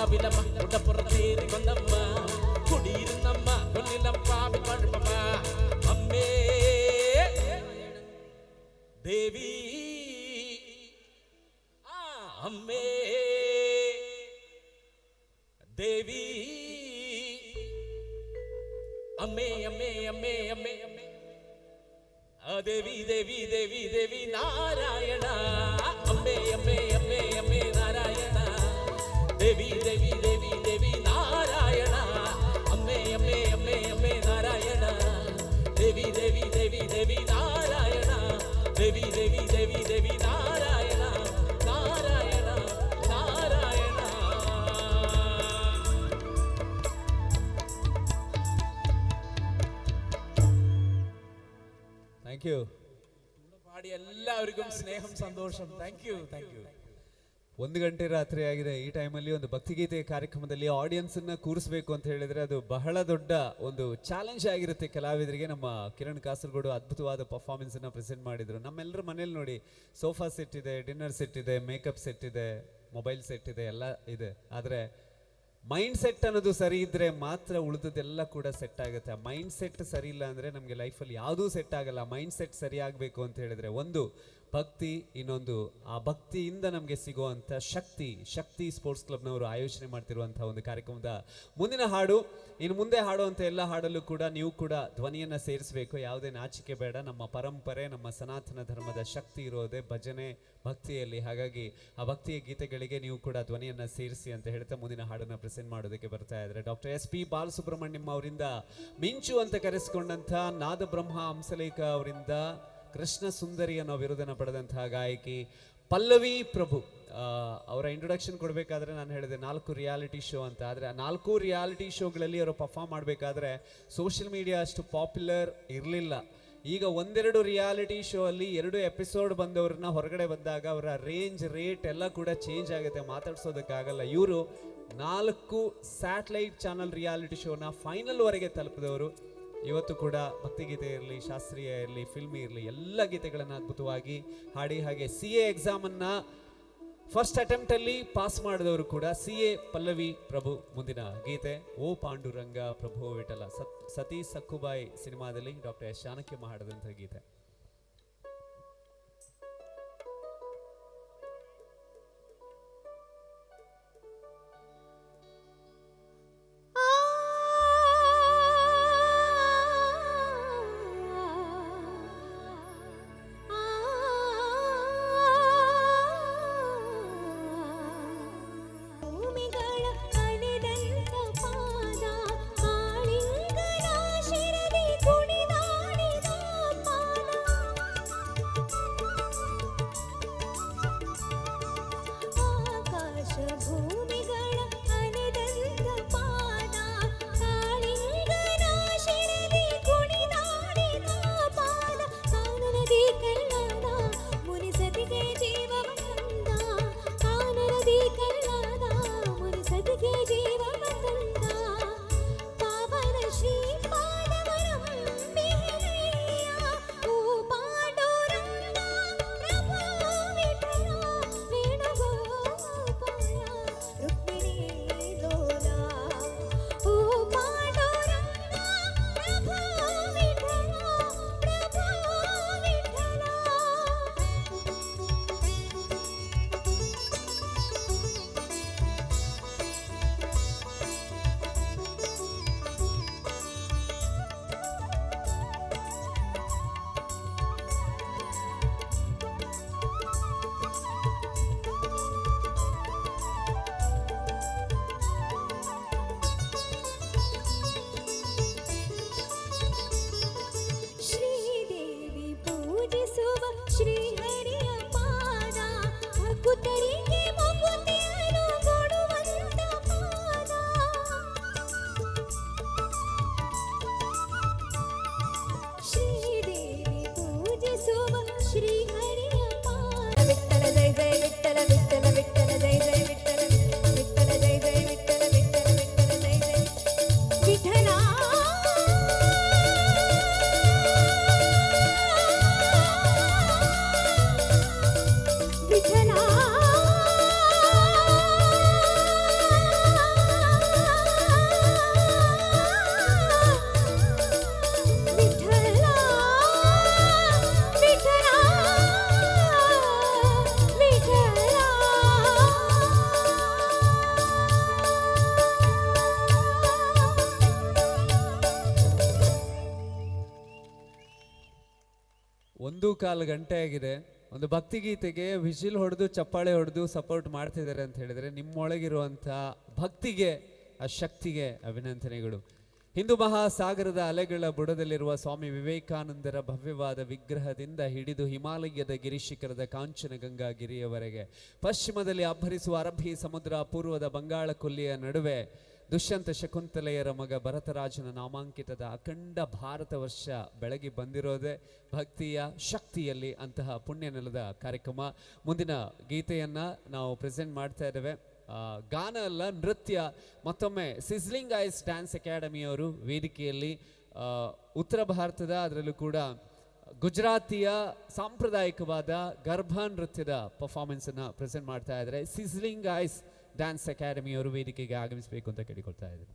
നിലാവിലമ്മ കുടപ്പുറത്തേറി വന്നമ്മ കുടിയിരുന്നമ്മ കൊല്ലിലം പാവി പഴുപ്പമ്മ അമ്മേ ദേവി അമ്മേ ദേവി അമ്മേ അമ്മേ അമ്മേ അമ്മേ അമ്മേ ദേവി ദേവി ദേവി ദേവി നാരായണ അമ്മേ അമ്മേ അമ്മേ അമ്മേ നാരായണ ദേവി ദേവി ദേവി ദേവി നാരായണ അമ്മേ അമ്മേ അമ്മേ അമ്മേ നാരായണ ദേവി ദേവി ദേവി ദേവി നാരായണ ദേവി ദേവി ദേവി ദേവി നാരായണ നാരായണ നാരായണ. Thank you. പാടി എല്ലാവർക്കും ಸ್ನೇಹಂ ಸಂತೋಷಂ. Thank you. 1 ಗಂಟೆ ರಾತ್ರಿ ಆಗಿದೆ. ಈ ಟೈಮಲ್ಲಿ ಒಂದು ಭಕ್ತಿಗೀತೆ ಕಾರ್ಯಕ್ರಮದಲ್ಲಿ ಆಡಿಯನ್ಸ್ ಅನ್ನ ಕೂರಿಸಬೇಕು ಅಂತ ಹೇಳಿದ್ರೆ ಅದು ಬಹಳ ದೊಡ್ಡ ಒಂದು ಚಾಲೆಂಜ್ ಆಗಿರುತ್ತೆ ಕಲಾವಿದರಿಗೆ. ನಮ್ಮ ಕಿರಣ್ ಕಾಸರಗೋಡು ಅದ್ಭುತವಾದ ಪರ್ಫಾರ್ಮೆನ್ಸ್ ಅನ್ನ ಪ್ರೆಸೆಂಟ್ ಮಾಡಿದ್ರು. ನಮ್ಮೆಲ್ಲರ ಮನೇಲಿ ನೋಡಿ ಸೋಫಾ ಸೆಟ್ ಇದೆ, ಡಿನ್ನರ್ ಸೆಟ್ ಇದೆ, ಮೇಕಪ್ ಸೆಟ್ ಇದೆ, ಮೊಬೈಲ್ ಸೆಟ್ ಇದೆ, ಎಲ್ಲ ಇದೆ. ಆದರೆ ಮೈಂಡ್ ಸೆಟ್ ಅನ್ನೋದು ಸರಿ ಇದ್ರೆ ಮಾತ್ರ ಉಳಿದದೆಲ್ಲ ಕೂಡ ಸೆಟ್ ಆಗುತ್ತೆ. ಆ ಮೈಂಡ್ ಸೆಟ್ ಸರಿ ಇಲ್ಲ ಅಂದರೆ ನಮಗೆ ಲೈಫಲ್ಲಿ ಯಾವುದೂ ಸೆಟ್ ಆಗಲ್ಲ. ಮೈಂಡ್ ಸೆಟ್ ಸರಿ ಆಗಬೇಕು ಅಂತ ಹೇಳಿದ್ರೆ ಒಂದು ಭಕ್ತಿ, ಇನ್ನೊಂದು ಆ ಭಕ್ತಿಯಿಂದ ನಮಗೆ ಸಿಗುವಂಥ ಶಕ್ತಿ ಸ್ಪೋರ್ಟ್ಸ್ ಕ್ಲಬ್ನವರು ಆಯೋಜನೆ ಮಾಡ್ತಿರುವಂಥ ಒಂದು ಕಾರ್ಯಕ್ರಮದ ಮುಂದಿನ ಹಾಡು. ಇನ್ನು ಮುಂದೆ ಹಾಡುವಂಥ ಎಲ್ಲ ಹಾಡಲ್ಲೂ ಕೂಡ ನೀವು ಕೂಡ ಧ್ವನಿಯನ್ನು ಸೇರಿಸಬೇಕು. ಯಾವುದೇ ನಾಚಿಕೆ ಬೇಡ. ನಮ್ಮ ಪರಂಪರೆ, ನಮ್ಮ ಸನಾತನ ಧರ್ಮದ ಶಕ್ತಿ ಇರೋದೇ ಭಜನೆ ಭಕ್ತಿಯಲ್ಲಿ. ಹಾಗಾಗಿ ಆ ಭಕ್ತಿಯ ಗೀತೆಗಳಿಗೆ ನೀವು ಕೂಡ ಧ್ವನಿಯನ್ನು ಸೇರಿಸಿ ಅಂತ ಹೇಳ್ತಾ ಮುಂದಿನ ಹಾಡನ್ನು ಪ್ರೆಸೆಂಟ್ ಮಾಡೋದಕ್ಕೆ ಬರ್ತಾ ಇದ್ದಾರೆ ಡಾಕ್ಟರ್ SP ಬಾಲಸುಬ್ರಹ್ಮಣ್ಯಂ ಅವರಿಂದ ಮಿಂಚು ಅಂತ ಕರೆಸಿಕೊಂಡಂಥ ನಾದಬ್ರಹ್ಮ ಹಂಸಲೇಖ ಅವರಿಂದ ಕೃಷ್ಣ ಸುಂದರಿ ಅನ್ನೋ ಬಿರುದನ್ನು ಪಡೆದಂತಹ ಗಾಯಕಿ ಪಲ್ಲವಿ ಪ್ರಭು. ಅವರ ಇಂಟ್ರೊಡಕ್ಷನ್ ಕೊಡಬೇಕಾದ್ರೆ ನಾನು ಹೇಳಿದೆ 4 ರಿಯಾಲಿಟಿ ಶೋ ಅಂತ. ಆದರೆ 4 ರಿಯಾಲಿಟಿ ಶೋಗಳಲ್ಲಿ ಅವರು ಪರ್ಫಾರ್ಮ್ ಮಾಡಬೇಕಾದ್ರೆ ಸೋಷಿಯಲ್ ಮೀಡಿಯಾ ಅಷ್ಟು ಪಾಪ್ಯುಲರ್ ಇರಲಿಲ್ಲ. ಈಗ 1-2 ರಿಯಾಲಿಟಿ ಶೋ ಅಲ್ಲಿ 2 ಎಪಿಸೋಡ್ ಬಂದವ್ರನ್ನ ಹೊರಗಡೆ ಬಂದಾಗ ಅವರ ರೇಟ್ ಎಲ್ಲ ಕೂಡ ಚೇಂಜ್ ಆಗುತ್ತೆ, ಮಾತಾಡ್ಸೋದಕ್ಕಾಗಲ್ಲ. ಇವರು 4 ಸ್ಯಾಟಲೈಟ್ ಚಾನಲ್ ರಿಯಾಲಿಟಿ ಶೋನ ಫೈನಲ್ವರೆಗೆ ತಲುಪಿದವರು. ಇವತ್ತು ಕೂಡ ಭಕ್ತಿಗೀತೆ ಇರಲಿ, ಶಾಸ್ತ್ರೀಯ ಇರಲಿ, ಫಿಲ್ಮಿ ಇರಲಿ, ಎಲ್ಲ ಗೀತೆಗಳನ್ನು ಅದ್ಭುತವಾಗಿ ಹಾಡಿ. ಹಾಗೆ CA ಎಕ್ಸಾಮನ್ನು ಫಸ್ಟ್ ಅಟೆಂಪ್ಟಲ್ಲಿ ಪಾಸ್ ಮಾಡಿದವರು ಕೂಡ CA ಪಲ್ಲವಿ ಪ್ರಭು. ಮುಂದಿನ ಗೀತೆ ಓ ಪಾಂಡುರಂಗ ಪ್ರಭು ವಿಠಲ, ಸತಿ ಸಕ್ಕುಬಾಯಿ ಸಿನಿಮಾದಲ್ಲಿ ಡಾಕ್ಟರ್ S ಜಾನಕಿಯಮ್ಮ ಹಾಡಿದಂಥ ಗೀತೆ. ಕಾಳಿಂಗನ ಶಿರದಿ ಕುಣಿದಾಡಿದ ಪಾದ 1:15 ಗಂಟೆ ಆಗಿದೆ. ಒಂದು ಭಕ್ತಿಗೀತೆಗೆ ವಿಜಿಲ್ ಹೊಡೆದು ಚಪ್ಪಾಳೆ ಹೊಡೆದು ಸಪೋರ್ಟ್ ಮಾಡ್ತಿದ್ದಾರೆ ಅಂತ ಹೇಳಿದರೆ ನಿಮ್ಮೊಳಗಿರುವಂಥ ಭಕ್ತಿಗೆ ಆ ಶಕ್ತಿಗೆ ಅಭಿನಂದನೆಗಳು. ಹಿಂದೂ ಮಹಾಸಾಗರದ ಅಲೆಗಳ ಬುಡದಲ್ಲಿರುವ ಸ್ವಾಮಿ ವಿವೇಕಾನಂದರ ಭವ್ಯವಾದ ವಿಗ್ರಹದಿಂದ ಹಿಡಿದು ಹಿಮಾಲಯದ ಗಿರಿಶಿಖರದ ಕಾಂಚನಗಂಗಾ ಗಿರಿಯವರೆಗೆ, ಪಶ್ಚಿಮದಲ್ಲಿ ಅಬ್ಬರಿಸುವ ಅರಬ್ಬಿ ಸಮುದ್ರ, ಪೂರ್ವದ ಬಂಗಾಳ ಕೊಲ್ಲಿಯ ನಡುವೆ ದುಷ್ಯಂತ ಶಕುಂತಲೆಯರ ಮಗ ಭರತರಾಜನ ನಾಮಾಂಕಿತದ ಅಖಂಡ ಭಾರತ ವರ್ಷ ಬೆಳಗಿ ಬಂದಿರೋದೇ ಭಕ್ತಿಯ ಶಕ್ತಿಯಲ್ಲಿ. ಅಂತಹ ಪುಣ್ಯ ನೆಲದ ಕಾರ್ಯಕ್ರಮ. ಮುಂದಿನ ಗೀತೆಯನ್ನು ನಾವು ಪ್ರೆಸೆಂಟ್ ಮಾಡ್ತಾ ಇದ್ದೇವೆ. ಗಾನ ಅಲ್ಲ, ನೃತ್ಯ. ಮತ್ತೊಮ್ಮೆ ಸಿಸ್ಲಿಂಗ್ ಐಸ್ ಡ್ಯಾನ್ಸ್ ಅಕಾಡೆಮಿಯವರು ವೇದಿಕೆಯಲ್ಲಿ ಉತ್ತರ ಭಾರತದ, ಅದರಲ್ಲೂ ಕೂಡ ಗುಜರಾತಿಯ ಸಾಂಪ್ರದಾಯಿಕವಾದ ಗರ್ಭಾ ನೃತ್ಯದ ಪರ್ಫಾರ್ಮೆನ್ಸನ್ನು ಪ್ರೆಸೆಂಟ್ ಮಾಡ್ತಾ ಇದ್ದಾರೆ. ಸಿಸ್ಲಿಂಗ್ ಐಸ್ ಡ್ಯಾನ್ಸ್ ಅಕಾಡೆಮಿಯವರು ವೇದಿಕೆಗೆ ಆಗಮಿಸಬೇಕು ಅಂತ ಕೇಳಿಕೊಳ್ತಾ ಇದ್ದಾರೆ.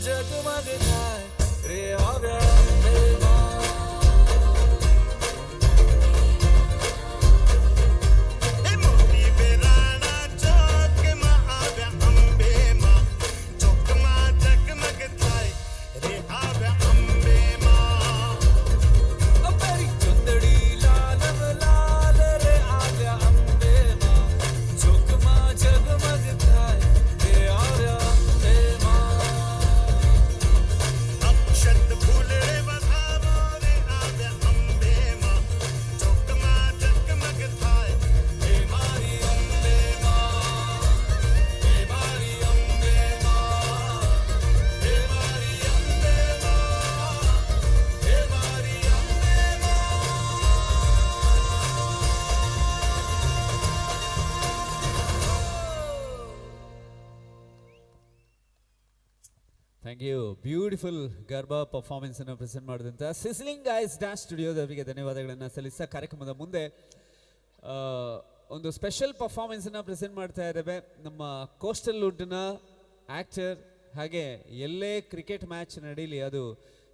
जगमग थाय रे आव्या अंबे मां ए मोठी बेराणा चौक मा आव्या अंबे मां चौक मा ಥ್ಯಾಂಕ್ ಯು. ಬ್ಯೂಟಿಫುಲ್ ಗರ್ಭಾ ಪರ್ಫಾರ್ಮೆನ್ಸನ್ನು ಪ್ರೆಸೆಂಟ್ ಮಾಡಿದಂಥ ಸಿಸ್ಲಿಂಗ್ ಐಸ್ ಡ್ಯಾನ್ಸ್ ಸ್ಟುಡಿಯೋದವರಿಗೆ ಧನ್ಯವಾದಗಳನ್ನು ಸಲ್ಲಿಸ್ತಾ ಕಾರ್ಯಕ್ರಮದ ಮುಂದೆ ಒಂದು ಸ್ಪೆಷಲ್ ಪರ್ಫಾರ್ಮೆನ್ಸನ್ನು ಪ್ರೆಸೆಂಟ್ ಮಾಡ್ತಾ ಇದ್ದೇವೆ. ನಮ್ಮ ಕೋಸ್ಟಲ್ ವುಡ್ನ ಆ್ಯಕ್ಟರ್, ಹಾಗೆ ಎಲ್ಲೇ ಕ್ರಿಕೆಟ್ ಮ್ಯಾಚ್ ನಡೀಲಿ, ಅದು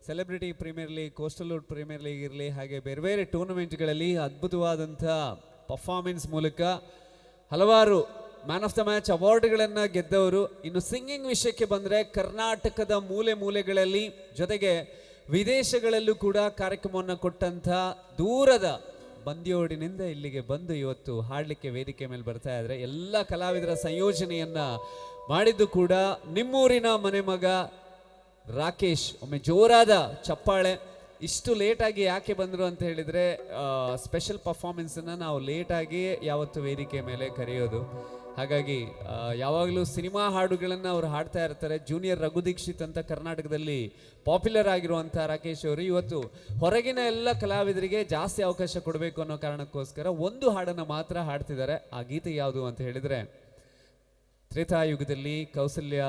celebrity premier league, coastal wood premier league ಇರಲಿ, ಹಾಗೆ ಬೇರೆ ಬೇರೆ ಟೂರ್ನಮೆಂಟ್ಗಳಲ್ಲಿ ಅದ್ಭುತವಾದಂಥ ಪರ್ಫಾರ್ಮೆನ್ಸ್ ಮೂಲಕ ಹಲವಾರು ಮ್ಯಾನ್ ಆಫ್ ದ ಮ್ಯಾಚ್ ಅವಾರ್ಡ್ಗಳನ್ನು ಗೆದ್ದವರು. ಇನ್ನು ಸಿಂಗಿಂಗ್ ವಿಷಯಕ್ಕೆ ಬಂದರೆ ಕರ್ನಾಟಕದ ಮೂಲೆ ಮೂಲೆಗಳಲ್ಲಿ ಜೊತೆಗೆ ವಿದೇಶಗಳಲ್ಲೂ ಕೂಡ ಕಾರ್ಯಕ್ರಮವನ್ನು ಕೊಟ್ಟಂಥ ದೂರದ ಬಂದಿಯೋಡಿನಿಂದ ಇಲ್ಲಿಗೆ ಬಂದು ಇವತ್ತು ಹಾಡಲಿಕ್ಕೆ ವೇದಿಕೆ ಮೇಲೆ ಬರ್ತಾ ಇದ್ದಾರೆ. ಎಲ್ಲ ಕಲಾವಿದರ ಸಂಯೋಜನೆಯನ್ನು ಮಾಡಿದ್ದು ಕೂಡ ನಿಮ್ಮೂರಿನ ಮನೆ ಮಗ ರಾಕೇಶ್. ಒಮ್ಮೆ ಜೋರಾದ ಚಪ್ಪಾಳೆ. ಇಷ್ಟು ಲೇಟಾಗಿ ಯಾಕೆ ಬಂದರು ಅಂತ ಹೇಳಿದರೆ, ಸ್ಪೆಷಲ್ ಪರ್ಫಾರ್ಮೆನ್ಸನ್ನು ನಾವು ಲೇಟಾಗಿ ಯಾವತ್ತು ವೇದಿಕೆ ಮೇಲೆ ಕರೆಯೋದು. ಹಾಗಾಗಿ ಯಾವಾಗಲೂ ಸಿನಿಮಾ ಹಾಡುಗಳನ್ನು ಅವರು ಹಾಡ್ತಾ ಇರ್ತಾರೆ. ಜೂನಿಯರ್ ರಘು ದೀಕ್ಷಿತ್ ಅಂತ ಕರ್ನಾಟಕದಲ್ಲಿ ಪಾಪ್ಯುಲರ್ ಆಗಿರುವಂಥ ರಾಕೇಶ್ ಅವರು ಇವತ್ತು ಹೊರಗಿನ ಎಲ್ಲ ಕಲಾವಿದರಿಗೆ ಜಾಸ್ತಿ ಅವಕಾಶ ಕೊಡಬೇಕು ಅನ್ನೋ ಕಾರಣಕ್ಕೋಸ್ಕರ ಒಂದು ಹಾಡನ್ನು ಮಾತ್ರ ಹಾಡ್ತಿದ್ದಾರೆ. ಆ ಗೀತೆ ಯಾವುದು ಅಂತ ಹೇಳಿದರೆ, ತ್ರೇತಾಯುಗದಲ್ಲಿ ಕೌಸಲ್ಯ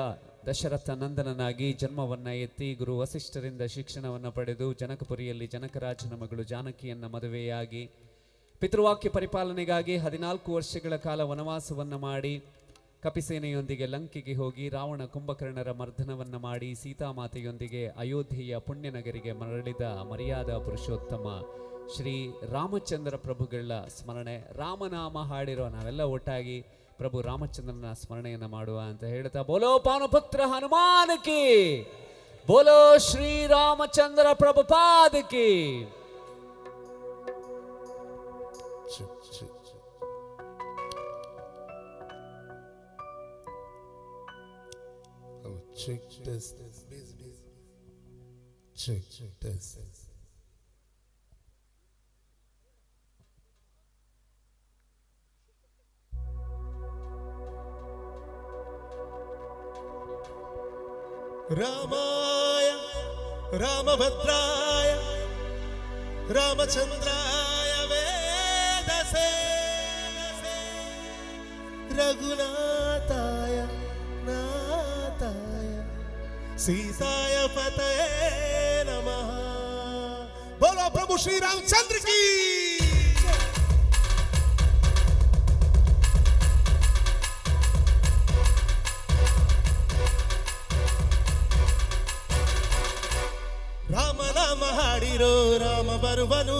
ದಶರಥ ನಂದನನಾಗಿ ಜನ್ಮವನ್ನು ಎತ್ತಿ ಗುರು ವಸಿಷ್ಠರಿಂದ ಶಿಕ್ಷಣವನ್ನು ಪಡೆದು ಜನಕಪುರಿಯಲ್ಲಿ ಜನಕರಾಜನ ಮಗಳು ಜಾನಕಿಯನ್ನು ಮದುವೆಯಾಗಿ ಪಿತೃವಾಕ್ಯ ಪರಿಪಾಲನೆಗಾಗಿ 14 ವರ್ಷಗಳ ಕಾಲ ವನವಾಸವನ್ನು ಮಾಡಿ ಕಪಿಸೇನೆಯೊಂದಿಗೆ ಲಂಕೆಗೆ ಹೋಗಿ ರಾವಣ ಕುಂಭಕರ್ಣರ ಮರ್ದನವನ್ನು ಮಾಡಿ ಸೀತಾಮಾತೆಯೊಂದಿಗೆ ಅಯೋಧ್ಯೆಯ ಪುಣ್ಯನಗರಿಗೆ ಮರಳಿದ ಮರ್ಯಾದಾ ಪುರುಷೋತ್ತಮ ಶ್ರೀ ರಾಮಚಂದ್ರ ಪ್ರಭುಗಳ ಸ್ಮರಣೆ. ರಾಮನಾಮ ಹಾಡಿರೋ ನಾವೆಲ್ಲ ಒಟ್ಟಾಗಿ ಪ್ರಭು ರಾಮಚಂದ್ರನ ಸ್ಮರಣೆಯನ್ನು ಮಾಡುವ ಅಂತ ಹೇಳ್ತಾ, ಬೋಲೋ ಪಾನುಪುತ್ರ ಹನುಮಾನಕಿ, ಬೋಲೋ ಶ್ರೀ ರಾಮಚಂದ್ರ ಪ್ರಭು ಪಾದಕಿ. Check this. Check this. रामाय रामभद्राय रामचंद्राय वेदसे रघुनाथाय नाथाय सीताय पतये नमः. बोलो प्रभु श्री रामचंद्र की. ರಾಮನಾಮ ಹಾಡಿರೋ ರಾಮ ಬರುವನು,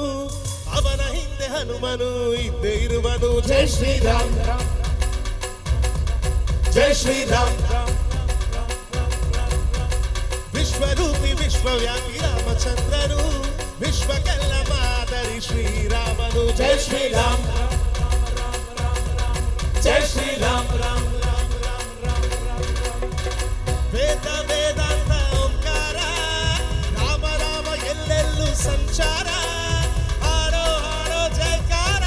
ಅವನ ಹಿಂದೆ ಹನುಮನು ಇದ್ದೇ ಇರುವನು. ಜೈ ಶ್ರೀರಾಮ್, ಜೈ ಶ್ರೀರಾಮ್. ವಿಶ್ವರೂಪಿ ವಿಶ್ವವ್ಯಾಪಿ ರಾಮಚಂದ್ರನು, ವಿಶ್ವಕ್ಕೆಲ್ಲ ಮಾದರಿ ಶ್ರೀರಾಮನು. ಜೈ ಶ್ರೀರಾಮ್, ಜೈ ಶ್ರೀರಾಮ್. ವೇದ ವೇದಾಂತ ಓಂಕಾರ, ರಾಮ ರಾಮ ಎಲ್ಲೆಲ್ಲೂ ಸಂಚಾರ. ಹಾಡೋ ಹಾಡೋ ಜಯಕಾರ.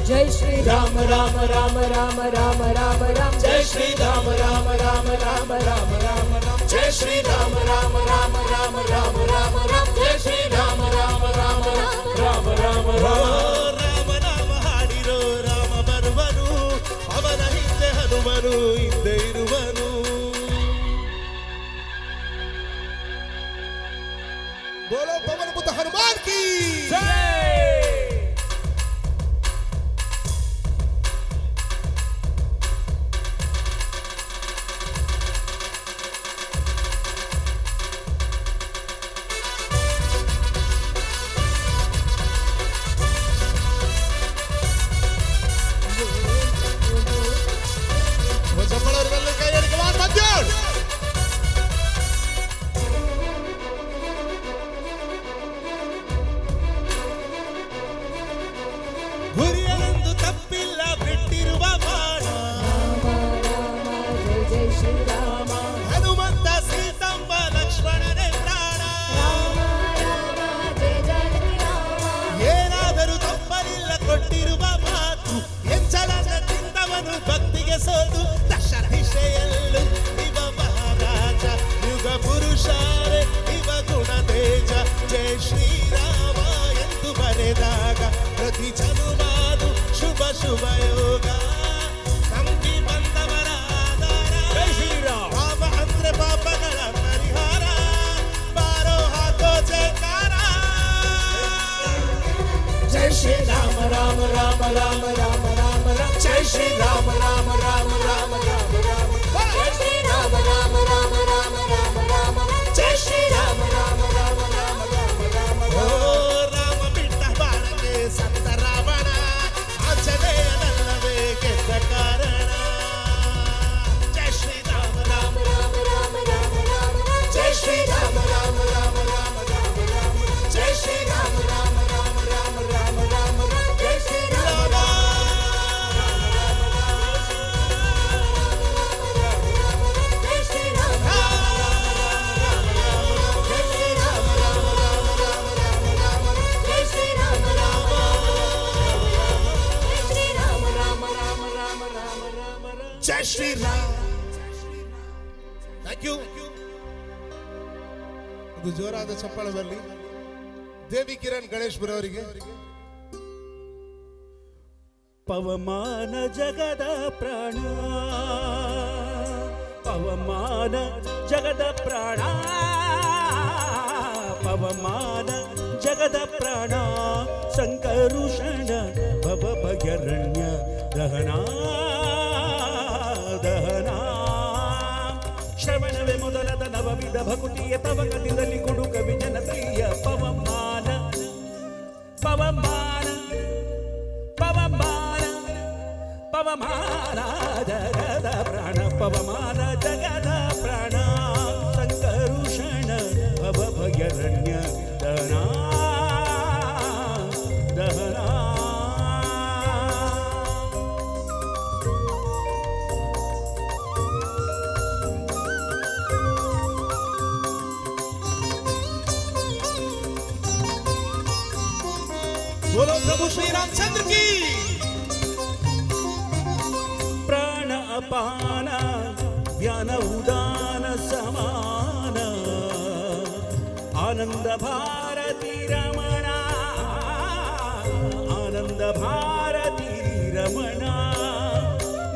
जय श्री राम राम राम राम राम राम राम. जय श्री राम राम राम राम राम राम राम. जय श्री राम राम राम राम राम राम राम. जय श्री राम राम राम राम राम राम. ರಾಮ ನಾಮ ಹಾಡಿರೋ ರಾಮ ಬರುವನು, ಅವನ ಹಿಂದೆ ಹನುಮನು ಇದ್ದೇ ಇರುವನು. बोलो पवन पुत्र हनुमान की जय. ಗುರಿಯನೆಂದು ತಪ್ಪಿಲ್ಲ ಬಿಟ್ಟಿರುವ ಬಾಣ, जय श्री राम. ಹನುಮಂತ ಸೀತಮ್ಮ ಲಕ್ಷ್ಮಣನೇ ಪ್ರಾಣ. जय जानकी राम. ಏನಾದರೂ ತಪ್ಪಲಿಲ್ಲ ಕೊಟ್ಟಿರುವ ಮಾತು, ಎಂಚಲನ ತಿಂದವನು ಭಕ್ತಿಗೆ ಸೋತು. ದಶದಿಶೆಯಲ್ಲೂ ಇವ ಮಹಾರಾಜ, ಯುಗ ಪುರುಷಾರೆ ಇವ ಗುಣ ತೇಜ. ಜಯ ಶ್ರೀರಾಮ ಎಂದು ಬರೆದಾಗ ಪ್ರತಿ ಜನುಮಾದು ಶುಭ ಶುಭ ಯೋಗ. ನಂಬಿ ಬಂದವರ ಆಧಾರ ರಾಮ जय श्री राम राम राम राम राम राम राम जय श्री राम राम राम राम राम राम जय श्री राम राम राम राम राम राम जय श्री राम राम राम राम राम राम ओ राम बिट्ಟ ಬಾಳಗೆ ಸತ್ತ ರಾವಣ ಆಂಜನೇಯನಲ್ಲವೇ ಗೆದ್ದ ಕಾರಣ जय श्री राम राम राम राम राम राम जय श्री राम राम राम राम राम राम जय श्री राम राम राम राम राम राम जय श्री राम जय श्री राम जय श्री राम राम राम राम राम राम जय श्री राम राम जय श्री राम राम राम राम राम राम जय श्री राम ಥ್ಯಾಂಕ್ ಯು. ಒಂದು ಜೋರಾದ ಚಪ್ಪಾಳೆ ಬರಲಿ ದೇವಿ ಕಿರಣ್ ಗಣೇಶ್ಪುರ ಅವರಿಗೆ. ಪವಮಾನ ಜಗದ ಪ್ರಾಣ, ಪವಮಾನ ಜಗದ ಪ್ರಾಣ, ಪವಮಾನ ಜಗದ ಪ್ರಾಣ, ಸಂಕರುಷಣ ಭವ ಭಯರಣ್ಯ ದಹನ ದಹನ. ಶ್ರವಣವೇ ಮೊದಲದ ನವವಿಧ ಭಕುತಿಯ ತವ ಕಲಿದಲ್ಲಿ ಕುಡುಕ ವಿಜನಪ್ರಿಯ ಪವಮಾನ ಪವಮಾನ ಪವಮಾನ ಪವಮಾನ ಜಗದ ಪ್ರಾಣ, ಪವಮಾನ ಜಗದ ಪ್ರಾಣ, ಸಂಕರುಷಣ ಭವ ಭಯರಣ್ಯ ದಹನ ದಹನ. बोलो प्रभु श्री रामचंद्र की. ಪ್ರಾಣ ಅಪಾನ ಧ್ಯಾನ ಉದಾನ ಸಮಾನ, ಆನಂದ ಭಾರತಿ ರಮಣ, ಆನಂದ ಭಾರತಿ ರಮಣ.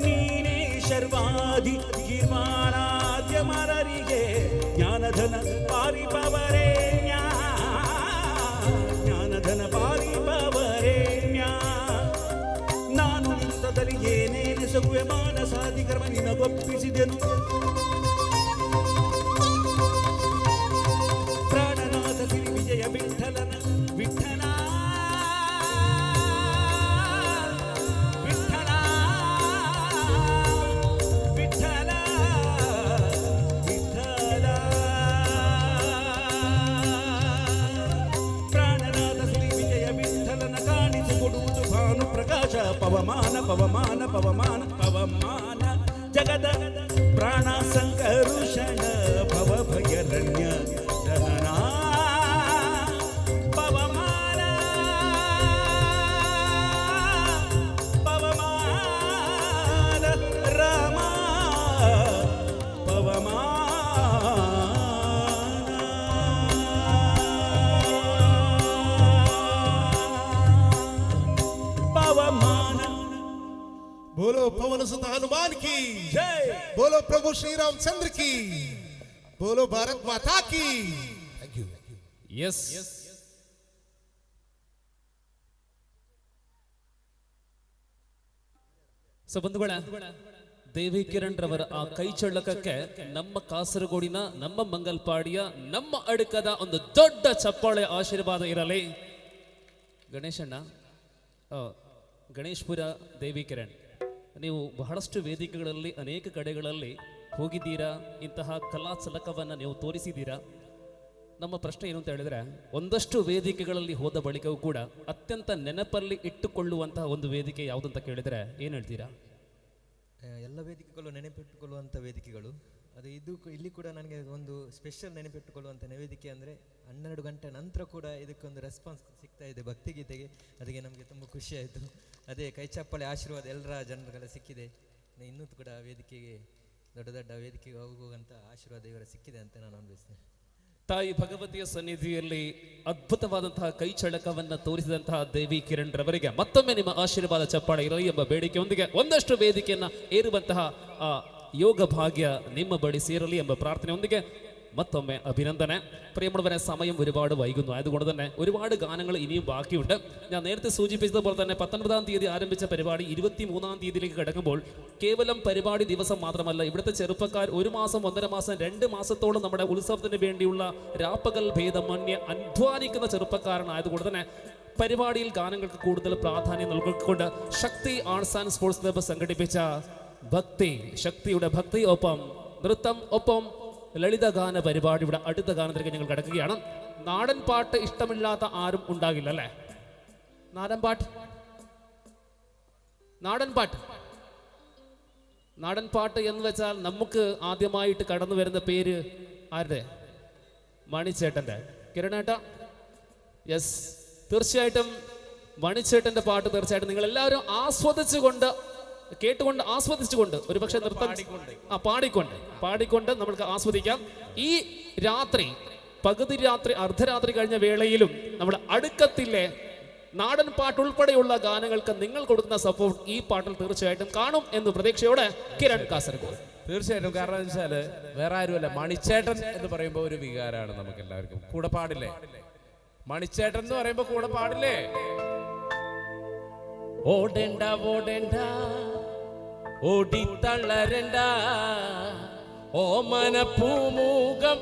ನೀನೇ ಶರ್ವಾದಿ ಗಿರ್ಮಾಣಾದ್ಯ ಮರರಿಗೆ ಜ್ಞಾನಧನ ಪಾರಿಪವರೇಣ್ಯ, ಜ್ಞಾನಧನ ಪಾರಿಪವರೇಣ್ಯ. ನಾನು ನಿಂತದಲ್ಲಿ ಏನೇನೆ ಸಗುವೆ ಮಾನಸಾದಿ ಕರ್ಮ ನಿನಗೊಪ್ಪಿಸಿದೆನು. ಪ್ರಾಣನಾಥ ಸಿರಿ ವಿಜಯ ವಿಠಲನ ವಿಠಲ ವಿಠಲ ವಿಠಲ ವಿಠಲ. ಪ್ರಾಣನಾಥ ಶ್ರೀ ವಿಜಯ ವಿಠಲನ ಕಾಣಿಸಿಕೊಡುವುದು ಭಾನು ಪ್ರಕಾಶ. ಪವಮಾನ ಪವಮಾನ ಪವಮಾನ ಪವಮಾನ ಜಗದ ಪ್ರಾಣ, ಸಂಕರುಷಣ ಭವ ಭಯರಣ್ಯ ದಹನ. ಪವಮಾನ ಪವಮಾನ ರಾಮ ಪವಮಾನ. ಪವಮಾನ. बोलो पवन सुत हनुमान की जय, बोलो प्रभु श्री रामचंद्र की, बोलो भारत माता की. Thank you. ಎಸ್ ಸೊ ಬಂಧುಗಳ, ದೇವಿ ಕಿರಣ್ ರವರ ಆ ಕೈ ಚಳಕಕ್ಕೆ ನಮ್ಮ ಕಾಸರಗೋಡಿನ, ನಮ್ಮ ಮಂಗಲ್ಪಾಡಿಯ, ನಮ್ಮ ಅಡಕದ ಒಂದು ದೊಡ್ಡ ಚಪ್ಪಾಳೆ ಆಶೀರ್ವಾದ ಇರಲಿ. ಗಣೇಶಣ್ಣ, ಗಣೇಶ್ಪುರ ದೇವಿ ಕಿರಣ್, ನೀವು ಬಹಳಷ್ಟು ವೇದಿಕೆಗಳಲ್ಲಿ ಅನೇಕ ಕಡೆಗಳಲ್ಲಿ ಹೋಗಿದ್ದೀರಾ, ಇಂತಹ ಕಲಾ ಚಲಕವನ್ನು ನೀವು ತೋರಿಸಿದ್ದೀರಾ. ನಮ್ಮ ಪ್ರಶ್ನೆ ಏನು ಅಂತ ಹೇಳಿದ್ರೆ, ಒಂದಷ್ಟು ವೇದಿಕೆಗಳಲ್ಲಿ ಹೋದ ಬಳಿಕವೂ ಕೂಡ ಅತ್ಯಂತ ನೆನಪಲ್ಲಿ ಇಟ್ಟುಕೊಳ್ಳುವಂತಹ ಒಂದು ವೇದಿಕೆ ಯಾವುದಂತ ಕೇಳಿದರೆ ಏನು ಹೇಳ್ತೀರಾ? ಎಲ್ಲ ವೇದಿಕೆಗಳು ನೆನಪಿಟ್ಟುಕೊಳ್ಳುವಂಥ ವೇದಿಕೆಗಳು. ಅದು ಇಲ್ಲಿ ಕೂಡ ನನಗೆ ಒಂದು ಸ್ಪೆಷಲ್ ನೆನಪಿಟ್ಟುಕೊಳ್ಳುವಂಥ ವೇದಿಕೆ ಅಂದರೆ 12 ಗಂಟೆ ನಂತರ ಕೂಡ ಇದಕ್ಕೊಂದು ರೆಸ್ಪಾನ್ಸ್ ಸಿಗ್ತಾ ಇದೆ ಭಕ್ತಿಗೀತೆಗೆ. ಅದಕ್ಕೆ ನಮಗೆ ತುಂಬ ಖುಷಿ ಆಯಿತು. ಅದೇ ಕೈಚಪ್ಪಳೆ ಆಶೀರ್ವಾದ ಎಲ್ಲರ ಜನರುಗಳ ಸಿಕ್ಕಿದೆ. ಇನ್ನೂ ಕೂಡ ವೇದಿಕೆಗೆ ದೊಡ್ಡ ದೊಡ್ಡ ವೇದಿಕೆಗೆ ಹೋಗುವಂಥ ಆಶೀರ್ವಾದ ಇವರ ಸಿಕ್ಕಿದೆ ಅಂತ ನಾನು ಅನುಭವಿಸ್ತೇನೆ. ತಾಯಿ ಭಗವತಿಯ ಸನ್ನಿಧಿಯಲ್ಲಿ ಅದ್ಭುತವಾದಂತಹ ಕೈ ಚಳಕವನ್ನು ತೋರಿಸಿದಂತಹ ದೇವಿ ಕಿರಣ್ ರವರಿಗೆ ಮತ್ತೊಮ್ಮೆ ನಿಮ್ಮ ಆಶೀರ್ವಾದ ಚಪ್ಪಾಳೆ ಇರಲಿ ಎಂಬ ಬೇಡಿಕೆಯೊಂದಿಗೆ ಒಂದಷ್ಟು ವೇದಿಕೆಯನ್ನು ಏರುವಂತಹ ಆ ಯೋಗ ಭಾಗ್ಯ ನಿಮ್ಮ ಬಳಿ ಸೇರಲಿ ಎಂಬ ಪ್ರಾರ್ಥನೆಯೊಂದಿಗೆ മತ್ತೊಮ್ಮೆ അഭിനന്ദനം. പ്രിയമുള്ളവരെ, സമയം ഒരുപാട് വൈകുന്നു. അതുകൊണ്ട് തന്നെ ഒരുപാട് ഗാനങ്ങൾ ഇനിയും ബാക്കിയുണ്ട്. ഞാൻ നേരത്തെ സൂചിപ്പിച്ചതുപോലെ തന്നെ 19-ാം തീയതി ആരംഭിച്ച പരിപാടി 23-ാം തീയതിയിലേക്ക് കിടക്കുമ്പോൾ കേവലം പരിപാടി ദിവസം മാത്രമല്ല, ഇവിടുത്തെ ചെറുപ്പക്കാർ 1 മാസം 1.5 മാസം 2 മാസത്തോളം നമ്മുടെ ഉത്സവത്തിന് വേണ്ടിയുള്ള രാപ്പകൽ ഭേദമന്യേ അധ്വാനിക്കുന്ന ചെറുപ്പക്കാരനായതുകൊണ്ട് തന്നെ പരിപാടിയിൽ ഗാനങ്ങൾക്ക് കൂടുതൽ പ്രാധാന്യം നൽകിക്കൊണ്ട് ശക്തി ആർട്സ് ആൻഡ് സ്പോർട്സ് ക്ലബ്ബ് സംഘടിപ്പിച്ച ഭക്തി, ശക്തിയുടെ ഭക്തി ഒപ്പം നൃത്തം ഒപ്പം ലളിതഗാന പരിപാടിയുടെ അടുത്ത ഗാനത്തിലേക്ക് ഞങ്ങൾ കിടക്കുകയാണ്. നാടൻ പാട്ട് ഇഷ്ടമില്ലാത്ത ആരും ഉണ്ടാകില്ല അല്ലേ? നാടൻ പാട്ട് എന്ന് വെച്ചാൽ നമുക്ക് ആദ്യമായിട്ട് കടന്നു വരുന്ന പേര് ആരുടെ? മണിച്ചേട്ടൻ്റെ. കിരണേട്ടാ, യെസ്, തീർച്ചയായിട്ടും മണിച്ചേട്ടൻ്റെ പാട്ട് തീർച്ചയായിട്ടും നിങ്ങൾ എല്ലാവരും ആസ്വദിച്ചുകൊണ്ട് കേട്ടുകൊണ്ട് ആസ്വദിച്ചുകൊണ്ട് ഒരുപക്ഷെ നൃത്തം പാടിക്കൊണ്ട് നമ്മൾക്ക് ആസ്വദിക്കാം. ഈ രാത്രി പകുതി രാത്രി അർദ്ധരാത്രി കഴിഞ്ഞ വേളയിലും നമ്മുടെ അടുക്കത്തിലെ നാടൻ പാട്ടുൾപ്പെടെയുള്ള ഗാനങ്ങൾക്ക് നിങ്ങൾ കൊടുക്കുന്ന സപ്പോർട്ട് ഈ പാട്ടിൽ തീർച്ചയായിട്ടും കാണും എന്ന് പ്രതീക്ഷയോടെ കിരൺ കാസർഗോഡ്. തീർച്ചയായിട്ടും. കാരണം എന്ന് വെച്ചാല് വേറെ ആരുമല്ല, മണിച്ചേട്ടൻ എന്ന് പറയുമ്പോൾ ഒരു വികാരമാണ് നമുക്ക് എല്ലാവർക്കും. കൂടെ പാടില്ലേ? മണിച്ചേട്ടൻ എന്ന് പറയുമ്പോ കൂടെ പാടില്ലേ? ഓടേണ്ട ഓടേണ്ട ഓടിത്തള്ളരണ്ട ഓമനപ്പൂമുഖം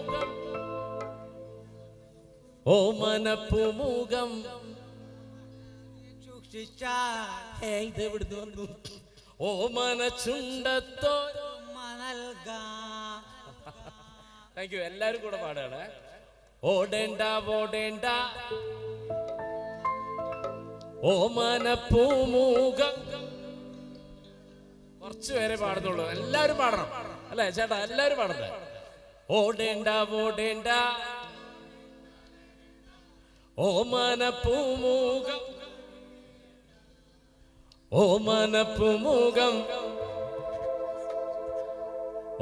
ഓമനപ്പൂമുഖം ഇതെവിടുന്ന് വന്നു? ഓമന ചുണ്ടത്തോ താങ്ക് യു. എല്ലാരും കൂടെ പാടാണ്. ഓടേണ്ട ഓടേണ്ട ഓമനപ്പൂമുഖം. കുറച്ചു പേരെ പാടുന്നുള്ളൂ, എല്ലാവരും പാടണം അല്ലേ ചേട്ടാ? എല്ലാവരും പാടണ്ടേ? ഓടേണ്ട ഓടേണ്ട ഓമനപ്പൂമുഖം ഓമനപ്പൂമുഖം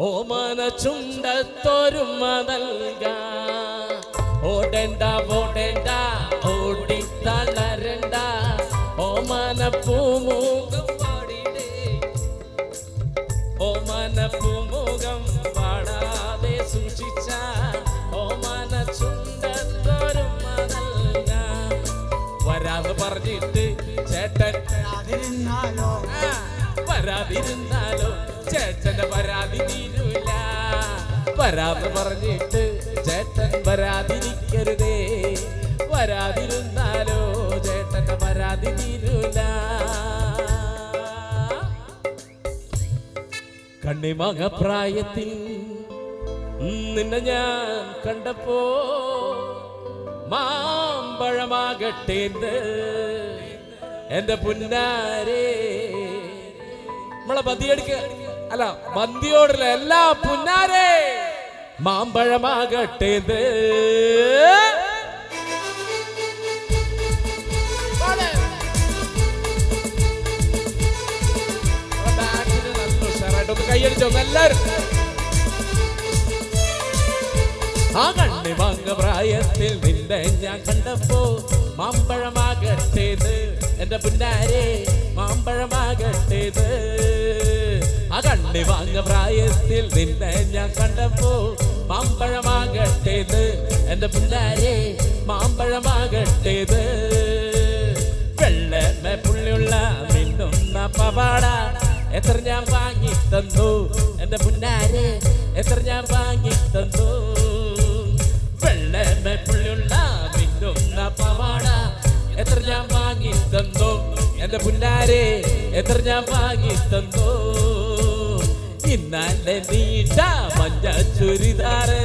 ഓമന ചുണ്ടത്തൊരുമ നൽകാ. ഓടേണ്ട ഓടേണ്ട ഓടിത്തളരണ്ട ഓമനപ്പൂമുഖം പാടിടേ. ഓമനപ്പൂമുഖം പാടാതെ സൂക്ഷിച്ച ഓമന ചുണ്ടത്തൊരുമ നൽകാ. വരാന്ന് പറഞ്ഞിട്ട് ചേട്ടൻ വരാതിരുന്നാലോ ചേട്ടന്റെ പരാതി തീരൂല. വരാന്ന് പറഞ്ഞിട്ട് ചേട്ടൻ വരാതിരിക്കരുതേ. വരാതിരുന്നാലോ ചേട്ടന്റെ പരാതി തീരൂല. കണ്ണിമക പ്രായത്തിൽ നിന്നെ ഞാൻ കണ്ടപ്പോ മാമ്പഴമാകട്ടേന്ന് എന്റെ പുന്നാരേ. നമ്മളെ ബന്ധിയെടുക്ക അല്ല, ബന്ധിയോടുള്ള എല്ലാ പുന്നാരേ മാമ്പഴമാകട്ടേന്ന്. നല്ല ഉഷാറായിട്ടൊന്ന് കൈയടിച്ചോ എല്ലാരും. ആ കണ്ണിമങ്ങ പ്രായത്തിൽ നിന്നെ ഞാൻ കണ്ടപ്പോ മാമ്പഴമാകട്ടേത് എന്റെ പുന്നാരേ മാമ്പഴമാകട്ടേത്. ആ കണ്ണിമങ്ങ പ്രായത്തിൽ നിന്നെ ഞാൻ കണ്ടപ്പോ മാമ്പഴമാകട്ടേത് എന്റെ പുന്നാരേ മാമ്പഴമാകട്ടേത്. വെള്ളമേ പുള്ളിയുള്ള മിന്നുന്ന പവാട എത്ര ഞാൻ വാങ്ങി തന്നു എന്റെ പുന്നാരേ, എത്ര ഞാൻ വാങ്ങി തന്നു. വെള്ളമേ പുള്ളിയുള്ള മിന്നുന്ന പവാട എത്ര ഞാൻ വാങ്ങി തന്നു എന്റെ പുന്നാരേ, എത്ര ഞാൻ വാങ്ങി തന്നു. ഇന്നലെ നീട്ട മഞ്ഞ ചുരിദാറ്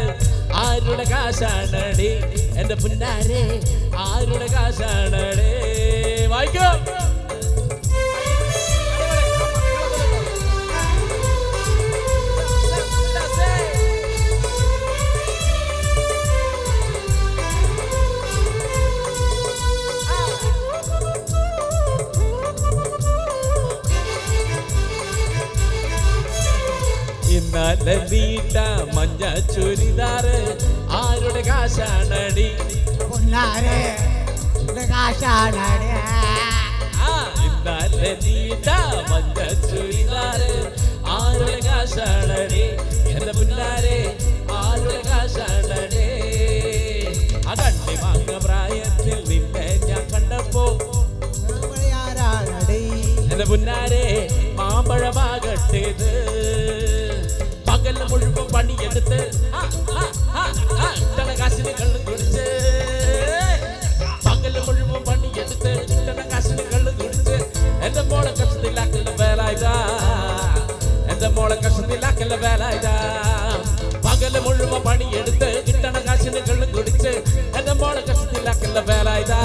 ആരുടെ കാശാണടി എന്റെ പുന്നാരേ, ആരുടെ കാശാണടി? വായിക്കോ. ഇന്നലെ നീട്ട മഞ്ഞ ചുരിദാറ് ആരുടെ കാശാണടി? പുന്നാരേ കാശാണടി. ഇന്നലെ നീട്ട മഞ്ഞ ചുരിദാറ് ആരുടെ കാശാണടി എന്റെ പുന്നാരേ, ആരുടെ കാശാണ്? കണ്ണിമാങ്ങ പ്രായത്തിൽ നിന്നെ ഞാൻ കണ്ടപ്പോ എന്റെ മുന്നാരെ മാമ്പഴമാകട്ടേത് പകൽ മുഴുവൻ പണിയെടുത്ത് കാശിന് കള്ളു കുടിച്ച് പകൽ മുഴുവൻ പണിയെടുത്ത് കാശിന് കള്ളു കുടിച്ച് എന്റെ മോളെ കഷ്ടത്തിലാക്കല്ല വേലായതാ എന്റെ മോളെ കഷ്ടത്തിലാക്കല്ല വേലായതാ പകല് മുഴുവൻ പണിയെടുത്ത് കിട്ടണ കാശിന് കള്ളു കുടിച്ച് എന്റെ മോളെ കഷ്ടത്തിലാക്കല്ല വേലായതാ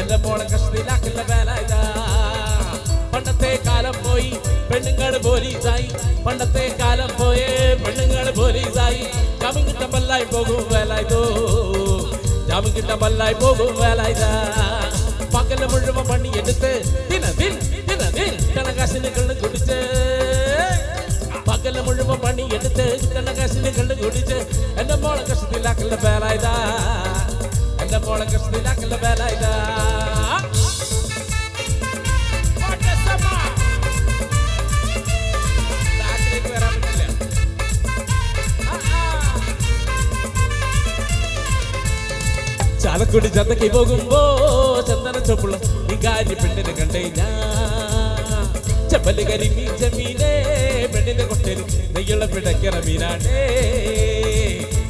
എന്റെ മോളെ കഷ്ടത്തിലാക്കല്ല വേലായതാ പണ്ടത്തെ കാലം പോയി പെണ്ണുങ്ങൾ പോലീസായി പണ്ടത്തെ കാലം പോയേ പെണ്ണുങ്ങൾ പോലീസായി ജാമ്യം കിട്ടമല്ലായി പോകും വേലായതോ ജാമ്യം കിട്ടമല്ലായി പോകും വേലായതാ പകല് മുഴുവൻ പണിയെടുത്ത് ദിനദിൻ കണക്കാശിന് കള്ളു കുടിച്ച് പകല് മുഴുവൻ പണിയെടുത്ത് കണക്കാശിന് കള്ളു കുടിച്ച് എന്റെ മോളെ കഷ്ടത്തിലാക്കല്ല വേലായതാ എന്റെ മോളെ കഷ്ടത്തിലാക്കല്ല വേലായതാ ചാലക്കുടി ചന്തയ്ക്ക് പോകുമ്പോ ചന്ദന ചൊപ്പുള്ള വികാരി പെണ്ണിനെ കണ്ടേ ഞാൻ ചെമ്പല് കരിമീൻ ചെമ്മീനേ പെണ്ണിന്റെ കൊട്ടേരി നെയ്യുള്ള പിടയ്ക്കറ മീനാണേ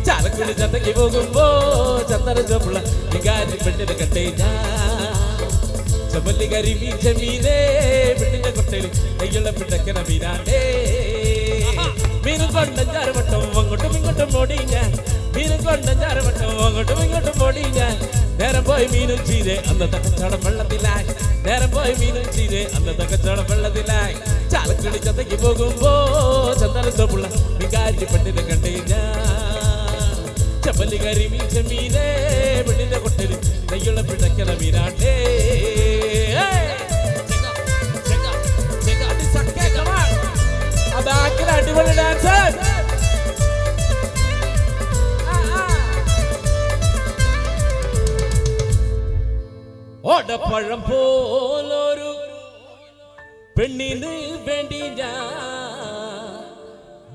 ചാലക്കുടി ചന്തയ്ക്ക് പോകുമ്പോ ചന്ദന ചൊപ്പുള്ള വികാരി പെണ്ണിനെ കണ്ടേ ഞാൻ ചെമ്പല് കരിമീൻ ചെമ്മീനേ പെണ്ണിന്റെ കൊട്ടേരി നെയ്യുള്ള പിടയ്ക്കറ മീനാണേ മീനും കൊണ്ടഞ്ചാറ് വട്ടം അങ്ങോട്ടും ഇങ്ങോട്ടും ഓടി ഞാൻ മീനും കൊണ്ടഞ്ചാറ് വട്ടം അങ്ങോട്ടും ഇങ്ങോട്ടും ഓടി ഞാൻ നേരം പോയി മീനും ചീരെ അന്നത്തെ കച്ചവടം വെള്ളത്തിലായി നേരം പോയി മീനും ചീരെ അന്നത്തെ കച്ചവടം വെള്ളത്തിലായി ചാലക്കുടി ചന്തയ്ക്ക് പോകുമ്പോ ചന്ദന ചൊപ്പുള്ള വികാരി പെണ്ണിനെ കണ്ടേ ഞാൻ ചെമ്പല്ലി കരിമീൻ ചെമ്മീനേ പെണ്ണിന്റെ കൊട്ടല് നെയ്യുള്ള പിടയ്ക്കണ മീനാട്ടേ അടിപൊളി ഡാൻസ് ഓടപ്പഴം പോലൊരു പെണ്ണിന് വേണ്ടി ഞാൻ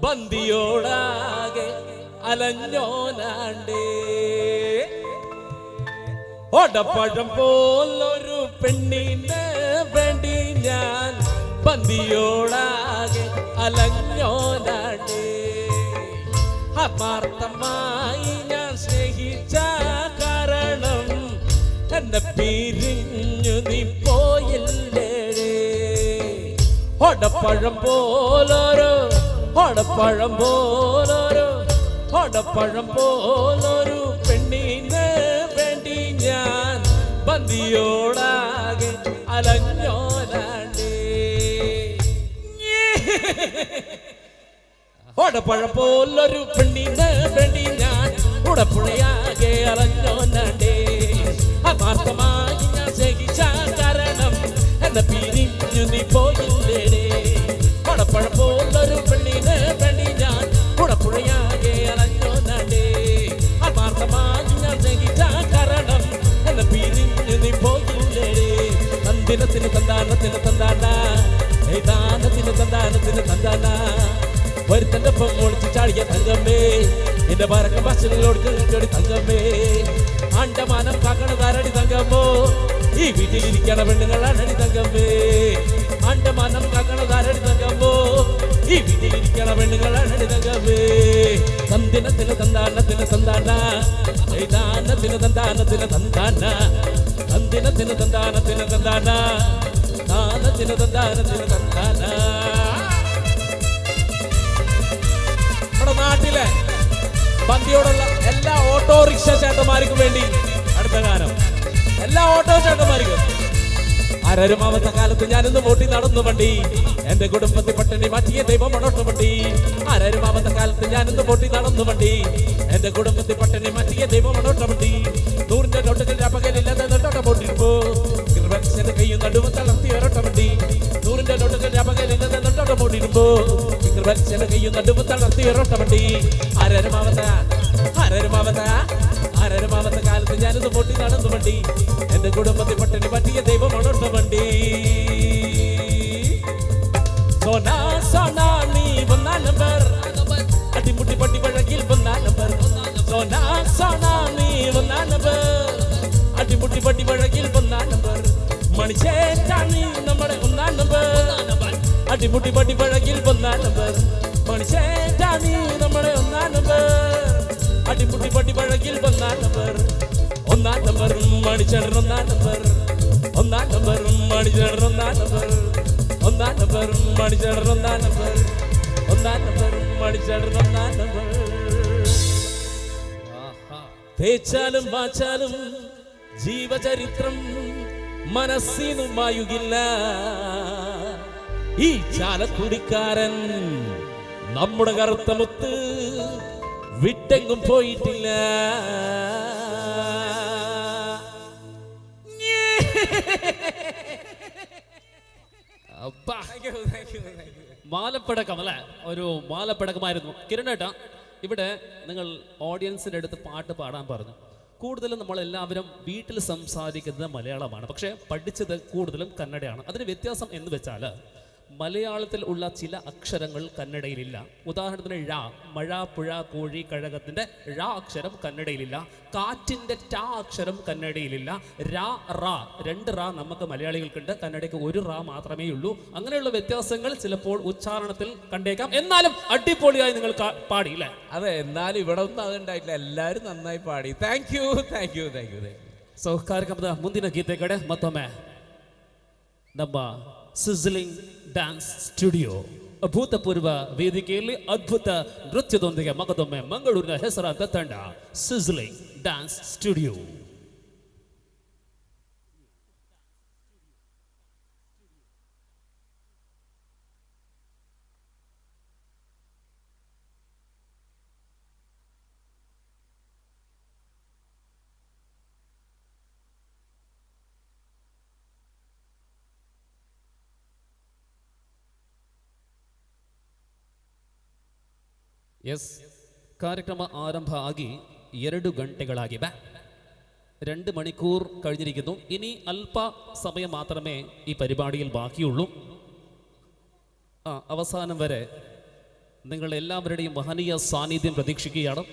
ബന്ദിയോടാകെ അലഞ്ഞോനാണ്ടേ ഓടപ്പഴം പോലൊരു പെണ്ണിന് വേണ്ടി ഞാൻ ബന്ദിയോടാകെ അലഞ്ഞോനാണ്ടേ ആത്മാർത്ഥമായി ഞാൻ സ്നേഹിച്ച കാരണം എന്നെ പിരിഞ്ഞു നീ പോയില്ലേ ഓടപ്പഴം പോലൊരു ഓടപ്പഴം പോലൊരു ഓടപ്പഴം പോലൊരു പെണ്ണിന് വേണ്ടി ഞാൻ ബന്ദിയോടാകെ അലഞ്ഞോനാണ്ടേ ഓടപ്പഴം പോലൊരു പെണ്ണിന് വേണ്ടി ഞാൻ ഉടപ്പുഴയാകെ അലഞ്ഞോനാണ്ടേ ആത്മാർത്ഥമായി ഞാൻ സ്നേഹിച്ച കാരണം എന്നെ പിരിഞ്ഞു നീ പോയില്ലേ ഓടപ്പഴം പോലൊരു പെണ്ണിന് വേണ്ടി ഞാൻ ഉടപ്പുഴയാകെ അലഞ്ഞോനാണ്ടേ ആത്മാർത്ഥമായി ഞാൻ സ്നേഹിച്ച കാരണം എന്നെ പിരിഞ്ഞു നീ പോയില്ലേ തന്തിനത്തിന് തന്താനത്തിന് തന്താന ദാനത്തിന് തന്താനത്തിന് തന്താന ഒരുത്തന്റെ ഒപ്പം ഒളിച്ചു ചാടിയ തങ്കമ്മേ എന്റെ പറക്ക ബസ്സിനോട് കേട്ടോടി തങ്കമ്മേ ആണ്ടമാനം കാക്കണതാരടി തങ്കമ്മോ ഈ വീട്ടിലിരിക്കണ പെണ്ണുങ്ങളാണടി തങ്കമ്മേ ആണ്ടമാനം കാക്കണതാരടി തങ്കമ്മോ ഈ വീട്ടിലിരിക്കണ പെണ്ണുങ്ങളാണടി തങ്കമ്മേ തന്തിനത്തിന് തന്താനത്തിന് തന്താന ദാനത്തിന് തന്താനത്തിന് തന്താന തന്തിനത്തിന് തന്താനത്തിന് തന്താന ദാനത്തിന് തന്താനത്തിന് തന്താന നാട്ടിലെ ബന്ദിയോടുള്ള എല്ലാ ഓട്ടോറിക്ഷ ചേട്ടന്മാർക്കും വേണ്ടി അടുത്ത ഗാനം എല്ലാ ഓട്ടോ ചേട്ടന്മാർക്കും ആരരുമാവത്തെ കാലത്ത് ഞാനിന്ന് വോട്ടി നടന്നു വണ്ടി എന്റെ കുടുംബത്തിൽ പട്ടിണി മാറ്റിയ ദൈവം മണോട്ട് വണ്ടി ആരരുമാവത്തെ കാലത്ത് ഞാനിന്ന് വോട്ടി നടന്നു വണ്ടി എന്റെ കുടുംബത്തിൽ പട്ടിണി മാറ്റിയ ദൈവം മണോട്ട് വണ്ടി 100 നോട്ടുകൾ അപകലില്ലാതെ നെട്ടോട്ടം പോട്ടിരുമ്പോ കയ്യും നടുവ് തളർത്തി ഒരോട്ടം വണ്ടി 100 നോട്ടുകൾ അപകലില്ലാതെ നെട്ടോട്ടം പോട്ടിരുമ്പോ കയ്യും നടുവ് തളർത്തി ഒരോട്ടം വണ്ടി ആരരുമാവത്തെ കാലത്ത് ഞാനിന്ന് വോട്ടി നടന്നു വണ്ടി എന്റെ കുടുംബത്തിൽ പട്ടിണി പറ്റിയ ദൈവം മണോട്ട് വണ്ടി സോനാ സോനാ നീ ഒന്നാം നമ്പർ അടിമുട്ടി പട്ടി പഴകിൽ ഒന്നാം നമ്പർ സോനാ സോനാ നീ ഒന്നാം മണിച്ചേറ്റാണി നമ്മുടെ ഒന്നാം നമ്പർ അടിമുട്ടി പടി പഴകിൽ ഒന്നാം നമ്പർ മണിച്ചേറ്റാണി നമ്മുടെ ഒന്നാം നമ്പർ അടിമുട്ടി പടി പഴകിൽ ഒന്നാം നമ്പർ മണിച്ചേട്ടൻ ഒന്നാം നമ്പർ മണിച്ചേട്ടൻ ഒന്നാം നമ്പർ മണിച്ചേട്ടൻ ഒന്നാം നമ്പർ മണിച്ചേട്ടൻ ഒന്നാം നമ്പർ തേച്ചാലും വാച്ചാലും ജീവചരിത്രം മനസ്സിനും മായുകില്ല ഈ ചാലക്കുടിക്കാരൻ നമ്മുടെ കറുത്ത മുത്ത് വിട്ടെങ്ങും പോയിട്ടില്ല. മാലപ്പടക്കം അല്ലെ, ഒരു മാലപ്പടക്കമായിരുന്നു. കിരണേട്ടാ, ഇവിടെ നിങ്ങൾ ഓഡിയൻസിൻ്റെ അടുത്ത് പാട്ട് പാടാൻ പറഞ്ഞു. കൂടുതലും നമ്മളെല്ലാവരും വീട്ടിൽ സംസാരിക്കുന്നത് മലയാളമാണ്, പക്ഷേ പഠിച്ചത് കൂടുതലും കന്നഡയാണ്. അതിന് വ്യത്യാസം എന്ന് വെച്ചാൽ മലയാളത്തിൽ ഉള്ള ചില അക്ഷരങ്ങൾ കന്നഡയിലില്ല. ഉദാഹരണത്തിന് ഴ, മഴ, പുഴ, കോഴി, കഴകത്തിൻ്റെ ഴ അക്ഷരം കന്നഡയിലില്ല. കാറ്റിൻ്റെ ട അക്ഷരം കന്നഡയിലില്ല. ര, റ, 2 റ നമുക്ക് മലയാളികൾക്കുണ്ട്, കന്നഡയ്ക്ക് 1 റ മാത്രമേ ഉള്ളൂ. അങ്ങനെയുള്ള വ്യത്യാസങ്ങൾ ചിലപ്പോൾ ഉച്ചാരണത്തിൽ കണ്ടേക്കാം. എന്നാലും അടിപൊളിയായി നിങ്ങൾ പാടിയില്ലേ? അതെ, എന്നാലും ഇവിടെ ഒന്നും അതുണ്ടായിട്ടില്ല, എല്ലാവരും നന്നായി പാടി. Thank you. ಸೊ ಕಾರ್ಯಕ್ರಮದ ಮುಂದಿನ ಗೀತೆ ಕಡೆ ಮತ್ತೊಮ್ಮೆ ನಮ್ಮ ಸಿzzling ಡ್ಯಾನ್ಸ್ ಸ್ಟುಡಿಯೋ ಅಭೂತಪೂರ್ವ ವೇದಿಕೆಯಲ್ಲಿ ಅದ್ಭುತ ನೃತ್ಯದೊಂದಿಗೆ ಮಗದೊಮ್ಮೆ ಮಂಗಳೂರಿನ ಹೆಸರಾಂತ ತಂಡ ಸಿzzling ಡ್ಯಾನ್ಸ್ ಸ್ಟುಡಿಯೋ. ಎಸ್, ಕಾರ್ಯಕ್ರಮ ಆರಂಭ ಆಗಿ 2 ಗಂಟೆಗಳಾಗಿವೆ. 2 മണിക്കൂർ കഴിഞ്ഞിരിക്കുന്നു. ഇനി അല്പ സമയം മാത്രമേ ഈ പരിപാടിയിൽ ബാക്കിയുള്ളൂ. അവസാനം വരെ നിങ്ങൾ എല്ലാവരുടെയും മഹനീയ സാന്നിധ്യം പ്രതീക്ഷിക്കുകയാണ്.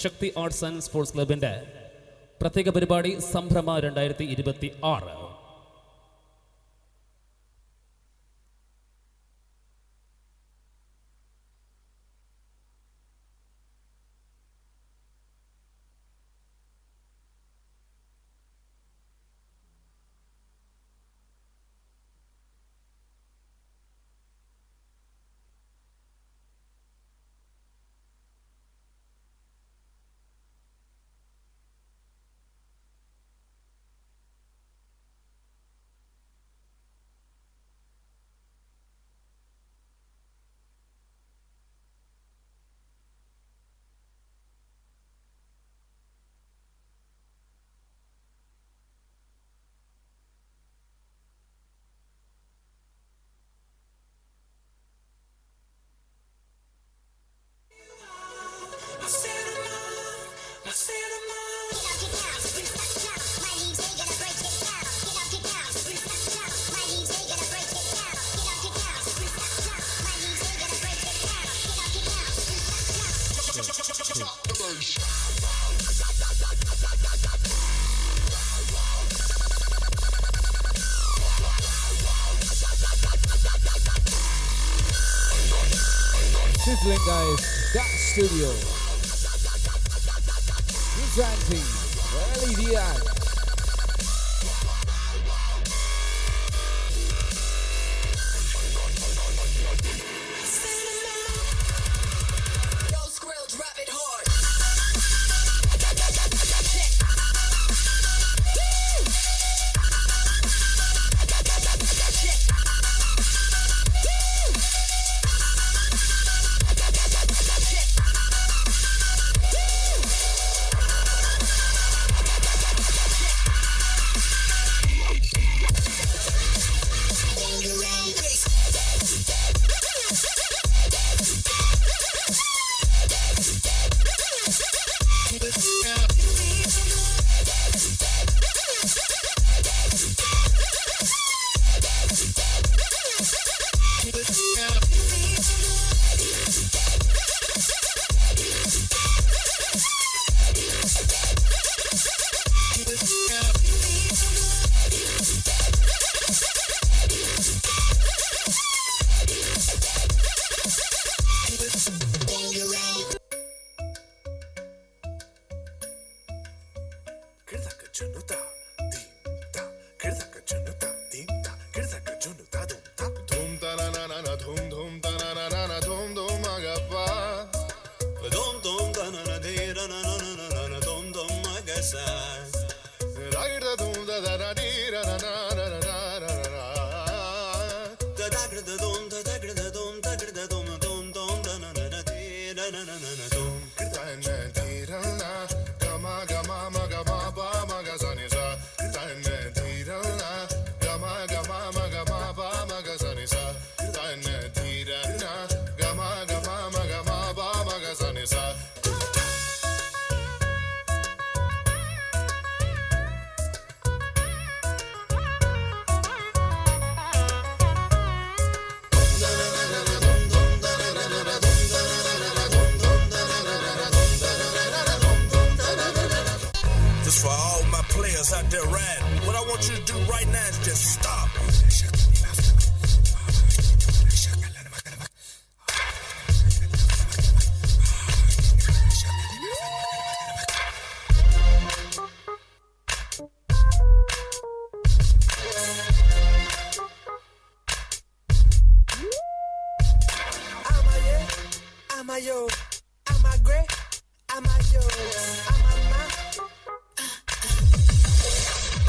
ശക്തി ആർട്സ് ആൻഡ് സ്പോർട്സ് ക്ലബിൻ്റെ പ്രത്യേക പരിപാടി സംഭ്രമ 2026. Sizzling guys, Dance Studio presenting LED Act. yo, I'm a great, I'm a yo, I'm a ma.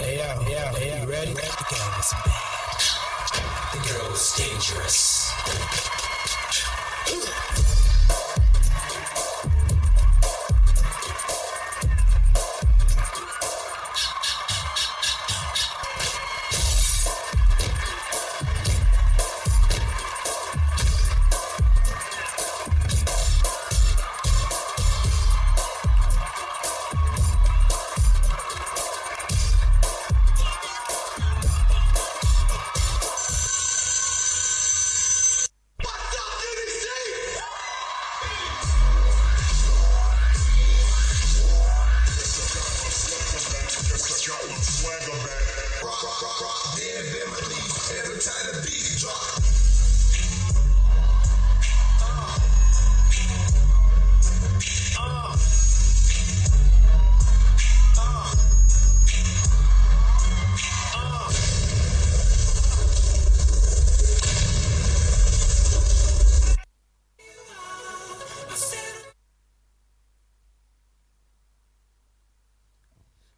Hey yo, you ready? The game is bad. The girl is dangerous.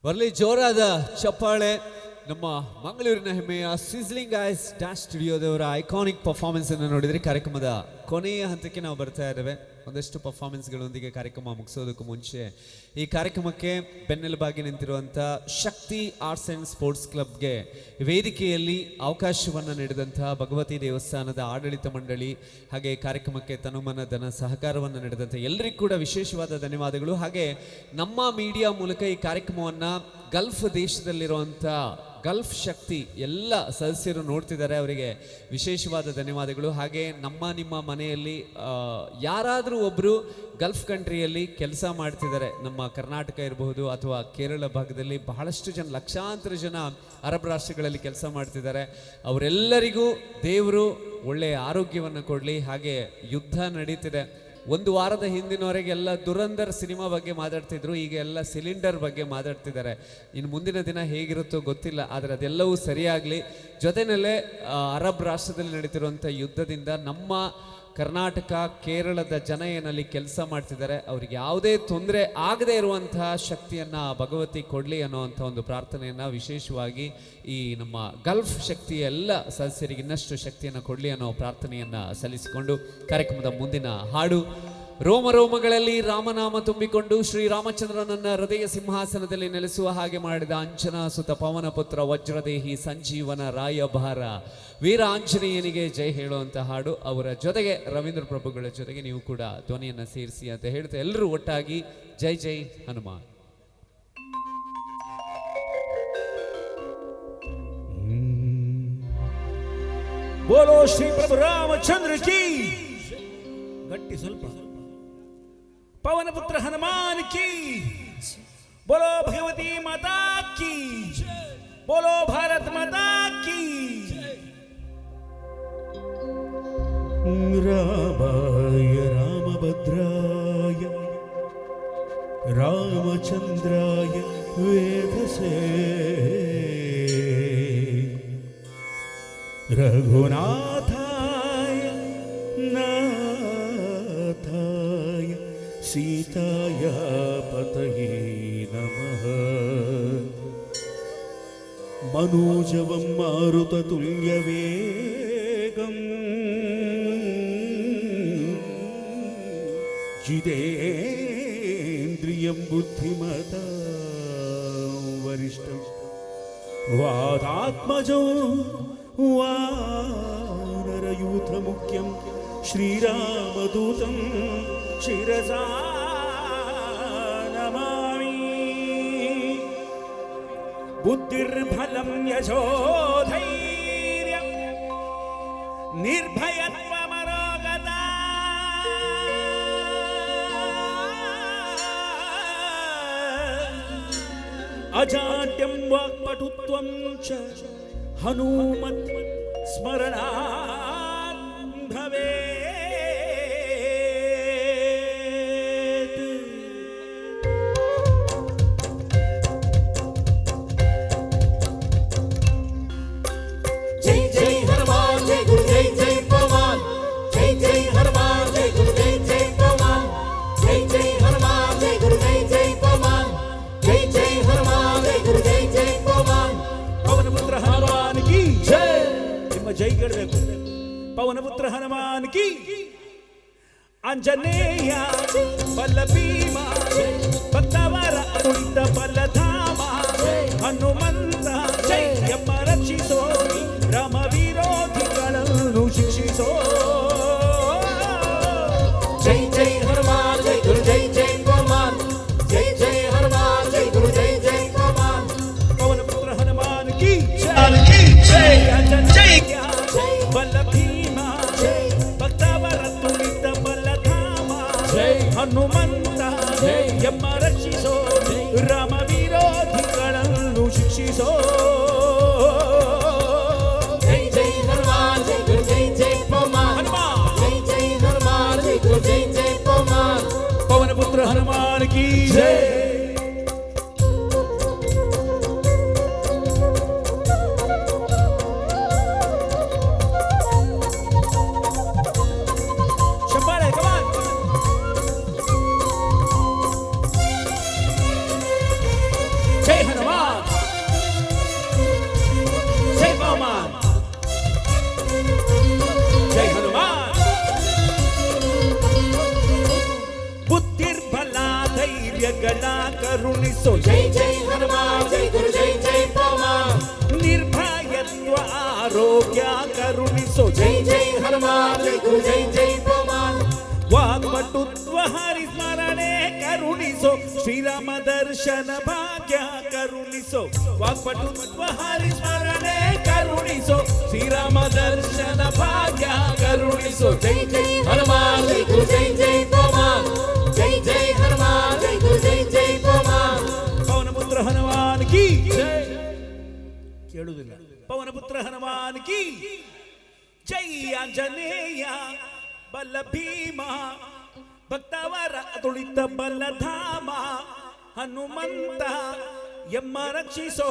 ಬರಲಿ ಜೋರಾದ ಚಪ್ಪಾಳೆ ನಮ್ಮ ಮಂಗಳೂರಿನ ಹೆಮ್ಮೆಯ sizzling ice dash ಸ್ಟುಡಿಯೋದವರ iconic performance ಅನ್ನು ನೋಡಿದರೆ ಕಾರ್ಯಕ್ರಮದ ಕೊನೆಯ ಹಂತಕ್ಕೆ ನಾವು ಬರ್ತಾ ಇದ್ದೇವೆ. ಒಂದಷ್ಟು ಪರ್ಫಾರ್ಮೆನ್ಸ್ಗಳೊಂದಿಗೆ ಕಾರ್ಯಕ್ರಮ ಮುಗಿಸೋದಕ್ಕೂ ಮುಂಚೆ ಈ ಕಾರ್ಯಕ್ರಮಕ್ಕೆ ಬೆನ್ನೆಲುಬಾಗಿ ನಿಂತಿರುವಂಥ ಶಕ್ತಿ ಆರ್ಟ್ಸ್ ಆ್ಯಂಡ್ ಸ್ಪೋರ್ಟ್ಸ್ ಕ್ಲಬ್ಗೆ ವೇದಿಕೆಯಲ್ಲಿ ಅವಕಾಶವನ್ನು ನೀಡಿದಂಥ ಭಗವತಿ ದೇವಸ್ಥಾನದ ಆಡಳಿತ ಮಂಡಳಿ ಹಾಗೆ ಕಾರ್ಯಕ್ರಮಕ್ಕೆ ತನುಮನ ಧನ ಸಹಕಾರವನ್ನು ನೀಡಿದಂಥ ಎಲ್ಲರಿಗೂ ಕೂಡ ವಿಶೇಷವಾದ ಧನ್ಯವಾದಗಳು. ಹಾಗೆ ನಮ್ಮ ಮೀಡಿಯಾ ಮೂಲಕ ಈ ಕಾರ್ಯಕ್ರಮವನ್ನು ಗಲ್ಫ್ ದೇಶದಲ್ಲಿರುವಂಥ ಗಲ್ಫ್ ಶಕ್ತಿ ಎಲ್ಲ ಸದಸ್ಯರು ನೋಡ್ತಿದ್ದಾರೆ, ಅವರಿಗೆ ವಿಶೇಷವಾದ ಧನ್ಯವಾದಗಳು. ಹಾಗೆ ನಿಮ್ಮ ಮನೆಯಲ್ಲಿ ಯಾರಾದರೂ ಒಬ್ಬರು ಗಲ್ಫ್ ಕಂಟ್ರಿಯಲ್ಲಿ ಕೆಲಸ ಮಾಡ್ತಿದ್ದಾರೆ, ನಮ್ಮ ಕರ್ನಾಟಕ ಇರಬಹುದು ಅಥವಾ ಕೇರಳ ಭಾಗದಲ್ಲಿ ಬಹಳಷ್ಟು ಜನ, ಲಕ್ಷಾಂತರ ಜನ ಅರಬ್ ರಾಷ್ಟ್ರಗಳಲ್ಲಿ ಕೆಲಸ ಮಾಡ್ತಿದ್ದಾರೆ. ಅವರೆಲ್ಲರಿಗೂ ದೇವರು ಒಳ್ಳೆಯ ಆರೋಗ್ಯವನ್ನು ಕೊಡಲಿ. ಹಾಗೆ ಯುದ್ಧ ನಡೀತಿದೆ. ಒಂದು ವಾರದ ಹಿಂದಿನವರೆಗೆಲ್ಲ ದುರಂಧರ್ ಸಿನಿಮಾ ಬಗ್ಗೆ ಮಾತಾಡ್ತಿದ್ರು, ಈಗ ಎಲ್ಲ ಸಿಲಿಂಡರ್ ಬಗ್ಗೆ ಮಾತಾಡ್ತಿದ್ದಾರೆ. ಇನ್ನು ಮುಂದಿನ ದಿನ ಹೇಗಿರುತ್ತೋ ಗೊತ್ತಿಲ್ಲ, ಆದರೆ ಅದೆಲ್ಲವೂ ಸರಿಯಾಗಲಿ. ಜೊತೆಯಲ್ಲೇ ಅರಬ್ ರಾಷ್ಟ್ರದಲ್ಲಿ ನಡೀತಿರುವಂಥ ಯುದ್ಧದಿಂದ ನಮ್ಮ ಕರ್ನಾಟಕ ಕೇರಳದ ಜನ ಏನಲ್ಲಿ ಕೆಲಸ ಮಾಡ್ತಿದ್ದಾರೆ ಅವ್ರಿಗೆ ಯಾವುದೇ ತೊಂದರೆ ಆಗದೇ ಇರುವಂತಹ ಶಕ್ತಿಯನ್ನು ಭಗವತಿ ಕೊಡಲಿ ಅನ್ನೋವಂಥ ಒಂದು ಪ್ರಾರ್ಥನೆಯನ್ನು ವಿಶೇಷವಾಗಿ ಈ ನಮ್ಮ ಗಲ್ಫ್ ಶಕ್ತಿಯ ಎಲ್ಲ ಸದಸ್ಯರಿಗೆ ಇನ್ನಷ್ಟು ಶಕ್ತಿಯನ್ನು ಕೊಡಲಿ ಅನ್ನೋ ಪ್ರಾರ್ಥನೆಯನ್ನು ಸಲ್ಲಿಸಿಕೊಂಡು ಕಾರ್ಯಕ್ರಮದ ಮುಂದಿನ ಹಾಡು ರೋಮ ರೋಮಗಳಲ್ಲಿ ರಾಮನಾಮ ತುಂಬಿಕೊಂಡು ಶ್ರೀರಾಮಚಂದ್ರನನ್ನ ಹೃದಯ ಸಿಂಹಾಸನದಲ್ಲಿ ನೆಲೆಸುವ ಹಾಗೆ ಮಾಡಿದ ಅಂಜನಾ ಸುತ ಪವನ ಪುತ್ರ ವಜ್ರದೇಹಿ ಸಂಜೀವನ ರಾಯಭಾರ ವೀರ ಆಂಜನೇಯನಿಗೆ ಜೈ ಹೇಳುವಂಥ ಹಾಡು. ಅವರ ಜೊತೆಗೆ ರವೀಂದ್ರ ಪ್ರಭುಗಳ ಜೊತೆಗೆ ನೀವು ಕೂಡ ಧ್ವನಿಯನ್ನು ಸೇರಿಸಿ ಅಂತ ಹೇಳ್ತಾ ಎಲ್ಲರೂ ಒಟ್ಟಾಗಿ ಜೈ ಜೈ ಹನುಮಾನ್. ಬೋಲೋ ಶ್ರೀ ಪ್ರಭು ರಾಮಚಂದ್ರ ಕಿ ಗಟ್ಟಿ ಸ್ವಲ್ಪ पवन पुत्र हनुमान की बोलो भगवती माता की बोलो भारत माता की रामाय रामभद्राय रामचंद्राय वेधसे रघुनाथाय नाथाय सीताय पतये नमः मनोजवं मारुततुल्यवेगं जितेन्द्रियं बुद्धिमतां वरिष्ठं वातात्मजं वानरयूथमुख्यं श्रीरामदूतं शिरसा नमामि बुद्धिर्बलं यशोधैर्यं निर्भयत्वमरोगता अजाड्यं वाक्पटुत्वं च हनुमत् स्मरणात् भवेत्. जय जय हनुमान जय गुरु जय जय पवन जय जय हनुमान जय गुरु जय जय पवन ಜೈ ಕೇಳಬೇಕು. ಪವನಪುತ್ರ ಹನುಮಾನ್ ಕಿ, ಆಂಜನೇಯ ಬಲ ಭೀಮ, ಭಕ್ತವರ ಕುಳಿತ ಬಲಧಾಮ, ಹನುಮಂತ ಜೈ ಎಂಬ ರಕ್ಷಿಸೋ, ರಾಮ ವಿರೋಧಿಗಳನ್ನು ಶಿಕ್ಷಿಸೋ. ಜೈ ಜೈ ಹನುಮಾನ್ ಜೈ ಗುರು ಜೈ ಜೈ ಪವಮಾನ್, ಜೈ ಜೈ ಹನುಮಾನ್ ಜೈ ಗುರು ಜೈ ಜೈ ಪವಮಾನ್. ಪವನಪುತ್ರ ಹನುಮಾನ್ ಕಿ ಜೈ, ಆಂಜನೇಯ ಬಲ ಭೀಮ, ಭಕ್ತವರ ತುಳಿತ ಬಲಧಾಮ, ಹನುಮಂತ ಎಂಬ ರಕ್ಷಿಸೋ, ರಾಮ ವಿರೋಧಿಗಳನ್ನು ಶಿಕ್ಷಿಸೋ. ಜೈ ಜೈ ಹನುಮಾನ್ ಜೈ ಗುರು ಜೈ ಜೈ ಪವಮಾನ್, ಜೈ ಜೈ ಹನುಮಾನ್ ಜೈ ಗುರು ಜೈ ಜೈ ಪವಮಾನ್. ಪವನಪುತ್ರ ಹನುಮಾನ್ ಕಿ ಜೈ. ಶಂಬಾಳೆ, come on. ಜೈ ಹನುಮಾನ್, ಜೈ ಪವಮಾನ್, ಜೈ ಹನುಮಾನ್. ಬುದ್ಧಿರ್ಬಲ ಧೈರ್ಯಗಳ ಕರುಣಿಸೋ, ಜೈ ಜೈ ಹನುಮಾನ್ ಜೈ ಗುರು ಜೈ ಜೈ ಪವಮಾನ್. ನಿರ್ಭಯತ್ವ ಆರೋಗ್ಯ ಕರುಣಿಸೋ, ಜೈ ಜೈ ಹನುಮಾನ್ ಜೈ ಗುರು ಜೈ ಜೈ ಪವಮಾನ್. ವಾಗ್ಪಟುತ್ವ ಹರಿಸ್ಮರಣೆ ಕರುಣಿಸೋ, ಶ್ರೀರಾಮ ದರ್ಶನ ಭಾಗ್ಯ ಕರುಣಿಸೋ. ವಾಗ್ಪಟುತ್ವ ಹರಿಸ್ಮರಣೆ ಕರುಣಿಸೋ, ಶ್ರೀರಾಮ ದರ್ಶನ ಭಾಗ್ಯ ಕರುಣಿಸೋ. ಜೈ ಜೈ ಹನುಮಾನ್ ಜೈ ಗುರು ಜೈ ಜೈ ಪವಮಾನ್, ಜೈ ಜೈ ಹನುಮಾನ್ ಜೈ ಗುರು ಜೈ ಜೈ ಪವಮಾನ್. ಪವನಪುತ್ರ ಹನುಮಾನ್ ಕಿ ಕೇಳುವುದಿಲ್ಲ. ಪವನಪುತ್ರ ಹನುಮಾನ್ ಕಿ ಜೈ. ಆಂಜನೇಯ ಬಲ ಭೀಮ, ಭಕ್ತವರ ತುಳಿತ ಬಲಧಾಮ, ಹನುಮಂತ ಎಂಬ ರಕ್ಷಿಸೋ,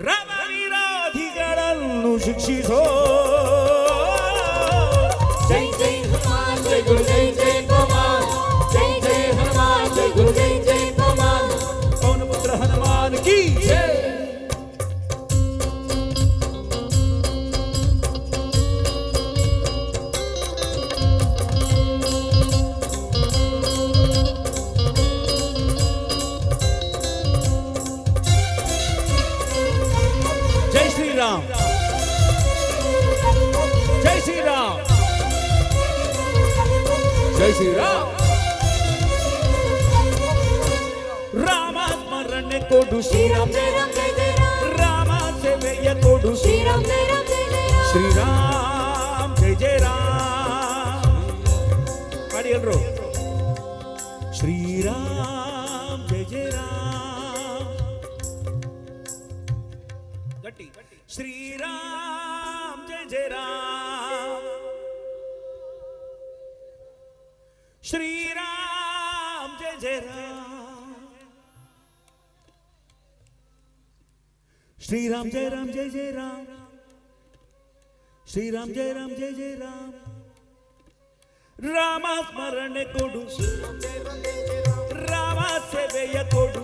ರಾಮ ವಿರೋಧಿಗಳನ್ನು ಶಿಕ್ಷಿಸೋ. ಜೈ ಜೈ ಹನುಮಾನ್ ಜೈ ಗುರು ಜೈ ಜೈ ಪವಮಾನ್, ಜೈ ಜೈ ಹನುಮಾನ್ ಜೈ ಗುರು ಜೈ ಜೈ ಪವಮಾನ್. ಪವನಪುತ್ರ ಹನುಮಾನ್ ಕಿ ಜೈ. ಜೈ ಶ್ರೀರಾಮ್, ಜೈ ಶ್ರೀರಾಮ್, ಜೈ ಶ್ರೀರಾಮ್. ರಾಮ ಸ್ಮರಣೆ ಕೊಡು ಶ್ರೀರಾಮ್ ಜೈ ರಾಮ್ ಜೈ ಜೈ ರಾಮ್. ರಾಮ ಸೇವೆಯ ಕೊಡು ಶ್ರೀರಾಮ್ ಜೈ ರಾಮ್ ಜೈ ಜೈ ರಾಮ್. ಶ್ರೀರಾಮ್ ಜೈ ಜೈ ರಾಮ್. ಮಾಡಿ ಎಲ್ರು. ಶ್ರೀರಾಮ್ ಜೈ ಜೈ ರಾಮ್. ಗಟ್ಟಿ. ಶ್ರೀರಾಮ್ ಜೈ ಜೈ ರಾಮ್. ಶ್ರೀರಾಮ್ ಜೈ ಜೈ ರಾಮ್. ಶ್ರೀರಾಮ್ ಜೈ ರಾಮ್ ಜೈ ಜೈ ರಾಮ್. ಶ್ರೀರಾಮ್ ಜೈ ರಾಮ್ ಜೈ ಜೈ ರಾಮ್. ರಾಮ ಸ್ಮರಣೆ ಕೊಡು, ರಾಮ ಸೇವೆಯ ಕೊಡು,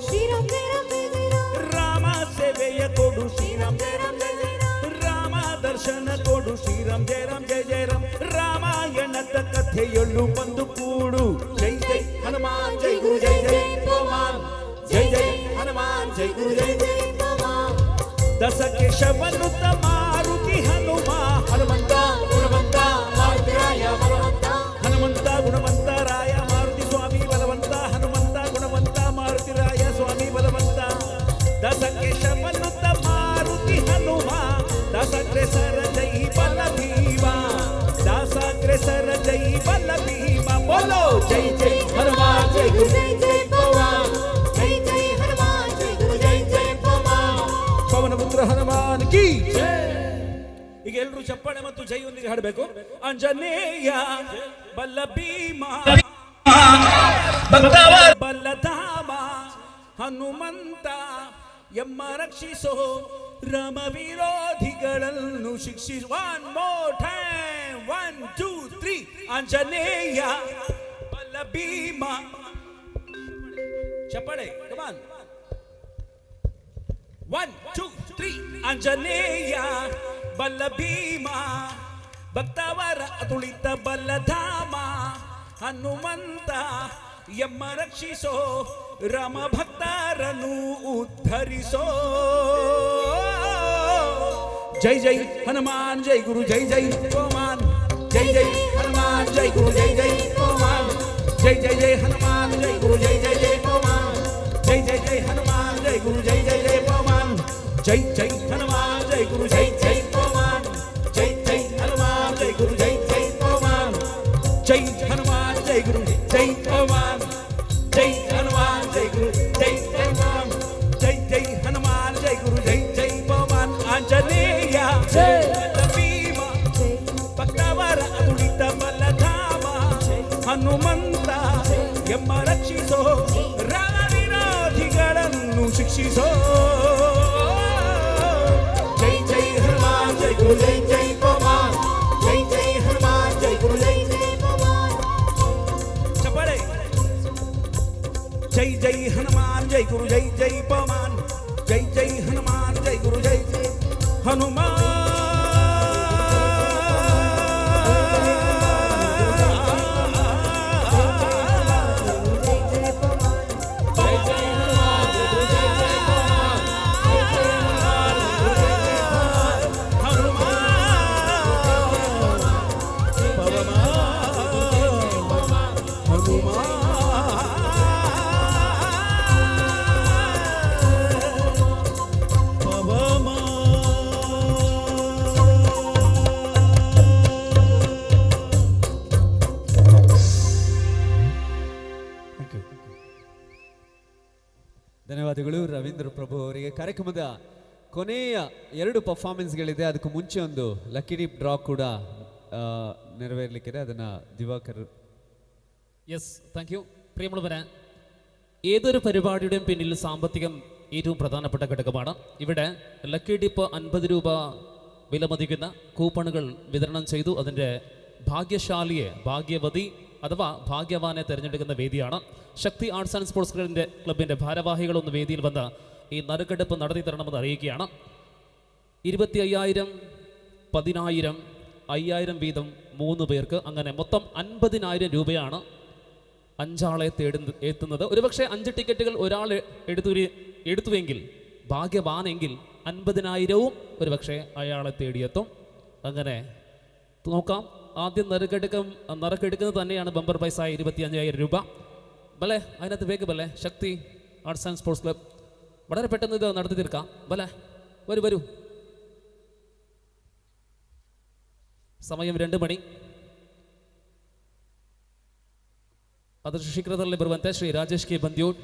ರಾಮ ಸೇವೆಯ ಕೊಡು, ಶ್ರೀರಾಮ್ ಜೈ ರಾಮ್ ಜೈ ಜೈ ರಾಮ್. ರಾಮ ದರ್ಶನ ಕೊಡು, ಶ್ರೀರಾಮ್ ಜೈ ರಾಮ್ ಜೈ ಜೈ ರಾಮ್. ರಾಮಾಯಣದ ಕಥೆಯೊಳು ಬಂದು ಕೂಡು. ಜೈ ಜೈ ಹನುಮಾನ್ ಜೈ ಗುರು ಜೈ ಜೈ ಪವಮಾನ್, ಜೈ ಜೈ ಹನುಮಾನ್ ಜೈ ಗುರು ಜೈ ಜೈ ಪವಮಾನ್. ದಸಕೇಶವನುತ ಮಾರುತಿ ಹನುಮ, ಹನುಮಂತ ಗುಣವಂತ ಮಾರುತಿರಾಯ ಬಲವಂತ, ಹನುಮಂತ ಗುಣವಂತ ರಾಯ ಮಾರುತಿ ಸ್ವಾಮಿ ಬಲವಂತ, ಹನುಮಂತ ಗುಣವಂತ ಮಾರುತಿರಾಯ ಸ್ವಾಮಿ ಬಲವಂತ. ದಸಕೇಶವನುತ ಮಾರುತಿ ಹನುಮ, ದಾಸಾಗ್ರೇಸರ ಜೈ ಬಲ ಭೀಮ, ದಾಸಾಗ್ರೇಸರ ಜೈ ಬಲ ಭೀಮ. ಬೋಲೋ ಜೈ ಜೈ ಹನುಮಾನ್ ಜೈ ಗುರು ಜೈ ಜೈ ಪವಮಾನ್, ಜೈ ಜೈ ಹನುಮಾನ್ ಜೈ ಗುರು ಜೈ ಜೈ ಪವಮಾನ್. ಪವನಪುತ್ರ ಹನುಮಾನ್ ಕಿ ಜೈ. ಈಗ ಎಲ್ಲರೂ ಚಪ್ಪಾಳೆ ಮತ್ತು ಜೈಯೊಂದಿಗೆ ಹಾಡಬೇಕು. ಆಂಜನೇಯ ಬಲ ಭೀಮ, ಬಲಧಾಮ, ಹನುಮಂತ ಎಮ್ಮ ರಕ್ಷಿಸೋ, ರಾಮ ವಿರೋಧಿಗಳನ್ನು ಶಿಕ್ಷಿಸು. 1 more time, 1 2 3. ಆಂಜನೇಯ ಬಲ ಭೀಮ. ಚಪ್ಪಾಳೆ, come on. 1, 2, 3 ಅಂಜನೇಯ ಬಲ್ಲ ಭೀಮ ಭಕ್ತವರ ತುಳಿತ ಬಲ್ಲಧಾಮ ಹನುಮಂತ ಯಮ್ಮ ರಕ್ಷಿಸೋ ರಾಮ ಭಕ್ತರನ್ನು ಉದ್ಧರಿಸೋ ಜೈ ಜೈ ಹನುಮಾನ್ ಜೈ ಗುರು ಜೈ ಜೈ ಹನುಮಾನ್ ಜೈ ಜೈ ಹನುಮಾನ್ ಜೈ ಗುರು ಜೈ ಜೈ ಹನುಮಾನ್ ಜೈ ಜೈ ಜೈ ಹನುಮಾನ್ ಜೈ ಗುರು ಜೈ ಜೈ ಜೈ ಹನುಮಾನ್ ಜೈ ಜೈ ಜೈ ಹನುಮಾನ್ ಜೈ ಗುರು ಜೈ ಜೈ ಜೈ ಹನುಮಾನ್ ಜೈ ಜೈ ಹನುಮಾನ್ ಜೈ ಗುರು ಜೈ ಜೈ ಹನುಮಾನ್ ಜೈ ಜೈ ಹನುಮಾನ್ ಜೈ ಗುರು ಜೈ ಜೈ ಹನುಮಾನ್ ಜೈ ಹನುಮಾನ್ ಜೈ ಗುರು ಜೈ ಹನುಮಾನ್ ಜೈ ಹನುಮಾನ್ ಜೈ ಗುರು ಜೈ ಜೈ ಹನುಮಾನ್ ಜೈ ಜೈ ಹನುಮಾನ್ ಜೈ ಗುರು ಜೈ ಜೈ ಹನುಮಾನ್ ಆಂಜನೇಯ ಜೈ ಭೀಮ ಭಕ್ತವರ ತುಳಿತ ಬಲ್ಲಧಾಮ ಹನುಮಂತ ಎಮ್ಮ ರಕ್ಷಿಸೋ ರಾಮ ವಿರೋಧಿಗಳನ್ನು ಶಿಕ್ಷಿಸೋ ಜೈ ಜೈ ಹನುಮಾನ್ ಜೈ ಗುರು ಜೈ ಜೈ ಹನುಮಾನ್ ಜೈ ಜೈ ಹನುಮಾನ್ ಜೈ ಗುರು ಜೈ ಜೈ ಹನುಮಾನ್ ಚಪ್ಪಾಳೆ ಜೈ ಜೈ ಹನುಮಾನ್ ಜೈ ಗುರು ಜೈ ಜೈ ಹನುಮಾನ್ ಜೈ ಜೈ ಹನುಮಾನ್ ಜೈ ಗುರು ಜೈ ಜೈ ಹನುಮಾನ್ ಧನ್ಯವಾದಗಳು ರವೀಂದ್ರ ಪ್ರಭು ಅವರಿಗೆ. ಕಾರ್ಯಕ್ರಮದ ಕೊನೆಯ 2 ಪರ್ಫಾರ್ಮೆನ್ಸ್ಗಳಿದೆ. ಅದಕ್ಕೂ ಮುಂಚೆ ಒಂದು ಲಕ್ಕಿ ಡೀಪ್ ಡ್ರಾ ಕೂಡ നിറവേറിലിരിക്കട്ടെ. അതിന് ദിവാകർ. Yes, thank you. പ്രിയമുള്ളവരെ, ഏതൊരു പരിപാടിയുടെയും പിന്നിൽ സാമ്പത്തികം ഏറ്റവും പ്രധാനപ്പെട്ട ഘടകമാണ്. ഇവിടെ ലക്കി ഡിപ്പ് 50 രൂപ വിലമതിക്കുന്ന കൂപ്പണുകൾ വിതരണം ചെയ്തു. അതിൻ്റെ ഭാഗ്യശാലിയെ, ഭാഗ്യവതി അഥവാ ഭാഗ്യവാനെ തിരഞ്ഞെടുക്കുന്ന വേദിയാണ്. ശക്തി ആർട്സ് ആൻഡ് സ്പോർട്സ് ക്ലബിൻ്റെ ഭാരവാഹികളൊന്ന് വേദിയിൽ വന്ന് ഈ നറുക്കെടുപ്പ് നടത്തി തരണമെന്ന് അറിയിക്കുകയാണ്. 25,000, 10,000, 5,000 വീതം 3 പേർക്ക്, അങ്ങനെ മൊത്തം 50,000 രൂപയാണ് 5 ആളെ എത്തുന്നത്. ഒരുപക്ഷെ 5 ടിക്കറ്റുകൾ ഒരാൾ എടുത്തുവെങ്കിൽ, ഭാഗ്യവാനെങ്കിൽ 50,000വും ഒരുപക്ഷെ അയാളെ തേടിയെത്തും. അങ്ങനെ നോക്കാം. ആദ്യം നറുക്കെടുക്കുന്നത് തന്നെയാണ് ബമ്പർ പൈസ 25,000 രൂപ. ബലെ അതിനകത്ത് വേഗം ശക്തി ആർട്സ് ആൻഡ് സ്പോർട്സ് ക്ലബ് വളരെ പെട്ടെന്ന് ഇത് നടത്തി തീർക്കാം. ബലെ വരൂ. സമയം 2 മണി. ಅದರ ಶೀಘ್ರದಲ್ಲೇ ಬರುವಂತೆ ಶ್ರೀ ರಾಜೇಶ್ ಕೆ ಬಂದ್ಯೂಡ್.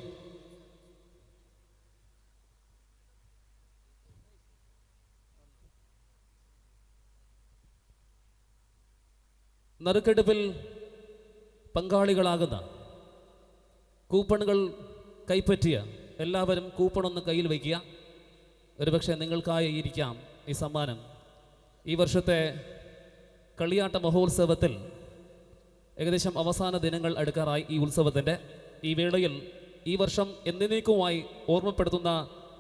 നറുക്കെടുപ്പിൽ പങ്കാളികളാകുന്ന, കൂപ്പണുകൾ കൈപ്പറ്റിയ എല്ലാവരും കൂപ്പണൊന്ന് കയ്യിൽ വയ്ക്കുക. ഒരുപക്ഷെ നിങ്ങൾക്കായി ഇരിക്കാം ഈ സമ്മാനം. ഈ വർഷത്തെ കളിയാട്ട മഹോത്സവത്തിൽ ഏകദേശം അവസാന ദിനങ്ങൾ അടുക്കാറായി ഈ ഉത്സവത്തിൻ്റെ. ഈ വേളയിൽ ഈ വർഷം എന്നേക്കുമായി ഓർമ്മപ്പെടുത്തുന്ന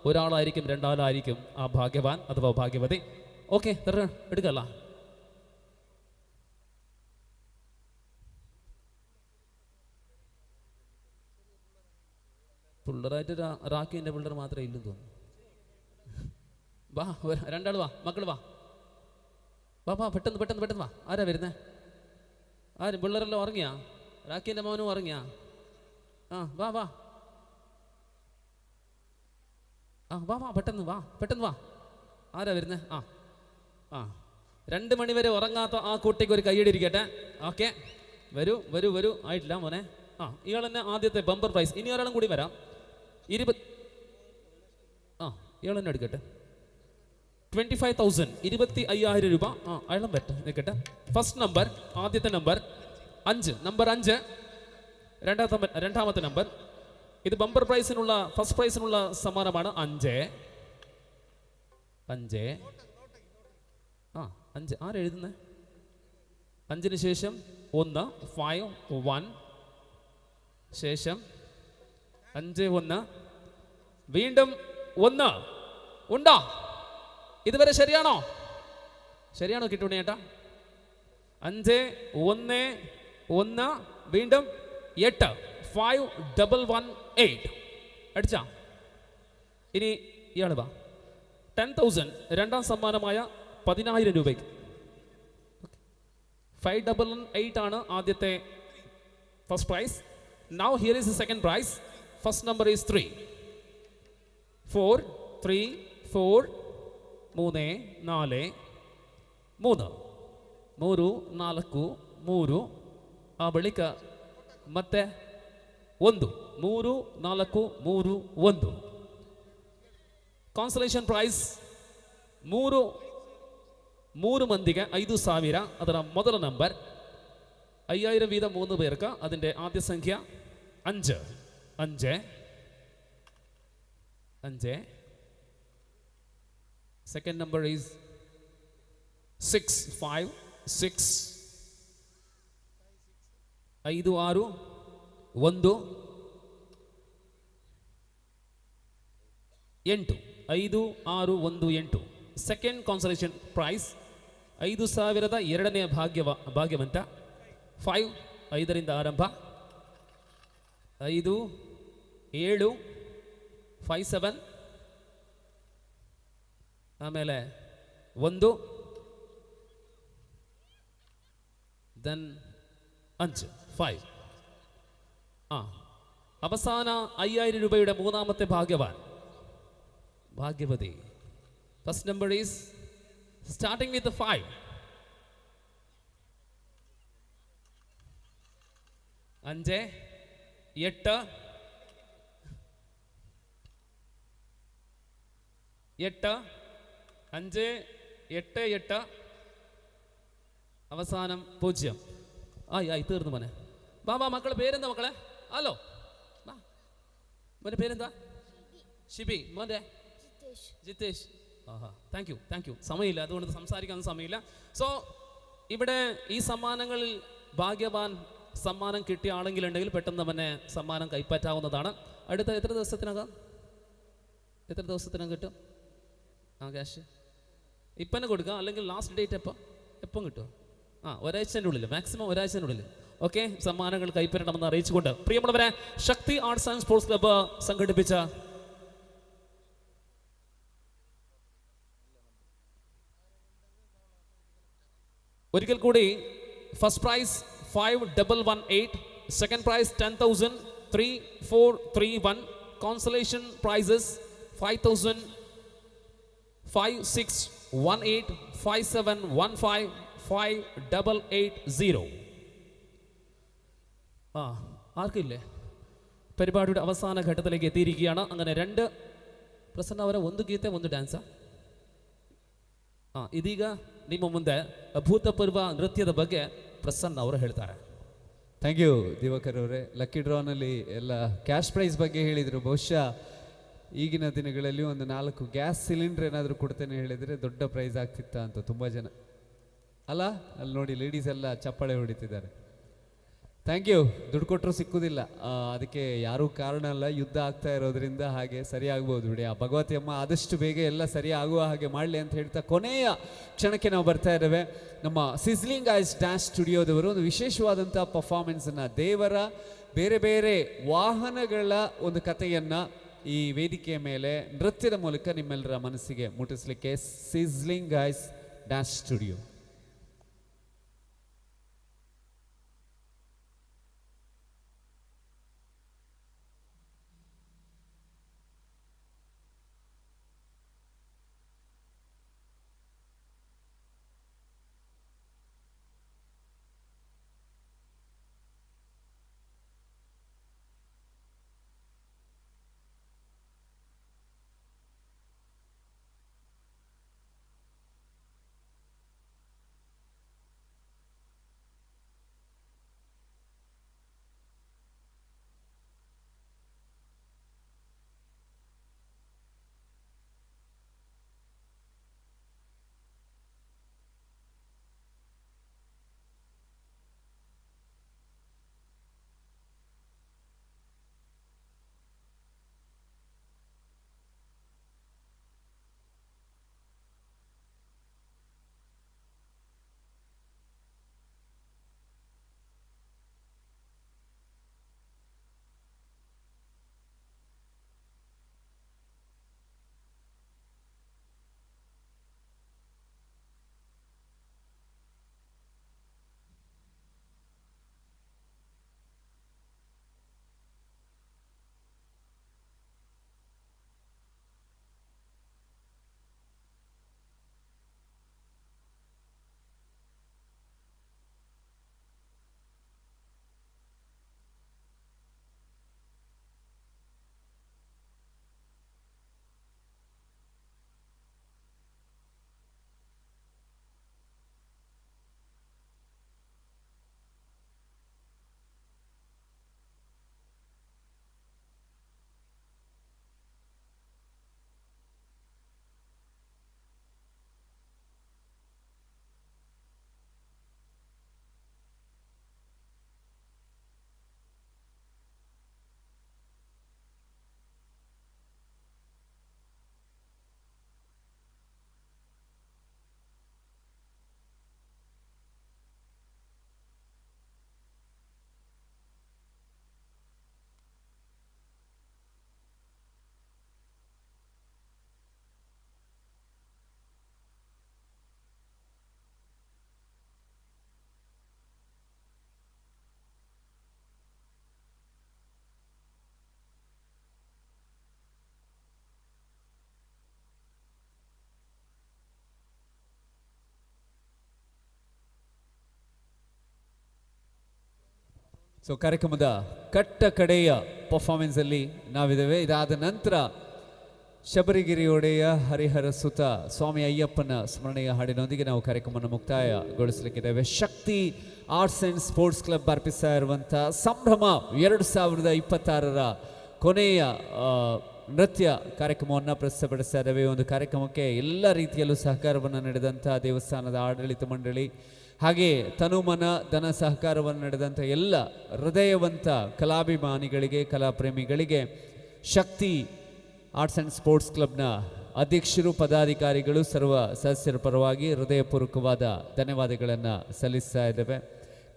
ഒരാളായിരിക്കും, 2 ആളായിരിക്കും ആ ഭാഗ്യവാൻ അഥവാ ഭാഗ്യവതി. ഓക്കെ, എടുക്കല്ല. പിള്ളേരായിട്ട് റാക്കിൻ്റെ പിള്ളേർ മാത്രമേ ഇല്ലെന്ന് തോന്നുന്നു. വാ, 2 ആൾ വാ, മക്കൾ വാ, പെട്ടെന്ന് വാ. ആരാ വരുന്നേ? ആരും പിള്ളേരെല്ലാം ഉറങ്ങിയാ? റാക്കിൻ്റെ മോനും ഉറങ്ങിയാ? വാ പെട്ടെന്ന് വാ. ആരാ വരുന്നേ? 2 മണി വരെ ഉറങ്ങാത്ത ആ കുട്ടിക്ക് ഒരു കൈയ്യടിയിരിക്കട്ടെ. ഓക്കെ, വരൂ. ആയിട്ടില്ല മോനെ. ഇയാൾ തന്നെ ആദ്യത്തെ ബമ്പർ പ്രൈസ്. ഇനി ഒരാളും കൂടി വരാം. 20 ഇയാൾ തന്നെ എടുക്കട്ടെ. 25,000, 25,000 രൂപ. അയാളും നിൽക്കട്ടെ. ഫസ്റ്റ് നമ്പർ, ആദ്യത്തെ നമ്പർ 5, നമ്പർ 5, രണ്ടാമത്തെ നമ്പർ. ഇത് ബമ്പർ പ്രൈസിനുള്ള, ഫസ്റ്റ് പ്രൈസിനുള്ള സമ്മാനമാണ്. 5. ആരെഴുതുന്നേ? 5 ശേഷം 1, 5, 1 ശേഷം 5, 1 വീണ്ടും 1 ഉണ്ടോ? ഇതുവരെ ശരിയാണോ? ശരിയാണോ കിട്ടുണ്ണി ചേട്ടാ? 5 1 1 വീണ്ടും 8 5118 അടിച്ചാ. ഇനി ഇയാൾ വാ. 10,000 രണ്ടാം സമ്മാനമായ 10,000 രൂപയ്ക്ക്. 588 ആണ് ആദ്യത്തെ first prize. Now here is the second prize. First number is 3 4 3 4 3 4 3 3 4 3 ಆ ಬಳಿಕ ಮತ್ತೆ 1 3 4 3 1. ಕಾನ್ಸಲೇಷನ್ ಪ್ರೈಸ್ 3 ಮಂದಿಗೆ 5,000. ಅದರ ಮೊದಲ ನಂಬರ್ 5000 വീതം 3 പേർക്ക്. അതിൻ്റെ ആദ്യ സംഖ്യ 5 5 5. Second number is 6 5 6 5 6 1 8 5 6 1 8. Second consolation price 5,000 ಎರಡನೆಯ ಭಾಗ್ಯವಂತ 5 5ರಿಂದ ಆರಂಭ 5 7 5 7 ಆಮೇಲೆ 1 then 5 5. അവസാന 5000 രൂപയുടെ മൂന്നാമത്തെ ഭാഗ്യവതി. First number is starting with 5 5 8 8 5 8 8 അവസാനം 0. ആയി തീർന്നു മോനെ. വാ മക്കളെ പേരെന്താ മക്കളെ? ഹലോ മോൻ്റെ പേരെന്താ? ഷിബി. മോൻ്റെ ജിതേഷ്. Thank you. സമയമില്ല, അതുകൊണ്ട് സംസാരിക്കാൻ സമയമില്ല. സോ ഇവിടെ ഈ സമ്മാനങ്ങളിൽ ഭാഗ്യവാൻ സമ്മാനം കിട്ടിയ ആണെങ്കിലുണ്ടെങ്കിൽ പെട്ടെന്ന് തന്നെ സമ്മാനം കൈപ്പറ്റാവുന്നതാണ്. അടുത്ത എത്ര ദിവസത്തിനകം കിട്ടും ക്യാഷ്? ഇപ്പം തന്നെ കൊടുക്കുക, അല്ലെങ്കിൽ ലാസ്റ്റ് ഡേറ്റ് എപ്പം കിട്ടുമോ? ഒരാഴ്ചൻ്റെ ഉള്ളിൽ, മാക്സിമം ഒരാഴ്ചൻ്റെ ഉള്ളിൽ. ഓക്കെ, സമ്മാനങ്ങൾ കൈപ്പറ്റണമെന്ന് അറിയിച്ചുകൊണ്ട് പ്രിയമുള്ളവരെ, Shakti arts and sports club സംഘടിപ്പിച്ച ഒരിക്കൽ കൂടി first prize 5118, second prize 10,000, 3 4 3 1. Consolation prizes 5,000, 5 6 1 8 5 7 1 5 5 8 8 0. ആർക്കില്ലേ? പരിപാടിയുടെ അവസാന ഘട്ടത്തിലേക്ക് എത്തിയിരിക്കുകയാണ്. അങ്ങനെ 2 ಪ್ರಸನ್ನ ಅವರ ಒಂದು ಗೀತೆ ಒಂದು ಡ್ಯಾನ್ಸಾ? ಇದೀಗ ನಿಮ್ಮ ಮುಂದೆ ಅಭೂತಪೂರ್ವ ನೃತ್ಯದ ಬಗ್ಗೆ ಪ್ರಸನ್ನ ಅವರು ಹೇಳ್ತಾರೆ. ಥ್ಯಾಂಕ್ ಯು ದಿವಾಕರ್ ಅವರೇ. ಲಕ್ಕಿ ಡ್ರಾನಲ್ಲಿ ಎಲ್ಲ ಕ್ಯಾಶ್ ಪ್ರೈಸ್ ಬಗ್ಗೆ ಹೇಳಿದರು. ಬಹುಶಃ ಈಗಿನ ದಿನಗಳಲ್ಲಿ ಒಂದು 4 ಗ್ಯಾಸ್ ಸಿಲಿಂಡರ್ ಏನಾದರೂ ಕೊಡ್ತೇನೆ ಹೇಳಿದರೆ ದೊಡ್ಡ ಪ್ರೈಸ್ ಆಗ್ತಿತ್ತ ಅಂತ ತುಂಬ ಜನ ಅಲ್ಲ. ಅಲ್ಲಿ ನೋಡಿ ಲೇಡೀಸ್ ಎಲ್ಲ ಚಪ್ಪಾಳೆ ಹೊಡಿತಿದ್ದಾರೆ. Thank you. ದುಡ್ಡು ಕೊಟ್ಟರು ಸಿಕ್ಕುವುದಿಲ್ಲ, ಅದಕ್ಕೆ ಯಾರೂ ಕಾರಣ ಅಲ್ಲ. ಯುದ್ಧ ಆಗ್ತಾ ಇರೋದ್ರಿಂದ ಹಾಗೆ ಸರಿ ಆಗ್ಬೋದು ಬಿಡಿ. ಆ ಭಗವತಿ ಅಮ್ಮ ಆದಷ್ಟು ಬೇಗ ಎಲ್ಲ ಸರಿ ಆಗುವ ಹಾಗೆ ಮಾಡಲಿ ಅಂತ ಹೇಳ್ತಾ ಕೊನೆಯ ಕ್ಷಣಕ್ಕೆ ನಾವು ಬರ್ತಾ ಇದ್ದೇವೆ. ನಮ್ಮ ಸಿಸ್ಲಿಂಗ್ ಐಸ್ ಡ್ಯಾನ್ಸ್ ಸ್ಟುಡಿಯೋದವರು ಒಂದು ವಿಶೇಷವಾದಂಥ ಪರ್ಫಾರ್ಮೆನ್ಸನ್ನು, ದೇವರ ಬೇರೆ ಬೇರೆ ವಾಹನಗಳ ಒಂದು ಕಥೆಯನ್ನು ಈ ವೇದಿಕೆಯ ಮೇಲೆ ನೃತ್ಯದ ಮೂಲಕ ನಿಮ್ಮೆಲ್ಲರ ಮನಸ್ಸಿಗೆ ಮುಟ್ಟಿಸಲಿಕ್ಕೆ sizzling ice dance studio. So ಕಾರ್ಯಕ್ರಮದ ಕಟ್ಟ ಕಡೆಯ ಪರ್ಫಾರ್ಮೆನ್ಸಲ್ಲಿ ನಾವಿದ್ದೇವೆ. ಇದಾದ ನಂತರ ಶಬರಿಗಿರಿ ಒಡೆಯ ಹರಿಹರ ಸುತ ಸ್ವಾಮಿ ಅಯ್ಯಪ್ಪನ ಸ್ಮರಣೆಯ ಹಾಡಿನೊಂದಿಗೆ ನಾವು ಕಾರ್ಯಕ್ರಮವನ್ನು ಮುಕ್ತಾಯಗೊಳಿಸಲಿಕ್ಕಿದ್ದೇವೆ. ಶಕ್ತಿ ಆರ್ಟ್ಸ್ ಆ್ಯಂಡ್ ಸ್ಪೋರ್ಟ್ಸ್ ಕ್ಲಬ್ ಅರ್ಪಿಸ್ತಾ ಇರುವಂಥ ಸಂಭ್ರಮ 2026ರ ಕೊನೆಯ ನೃತ್ಯ ಕಾರ್ಯಕ್ರಮವನ್ನು ಪ್ರಸ್ತುತಪಡಿಸ್ತಾ ಇದ್ದೇವೆ. ಈ ಒಂದು ಕಾರ್ಯಕ್ರಮಕ್ಕೆ ಎಲ್ಲ ರೀತಿಯಲ್ಲೂ ಸಹಕಾರವನ್ನು ನೀಡಿದಂಥ ದೇವಸ್ಥಾನದ ಆಡಳಿತ ಮಂಡಳಿ ಹಾಗೆ ತನುಮನ ಧನ ಸಹಕಾರವನ್ನು ನೀಡಿದಂಥ ಎಲ್ಲ ಹೃದಯವಂತ ಕಲಾಭಿಮಾನಿಗಳಿಗೆ ಕಲಾಪ್ರೇಮಿಗಳಿಗೆ ಶಕ್ತಿ ಆರ್ಟ್ಸ್ ಆ್ಯಂಡ್ ಸ್ಪೋರ್ಟ್ಸ್ ಕ್ಲಬ್ನ ಅಧ್ಯಕ್ಷರು ಪದಾಧಿಕಾರಿಗಳು ಸರ್ವ ಸದಸ್ಯರ ಪರವಾಗಿ ಹೃದಯಪೂರ್ವಕವಾದ ಧನ್ಯವಾದಗಳನ್ನು ಸಲ್ಲಿಸ್ತಾ ಇದ್ದೇವೆ.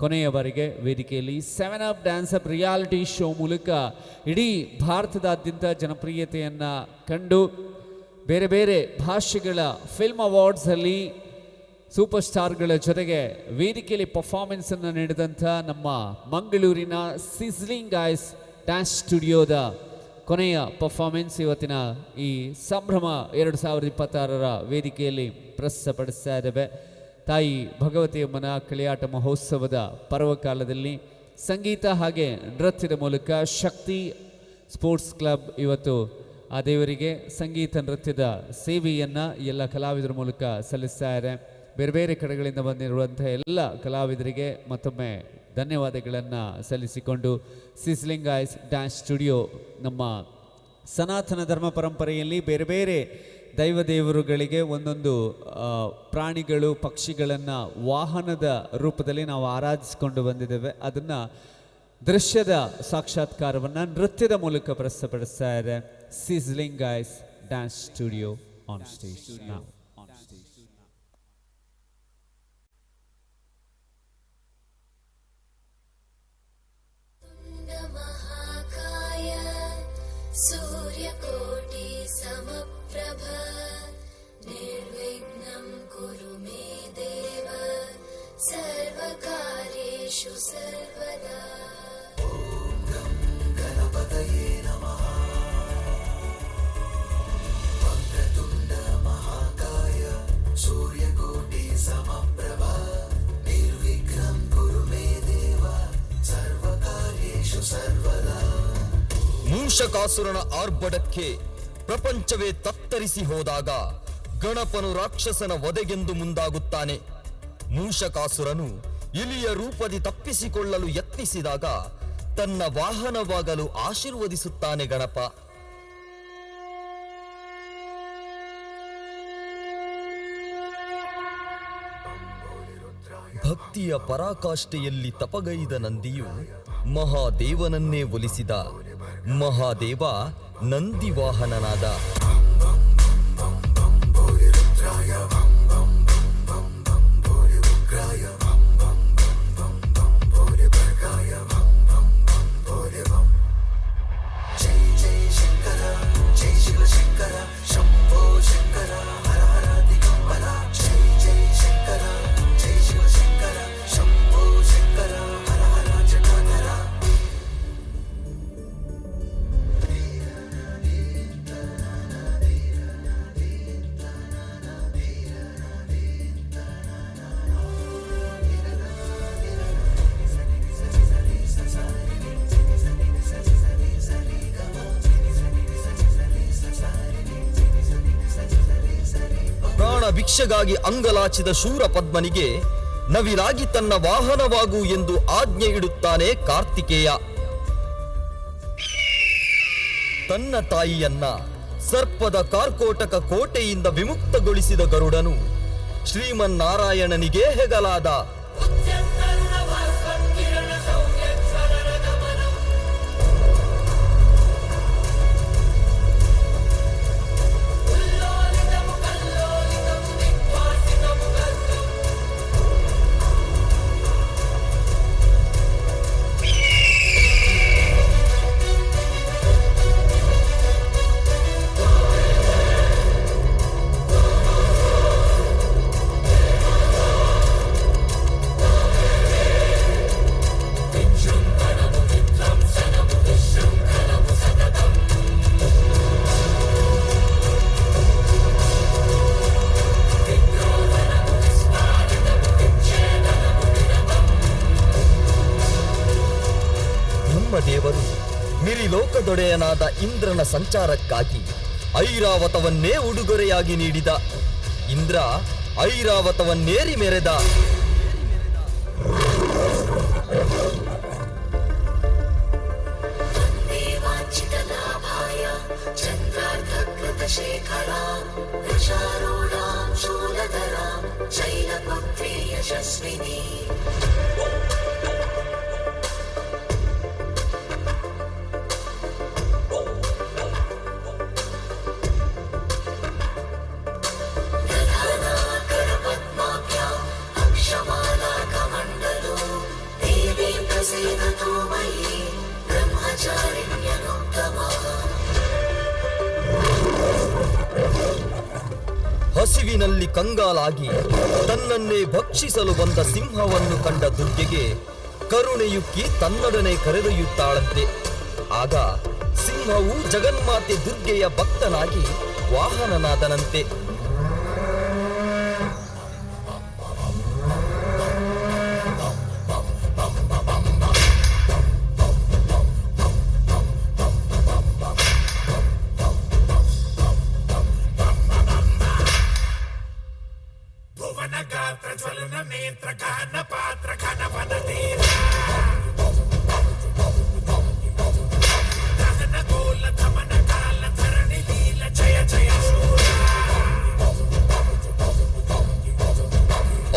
ಕೊನೆಯ ಬಾರಿಗೆ ವೇದಿಕೆಯಲ್ಲಿ 7 up dance up reality show ಮೂಲಕ ಇಡೀ ಭಾರತದಾದ್ಯಂತ ಜನಪ್ರಿಯತೆಯನ್ನು ಕಂಡು ಬೇರೆ ಬೇರೆ ಭಾಷೆಗಳ ಫಿಲ್ಮ್ ಅವಾರ್ಡ್ಸಲ್ಲಿ ಸೂಪರ್ ಸ್ಟಾರ್ಗಳ ಜೊತೆಗೆ ವೇದಿಕೆಯಲ್ಲಿ ಪರ್ಫಾರ್ಮೆನ್ಸನ್ನು ನೀಡಿದಂಥ ನಮ್ಮ ಮಂಗಳೂರಿನ ಸಿಸ್ಲಿಂಗ್ ಐಸ್ ಡ್ಯಾನ್ಸ್ ಸ್ಟುಡಿಯೋದ ಕೊನೆಯ ಪರ್ಫಾರ್ಮೆನ್ಸ್ ಇವತ್ತಿನ ಈ ಸಂಭ್ರಮ 2026ರ ವೇದಿಕೆಯಲ್ಲಿ ಪ್ರಸ್ತುತಪಡಿಸ್ತಾ ಇದ್ದೇವೆ. ತಾಯಿ ಭಗವತಿಯಮ್ಮನ ಕಳಿಯಾಟ ಮಹೋತ್ಸವದ ಪರ್ವಕಾಲದಲ್ಲಿ ಸಂಗೀತ ಹಾಗೆ ನೃತ್ಯದ ಮೂಲಕ ಶಕ್ತಿ ಸ್ಪೋರ್ಟ್ಸ್ ಕ್ಲಬ್ ಇವತ್ತು ಆ ದೇವರಿಗೆ ಸಂಗೀತ ನೃತ್ಯದ ಸೇವೆಯನ್ನು ಎಲ್ಲ ಕಲಾವಿದರ ಮೂಲಕ ಸಲ್ಲಿಸ್ತಾ ಇದೆ. ಬೇರೆ ಬೇರೆ ಕಡೆಗಳಿಂದ ಬಂದಿರುವಂಥ ಎಲ್ಲ ಕಲಾವಿದರಿಗೆ ಮತ್ತೊಮ್ಮೆ ಧನ್ಯವಾದಗಳನ್ನು ಸಲ್ಲಿಸಿಕೊಂಡು ಸಿಸ್ಲಿಂಗ್ ಐಸ್ ಡ್ಯಾನ್ಸ್ ಸ್ಟುಡಿಯೋ ನಮ್ಮ ಸನಾತನ ಧರ್ಮ ಪರಂಪರೆಯಲ್ಲಿ ಬೇರೆ ಬೇರೆ ದೈವದೇವರುಗಳಿಗೆ ಒಂದೊಂದು ಪ್ರಾಣಿಗಳು ಪಕ್ಷಿಗಳನ್ನು ವಾಹನದ ರೂಪದಲ್ಲಿ ನಾವು ಆರಾಧಿಸಿಕೊಂಡು ಬಂದಿದ್ದೇವೆ. ಅದನ್ನು ದೃಶ್ಯದ ಸಾಕ್ಷಾತ್ಕಾರವನ್ನು ನೃತ್ಯದ ಮೂಲಕ ಪ್ರಸ್ತುತಪಡಿಸ್ತಾ ಇದೆ sizzling ice dance studio on stage ನಾವು. सूर्यकोटि समप्रभ निर्विघ्नं कुरु मे देव सर्वकार्येषु सर्वदा. गणपतये नमः. वक्रतुण्ड महाकाय सूर्यकोटि समप्रभ निर्विघ्नं कुरु मे देव सर्वकार्येषु सर्वदा. ಮೂಷಕಾಸುರನ ಆರ್ಭಟಕ್ಕೆ ಪ್ರಪಂಚವೇ ತತ್ತರಿಸಿ ಹೋದಾಗ ಗಣಪನು ರಾಕ್ಷಸನ ವಧೆಗೆಂದು ಮುಂದಾಗುತ್ತಾನೆ. ಮೂಷಕಾಸುರನು ಇಲಿಯ ರೂಪದಿ ತಪ್ಪಿಸಿಕೊಳ್ಳಲು ಯತ್ನಿಸಿದಾಗ ತನ್ನ ವಾಹನವಾಗಲು ಆಶೀರ್ವದಿಸುತ್ತಾನೆ ಗಣಪ. ಭಕ್ತಿಯ ಪರಾಕಾಷ್ಠೆಯಲ್ಲಿ ತಪಗೈದ ನಂದಿಯು ಮಹಾದೇವನನ್ನೇ ಒಲಿಸಿದ. ಮಹಾದೇವ ನಂದಿ ವಾಹನನಾದ. ಭಿಕ್ಷೆಗಾಗಿ ಅಂಗಲಾಚಿದ ಶೂರ ಪದ್ಮನಿಗೆ ನವಿರಾಗಿ ತನ್ನ ವಾಹನವಾಗು ಎಂದು ಆಜ್ಞೆ ಇಡುತ್ತಾನೆ ಕಾರ್ತಿಕೇಯ. ತನ್ನ ತಾಯಿಯನ್ನ ಸರ್ಪದ ಕಾರ್ಕೋಟಕ ಕೋಟೆಯಿಂದ ವಿಮುಕ್ತಗೊಳಿಸಿದ ಗರುಡನು ಶ್ರೀಮನ್ನಾರಾಯಣನಿಗೆ ಹೆಗಲಾದ. ಲೋಕದೊಡೆಯನಾದ ಇಂದ್ರನ ಸಂಚಾರಕ್ಕಾಗಿ ಐರಾವತವನ್ನೇ ಉಡುಗೊರೆಯಾಗಿ ನೀಡಿದ ಇಂದ್ರ ಐರಾವತವನ್ನೇರಿ ಮೆರೆದ. देवाञ्चितलाभाय चन्द्रार्धकृतशेखरां वृषारूढां शूलधरां शैलपुत्री यशस्विनी. दधानाकरपद्माभ्याम् अक्षमालाकमण्डलो देवी प्रसीदतु मयि ब्रह्मचारिण्यनुत्तमा. ಹಸಿವಿನಲ್ಲಿ ಕಂಗಾಲಾಗಿ ತನ್ನನ್ನೇ ಭಕ್ಷಿಸಲು ಬಂದ ಸಿಂಹವನ್ನು ಕಂಡ ದುರ್ಗೆಗೆ ಕರುಣೆಯುಕ್ಕಿ ತನ್ನೊಡನೆ ಕರೆದೊಯ್ಯುತ್ತಾಳಂತೆ. ಆಗ ಸಿಂಹವು ಜಗನ್ಮಾತೆ ದುರ್ಗೆಯ ಭಕ್ತನಾಗಿ ವಾಹನನಾದನಂತೆ.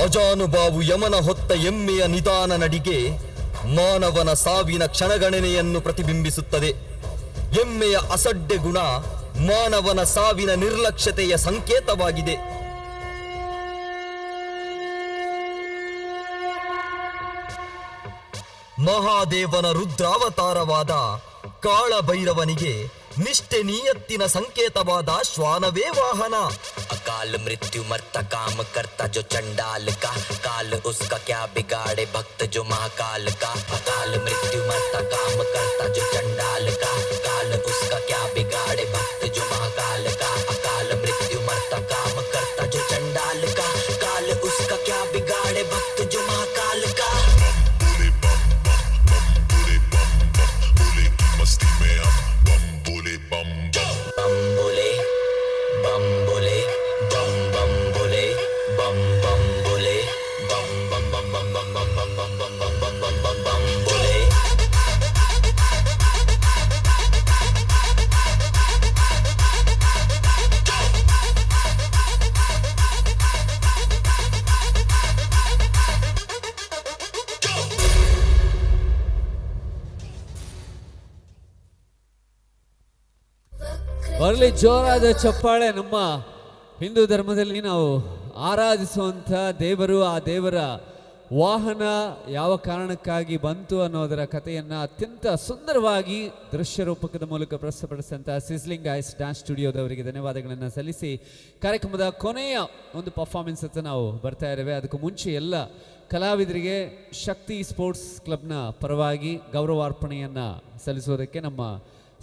ಅಜಾನುಬಾವು ಯಮನ ಹೊತ್ತ ಎಮ್ಮೆಯ ನಿಧಾನ ನಡಿಗೆ ಮಾನವನ ಸಾವಿನ ಕ್ಷಣಗಣನೆಯನ್ನು ಪ್ರತಿಬಿಂಬಿಸುತ್ತದೆ. ಎಮ್ಮೆಯ ಅಸಡ್ಡೆ ಗುಣ ಮಾನವನ ಸಾವಿನ ನಿರ್ಲಕ್ಷ್ಯತೆಯ ಸಂಕೇತವಾಗಿದೆ. ಮಹಾದೇವನ ರುದ್ರಾವತಾರವಾದ ಕಾಳಭೈರವನಿಗೆ निष्ठे नियत्तिन संकेतवाद श्वानवे वाहन. अकाल मृत्यु मरता काम करता जो चंडाल का, काल उसका क्या बिगाड़े भक्त जो महाकाल का. अकाल मृत्यु मरता काम करता जो चंडाल का, काल उसका क्या बिगाड़े भक्त जो महाकाल का. अकाल मृत्यु मरता काम करता जो चंडाल का, काल उसका क्या बिगाड़े भक्त जो महाकाल का. मस्ती में बम बोले बम बम बोले बम बोले बम बम बोले बम बम बोले बम बम बम बम बम बम बम बम बम बम बम बम बम बम बोले. ಬರಲಿ ಜೋರಾದ ಚಪ್ಪಾಳೆ. ನಮ್ಮ ಹಿಂದೂ ಧರ್ಮದಲ್ಲಿ ನಾವು ಆರಾಧಿಸುವಂಥ ದೇವರು, ಆ ದೇವರ ವಾಹನ ಯಾವ ಕಾರಣಕ್ಕಾಗಿ ಬಂತು ಅನ್ನೋದರ ಕಥೆಯನ್ನು ಅತ್ಯಂತ ಸುಂದರವಾಗಿ ದೃಶ್ಯ ರೂಪಕದ ಮೂಲಕ ಪ್ರಸ್ತುತಪಡಿಸಿದಂಥ ಸಿಸ್ಲಿಂಗ್ ಐಸ್ ಡ್ಯಾನ್ಸ್ ಸ್ಟುಡಿಯೋದವರಿಗೆ ಧನ್ಯವಾದಗಳನ್ನು ಸಲ್ಲಿಸಿ ಕಾರ್ಯಕ್ರಮದ ಕೊನೆಯ ಒಂದು ಪರ್ಫಾರ್ಮೆನ್ಸ್ ಅಂತ ನಾವು ಬರ್ತಾ ಇದ್ದೇವೆ. ಅದಕ್ಕೂ ಮುಂಚೆ ಎಲ್ಲ ಕಲಾವಿದರಿಗೆ ಶಕ್ತಿ ಸ್ಪೋರ್ಟ್ಸ್ ಕ್ಲಬ್ನ ಪರವಾಗಿ ಗೌರವಾರ್ಪಣೆಯನ್ನು ಸಲ್ಲಿಸೋದಕ್ಕೆ ನಮ್ಮ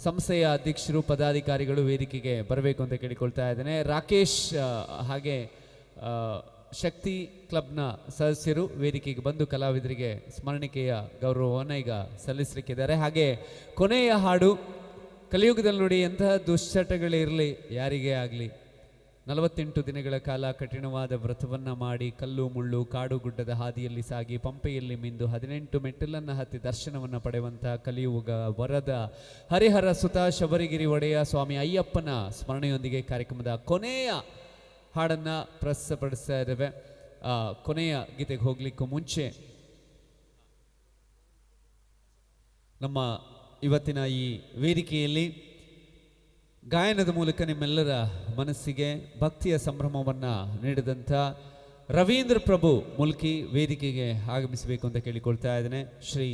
ಸಂಸ್ಥೆಯ ಅಧ್ಯಕ್ಷರು ಪದಾಧಿಕಾರಿಗಳು ವೇದಿಕೆಗೆ ಬರಬೇಕು ಅಂತ ಕೇಳಿಕೊಳ್ತಾ ಇದ್ದೇನೆ. ರಾಕೇಶ್ ಹಾಗೆ ಶಕ್ತಿ ಕ್ಲಬ್ನ ಸದಸ್ಯರು ವೇದಿಕೆಗೆ ಬಂದು ಕಲಾವಿದರಿಗೆ ಸ್ಮರಣಿಕೆಯ ಗೌರವವನ್ನು ಈಗ ಸಲ್ಲಿಸಲಿಕ್ಕಿದ್ದಾರೆ. ಹಾಗೆ ಕೊನೆಯ ಹಾಡು, ಕಲಿಯುಗದಲ್ಲಿ ನೋಡಿ ಎಂತಹ ದುಶ್ಚಟಗಳಿರಲಿ ಯಾರಿಗೇ ಆಗಲಿ, 48 ದಿನಗಳ ಕಾಲ ಕಠಿಣವಾದ ವ್ರತವನ್ನು ಮಾಡಿ ಕಲ್ಲು ಮುಳ್ಳು ಕಾಡು ಗುಡ್ಡದ ಹಾದಿಯಲ್ಲಿ ಸಾಗಿ ಪಂಪೆಯಲ್ಲಿ ಮಿಂದು 18 ಮೆಟ್ಟಿಲನ್ನು ಹತ್ತಿ ದರ್ಶನವನ್ನು ಪಡೆಯುವಂಥ ಕಲಿಯುಗ ವರದ ಹರಿಹರ ಸುತ ಶಬರಿಗಿರಿ ಒಡೆಯ ಸ್ವಾಮಿ ಅಯ್ಯಪ್ಪನ ಸ್ಮರಣೆಯೊಂದಿಗೆ ಕಾರ್ಯಕ್ರಮದ ಕೊನೆಯ ಹಾಡನ್ನು ಪ್ರಸ್ತುತಪಡಿಸ್ತಾ ಇದ್ದೇವೆ. ಕೊನೆಯ ಗೀತೆಗೆ ಹೋಗ್ಲಿಕ್ಕೂ ಮುಂಚೆ ನಮ್ಮ ಇವತ್ತಿನ ಈ ವೇದಿಕೆಯಲ್ಲಿ ಗಾಯನದ ಮೂಲಕ ನಿಮ್ಮೆಲ್ಲರ ಮನಸ್ಸಿಗೆ ಭಕ್ತಿಯ ಸಂಭ್ರಮವನ್ನು ನೀಡಿದಂಥ ರವೀಂದ್ರ ಪ್ರಭು ಮುಲ್ಕಿ ವೇದಿಕೆಗೆ ಆಗಮಿಸಬೇಕು ಅಂತ ಕೇಳಿಕೊಳ್ತಾ ಇದ್ದೇನೆ. ಶ್ರೀ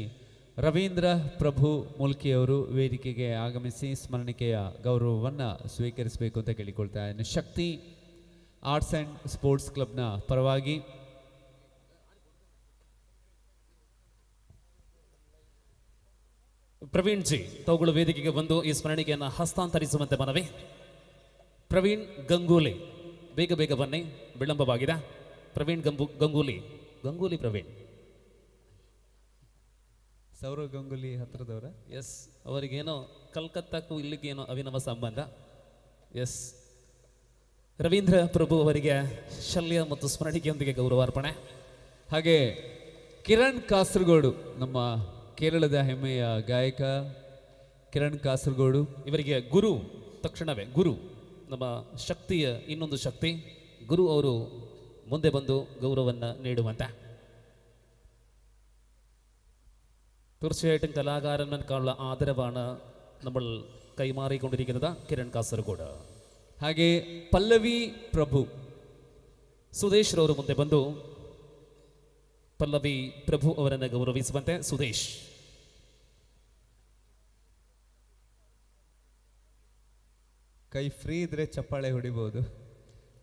ರವೀಂದ್ರ ಪ್ರಭು ಮುಲ್ಕಿಯವರು ವೇದಿಕೆಗೆ ಆಗಮಿಸಿ ಸ್ಮರಣಿಕೆಯ ಗೌರವವನ್ನು ಸ್ವೀಕರಿಸಬೇಕು ಅಂತ ಕೇಳಿಕೊಳ್ತಾ ಇದ್ದೇನೆ. ಶಕ್ತಿ ಆರ್ಟ್ಸ್ ಆ್ಯಂಡ್ ಸ್ಪೋರ್ಟ್ಸ್ ಕ್ಲಬ್ನ ಪರವಾಗಿ ಪ್ರವೀಣ್ ಜಿ ತಾವುಗಳು ವೇದಿಕೆಗೆ ಬಂದು ಈ ಸ್ಮರಣಿಕೆಯನ್ನು ಹಸ್ತಾಂತರಿಸುವಂತೆ ಮನವಿ. ಪ್ರವೀಣ್ ಗಂಗೂಲಿ ಬೇಗ ಬೇಗ ಬನ್ನಿ, ವಿಳಂಬವಾಗಿದೆ. ಪ್ರವೀಣ್ ಗಂಗೂಲಿ ಪ್ರವೀಣ್ ಸೌರವ್ ಗಂಗೂಲಿ ಹತ್ರದವರ. ಎಸ್, ಅವರಿಗೇನೋ ಕಲ್ಕತ್ತಾಕ್ಕೂ ಇಲ್ಲಿಗೇನೋ ಅವಿನವ ಸಂಬಂಧ. ಎಸ್, ರವೀಂದ್ರ ಪ್ರಭು ಅವರಿಗೆ ಶಲ್ಯ ಮತ್ತು ಸ್ಮರಣಿಕೆಯೊಂದಿಗೆ ಗೌರವಾರ್ಪಣೆ. ಹಾಗೆ ಕಿರಣ್ ಕಾಸರಗೋಡು, ನಮ್ಮ ಕೇರಳದ ಹೆಮ್ಮೆಯ ಗಾಯಕ ಕಿರಣ್ ಕಾಸರಗೋಡು, ಇವರಿಗೆ ಗುರು ತಕ್ಷಣವೇ ಗುರು, ನಮ್ಮ ಶಕ್ತಿಯ ಇನ್ನೊಂದು ಶಕ್ತಿ ಗುರು ಅವರು ಮುಂದೆ ಬಂದು ಗೌರವವನ್ನು ನೀಡುವಂತೆ. തീർച്ചയായിട്ടും കലാകാരന്മാർക്കുള്ള ആദരവാണ് നമ്മൾ കൈമാറിക്കൊണ്ടിരിക്കുന്നത് കിരൺ കാസർഗോഡ്. ಹಾಗೆ ಪಲ್ಲವಿ ಪ್ರಭು ಸುದೇಶ್ ರವರು ಮುಂದೆ ಬಂದು ಪಲ್ಲವಿ ಪ್ರಭು ಅವರನ್ನು ಗೌರವಿಸುವಂತೆ. ಸುದೇಶ್ ಕೈ ಫ್ರೀ ಇದ್ರೆ ಚಪ್ಪಾಳೆ ಹೊಡಿಬಹುದು.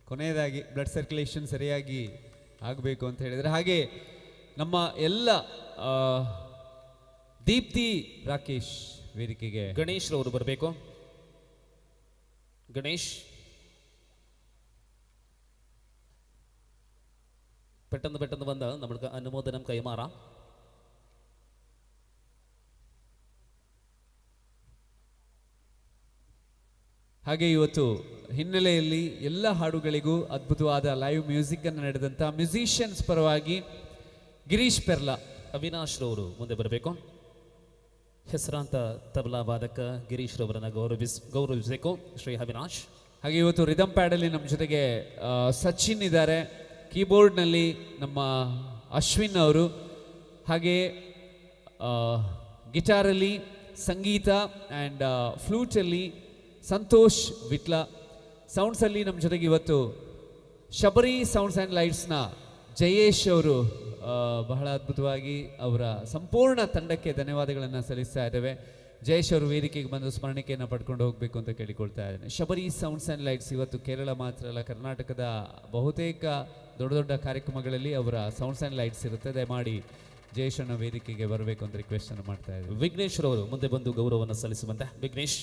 ಕೊನೆಯದಾಗಿ ಬ್ಲಡ್ ಸರ್ಕ್ಯುಲೇಷನ್ ಸರಿಯಾಗಿ ಆಗಬೇಕು ಅಂತ ಹೇಳಿದರೆ, ಹಾಗೆ ನಮ್ಮ ಎಲ್ಲ ದೀಪ್ತಿ ರಾಕೇಶ್ ವೇದಿಕೆಗೆ. ಗಣೇಶ್ ರವರು ಬರಬೇಕು. ಗಣೇಶ್ പെട്ടെന്ന് വന്ന് നമ്മൾക്ക് അനുമോദനം കൈമാറാം. ಹಾಗೆ ಇವತ್ತು ಹಿನ್ನೆಲೆಯಲ್ಲಿ ಎಲ್ಲ ಹಾಡುಗಳಿಗೂ ಅದ್ಭುತವಾದ ಲೈವ್ ಮ್ಯೂಸಿಕ್ ಅನ್ನು ನಡೆದಂಥ ಮ್ಯೂಸಿಷಿಯನ್ಸ್ ಪರವಾಗಿ ಗಿರೀಶ್ ಪೆರ್ಲಾ, ಅವಿನಾಶ್ ರವರು ಮುಂದೆ ಬರಬೇಕು. ಹೆಸರಾಂತ ತಬಲಾ ವಾದಕ ಗಿರೀಶ್ ರವರನ್ನು ಗೌರವಿಸಬೇಕು ಶ್ರೀ ಅವಿನಾಶ್. ಹಾಗೆ ಇವತ್ತು ರಿದಮ್ ಪ್ಯಾಡಲ್ಲಿ ನಮ್ಮ ಜೊತೆಗೆ ಸಚಿನ್ ಇದ್ದಾರೆ, ಕೀಬೋರ್ಡ್ನಲ್ಲಿ ನಮ್ಮ ಅಶ್ವಿನ್ ಅವರು, ಹಾಗೆ ಗಿಟಾರಲ್ಲಿ ಸಂಗೀತ ಆ್ಯಂಡ್ ಫ್ಲೂಟಲ್ಲಿ ಸಂತೋಷ್ ವಿಟ್ಲ, ಸೌಂಡ್ಸಲ್ಲಿ ನಮ್ಮ ಜೊತೆಗೆ ಇವತ್ತು ಶಬರಿ ಸೌಂಡ್ಸ್ ಆ್ಯಂಡ್ ಲೈಟ್ಸ್ನ ಜಯೇಶ್ ಅವರು ಬಹಳ ಅದ್ಭುತವಾಗಿ ಅವರ ಸಂಪೂರ್ಣ ತಂಡಕ್ಕೆ ಧನ್ಯವಾದಗಳನ್ನು ಸಲ್ಲಿಸ್ತಾ ಇದ್ದೇವೆ. ಜಯೇಶ್ ಅವರು ವೇದಿಕೆಗೆ ಬಂದು ಸ್ಮರಣಿಕೆಯನ್ನು ಪಡ್ಕೊಂಡು ಹೋಗಬೇಕು ಅಂತ ಕೇಳಿಕೊಳ್ತಾ ಇದ್ದೇನೆ. ಶಬರಿ ಸೌಂಡ್ಸ್ ಆ್ಯಂಡ್ ಲೈಟ್ಸ್ ಇವತ್ತು ಕೇರಳ ಮಾತ್ರ ಅಲ್ಲ, ಕರ್ನಾಟಕದ ಬಹುತೇಕ ದೊಡ್ಡ ದೊಡ್ಡ ಕಾರ್ಯಕ್ರಮಗಳಲ್ಲಿ ಅವರ ಸೌಂಡ್ಸ್ ಆ್ಯಂಡ್ ಲೈಟ್ಸ್ ಇರುತ್ತೆ. ದಯಮಾಡಿ ಜಯೇಶ್ ಅನ್ನ ವೇದಿಕೆಗೆ ಬರಬೇಕು ಅಂತ ರಿಕ್ವೆಸ್ಟ್ ಅನ್ನು ಮಾಡ್ತಾ ಇದ್ದೇವೆ. ವಿಘ್ನೇಶ್ ರವರು ಮುಂದೆ ಬಂದು ಗೌರವವನ್ನು ಸಲ್ಲಿಸುವಂತೆ. ವಿಘ್ನೇಶ್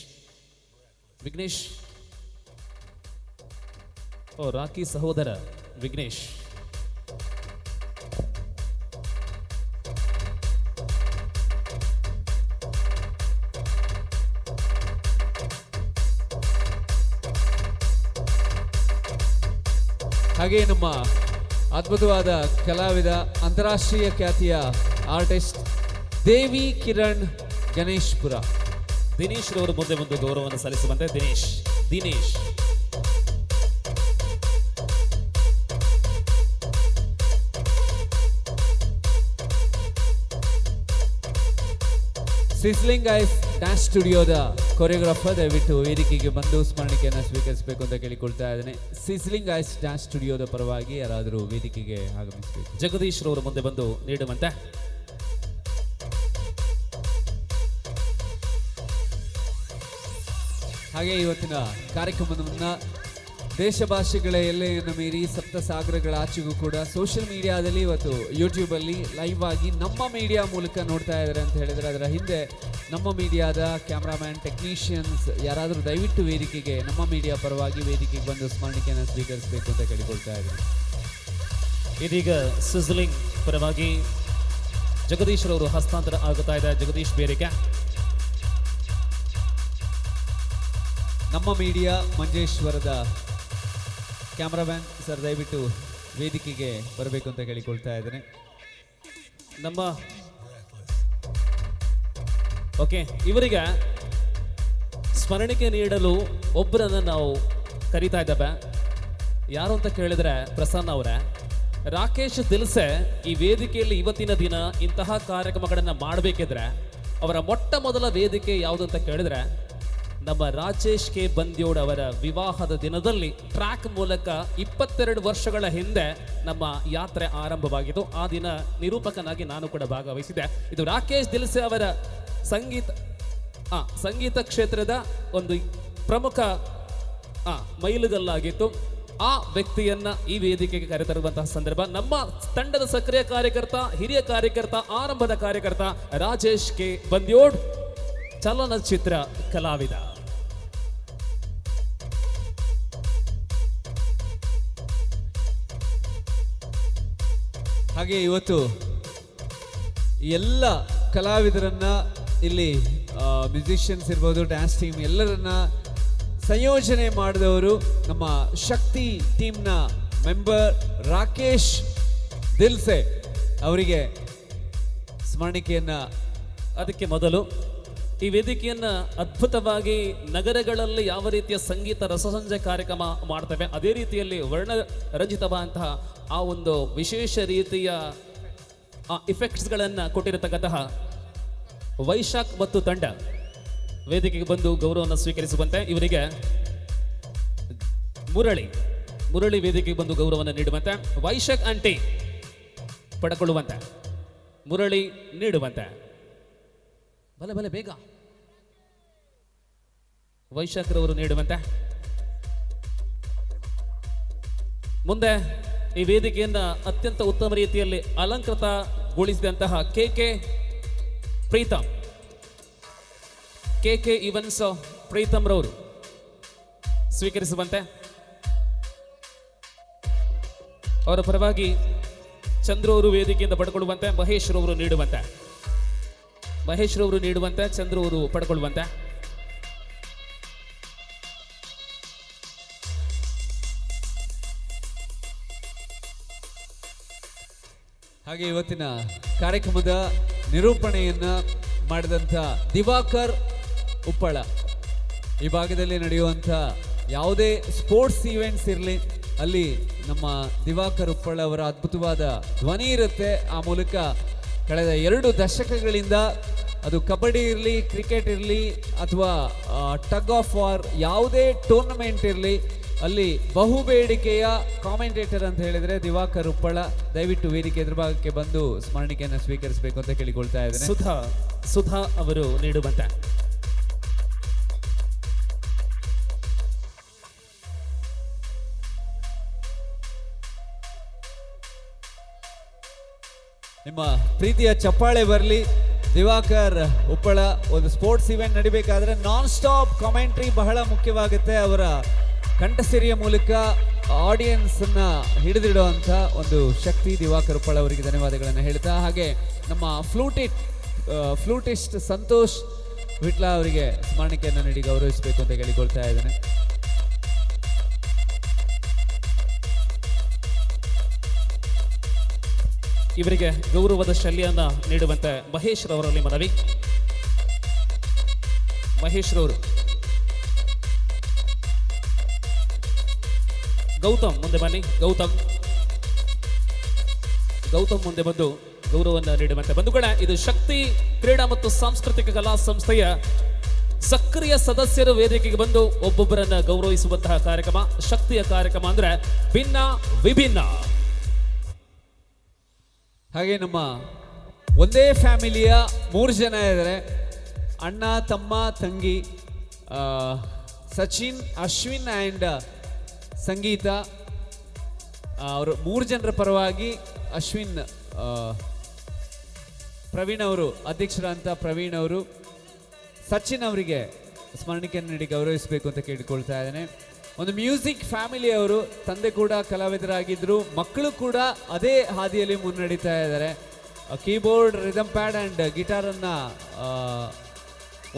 ರಾಕಿ ಸಹೋದರ ವಿಘ್ನೇಶ್. ಹಾಗೆ ನಮ್ಮ ಅದ್ಭುತವಾದ ಕಲಾವಿದ, ಅಂತಾರಾಷ್ಟ್ರೀಯ ಖ್ಯಾತಿಯ ಆರ್ಟಿಸ್ಟ್ ದೇವಿ ಕಿರಣ್ ಗಣೇಶ್ಪುರ. ದಿನೇಶ್ ರವರು ಮುಂದೆ ಬಂದು ಗೌರವವನ್ನು ಸಲ್ಲಿಸುವಂತೆ. ದಿನೇಶ್ ಸಿಸ್ಲಿಂಗ್ ಐಸ್ ಡ್ಯಾನ್ಸ್ ಸ್ಟುಡಿಯೋದ ಕೊರಿಯೋಗ್ರಾಫರ್ ದಯವಿಟ್ಟು ವೇದಿಕೆಗೆ ಬಂದು ಸ್ಮರಣಿಕೆಯನ್ನು ಸ್ವೀಕರಿಸಬೇಕು ಅಂತ ಕೇಳಿಕೊಳ್ತಾ ಇದ್ದೇನೆ. ಸಿಸ್ಲಿಂಗ್ ಐಸ್ ಡ್ಯಾನ್ಸ್ ಸ್ಟುಡಿಯೋದ ಪರವಾಗಿ ಯಾರಾದರೂ ವೇದಿಕೆಗೆ ಆಗಮಿಸಬೇಕು. ಜಗದೀಶ್ ರವರು ಮುಂದೆ ಬಂದು ನೀಡುವಂತೆ. ಹಾಗೆ ಇವತ್ತಿನ ಕಾರ್ಯಕ್ರಮವನ್ನು ದೇಶ ಭಾಷೆಗಳ ಎಲ್ಲೆಯನ್ನು ಮೀರಿ ಸಪ್ತ ಸಾಗರಗಳ ಆಚೆಗೂ ಕೂಡ ಸೋಷಿಯಲ್ ಮೀಡಿಯಾದಲ್ಲಿ ಇವತ್ತು ಯೂಟ್ಯೂಬಲ್ಲಿ ಲೈವ್ ಆಗಿ ನಮ್ಮ ಮೀಡಿಯಾ ಮೂಲಕ ನೋಡ್ತಾ ಇದ್ದಾರೆ ಅಂತ ಹೇಳಿದರೆ, ಅದರ ಹಿಂದೆ ನಮ್ಮ ಮೀಡಿಯಾದ ಕ್ಯಾಮ್ರಾಮ್ಯಾನ್, ಟೆಕ್ನಿಷಿಯನ್ಸ್ ಯಾರಾದರೂ ದಯವಿಟ್ಟು ವೇದಿಕೆಗೆ, ನಮ್ಮ ಮೀಡಿಯಾ ಪರವಾಗಿ ವೇದಿಕೆಗೆ ಬಂದು ಸ್ಮರಣಿಕೆಯನ್ನು ಸ್ವೀಕರಿಸಬೇಕು ಅಂತ ಕೇಳಿಕೊಳ್ತಾ ಇದ್ದೀನಿ. ಇದೀಗ ಸಿಸ್ಲಿಂಗ್ ಪರವಾಗಿ ಜಗದೀಶ್ ರವರು ಹಸ್ತಾಂತರ ಆಗುತ್ತಾ ಇದೆ. ಜಗದೀಶ್ ಬೇರಿಕೆ. ನಮ್ಮ ಮೀಡಿಯಾ ಮಂಜೇಶ್ವರದ ಕ್ಯಾಮ್ರಾಮ್ಯಾನ್ ಸರ್ ದಯವಿಟ್ಟು ವೇದಿಕೆಗೆ ಬರಬೇಕು ಅಂತ ಕೇಳಿಕೊಳ್ತಾ ಇದ್ದೇನೆ. ನಮ್ಮ ಓಕೆ, ಇವರಿಗೆ ಸ್ಮರಣಿಕೆ ನೀಡಲು ಒಬ್ಬರನ್ನು ನಾವು ಕರೀತಾ ಇದ್ದೇವೆ. ಯಾರು ಅಂತ ಕೇಳಿದ್ರೆ ಪ್ರಸನ್ನ ಅವರೇ. ರಾಕೇಶ್ ದಿಲ್ಸೆ ಈ ವೇದಿಕೆಯಲ್ಲಿ ಇವತ್ತಿನ ದಿನ ಇಂತಹ ಕಾರ್ಯಕ್ರಮಗಳನ್ನು ಮಾಡಬೇಕಿದ್ರೆ ಅವರ ಮೊಟ್ಟ ಮೊದಲ ವೇದಿಕೆ ಯಾವುದು ಅಂತ ಕೇಳಿದ್ರೆ ನಮ್ಮ ರಾಜೇಶ್ ಕೆ ಬಂದ್ಯೋಡ್ ಅವರ ವಿವಾಹದ ದಿನದಲ್ಲಿ ಟ್ರ್ಯಾಕ್ ಮೂಲಕ 22 ವರ್ಷಗಳ ಹಿಂದೆ ನಮ್ಮ ಯಾತ್ರೆ ಆರಂಭವಾಗಿತ್ತು. ಆ ದಿನ ನಿರೂಪಕನಾಗಿ ನಾನು ಕೂಡ ಭಾಗವಹಿಸಿದ್ದೆ. ಇದು ರಾಕೇಶ್ ದಿಲ್ಸೆ ಅವರ ಸಂಗೀತ ಕ್ಷೇತ್ರದ ಒಂದು ಪ್ರಮುಖ ಮೈಲುಗಲ್ಲಾಗಿತ್ತು. ಆ ವ್ಯಕ್ತಿಯನ್ನ ಈ ವೇದಿಕೆಗೆ ಕರೆತರುವಂತಹ ಸಂದರ್ಭ. ನಮ್ಮ ತಂಡದ ಸಕ್ರಿಯ ಕಾರ್ಯಕರ್ತ, ಹಿರಿಯ ಕಾರ್ಯಕರ್ತ, ಆರಂಭದ ಕಾರ್ಯಕರ್ತ ರಾಜೇಶ್ ಕೆ ಬಂದ್ಯೋಡ್, ಚಲನಚಿತ್ರ ಕಲಾವಿದ. ಹಾಗೆ ಇವತ್ತು ಎಲ್ಲ ಕಲಾವಿದರನ್ನ ಇಲ್ಲಿ ಮ್ಯೂಸಿಷಿಯನ್ಸ್ ಇರ್ಬೋದು, ಡ್ಯಾನ್ಸ್ ಟೀಮ್ ಎಲ್ಲರನ್ನ ಸಂಯೋಜನೆ ಮಾಡಿದವರು ನಮ್ಮ ಶಕ್ತಿ ಟೀಮ್ನ ಮೆಂಬರ್ ರಾಕೇಶ್ ದಿಲ್ಸೆ ಅವರಿಗೆ ಸ್ಮರಣಿಕೆಯನ್ನ. ಅದಕ್ಕೆ ಮೊದಲು ಈ ವೇದಿಕೆಯನ್ನ ಅದ್ಭುತವಾಗಿ ನಗರಗಳಲ್ಲಿ ಯಾವ ರೀತಿಯ ಸಂಗೀತ ರಸಸಂಜೆ ಕಾರ್ಯಕ್ರಮ ಮಾಡ್ತೇವೆ ಅದೇ ರೀತಿಯಲ್ಲಿ ವರ್ಣರಂಜಿತವಾದಂತಹ ಆ ಒಂದು ವಿಶೇಷ ರೀತಿಯ ಇಫೆಕ್ಟ್ಸ್ಗಳನ್ನು ಕೊಟ್ಟಿರತಕ್ಕಂತಹ ವೈಶಾಖ್ ಮತ್ತು ತಂಡ ವೇದಿಕೆಗೆ ಬಂದು ಗೌರವವನ್ನು ಸ್ವೀಕರಿಸುವಂತೆ, ಇವರಿಗೆ ಮುರಳಿ ವೇದಿಕೆಗೆ ಬಂದು ಗೌರವವನ್ನು ನೀಡುವಂತೆ, ವೈಶಾಖ್ ಆಂಟಿ ಪಡ್ಕೊಳ್ಳುವಂತೆ, ಮುರಳಿ ನೀಡುವಂತೆ. ಬಲೆ ಬೇಗ ವೈಶಾಖರವರು ನೀಡುವಂತೆ. ಮುಂದೆ ಈ ವೇದಿಕೆಯನ್ನ ಅತ್ಯಂತ ಉತ್ತಮ ರೀತಿಯಲ್ಲಿ ಅಲಂಕೃತಗೊಳಿಸಿದಂತಹ ಕೆ ಈವನ್ಸ್ ಪ್ರೀತಮ್ ರವರು ಸ್ವೀಕರಿಸುವಂತೆ. ಅವರ ಪರವಾಗಿ ಚಂದ್ರು ಅವರು ವೇದಿಕೆಯಿಂದ ಪಡ್ಕೊಳ್ಳುವಂತೆ, ಮಹೇಶ್ ರವರು ನೀಡುವಂತೆ, ಚಂದ್ರು ಅವರು ಪಡ್ಕೊಳ್ಳುವಂತೆ. ಹಾಗೆ ಇವತ್ತಿನ ಕಾರ್ಯಕ್ರಮದ ನಿರೂಪಣೆಯನ್ನ ಮಾಡಿದಂಥ ದಿವಾಕರ್ ಉಪ್ಪಳ, ಈ ಭಾಗದಲ್ಲಿ ನಡೆಯುವಂಥ ಯಾವುದೇ ಸ್ಪೋರ್ಟ್ಸ್ ಈವೆಂಟ್ಸ್ ಇರಲಿ ಅಲ್ಲಿ ನಮ್ಮ ದಿವಾಕರ್ ಉಪ್ಪಳ ಅವರ ಅದ್ಭುತವಾದ ಧ್ವನಿ ಇರುತ್ತೆ. ಆ ಮೂಲಕ ಕಳೆದ 2 ದಶಕಗಳಿಂದ ಅದು ಕಬಡ್ಡಿ ಇರಲಿ, ಕ್ರಿಕೆಟ್ ಇರಲಿ ಅಥವಾ ಟಗ್ ಆಫ್ ವಾರ್ ಯಾವುದೇ ಟೂರ್ನಮೆಂಟ್ ಇರಲಿ ಅಲ್ಲಿ ಬಹುಬೇಡಿಕೆಯ ಕಾಮೆಂಟೇಟರ್ ಅಂತ ಹೇಳಿದ್ರೆ ದಿವಾಕರ್ ಉಪ್ಪಳ. ದಯವಿಟ್ಟು ವೇದಿಕೆ ಎದುರುಭಾಗಕ್ಕೆ ಬಂದು ಸ್ಮರಣಿಕೆಯನ್ನು ಸ್ವೀಕರಿಸಬೇಕು ಅಂತ ಕೇಳಿಕೊಳ್ತಾ ಇದ್ದೇನೆ. ಸುಧಾ ಅವರು ನೀಡುವಂತೆ. ನಿಮ್ಮ ಪ್ರೀತಿಯ ಚಪ್ಪಾಳೆ ಬರಲಿ. ದಿವಾಕರ್ ಉಪ್ಪಳ ಒಂದು ಸ್ಪೋರ್ಟ್ಸ್ ಇವೆಂಟ್ ನಡಿಬೇಕಾದ್ರೆ ನಾನ್ ಸ್ಟಾಪ್ ಕಾಮೆಂಟ್ರಿ ಬಹಳ ಮುಖ್ಯವಾಗುತ್ತೆ. ಅವರ ಕಂಠಸಿರಿಯ ಮೂಲಕ ಆಡಿಯನ್ಸ್ ಅನ್ನ ಹಿಡಿದಿಡುವಂಥ ಒಂದು ಶಕ್ತಿ ದಿವಾಕರ್ ಉಪ್ಪಳ ಅವರಿಗೆ ಧನ್ಯವಾದಗಳನ್ನು ಹೇಳ್ತಾ, ಹಾಗೆ ನಮ್ಮ ಫ್ಲೂಟಿಸ್ಟ್ ಸಂತೋಷ್ ವಿಟ್ಲ ಅವರಿಗೆ ಸ್ಮರಣಿಕೆಯನ್ನು ನೀಡಿ ಗೌರವಿಸಬೇಕು ಅಂತ ಕೇಳಿಕೊಳ್ತಾ ಇದ್ದೇನೆ. ಇವರಿಗೆ ಗೌರವದ ಶಲ್ಯವನ್ನು ನೀಡುವಂತೆ ಮಹೇಶ್ ರವರಲ್ಲಿ ಮನವಿ. ಮಹೇಶ್ ರವರು. ಗೌತಮ್ ಮುಂದೆ ಬನ್ನಿ. ಗೌತಮ್ ಮುಂದೆ ಬಂದು ಗೌರವವನ್ನು ನೀಡುವಂತೆ. ಬಂಧುಗಳೇ, ಇದು ಶಕ್ತಿ ಕ್ರೀಡಾ ಮತ್ತು ಸಾಂಸ್ಕೃತಿಕ ಕಲಾ ಸಂಸ್ಥೆಯ ಸಕ್ರಿಯ ಸದಸ್ಯರು ವೇದಿಕೆಗೆ ಬಂದು ಒಬ್ಬೊಬ್ಬರನ್ನ ಗೌರವಿಸುವಂತಹ ಕಾರ್ಯಕ್ರಮ. ಶಕ್ತಿಯ ಕಾರ್ಯಕ್ರಮ ಅಂದ್ರೆ ಭಿನ್ನ ವಿಭಿನ್ನ. ಹಾಗೆ ನಮ್ಮ ಒಂದೇ ಫ್ಯಾಮಿಲಿಯ 3 ಜನ ಇದ್ದಾರೆ, ಅಣ್ಣ ತಮ್ಮ ತಂಗಿ, ಸಚಿನ್, ಅಶ್ವಿನ್ ಆ್ಯಂಡ್ ಸಂಗೀತ. ಅವರು 3 ಜನರ ಪರವಾಗಿ ಅಶ್ವಿನ್, ಪ್ರವೀಣ್ ಅವರು ಅಧ್ಯಕ್ಷರಂತ ಪ್ರವೀಣ್ ಅವರು ಸಚಿನ್ ಅವರಿಗೆ ಸ್ಮರಣಿಕೆಯನ್ನು ನೀಡಿ ಗೌರವಿಸಬೇಕು ಅಂತ ಕೇಳಿಕೊಳ್ತಾ ಇದ್ದೇನೆ. ಒಂದು ಮ್ಯೂಸಿಕ್ ಫ್ಯಾಮಿಲಿ ಅವರು, ತಂದೆ ಕೂಡ ಕಲಾವಿದರಾಗಿದ್ದರು, ಮಕ್ಕಳು ಕೂಡ ಅದೇ ಹಾದಿಯಲ್ಲಿ ಮುನ್ನಡೀತಾ ಇದ್ದಾರೆ. ಕೀಬೋರ್ಡ್, ರಿದಮ್ ಪ್ಯಾಡ್ ಆ್ಯಂಡ್ ಗಿಟಾರನ್ನು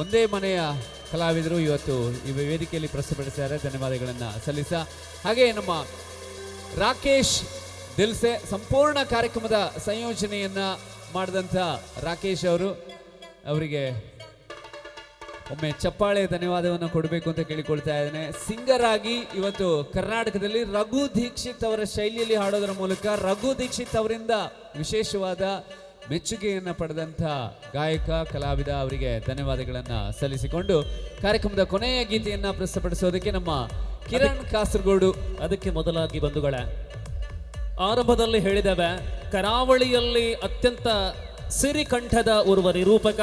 ಒಂದೇ ಮನೆಯ ಕಲಾವಿದರು ಇವತ್ತು ಈ ವೇದಿಕೆಯಲ್ಲಿ ಪ್ರಸ್ತುತಪಡಿಸಿದ್ದಾರೆ. ಧನ್ಯವಾದಗಳನ್ನು ಸಲ್ಲಿಸ. ಹಾಗೆ ನಮ್ಮ ರಾಕೇಶ್ ದಿಲ್ಸೆ ಸಂಪೂರ್ಣ ಕಾರ್ಯಕ್ರಮದ ಸಂಯೋಜನೆಯನ್ನು ಮಾಡಿದಂಥ ರಾಕೇಶ್ ಅವರಿಗೆ ಒಮ್ಮೆ ಚಪ್ಪಾಳೆ ಧನ್ಯವಾದವನ್ನು ಕೊಡಬೇಕು ಅಂತ ಕೇಳಿಕೊಳ್ತಾ ಇದ್ದೇನೆ. ಸಿಂಗರ್ ಆಗಿ ಇವತ್ತು ಕರ್ನಾಟಕದಲ್ಲಿ ರಘು ದೀಕ್ಷಿತ್ ಅವರ ಶೈಲಿಯಲ್ಲಿ ಹಾಡೋದರ ಮೂಲಕ ರಘು ದೀಕ್ಷಿತ್ ಅವರಿಂದ ವಿಶೇಷವಾದ ಮೆಚ್ಚುಗೆಯನ್ನು ಪಡೆದಂಥ ಗಾಯಕ ಕಲಾವಿದ ಅವರಿಗೆ ಧನ್ಯವಾದಗಳನ್ನು ಸಲ್ಲಿಸಿಕೊಂಡು ಕಾರ್ಯಕ್ರಮದ ಕೊನೆಯ ಗೀತೆಯನ್ನು ಪ್ರಸ್ತುತಪಡಿಸೋದಕ್ಕೆ ನಮ್ಮ ಕಿರಣ್ ಕಾಸರಗೋಡು. ಅದಕ್ಕೆ ಮೊದಲಾಗಿ ಬಂಧುಗಳೇ, ಆರಂಭದಲ್ಲಿ ಹೇಳಿದವೆ, ಕರಾವಳಿಯಲ್ಲಿ ಅತ್ಯಂತ ಸಿರಿಕಂಠದ ಓರ್ವ ನಿರೂಪಕ,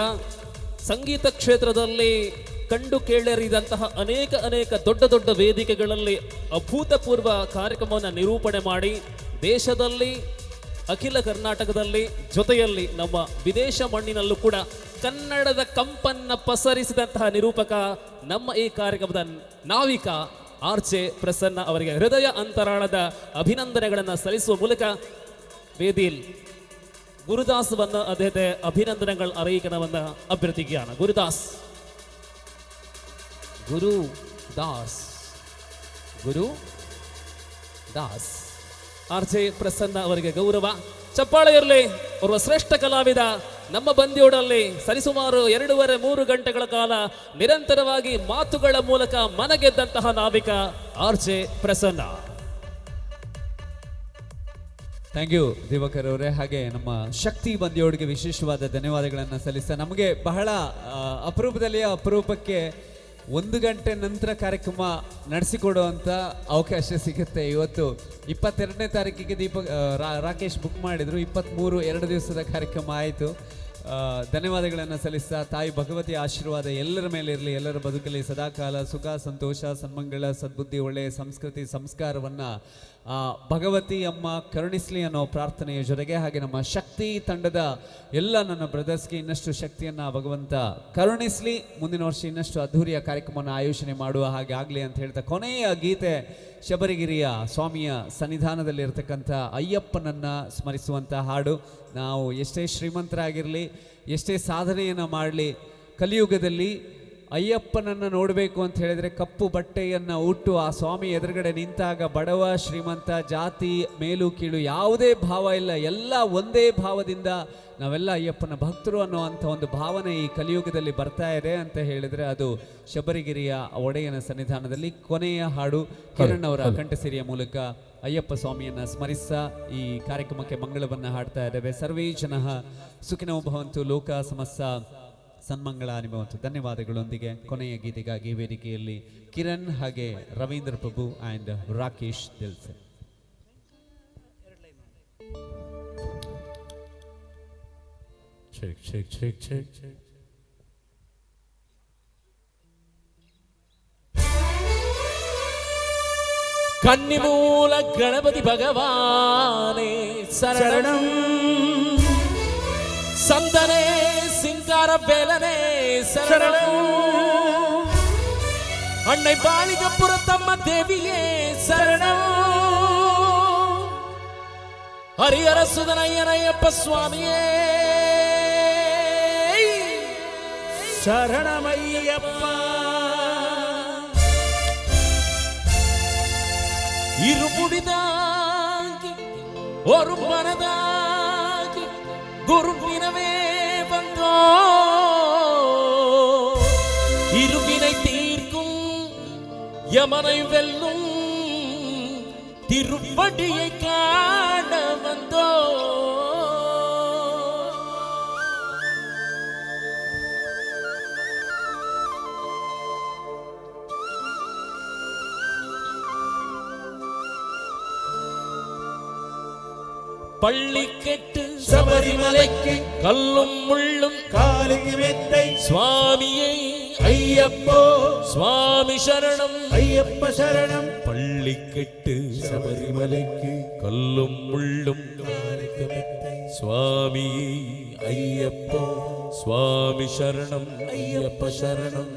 ಸಂಗೀತ ಕ್ಷೇತ್ರದಲ್ಲಿ ಕಂಡು ಕೇಳರಿದಂತಹ ಅನೇಕ ದೊಡ್ಡ ವೇದಿಕೆಗಳಲ್ಲಿ ಅಭೂತಪೂರ್ವ ಕಾರ್ಯಕ್ರಮವನ್ನು ನಿರೂಪಣೆ ಮಾಡಿ ದೇಶದಲ್ಲಿ, ಅಖಿಲ ಕರ್ನಾಟಕದಲ್ಲಿ, ಜೊತೆಯಲ್ಲಿ ನಮ್ಮ ವಿದೇಶ ಮಣ್ಣಿನಲ್ಲೂ ಕೂಡ ಕನ್ನಡದ ಕಂಪನ್ನ ಪಸರಿಸಿದಂತಹ ನಿರೂಪಕ ನಮ್ಮ ಈ ಕಾರ್ಯಕ್ರಮದ ನಾವಿಕ ಆರ್ಜೆ ಪ್ರಸನ್ನ ಅವರಿಗೆ ಹೃದಯ ಅಂತರಾಳದ ಅಭಿನಂದನೆಗಳನ್ನು ಸಲ್ಲಿಸುವ ಮೂಲಕ ವೇದಿಯಲ್ಲಿ ഗുരുദാസ് വന്ന് അദ്ദേഹത്തെ അഭിനന്ദനങ്ങൾ അറിയിക്കണമെന്ന് അഭ്യർത്ഥിക്കുകയാണ്. ഗുരുദാസ് ಆರ್ಜೆ ಪ್ರಸನ್ನ ಅವರಿಗೆ ಗೌರವ. ಚಪ್ಪಾಳೆ ಇರಲಿ. ಓರ್ವ ಶ್ರೇಷ್ಠ ಕಲಾವಿದ ನಮ್ಮ ಬಂದಿಯೋಡಲ್ಲಿ ಸರಿಸುಮಾರು 2.5-3 ಗಂಟೆಗಳ ಕಾಲ ನಿರಂತರವಾಗಿ ಮಾತುಗಳ ಮೂಲಕ ಮನಗೆದ್ದಂತಹ ನಾವಿಕ RJ Prasanna. Thank you Diwakar ಅವರೇ. ಹಾಗೆ ನಮ್ಮ ಶಕ್ತಿ ಬಂದಿಯೋಡಿಗೆ ವಿಶೇಷವಾದ ಧನ್ಯವಾದಗಳನ್ನು ಸಲ್ಲಿಸ್ತಾ, ನಮಗೆ ಬಹಳ ಅಪರೂಪಕ್ಕೆ 1 ಗಂಟೆ ನಂತರ ಕಾರ್ಯಕ್ರಮ ನಡೆಸಿಕೊಡುವಂಥ ಅವಕಾಶ ಸಿಗುತ್ತೆ. ಇವತ್ತು 22ನೇ ತಾರೀಕಿಗೆ ರಾಕೇಶ್ ಬುಕ್ ಮಾಡಿದರು. 23 2 ದಿವಸದ ಕಾರ್ಯಕ್ರಮ ಆಯಿತು. ಧನ್ಯವಾದಗಳನ್ನು ಸಲ್ಲಿಸ್ತಾ, ತಾಯಿ ಭಗವತಿ ಆಶೀರ್ವಾದ ಎಲ್ಲರ ಮೇಲೆ ಇರಲಿ, ಎಲ್ಲರ ಬದುಕಲ್ಲಿ ಸದಾಕಾಲ ಸುಖ ಸಂತೋಷ ಸನ್ಮಂಗಳ ಸದ್ಬುದ್ಧಿ ಒಳ್ಳೆಯ ಸಂಸ್ಕೃತಿ ಸಂಸ್ಕಾರವನ್ನು ಭಗವತಿ ಅಮ್ಮ ಕರುಣಿಸಲಿ ಅನ್ನೋ ಪ್ರಾರ್ಥನೆಯ ಜೊತೆಗೆ, ಹಾಗೆ ನಮ್ಮ ಶಕ್ತಿ ತಂಡದ ಎಲ್ಲ ನನ್ನ ಬ್ರದರ್ಸ್ಗೆ ಇನ್ನಷ್ಟು ಶಕ್ತಿಯನ್ನು ಭಗವಂತ ಕರುಣಿಸಲಿ, ಮುಂದಿನ ವರ್ಷ ಇನ್ನಷ್ಟು ಅದ್ಧೂರಿಯ ಕಾರ್ಯಕ್ರಮವನ್ನು ಆಯೋಜನೆ ಮಾಡುವ ಹಾಗೆ ಆಗಲಿ ಅಂತ ಹೇಳ್ತಾ, ಕೊನೆಯ ಗೀತೆ ಶಬರಿಗಿರಿಯ ಸ್ವಾಮಿಯ ಸನ್ನಿಧಾನದಲ್ಲಿರ್ತಕ್ಕಂಥ ಅಯ್ಯಪ್ಪನನ್ನು ಸ್ಮರಿಸುವಂಥ ಹಾಡು. ನಾವು ಎಷ್ಟೇ ಶ್ರೀಮಂತರಾಗಿರಲಿ, ಎಷ್ಟೇ ಸಾಧನೆಯನ್ನು ಮಾಡಲಿ, ಕಲಿಯುಗದಲ್ಲಿ ಅಯ್ಯಪ್ಪನನ್ನು ನೋಡಬೇಕು ಅಂತ ಹೇಳಿದರೆ ಕಪ್ಪು ಬಟ್ಟೆಯನ್ನು ಉಟ್ಟು ಆ ಸ್ವಾಮಿ ಎದುರುಗಡೆ ನಿಂತಾಗ ಬಡವ ಶ್ರೀಮಂತ ಜಾತಿ ಮೇಲು ಕೀಳು ಯಾವುದೇ ಭಾವ ಇಲ್ಲ, ಎಲ್ಲ ಒಂದೇ ಭಾವದಿಂದ ನಾವೆಲ್ಲ ಅಯ್ಯಪ್ಪನ ಭಕ್ತರು ಅನ್ನೋವಂಥ ಒಂದು ಭಾವನೆ ಈ ಕಲಿಯುಗದಲ್ಲಿ ಬರ್ತಾ ಇದೆ ಅಂತ ಹೇಳಿದರೆ ಅದು ಶಬರಿಗಿರಿಯ ಒಡೆಯನ ಸನ್ನಿಧಾನದಲ್ಲಿ. ಕೊನೆಯ ಹಾಡು ಕಿರಣ್ ಅವರ ಕಂಠಸಿರಿಯ ಮೂಲಕ ಅಯ್ಯಪ್ಪ ಸ್ವಾಮಿಯನ್ನು ಸ್ಮರಿಸ್ತಾ ಈ ಕಾರ್ಯಕ್ರಮಕ್ಕೆ ಮಂಗಳವನ್ನು ಹಾಡ್ತಾ ಇದ್ದೇವೆ. ಸರ್ವೇ ಜನಃ ಸುಖಿನೋ ಭವಂತು, ಲೋಕ ಸಮಸ್ತ ಸನ್ಮಂಗಳ ಅನುಭವಂತು. ಧನ್ಯವಾದಗಳೊಂದಿಗೆ ಕೊನೆಯ ಗೀತೆಗಾಗಿ ವೇದಿಕೆಯಲ್ಲಿ ಕಿರಣ್ ಹಾಗೆ ರವೀಂದ್ರ ಪ್ರಭು ಆ್ಯಂಡ್ ರಾಕೇಶ್ ದಿಲ್ಸೆ. കന്നിമൂല ഗണപതി ഭഗവാനേ ശരണം, സന്തനേ சிங்கார வேலனே சரணம், அன்னை பாலிகப்புறத்தம்ம தேவியே சரணம், ஹரிஹர சுதனையனையப்ப சுவாமியே சரணமையப்பா. இருமுடிதாங்கி ஒரு மனதாகி குருவினவே வந்தோ, இருவினை தீர்க்கும் யமனை வெல்லும் திருப்படியை காண வந்தோ. பள்ளி கெட்டு சபரிமலைக்கு கல்லும் முள்ளும் காலுக்கு மெத்தை சுவாமியை ஐயப்போ சுவாமி சரணம் ஐயப்ப சரணம். பள்ளி கெட்டு சபரிமலைக்கு கல்லும் முள்ளும் காலுக்கு மெத்தை சுவாமியை ஐயப்போ சுவாமி சரணம் ஐயப்ப சரணம்.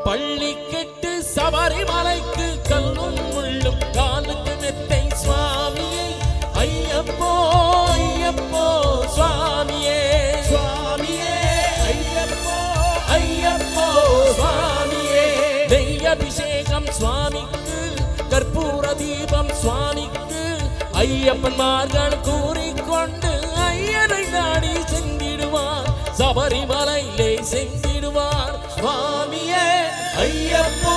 பள்ளி கெட்டு சபரிமலைக்கு கல்லும் முள்ளும் காலுக்கு மெத்தை சுவாமியே ஐயப்போ ஐயப்போ சுவாமியே சுவாமியே ஐயப்போ ஐயப்போ சுவாமியே. நெய் அபிஷேகம் சுவாமிக்கு, கற்பூர தீபம் சுவாமிக்கு, ஐயப்பன்மார்கள் கூறிக்கொண்டு ஐயனை நாடி சென்றிடுவார், சபரிமலையிலே சென்றிடுவார் சுவாமியே ஐயப்போ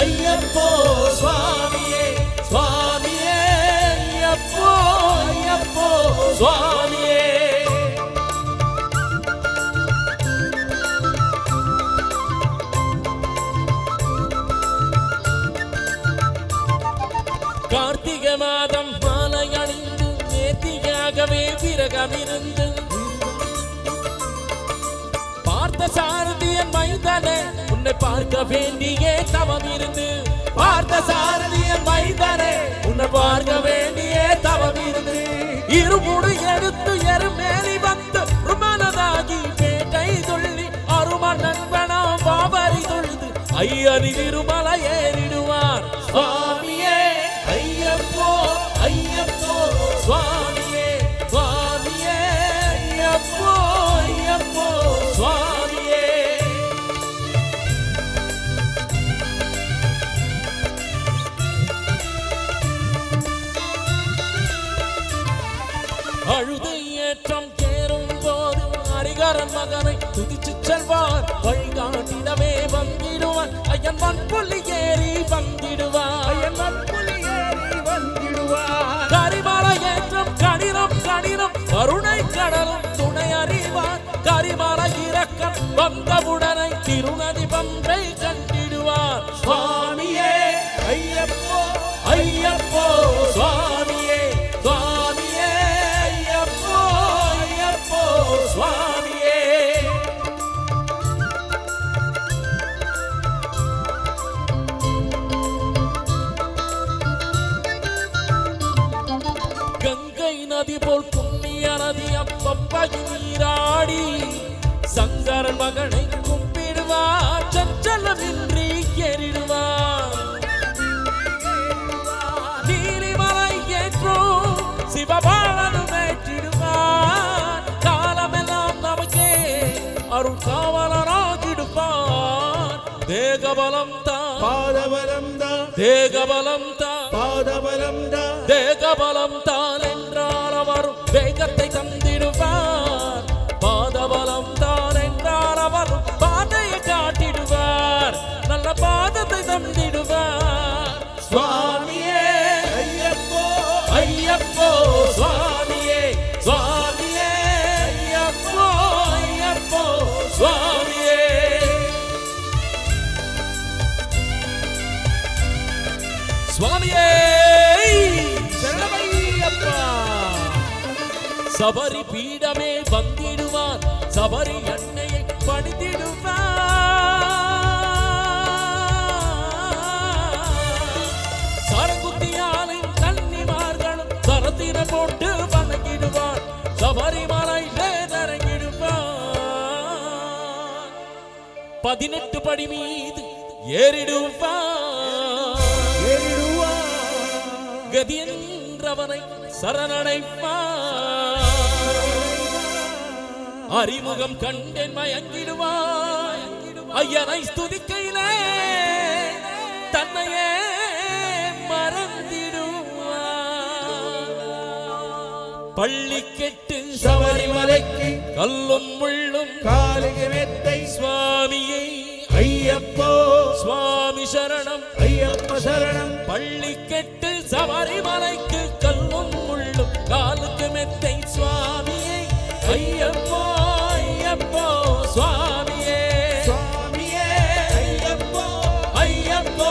ஐயப்போ சுவாமியே சுவாமியே ஐயப்போ ஐயப்போ சுவாமியே. கார்த்திகை மாதம் மாலை அணிந்து நேர்த்தியாகவே விரகமிருந்து பார்த்த சாரதியன் மைதானே உன்னை பார்க்க வேண்டியே தவம் இருந்து, பார்த்த சாரதியன் மைதானே உன்னை பார்க்க வேண்டியே தவம் இருந்து, இருமுடி எடுத்து எருமேலி வந்து ருமனதாகி பேட்டை துள்ளி அரும நண்பனா பாபரி தொழுது ஐயனி திருமலை ஏறிடுவார் சுவாமியே ஐயப்போ ஐயப்போ சுவாமியே அழுது ஏற்றம் ஏறும் போது ஹரிகரன் மகனை துதிச்சு செல்வார். வழிகாட்டிடவே வந்திடுவார். ஐயன் மண்புள்ளி ஏறி வந்திடுவார். கரிமலை ஏற்றம் கடினம் கடினம் கருணை கடலும் துணை அறிவார். கரிமலை இறக்கம் வந்தவுடனை திருநதி பம்பை கண்டிடுவார். சுவாமியே ஐயப்போ ஐயப்போ சுவாமியே சுவாமியே ஐயப்போ ஐயப்போ சுவாமியே. கங்கை நதி போல் புண்ணிய நதி அப்பப்பகி நீராடி சங்கரன் மகனை கும்பிடுவார். சஞ்சலமின்றி ஏறிடுவார். நீலிமலை ஏற்றும் சிவபாலனும் ஏற்றிடுவார். காலமெல்லாம் நமக்கே அருள் காவலராகிடுவார். தேகபலம் தான் பாதபலம் தான் தேகபலம் தான் பாதபலம் தான் தேகபலம் தான் என்றால் அவர் வேகத்தை தந்திடுவார். பாதபலம் தான் என்றால் அவர் பாதையை காட்டிடுவார். நல்ல பாதத்தை தந்திடுவார். சுவாமியே ஐயப்போ ஐயப்போ சுவாமியே சுவாமியே ஐயப்போ ஐயப்போ சுவாமியே. சுவாமியே சரணமையப்பா. சபரி பீடமே வந்திடுவான். சபரி அன்னையை பணித்திடுவான். சரங்குத்தியாலின் கன்னிமார்களும் சரத்தின போட்டு வணங்கிடுவான். சபரிமலையிலே இறங்கிடுவான். 18 படி மீது ஏறிடுவான். கதி என்றவனை சரணடைப்பான். அறிமுகம் கண்டேன் மயங்கிடுவான். ஐயனை ஸ்துதிக்கையிலே தன்னையே மறந்திடுவான். பள்ளி கெட்டு சபரிமலைக்கு கல்லும் முள்ளும் காலிக மெத்தை சுவாமியை ஐயப்போ சுவாமி சரணம் ஐயப்ப சரணம். பள்ளி கெட்டு சபரிமலைக்கு கல்லும் முள்ளும் காலுக்கு மெத்தை சுவாமியே ஐயப்போ ஐயப்போ சுவாமியே சுவாமியே ஐயப்போ ஐயப்போ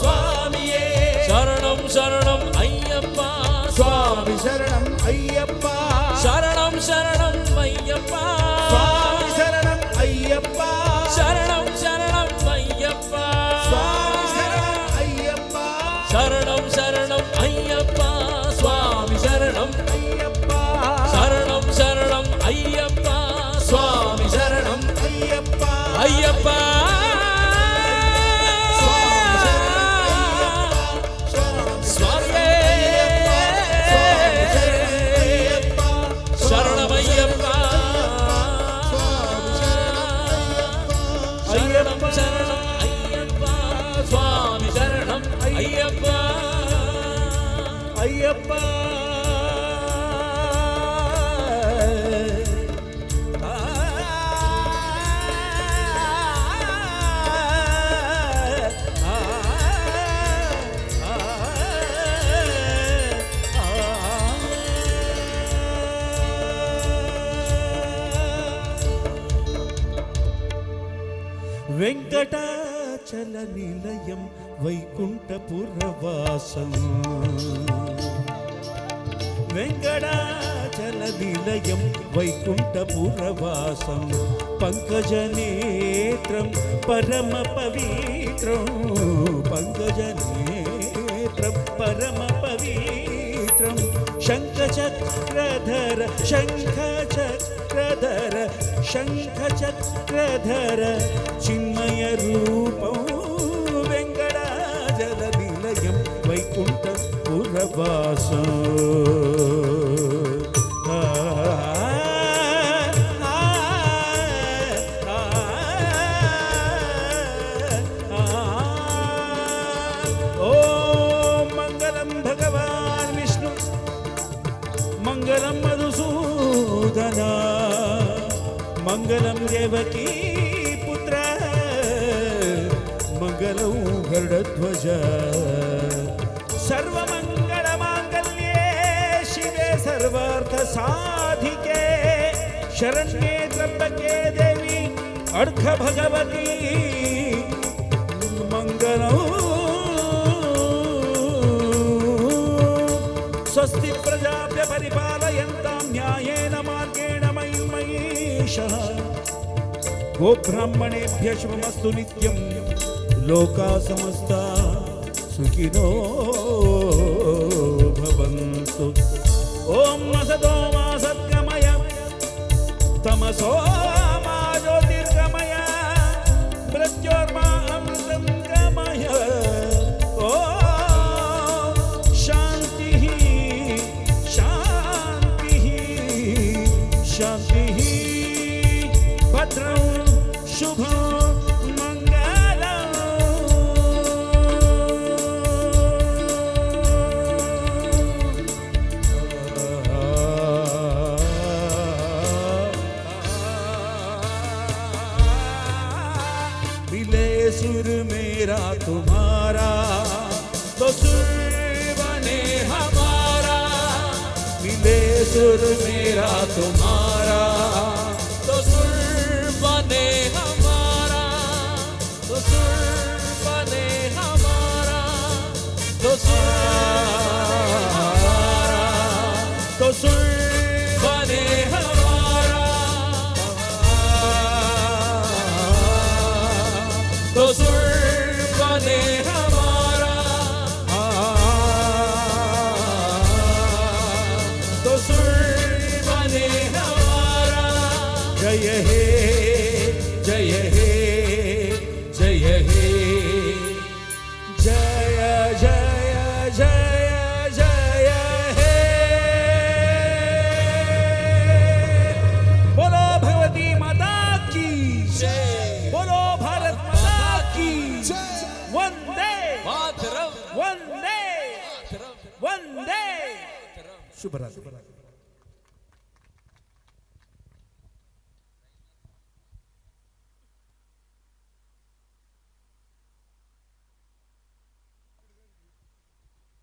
சுவாமியே. சரணம் சரணம் ஐயப்பா சுவாமி சரணம் ஐயப்பா சரணம் சரணம் ஐயப்பா சுவாமி சரணம் ஐயப்பா சரணம் சரணம் ஐயப்பா சரணம் சரணம் ஐயப்பா சுவாமி சரணம் ஐயப்பா சரணம் சரணம் ஐயப்பா சுவாமி சரணம் ஐயப்பா ஐயப்பா. சுவாமியே சரணம் ஐயப்பா சரணம் சரணம் ஐயப்பா சுவாமி சரணம் ஐயப்பா ஐயப்பா. వెంకటాచల నిలయం వైకుంఠపురవాసం వెంకటాచల నిలయం వైకుంఠపురవాసం పంకజనేత్రం పరమ పవిత్రం పంకజనేత్రం పరమ పవిత్రం శంఖచక్రధర శంఖచక్రధర శంఖచక్రధర చిన్మయ రూపం వెంకటాచల నిలయం వైకుంఠపురవాసం మంగళం मधुसूदन मङ्गलं देवकी पुत्र मङ्गलं गरुडध्वज सर्वमङ्गलमाङ्गल्ये शिवे सर्वार्थसाधिके शरण्ये त्र्यम्बके देवी अर्घ भगवती मङ्गलम् स्वस्ति प्रजाभ्य परिपालयन्तां न्यायेन मार्गेण मयि महेशः गोब्राह्मणेभ्यः शुभमस्तु नित्यं लोकाः समस्ता सुखिनो भवन्तु ॐ असतो मा सद्गमय तमसो मा ज्योतिर्गमय मृत्योर्मा अमृतङ्गमय ॐ शान्तिः शान्तिः शान्तिः भद्रं शुभं सुर मेरा तुम्हारा तो सुर बने हमारा मिले सुर मेरा तुम्हारा तो सुर बने हमारा तो सुर बने हमारा तो सुर बने हमारा तो सुर बने हमारा तो सुर बने हमारा जय हे जय हे जय हे जय जय जय जय हे बोलो भगवती माता की बोलो भारत माता की वंदे मातरम वंदे वंदे शुभरात्रि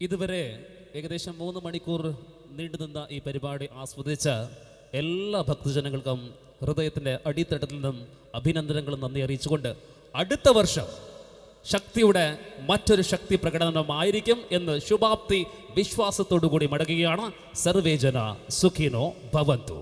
ഇതുവരെ ഏകദേശം 3 മണിക്കൂർ നീണ്ടുനിന്ന ഈ പരിപാടി ആസ്വദിച്ച എല്ലാ ഭക്തജനങ്ങൾക്കും ഹൃദയത്തിൻ്റെ അടിത്തട്ടിൽ നിന്നും അഭിനന്ദനങ്ങളും നന്ദി അറിയിച്ചുകൊണ്ട് അടുത്ത വർഷം ശക്തിയുടെ മറ്റൊരു ശക്തി പ്രകടനമായിരിക്കും എന്ന് ശുഭാപ്തി വിശ്വാസത്തോടു കൂടി മടങ്ങുകയാണ്. സർവേജന സുഖിനോ ഭവന്തു.